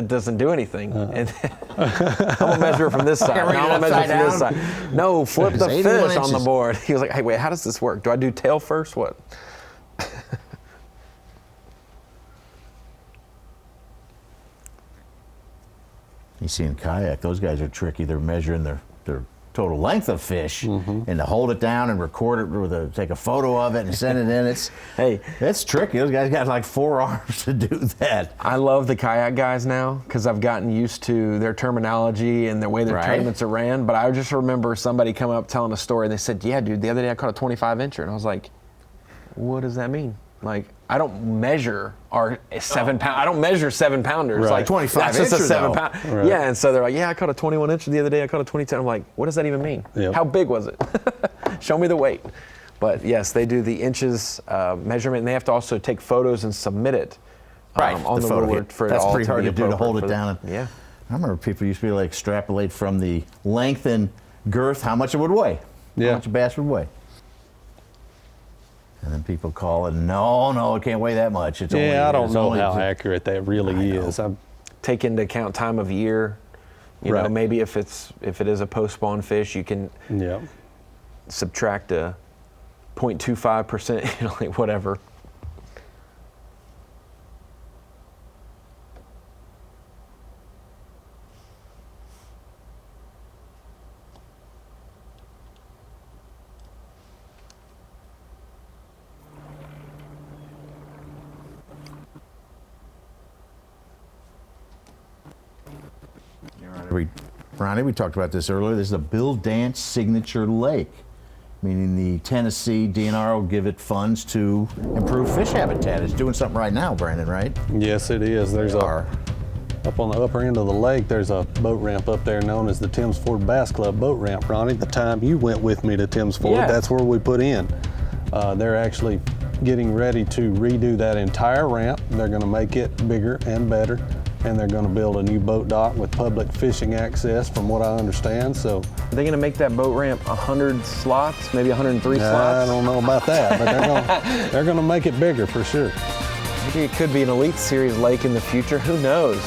S2: doesn't do anything. And I'm gonna measure it from this side. I'm gonna measure it from this side. No, flip the fish on the board. He was like, hey, wait, how does this work? Do I do tail first? What?
S9: You see in kayak, those guys are tricky. They're measuring their total length of fish, and to hold it down and record it, take a photo of it and send it in, it's tricky. Those guys got like 4 arms to do that.
S2: I love the kayak guys now because I've gotten used to their terminology and the way their tournaments are ran. But I just remember somebody coming up telling a story and they said, "Yeah, dude, the other day I caught a 25-incher," and I was like, "What does that mean?" Like, I don't measure our 7-pound. I don't measure 7-pounders.
S9: Right.
S2: Like
S9: 25
S2: that's just a
S9: incher,
S2: 7-pound.
S9: Right.
S2: Yeah, and so they're like, "Yeah, I caught a 21-incher the other day. I caught a 22." I'm like, "What does that even mean? How big was it? Show me the weight." But yes, they do the inches measurement, and they have to also take photos and submit it on the lure for it
S9: That's
S2: all
S9: pretty
S2: to
S9: hard
S2: be
S9: to do, to hold it
S2: appropriate
S9: down.
S2: for yeah.
S9: I remember people used to be like extrapolate from the length and girth how much it would weigh, how much a bass would weigh. And then people call it, no, it can't weigh that much. It's only,
S8: I don't know how accurate that really is.
S2: Take into account time of year. You know, maybe if it is a post-spawn fish, you can subtract a 0.25%, you know, like whatever.
S9: Ronnie, we talked about this earlier. This is a Bill Dance signature lake, meaning the Tennessee DNR will give it funds to improve fish habitat. It's doing something right now, Brandon, right?
S8: Yes, it is. There's up on the upper end of the lake, there's a boat ramp up there known as the Timms Ford Bass Club boat ramp. Ronnie, the time you went with me to Timms Ford, that's where we put in. They're actually getting ready to redo that entire ramp. They're going to make it bigger and better, and they're going to build a new boat dock with public fishing access, from what I understand. So,
S2: are they going to make that boat ramp 100 slots, maybe 103 slots?
S8: I don't know about that, but they're going to make it bigger for sure.
S2: Maybe it could be an Elite Series lake in the future. Who knows?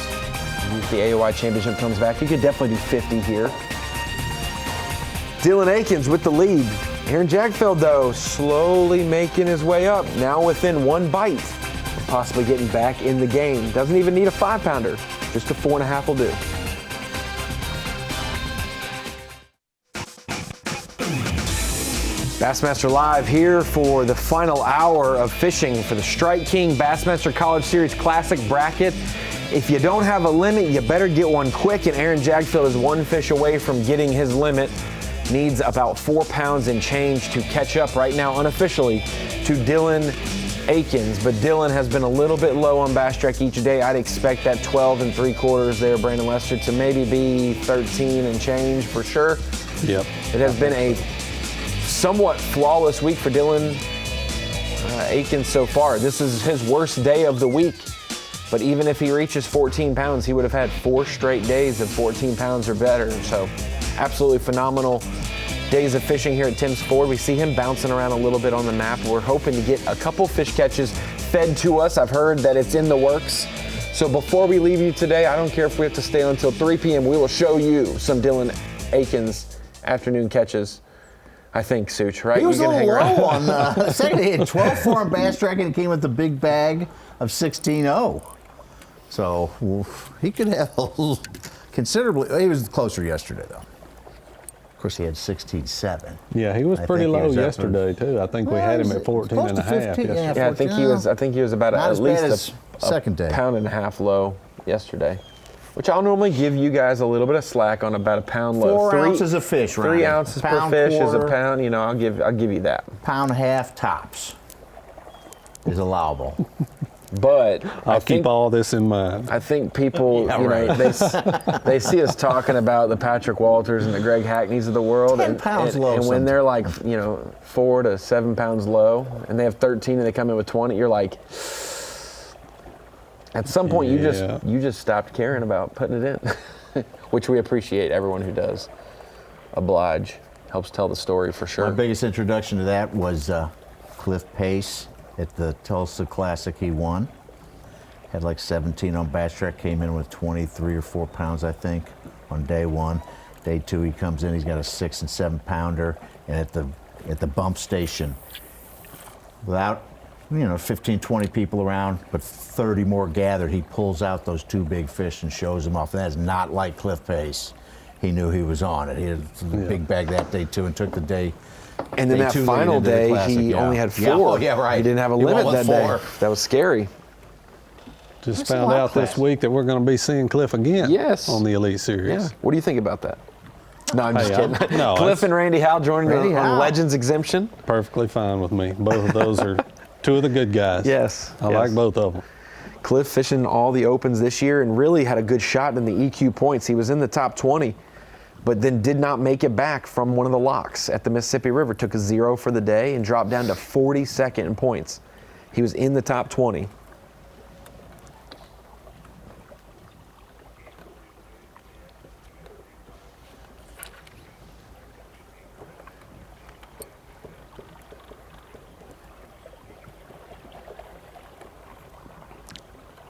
S2: If the AOY Championship comes back, you could definitely do 50 here. Dylan Akins with the lead. Aaron Jagdfeld, though, slowly making his way up, now within 1 bite, possibly getting back in the game. Doesn't even need a 5-pounder, just a 4.5 will do. Bassmaster Live here for the final hour of fishing for the Strike King Bassmaster College Series Classic bracket. If you don't have a limit, you better get one quick, and Aaron Jagdfeld is 1 fish away from getting his limit. Needs about 4 pounds and change to catch up right now unofficially to Dylan Akins, but Dylan has been a little bit low on Bass Track each day. I'd expect that 12 3/4 there, Brandon Lester, to maybe be 13 and change for sure.
S8: Yep.
S2: It has been a somewhat flawless week for Dylan Akins so far. This is his worst day of the week, but even if he reaches 14 pounds, he would have had 4 straight days of 14 pounds or better. So absolutely phenomenal days of fishing here at Timms Ford. We see him bouncing around a little bit on the map. We're hoping to get a couple fish catches fed to us. I've heard that it's in the works. So before we leave you today, I don't care if we have to stay until 3 p.m. We will show you some Dylan Akins afternoon catches. I think, Such, right?
S9: He was a little low on the second. He had 12-4 on Bass Track and came with the big bag of 16-0. So he could have considerably. He was closer yesterday, though. Of course, he had 16.7.
S8: Yeah, he was pretty low yesterday too. I think we had him at 14.5.
S2: Yeah, I think he was about at least a
S9: second day.
S2: pound and a half low yesterday, which I'll normally give you guys a little bit of slack on, about a pound low.
S9: 4 ounces of fish, right?
S2: 3 ounces per fish is a pound. You know, I'll give you that.
S9: Pound and a half tops is allowable.
S2: But
S8: I'll keep all this in mind.
S2: I think people, they see us talking about the Patrick Walters and the Greg Hackneys of the world,
S9: 10 pounds low.
S2: And when they're like, 4 to 7 pounds low, and they have 13 and they come in with 20, you're like, at some point you just stopped caring about putting it in, which we appreciate. Everyone who does oblige, helps tell the story for sure.
S9: My biggest introduction to that was Cliff Pace. At the Tulsa Classic, he won. Had like 17 on Bass Track, came in with 23 or 4 pounds, I think, on day 1. Day 2, he comes in, he's got a 6 and 7 pounder, and at the bump station, without 15, 20 people around, but 30 more gathered, he pulls out those 2 big fish and shows them off. And that is not like Cliff Pace. he knew he was on it. He had a big bag that day too, and took the day.
S2: And then that final day, he only had 4.
S9: Yeah, right.
S2: He didn't have a limit that day. That was scary.
S8: Just found out this week that we're going to be seeing Cliff again.
S2: Yes.
S8: On the Elite Series.
S2: Yeah. What do you think about that? No, I'm just kidding.
S8: No,
S2: Cliff and Randy Howe joining on Legends exemption.
S8: Perfectly fine with me. Both of those are 2 of the good guys.
S2: Yes.
S8: I like both of them.
S2: Cliff fishing all the opens this year and really had a good shot in the EQ points. He was in the top 20, but then did not make it back from one of the locks at the Mississippi River. Took a 0 for the day and dropped down to 42nd in points. He was in the top 20.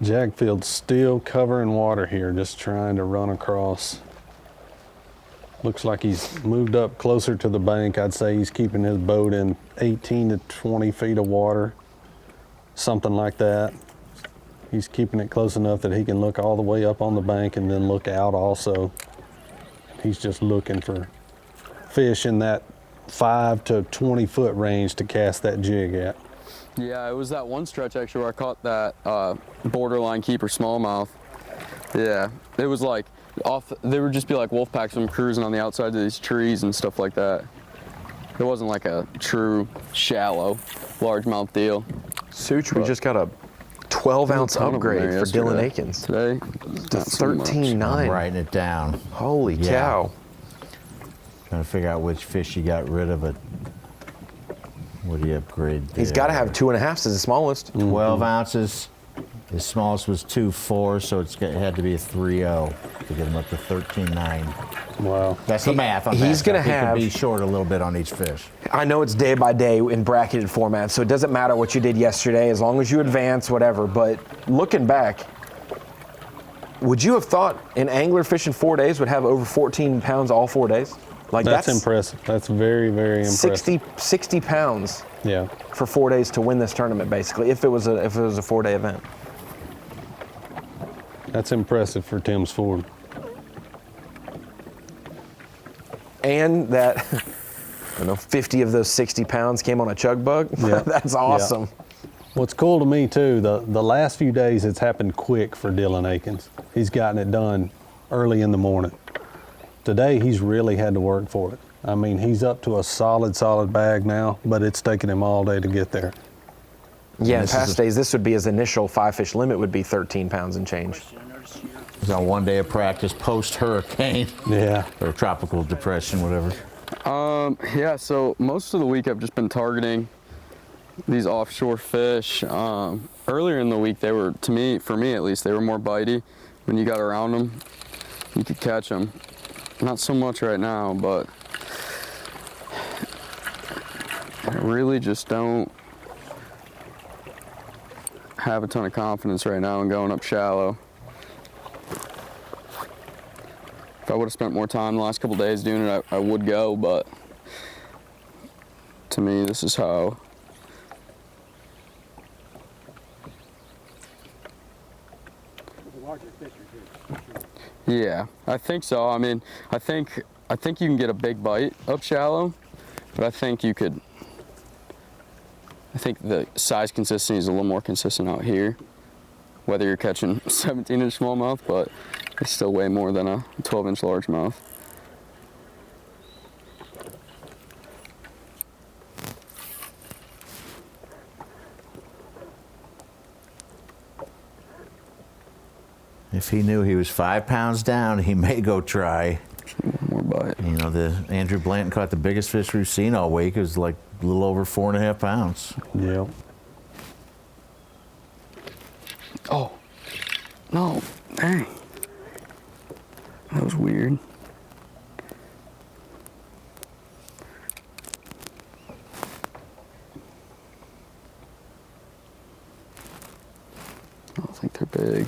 S8: Jagdfeld's still covering water here, just trying to run across. Looks like he's moved up closer to the bank. I'd say he's keeping his boat in 18 to 20 feet of water, something like that. He's keeping it close enough that he can look all the way up on the bank and then look out also. He's just looking for fish in that 5 to 20 foot range to cast that jig at.
S5: Yeah, it was that one stretch actually where I caught that borderline keeper smallmouth. Yeah, it was like they would just be like wolf packs from cruising on the outside of these trees and stuff like that. It wasn't like a true shallow largemouth deal.
S2: Such, we just got a 12-ounce upgrade for Dylan Akins.
S5: Today,
S2: to 13.9.
S9: I'm writing it down.
S2: Holy cow.
S9: Trying to figure out which fish you got rid of it. What do you upgrade there?
S2: He's got to have 2.5 as the smallest.
S9: 12 ounces. His smallest was 2.4, so it had to be a 3.0 to get him up to 13.9.
S8: Wow.
S9: That's the math on that.
S2: He's going to have...
S9: He could be short a little bit on each fish.
S2: I know it's day by day in bracketed format, so it doesn't matter what you did yesterday as long as you advance, whatever. But looking back, would you have thought an angler fishing 4 days would have over 14 pounds all 4 days? Like
S8: that's impressive. That's very, very impressive.
S2: 60 pounds.
S8: Yeah.
S2: For 4 days to win this tournament, basically, if it was a 4-day event.
S8: That's impressive for Tim's Ford.
S2: And that, I don't know, 50 of those 60 pounds came on a chug bug.
S8: Yeah.
S2: That's awesome.
S8: Yeah. What's cool to me too, the last few days it's happened quick for Dylan Akins. He's gotten it done early in the morning. Today he's really had to work for it. I mean, he's up to a solid bag now, but it's taken him all day to get there.
S2: Yeah, in past days, this would be his initial 5-fish limit would be 13 pounds and change.
S9: He's on 1 day of practice post-hurricane.
S8: Yeah.
S9: Or tropical depression, whatever.
S5: Yeah, so most of the week I've just been targeting these offshore fish. Earlier in the week, they were, for me at least, they were more bitey. When you got around them, you could catch them. Not so much right now, but I really just don't have a ton of confidence right now in going up shallow. If I would have spent more time the last couple days doing it, I would go, but to me, this is how. Yeah, I think so. I mean, I think you can get a big bite up shallow, but I think the size consistency is a little more consistent out here, whether you're catching 17-inch smallmouth, but it's still way more than a 12-inch largemouth.
S9: If he knew he was 5 pounds down, he may go try.
S5: More bite.
S9: You know, Andrew Blanton caught the biggest fish we've seen all week. It was like a little over 4.5 pounds.
S8: Yeah.
S5: Oh, no, dang. That was weird. I don't think they're big.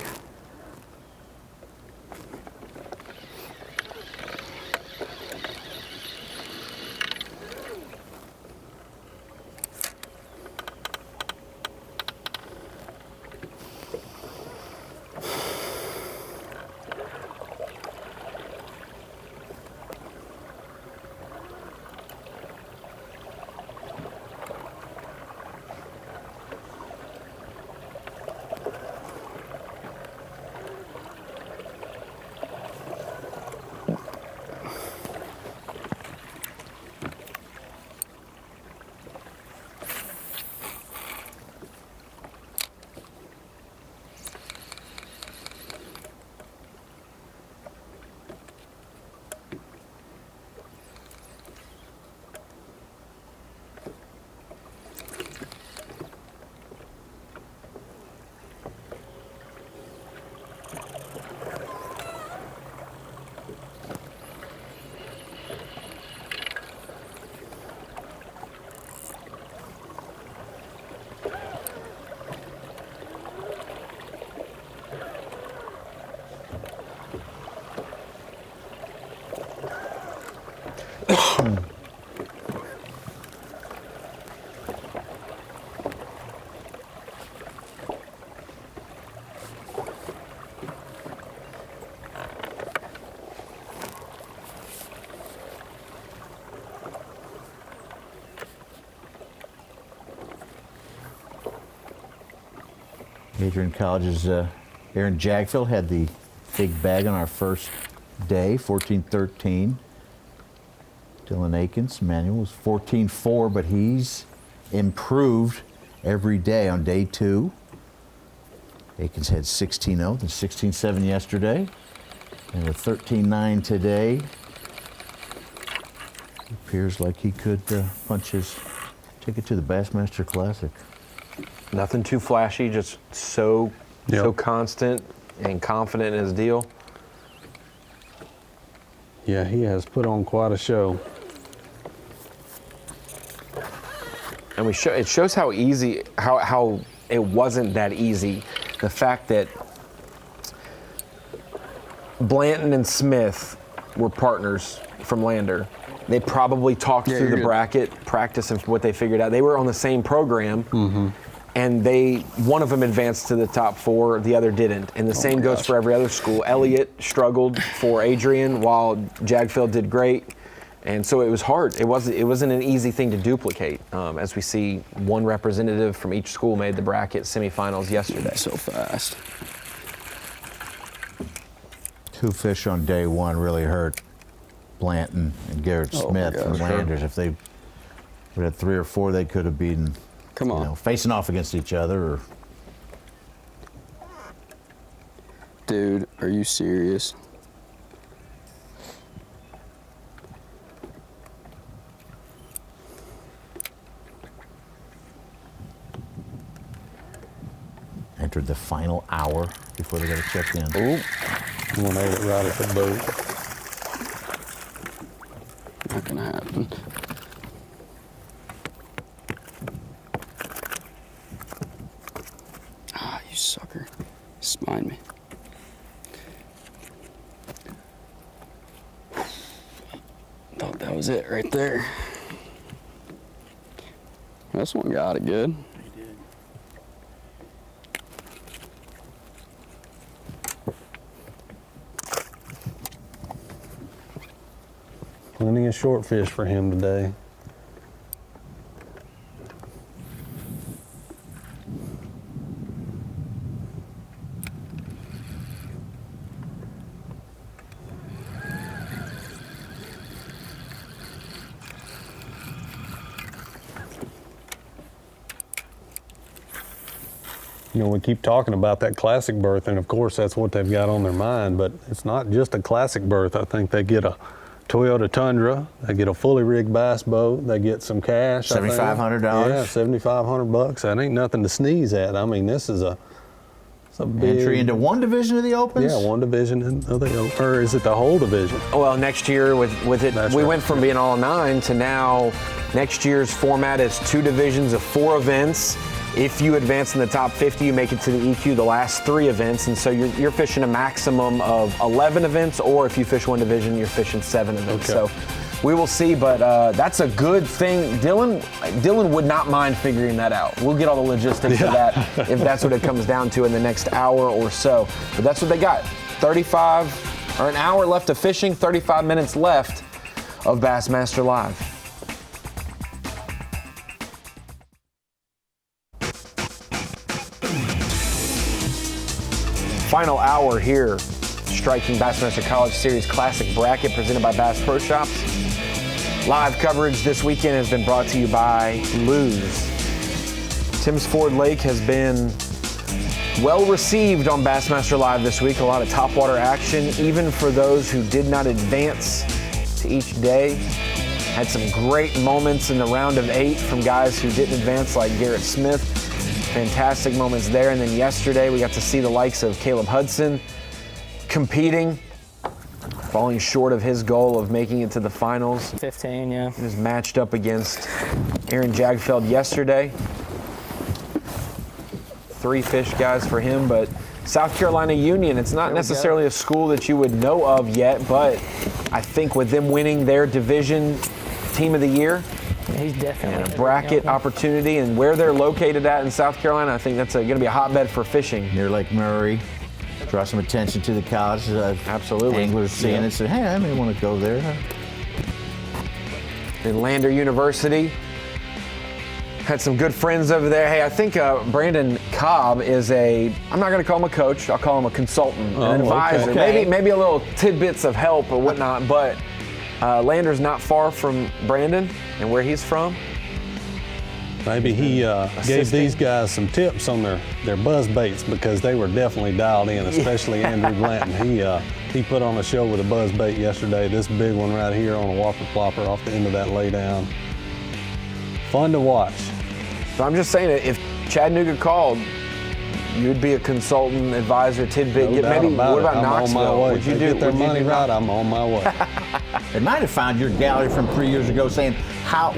S9: Adrian College's Aaron Jagdfeld had the big bag on our first day, 14-13. Dylan Akins, Manuel, was 14-4, but he's improved every day on day 2. Akins had 16-0, then 16-7 yesterday, and with 13-9 today. It appears like he could punch his ticket to the Bassmaster Classic.
S2: Nothing too flashy, just so constant and confident in his deal.
S8: Yeah, he has put on quite a show.
S2: And it shows how easy, how it wasn't that easy. The fact that Blanton and Smith were partners from Lander. They probably talked through the bracket, practice and what they figured out. They were on the same program, and one of them advanced to the top 4, the other didn't. And the same goes for every other school. Elliott struggled for Adrian, while Jagdfeld did great. And so it was hard. It wasn't an easy thing to duplicate. As we see, one representative from each school made the bracket semifinals yesterday.
S5: So fast.
S9: 2 fish on day 1 really hurt Blanton and Garrett Smith from Landers. If they would have 3 or 4, they could have been facing off against each other. Or
S5: dude, are you serious?
S9: entered the final hour before they got to check in.
S8: Ooh. One ate it right at the boat.
S5: Not gonna happen. Ah, you sucker. Spine me. Thought that was it right there. This one got it good.
S8: Plenty of short fish for him today. You know, we keep talking about that classic berth, and of course that's what they've got on their mind, but it's not just a classic berth. I think they get a Toyota Tundra, they get a fully rigged bass boat, they get some cash.
S9: $7,500.
S8: Yeah, $7,500. That ain't nothing to sneeze at. I mean, this is a big
S9: entry into one division of the Opens?
S8: Yeah, one division of the Opens. Or is it the whole division?
S2: Well, next year with it,
S8: That's
S2: we
S8: right.
S2: went from being all 9 to now next year's format is 2 divisions of 4 events. If you advance in the top 50, you make it to the EQ, the last 3 events, and so you're fishing a maximum of 11 events, or if you fish one division, you're fishing 7 events.
S8: Okay.
S2: So we will see, but that's a good thing. Dylan would not mind figuring that out. We'll get all the logistics of that if that's what it comes down to in the next hour or so. But that's what they got. 35 or an hour left of fishing, 35 minutes left of Bassmaster Live. Final hour here, striking Bassmaster College Series Classic Bracket presented by Bass Pro Shops. Live coverage this weekend has been brought to you by Lew's. Tim's Ford Lake has been well received on Bassmaster Live this week. A lot of topwater action, even for those who did not advance to each day. Had some great moments in the round of 8 from guys who didn't advance, like Garrett Smith. Fantastic moments there. And then yesterday we got to see the likes of Caleb Hudson competing, falling short of his goal of making it to the finals.
S15: 15, yeah.
S2: He was matched up against Aaron Jagdfeld yesterday. 3 fish guys for him, but South Carolina Union, it's not necessarily a school that you would know of yet, but I think with them winning their division team of the year,
S15: he's definitely
S2: and a bracket opportunity, and where they're located at in South Carolina, I think that's going to be a hotbed for fishing.
S9: Near Lake Murray. Draw some attention to the college.
S2: Absolutely.
S9: Anglers seeing it and say, hey, I may want to go there.
S2: And Lander University Had some good friends over there. Hey, I think Brandon Cobb is I'm not going to call him a coach. I'll call him a consultant, an advisor.
S5: Okay.
S2: Maybe a little tidbits of help or whatnot. But Lander's not far from Brandon and where he's from.
S8: Maybe he gave these guys some tips on their buzz baits because they were definitely dialed in, especially Andrew Blanton. He put on a show with a buzz bait yesterday. This big one right here on a whopper plopper off the end of that laydown. Fun to watch.
S2: So I'm just saying that if Chattanooga called, you'd be a consultant, advisor, tidbit.
S8: No doubt about
S2: what about
S8: it.
S2: Knoxville?
S8: I'm on my way.
S2: Would you
S8: They
S2: do
S8: get their
S2: would you
S8: money
S2: do
S8: right, I'm on my way.
S9: They might have found your gallery from 3 years ago saying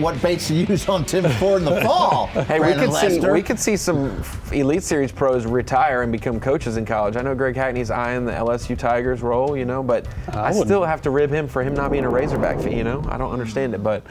S9: what baits to use on Tim Ford in the fall.
S2: Hey, we could see some Elite Series pros retire and become coaches in college. I know Greg Hackney's eyeing the LSU Tigers role, but I still have to rib him for him not being a Razorback fan, I don't understand it, but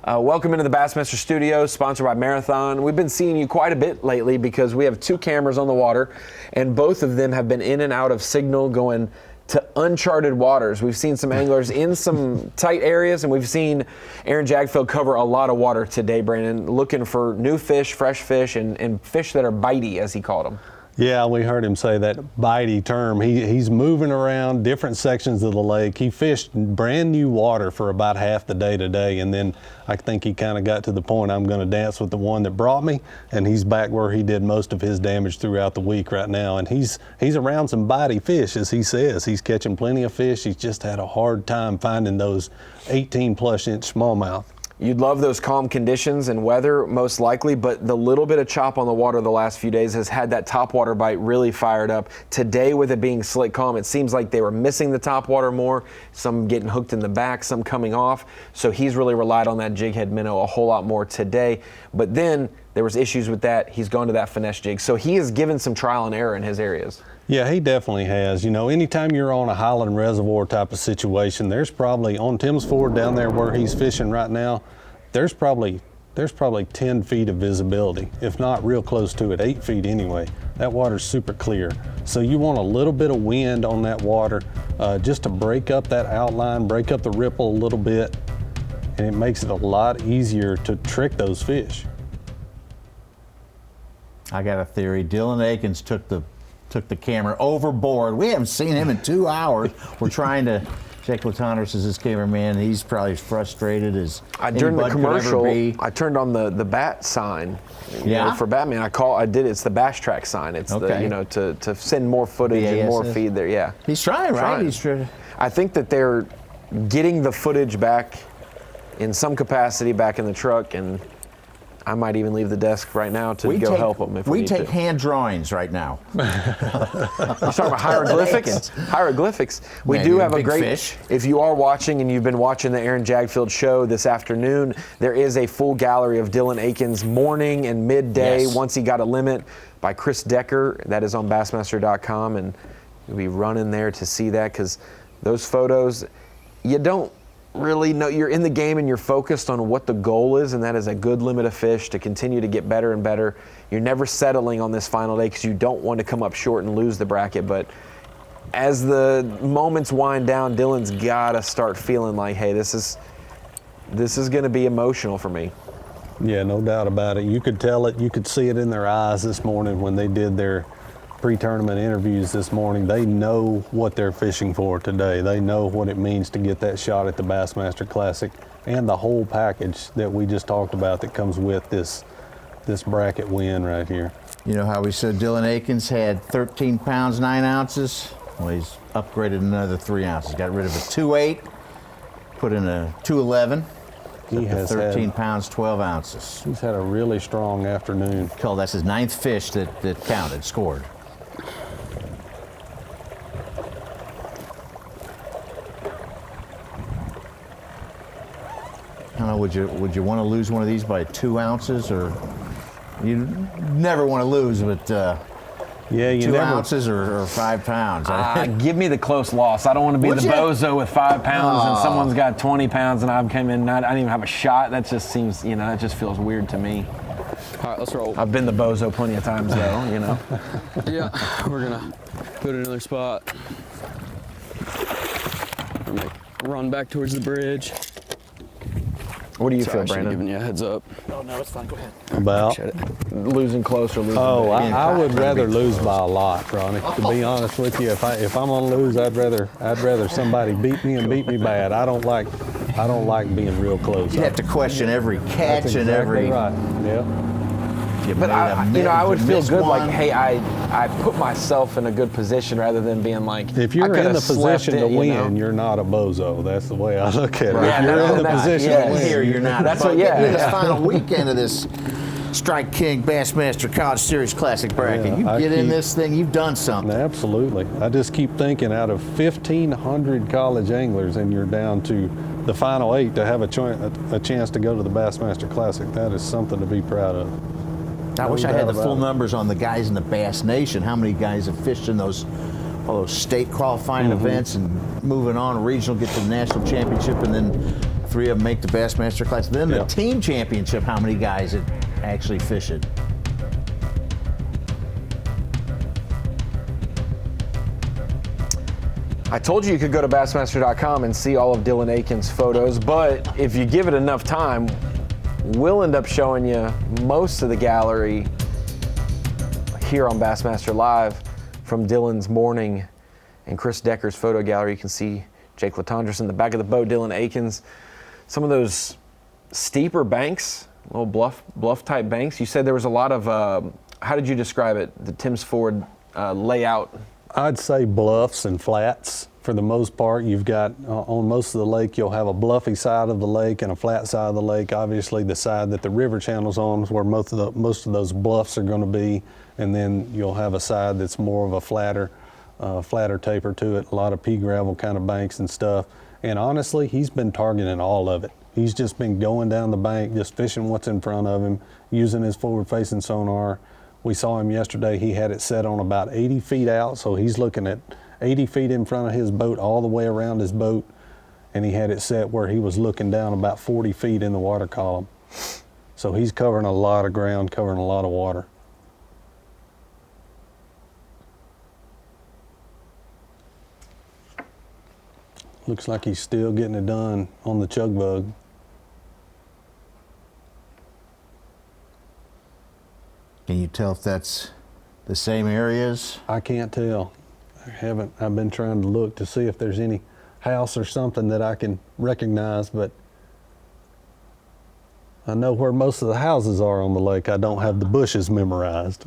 S2: welcome into the Bassmaster Studios, sponsored by Marathon. We've been seeing you quite a bit lately because we have 2 cameras on the water, and both of them have been in and out of signal going to uncharted waters. We've seen some anglers in some tight areas, and we've seen Aaron Jagdfeld cover a lot of water today, Brandon, looking for new fish, fresh fish, and fish that are bitey, as he called them.
S8: Yeah, we heard him say that bitey term. He's moving around different sections of the lake. He fished brand new water for about half the day today, and then I think he kind of got to the point, I'm going to dance with the one that brought me, and he's back where he did most of his damage throughout the week right now. And he's around some bitey fish, as he says. He's catching plenty of fish. He's just had a hard time finding those 18-plus inch smallmouth.
S2: You'd love those calm conditions and weather, most likely, but the little bit of chop on the water the last few days has had that topwater bite really fired up. Today, with it being slick calm, it seems like they were missing the topwater more, some getting hooked in the back, some coming off. So he's really relied on that jig head minnow a whole lot more today. But then there was issues with that. He's gone to that finesse jig. So he has given some trial and error in his areas.
S8: Yeah, he definitely has. Anytime you're on a Highland Reservoir type of situation, there's probably, on Tim's Ford down there where he's fishing right now, there's probably 10 feet of visibility, if not real close to it, 8 feet anyway. That water's super clear. So you want a little bit of wind on that water just to break up that outline, break up the ripple a little bit, and it makes it a lot easier to trick those fish.
S9: I got a theory. Dylan Akins took the camera overboard. We haven't seen him in 2 hours. We're trying to. Jake Latonders is his cameraman. He's probably as frustrated as
S2: during the commercial,
S9: could ever be.
S2: I turned on the bat sign.
S9: Yeah.
S2: For Batman, I did. It's the Bass Track sign. It's to send more footage
S9: B.A.S.S.
S2: and more feed there. Yeah.
S9: He's trying, right? He's trying.
S2: I think that they're getting the footage back in some capacity back in the truck, and I might even leave the desk right now to go help them if we need
S9: take
S2: to.
S9: hand drawings right now.
S2: You're talking about hieroglyphics? Hieroglyphics. We
S9: Man,
S2: do
S9: you're
S2: have
S9: a
S2: a
S9: big
S2: great
S9: fish.
S2: If you are watching and you've been watching the Aaron Jagdfeld show this afternoon, there is a full gallery of Dylan Akins' morning and midday once he got a limit by Chris Decker. That is on Bassmaster.com, and you'll be running there to see that because those photos, you don't really know. You're in the game and you're focused on what the goal is, and that is a good limit of fish to continue to get better and better. You're never settling on this final day because you don't want to come up short and lose the bracket. But as the moments wind down, Dylan's got to start feeling like, hey, this is going to be emotional for me.
S8: Yeah, no doubt about it. You could tell it. You could see it in their eyes this morning when they did their pre-tournament interviews this morning. They know what they're fishing for today. They know what it means to get that shot at the Bassmaster Classic and the whole package that we just talked about that comes with this bracket win right here.
S9: You know how we said Dylan Akins had 13 pounds, 9 ounces? Well, he's upgraded another 3 ounces. Got rid of a 2.8, put in a 2.11.
S8: He has
S9: 13 pounds, 12 ounces.
S8: He's had a really strong afternoon.
S9: That's his 9th fish that counted, scored. I don't know, would you want to lose one of these by 2 ounces, or you never want to lose, but
S8: yeah, you
S9: 2
S8: never,
S9: ounces or 5 pounds?
S2: Give me the close loss. I don't want to be
S9: Would
S2: the
S9: you?
S2: bozo with 5 pounds and
S9: Aw.
S2: someone's got 20 pounds and I've come in and I didn't even have a shot. That just seems, that just feels weird to me.
S5: All right, let's roll.
S2: I've been the bozo plenty of times though,
S5: Yeah, we're gonna put it in another spot. Run back towards the bridge.
S2: What do you
S5: Sorry,
S2: feel,
S5: I should've
S2: Brandon?
S5: given you a heads up.
S4: Oh, no, it's fine. Go ahead.
S8: About?
S2: Losing close or losing
S8: Oh,
S2: big?
S8: I would rather lose by a lot, Ronnie. To be honest with you, if I'm gonna lose, I'd rather somebody beat me and beat me bad. I don't like being real close.
S9: You have to question every catch
S8: That's
S9: and
S8: exactly
S9: every.
S8: right. Yep.
S2: But I would feel good like, hey, I put myself in a good position rather than being like,
S8: If you're
S2: I
S8: in the
S2: slept
S8: position to
S2: it, you
S8: win,
S2: know?
S8: you're not a bozo. That's the way I look at it.
S2: Right.
S8: If you're in the position to win,
S9: Here you're not.
S2: That's
S9: But
S2: what- yeah,
S9: getting to this
S2: yeah.
S9: final weekend of this Strike King Bassmaster College Series Classic bracket.
S8: Yeah,
S9: You
S8: I
S9: get in
S8: keep-
S9: this thing, you've done something.
S8: Absolutely. I just keep thinking out of 1,500 college anglers and you're down to the final 8 to have a chance to go to the Bassmaster Classic, that is something to be proud of.
S9: I
S8: No
S9: wish I had the
S8: doubt
S9: full
S8: about it.
S9: numbers on the guys in the Bass Nation. How many guys have fished in all those state qualifying events and moving on regional, get to the national championship, and then 3 of them make the Bassmaster Classic. Then the team championship, how many guys that actually fish it?
S2: I told you could go to Bassmaster.com and see all of Dylan Akins' photos, but if you give it enough time, we'll end up showing you most of the gallery here on Bassmaster Live from Dylan's morning and Chris Decker's photo gallery. You can see Jake Latondras in the back of the boat, Dylan Akins. Some of those steeper banks, little bluff type banks. You said there was a lot of, how did you describe it, the Timms Ford layout?
S8: I'd say bluffs and flats for the most part. You've got, on most of the lake, you'll have a bluffy side of the lake and a flat side of the lake. Obviously, the side that the river channel's on is where most of those bluffs are going to be. And then you'll have a side that's more of a flatter taper to it, a lot of pea gravel kind of banks and stuff. And honestly, he's been targeting all of it. He's just been going down the bank, just fishing what's in front of him, using his forward-facing sonar. We saw him yesterday. He had it set on about 80 feet out, so he's looking at 80 feet in front of his boat, all the way around his boat, and he had it set where he was looking down about 40 feet in the water column. So he's covering a lot of ground, covering a lot of water. Looks like he's still getting it done on the chug bug.
S9: Can you tell if that's the same areas?
S8: I can't tell. I've been trying to look to see if there's any house or something that I can recognize, but I know where most of the houses are on the lake. I don't have the bushes memorized.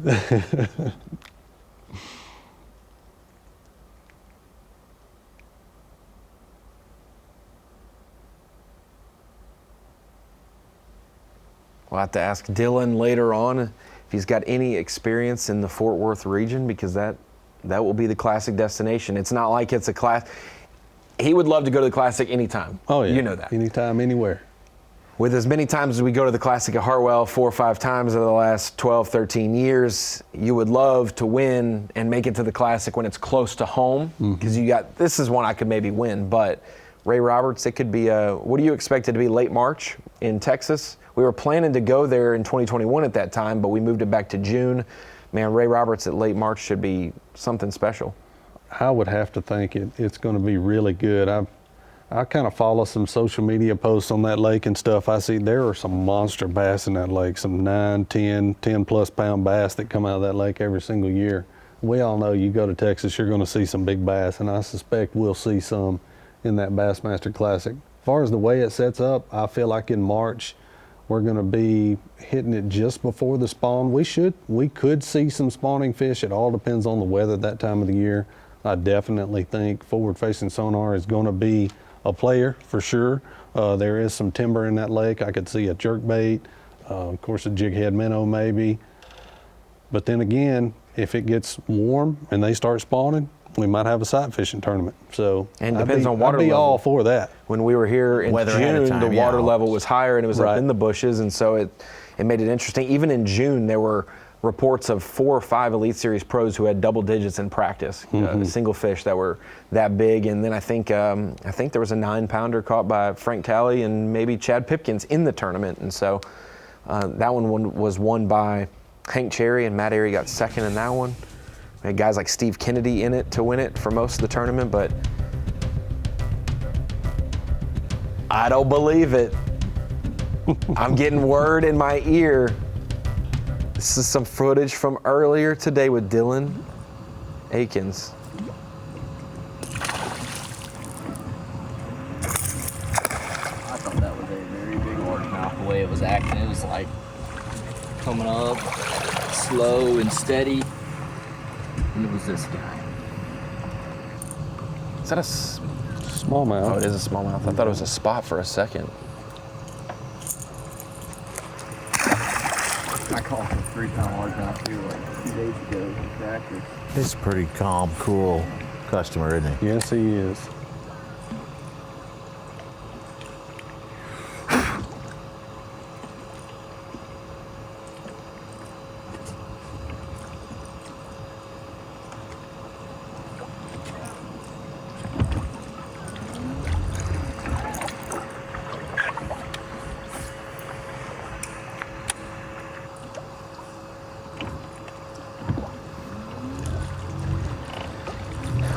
S2: We'll have to ask Dylan later on if he's got any experience in the Fort Worth region, because that will be the Classic destination. It's not like it's a class. He would love to go to the Classic anytime.
S8: Oh yeah,
S2: you know that.
S8: Anytime, anywhere.
S2: With as many times as we go to the Classic at Hartwell, 4 or 5 times over the last 12, 13 years, you would love to win and make it to the Classic when it's close to home, because this is one I could maybe win, but Ray Roberts, it could be what do you expect it to be, late March in Texas? We were planning to go there in 2021 at that time, but we moved it back to June. Man, Ray Roberts at late March should be something special.
S8: I would have to think it's going to be really good. I kind of follow some social media posts on that lake and stuff. I see there are some monster bass in that lake, some 9, 10 plus pound bass that come out of that lake every single year. We all know you go to Texas, you're going to see some big bass, and I suspect we'll see some in that Bassmaster Classic. As far as the way it sets up, I feel like in March, we're going to be hitting it just before the spawn. We could see some spawning fish. It all depends on the weather that time of the year. I definitely think forward-facing sonar is going to be a player for sure. There is some timber in that lake. I could see a jerkbait, of course a jig head minnow maybe. But then again, if it gets warm and they start spawning, we might have a sight fishing tournament. So
S2: and depends on water
S8: I'd be
S2: level.
S8: all for that.
S2: When we were here in June, the water level was higher and it was
S8: Right.
S2: up in the bushes, and so it made it interesting. Even in June, there were reports of 4 or 5 Elite Series pros who had double digits in practice, single fish that were that big. And then I think there was a 9-pounder caught by Frank Talley and maybe Chad Pipkins in the tournament. And so that one was won by Hank Cherry, and Matt Airy got second in that one. We had guys like Steve Kennedy in it to win it for most of the tournament, but I don't believe it. I'm getting word in my ear. This is some footage from earlier today with Dylan Akins.
S15: I thought that was a very big largemouth. The way it was acting, it was like coming up slow and steady. And it was this guy.
S2: Is that a
S8: smallmouth?
S2: Oh, it is a smallmouth. I thought it was a spot for a second.
S15: I caught a 3-pound largemouth here like 2 days ago in practice.
S9: He's a pretty calm, cool customer, isn't he?
S8: Yes, he is.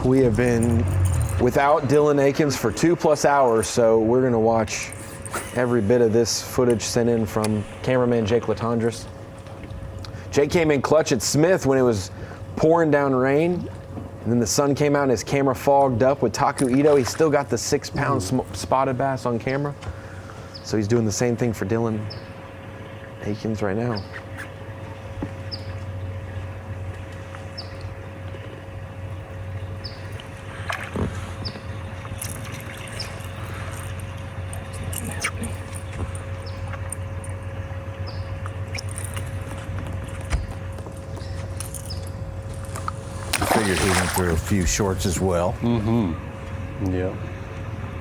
S2: We have been without Dylan Akins for 2+ hours, so we're gonna watch every bit of this footage sent in from cameraman Jake Latondras. Jake came in clutch at Smith when it was pouring down rain, and then the sun came out and his camera fogged up with Taku Ito. He's still got the 6-pound spotted bass on camera, so he's doing the same thing for Dylan Akins right now.
S9: Figured he went through a few shorts as well.
S8: Mm-hmm. Yeah.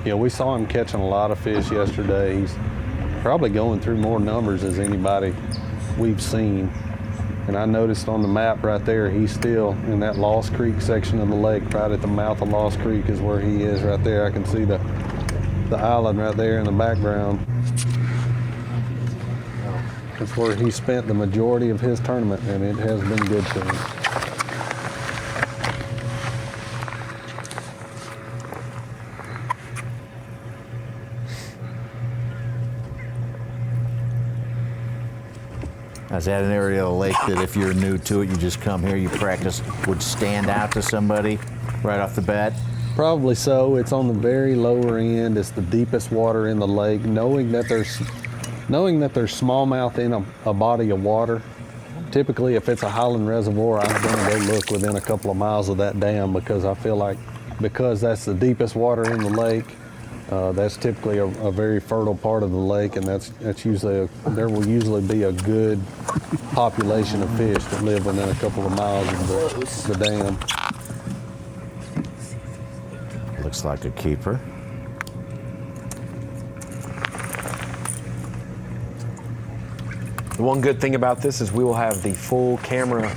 S8: Yeah, we saw him catching a lot of fish yesterday. He's probably going through more numbers as anybody we've seen. And I noticed on the map right there, he's still in that Lost Creek section of the lake, right at the mouth of Lost Creek is where he is right there. I can see the island right there in the background. That's where he spent the majority of his tournament, and it has been good to him.
S9: Is that an area of the lake that if you're new to it, you just come here, you practice, would stand out to somebody right off the bat?
S8: Probably so. It's on the very lower end. It's the deepest water in the lake. Knowing that there's smallmouth in a body of water, typically if it's a Highland reservoir, I'm going to go look within a couple of miles of that dam because I feel like because that's the deepest water in the lake, that's typically a very fertile part of the lake, and that's usually there will usually be a good population of fish that live within a couple of miles of the dam.
S9: Looks like a keeper.
S2: The one good thing about this is we will have the full camera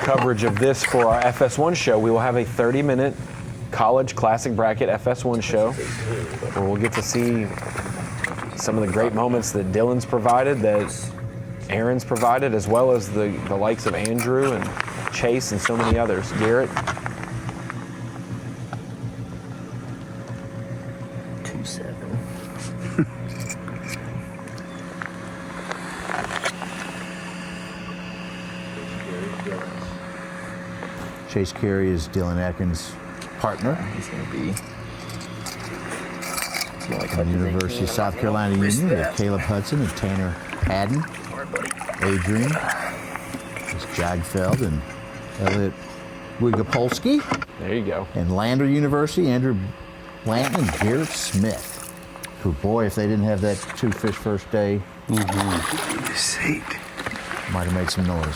S2: coverage of this for our FS1 show. We will have a 30-minute College Classic Bracket FS1 show where we'll get to see some of the great moments that Dylan's provided, that Aaron's provided, as well as the likes of Andrew and Chase and so many others. Garrett.
S15: 2-7.
S9: Chase Carey is Dylan Akins' partner.
S15: He's going to be
S9: From the University of South Carolina Union, we have Caleb Hudson and Tanner Haddon. Adrian. It's Jagdfeld and Elliot Wigopolsky.
S2: There you go.
S9: And Lander University, Andrew Blanton and Garrett Smith. Who, boy, if they didn't have that 2 fish first day, might have made some noise.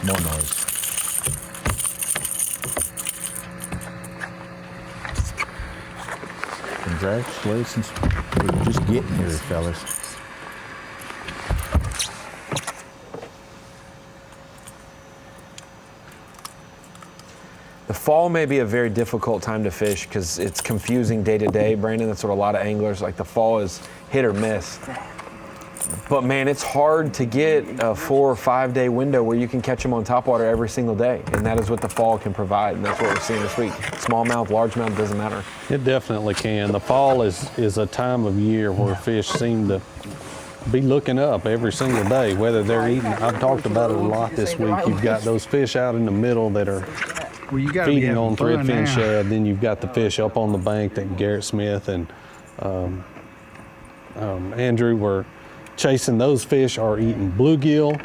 S9: More noise. Congratulations for just getting here, fellas.
S2: The fall may be a very difficult time to fish because it's confusing day to day, Brandon. That's what a lot of anglers like. The fall is hit or miss. But man, it's hard to get a 4 or 5 day window where you can catch them on topwater every single day, and that is what the fall can provide, and that's what we're seeing this week. Smallmouth, largemouth, doesn't matter.
S8: It definitely can. The fall is a time of year where fish seem to be looking up every single day, whether they're eating. I've talked about it a lot this week. You've got those fish out in the middle that are feeding on threadfin shad. Then you've got the fish up on the bank that Garrett Smith and Andrew were chasing. Those fish are eating bluegill.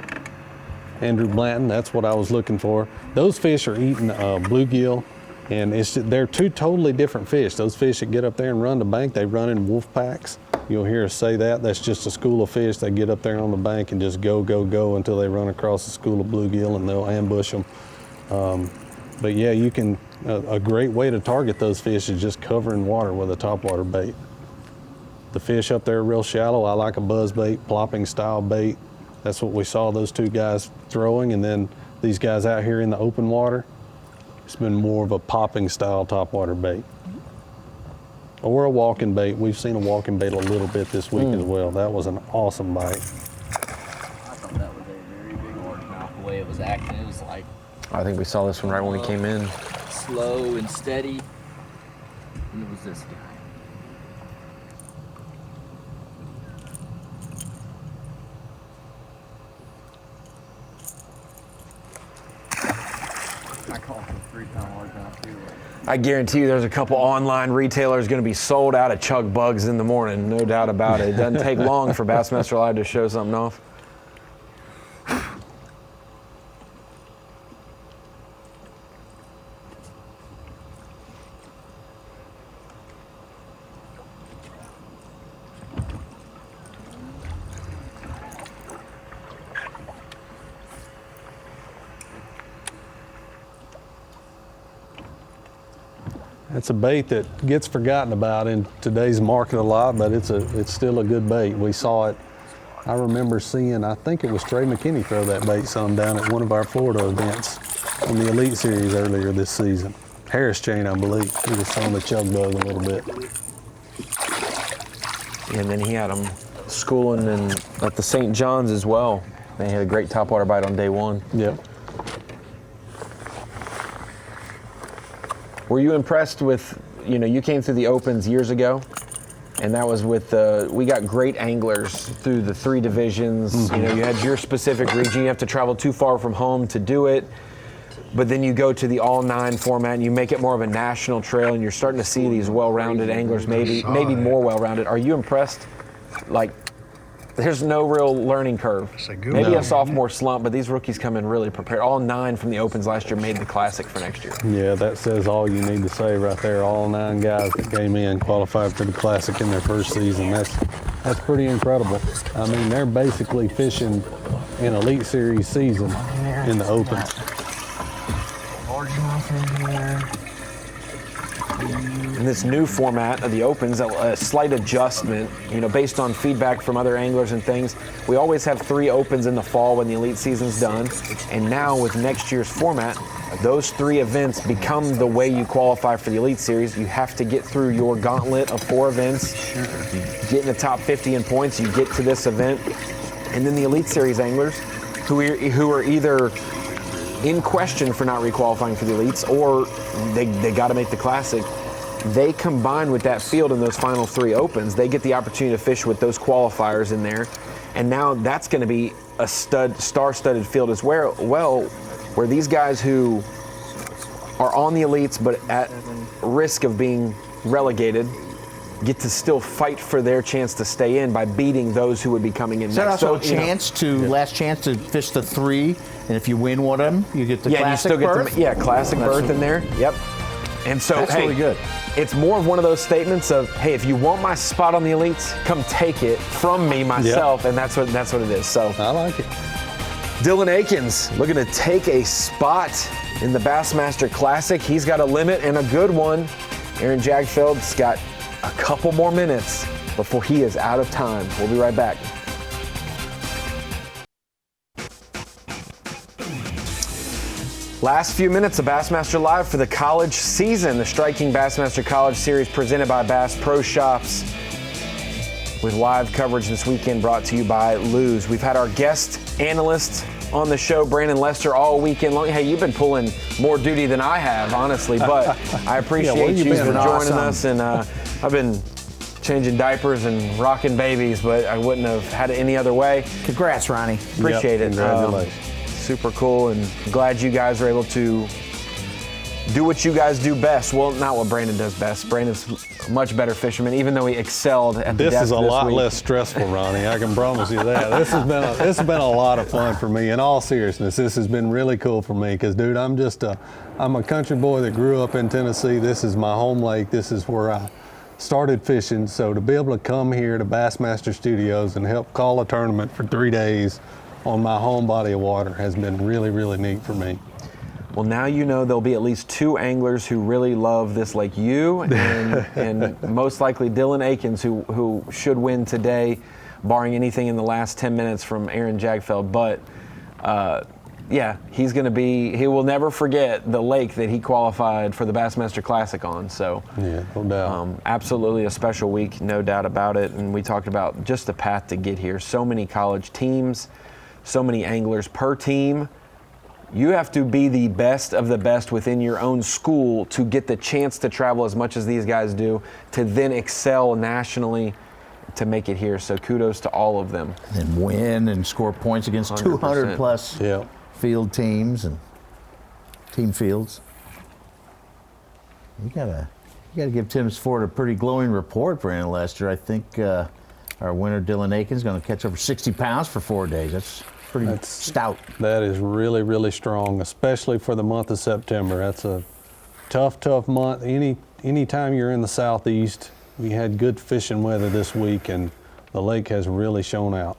S8: Andrew Blanton, that's what I was looking for. Those fish are eating bluegill, and they're two totally different fish. Those fish that get up there and run the bank, they run in wolf packs. You'll hear us say that. That's just a school of fish. They get up there on the bank and just go, go, go until they run across a school of bluegill, and they'll ambush them. But yeah, you can, a great way to target those fish is just covering water with a topwater bait. The fish up there are real shallow. I like a buzz bait, plopping style bait. That's what we saw those two guys throwing, and then these guys out here in the open water, it's been more of a popping style topwater bait. Or a walking bait. We've seen a walking bait a little bit this week as well. That was an awesome bite.
S15: I thought that was a very big largemouth. The way it was acting, it was like...
S2: I think we saw this one right when we came in.
S15: Slow and steady. And it was this guy. I caught some 3-pound largemouth too.
S2: I guarantee you there's a couple online retailers going to be sold out of chug bugs in the morning, no doubt about it. It doesn't take long for Bassmaster Live to show something off.
S8: It's a bait that gets forgotten about in today's market a lot, but it's still a good bait. We saw it. I remember seeing, I think it was Trey McKinney throw that bait some down at one of our Florida events in the Elite Series earlier this season. Harris chain, I believe. He was throwing the chug bug a little bit.
S2: And then he had them schooling at the St. John's as well. They had a great topwater bite on day one.
S8: Yep.
S2: Were you impressed with, you came through the Opens years ago, and that was with, we got great anglers through the 3 divisions.
S8: Mm-hmm.
S2: You had your specific region. You have to travel too far from home to do it. But then you go to the all-9 format and you make it more of a national trail, and you're starting to see these well-rounded anglers, maybe more well-rounded. Are you impressed? Like, there's no real learning curve. Maybe a sophomore slump, but these rookies come in really prepared. All 9 from the Opens last year made the Classic for next year.
S8: Yeah, that says all you need to say right there. All 9 guys that came in qualified for the Classic in their first season. That's pretty incredible. I mean, they're basically fishing an Elite Series season in the Opens.
S2: In this new format of the Opens, a slight adjustment, based on feedback from other anglers and things. We always have 3 Opens in the fall when the Elite season's done. And now with next year's format, those 3 events become the way you qualify for the Elite Series. You have to get through your gauntlet of 4 events, get in the top 50 in points, you get to this event. And then the Elite Series anglers who are either in question for not requalifying for the Elites, or they got to make the Classic. They combine with that field in those final 3 Opens. They get the opportunity to fish with those qualifiers in there, and now that's going to be a star-studded field as well, where these guys who are on the Elites but at risk of being relegated get to still fight for their chance to stay in by beating those who would be coming in
S9: Is
S2: next.
S9: that also last chance to fish the 3, and if you win one of them, you get the Classic berth?
S2: Classic berth in there. Yep. And so,
S9: that's really good.
S2: It's more of one of those statements of, hey, if you want my spot on the Elites, come take it from me myself, and that's what it is. So
S8: I like it.
S2: Dylan Akins looking to take a spot in the Bassmaster Classic. He's got a limit and a good one. Aaron Jagdfeld's got a couple more minutes before he is out of time. We'll be right back. Last few minutes of Bassmaster Live for the college season. The Striking Bassmaster College Series presented by Bass Pro Shops. with live coverage this weekend brought to you by Lose. We've had our guest analyst on the show, Brandon Lester, all weekend long. Hey, you've been pulling more duty than I have, honestly, but I appreciate you for joining us. And I've been changing diapers and rocking babies, but I wouldn't have had it any other way.
S9: Congrats, Ronnie.
S2: Appreciate it.
S8: Congratulations.
S2: Super cool, and glad you guys are able to do what you guys do best. Well, not what Brandon does best. Brandon's a much better fisherman, even though he excelled at the
S8: This
S2: depth
S8: is a lot
S2: week.
S8: less stressful, Ronnie. I can promise you that. This has been a lot of fun for me. In all seriousness, this has been really cool for me because, dude, I'm a country boy that grew up in Tennessee. This is my home lake. This is where I started fishing. So to be able to come here to Bassmaster Studios and help call a tournament for 3 days on my home body of water has been really, really neat for me.
S2: Well, now you know there'll be at least 2 anglers who really love this lake. You and most likely Dylan Akins, who should win today, barring anything in the last 10 minutes from Aaron Jagdfeld. But yeah, he will never forget the lake that he qualified for the Bassmaster Classic on. So
S8: yeah, no doubt.
S2: Absolutely a special week, no doubt about it. And we talked about just the path to get here. So many college teams, so many anglers per team. You have to be the best of the best within your own school to get the chance to travel as much as these guys do, to then excel nationally to make it here. So kudos to all of them.
S9: And win and score points against 200 plus field teams and team fields. You gotta give Tim's Ford a pretty glowing report, Brandon Lester. I think our winner Dylan Akins is going to catch over 60 pounds for 4 days. That's pretty stout.
S8: That is really, really strong, especially for the month of September. That's a tough month. Any time you're in the southeast, we had good fishing weather this week, and the lake has really shown out.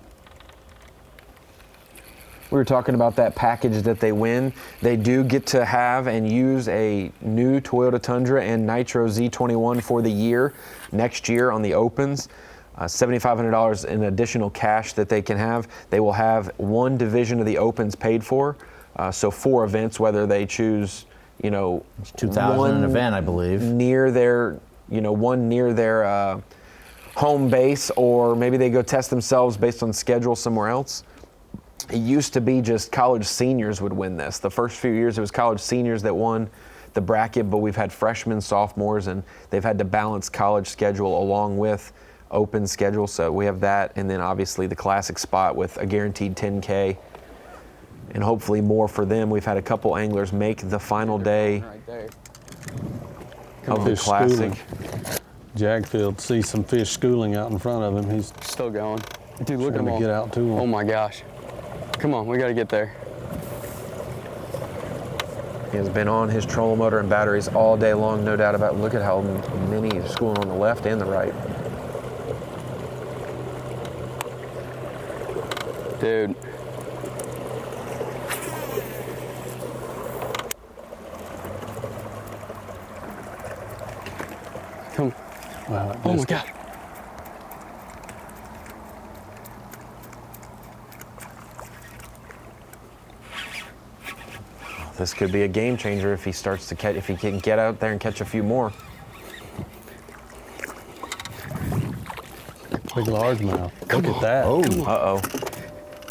S2: We were talking about that package that they win. They do get to have and use a new Toyota Tundra and Nitro Z21 for the year, next year on the Opens. $7,500 in additional cash that they can have. They will have one division of the Opens paid for, so 4 events, whether they choose,
S9: it's 2,000 an event, I believe,
S2: near their, one near their home base, or maybe they go test themselves based on schedule somewhere else. It used to be just college seniors would win this. The first few years it was college seniors that won the bracket, but we've had freshmen, sophomores, and they've had to balance college schedule along with Open schedule. So we have that, and then obviously the classic spot with a guaranteed 10K and hopefully more for them. We've had a couple anglers make the final day of the classic.
S5: Jagdfeld sees some fish schooling out in front of him. He's still going. Dude, look at him. Get out to him. Oh my gosh. Come on, we got to get there.
S2: He has been on his trolling motor and batteries all day long, no doubt about it. Look at how many are schooling on the left and the right.
S5: Dude. Come. Wow, oh my God.
S2: This could be a game changer if he starts to catch, if he can get out there and catch a few more.
S8: Big largemouth. Look at that.
S2: Oh. Uh-oh.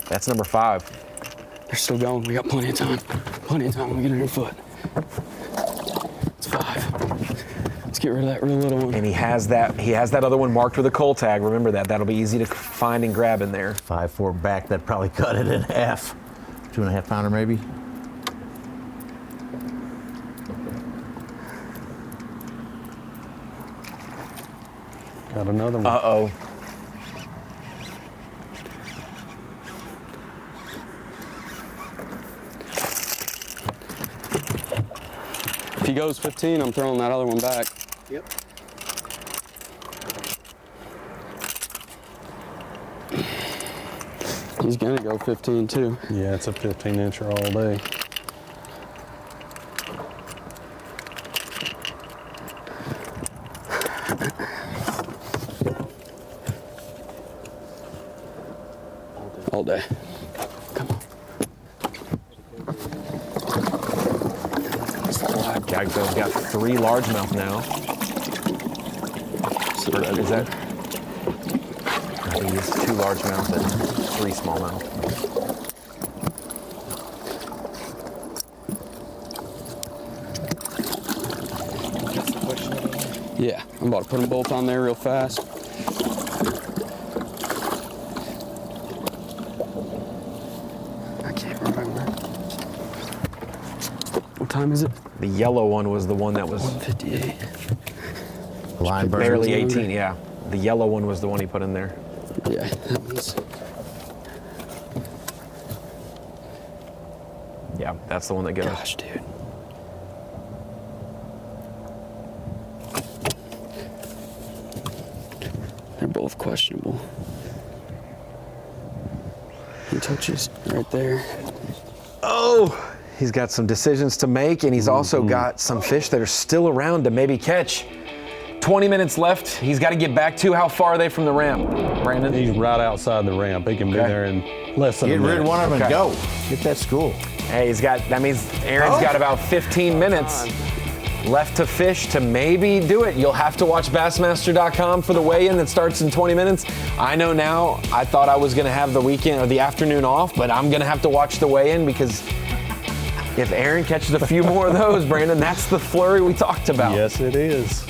S2: That's number 5.
S5: They're still going. We got plenty of time. Plenty of time. We get on your foot. It's 5. Let's get rid of that real little one.
S2: And he has that other one marked with a cull tag. Remember that. That'll be easy to find and grab in there.
S9: 5-4 back. That probably cut it in half. 2.5 pounder maybe.
S8: Got another one.
S2: Uh-oh.
S5: If he goes 15, I'm throwing that other one back.
S4: Yep.
S5: He's gonna go 15 too.
S8: Yeah, it's a 15-incher all day.
S5: All day. Come on.
S2: Jagdfeld's got 3 largemouth now. Is that? think he has 2 largemouth and 3 smallmouth.
S5: Yeah, I'm about to put them both on there real fast. I can't remember. What time is it?
S2: The yellow one was the one that was
S5: 1:58.
S9: Line
S2: barely 18, yeah. The yellow one was the one he put in there.
S5: Yeah, that one's.
S2: Yeah, that's the one that goes.
S5: Gosh, dude. They're both questionable. He touches right there.
S2: Oh, he's got some decisions to make, and he's also got some fish that are still around to maybe catch. 20 minutes left. He's got to get back to. How far are they from the ramp, Brandon?
S8: He's right outside the ramp. He can be there in less than a minute.
S9: Get rid of one of them and go. Get that school.
S2: Hey, that means Aaron's got about 15 minutes left to fish to maybe do it. You'll have to watch Bassmaster.com for the weigh-in that starts in 20 minutes. I know now, I thought I was going to have the weekend or the afternoon off, but I'm going to have to watch the weigh-in because if Aaron catches a few more of those, Brandon, that's the flurry we talked about.
S8: Yes, it is.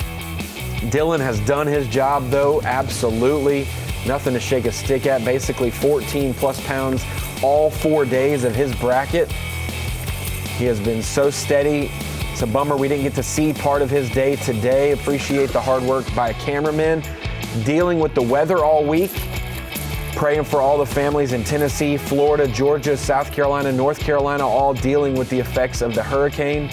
S2: Dylan has done his job, though, absolutely. Nothing to shake a stick at. Basically 14 plus pounds all 4 days of his bracket. He has been so steady. It's a bummer we didn't get to see part of his day today. Appreciate the hard work by a cameraman. Dealing with the weather all week. Praying for all the families in Tennessee, Florida, Georgia, South Carolina, North Carolina, all dealing with the effects of the hurricane.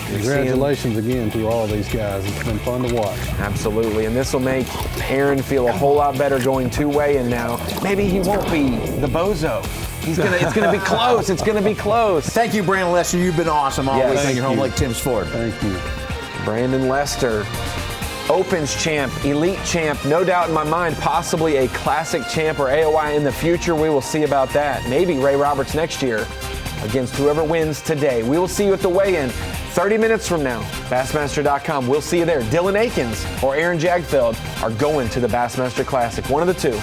S8: Congratulations again to all these guys. It's been fun to watch.
S2: Absolutely, and this will make Aaron feel a whole lot better going two-way, and now maybe he won't be the bozo. It's gonna be close. It's gonna be close.
S9: Thank you, Brandon Lester. You've been awesome all week on your home
S8: you.
S9: Lake Tim's Ford.
S8: Thank you.
S2: Brandon Lester, Opens champ, Elite champ, no doubt in my mind, possibly a Classic champ or AOI in the future. We will see about that. Maybe Ray Roberts next year against whoever wins today. We will see you at the weigh-in 30 minutes from now. Bassmaster.com. We'll see you there. Dylan Akins or Aaron Jagdfeld are going to the Bassmaster Classic. One of the two.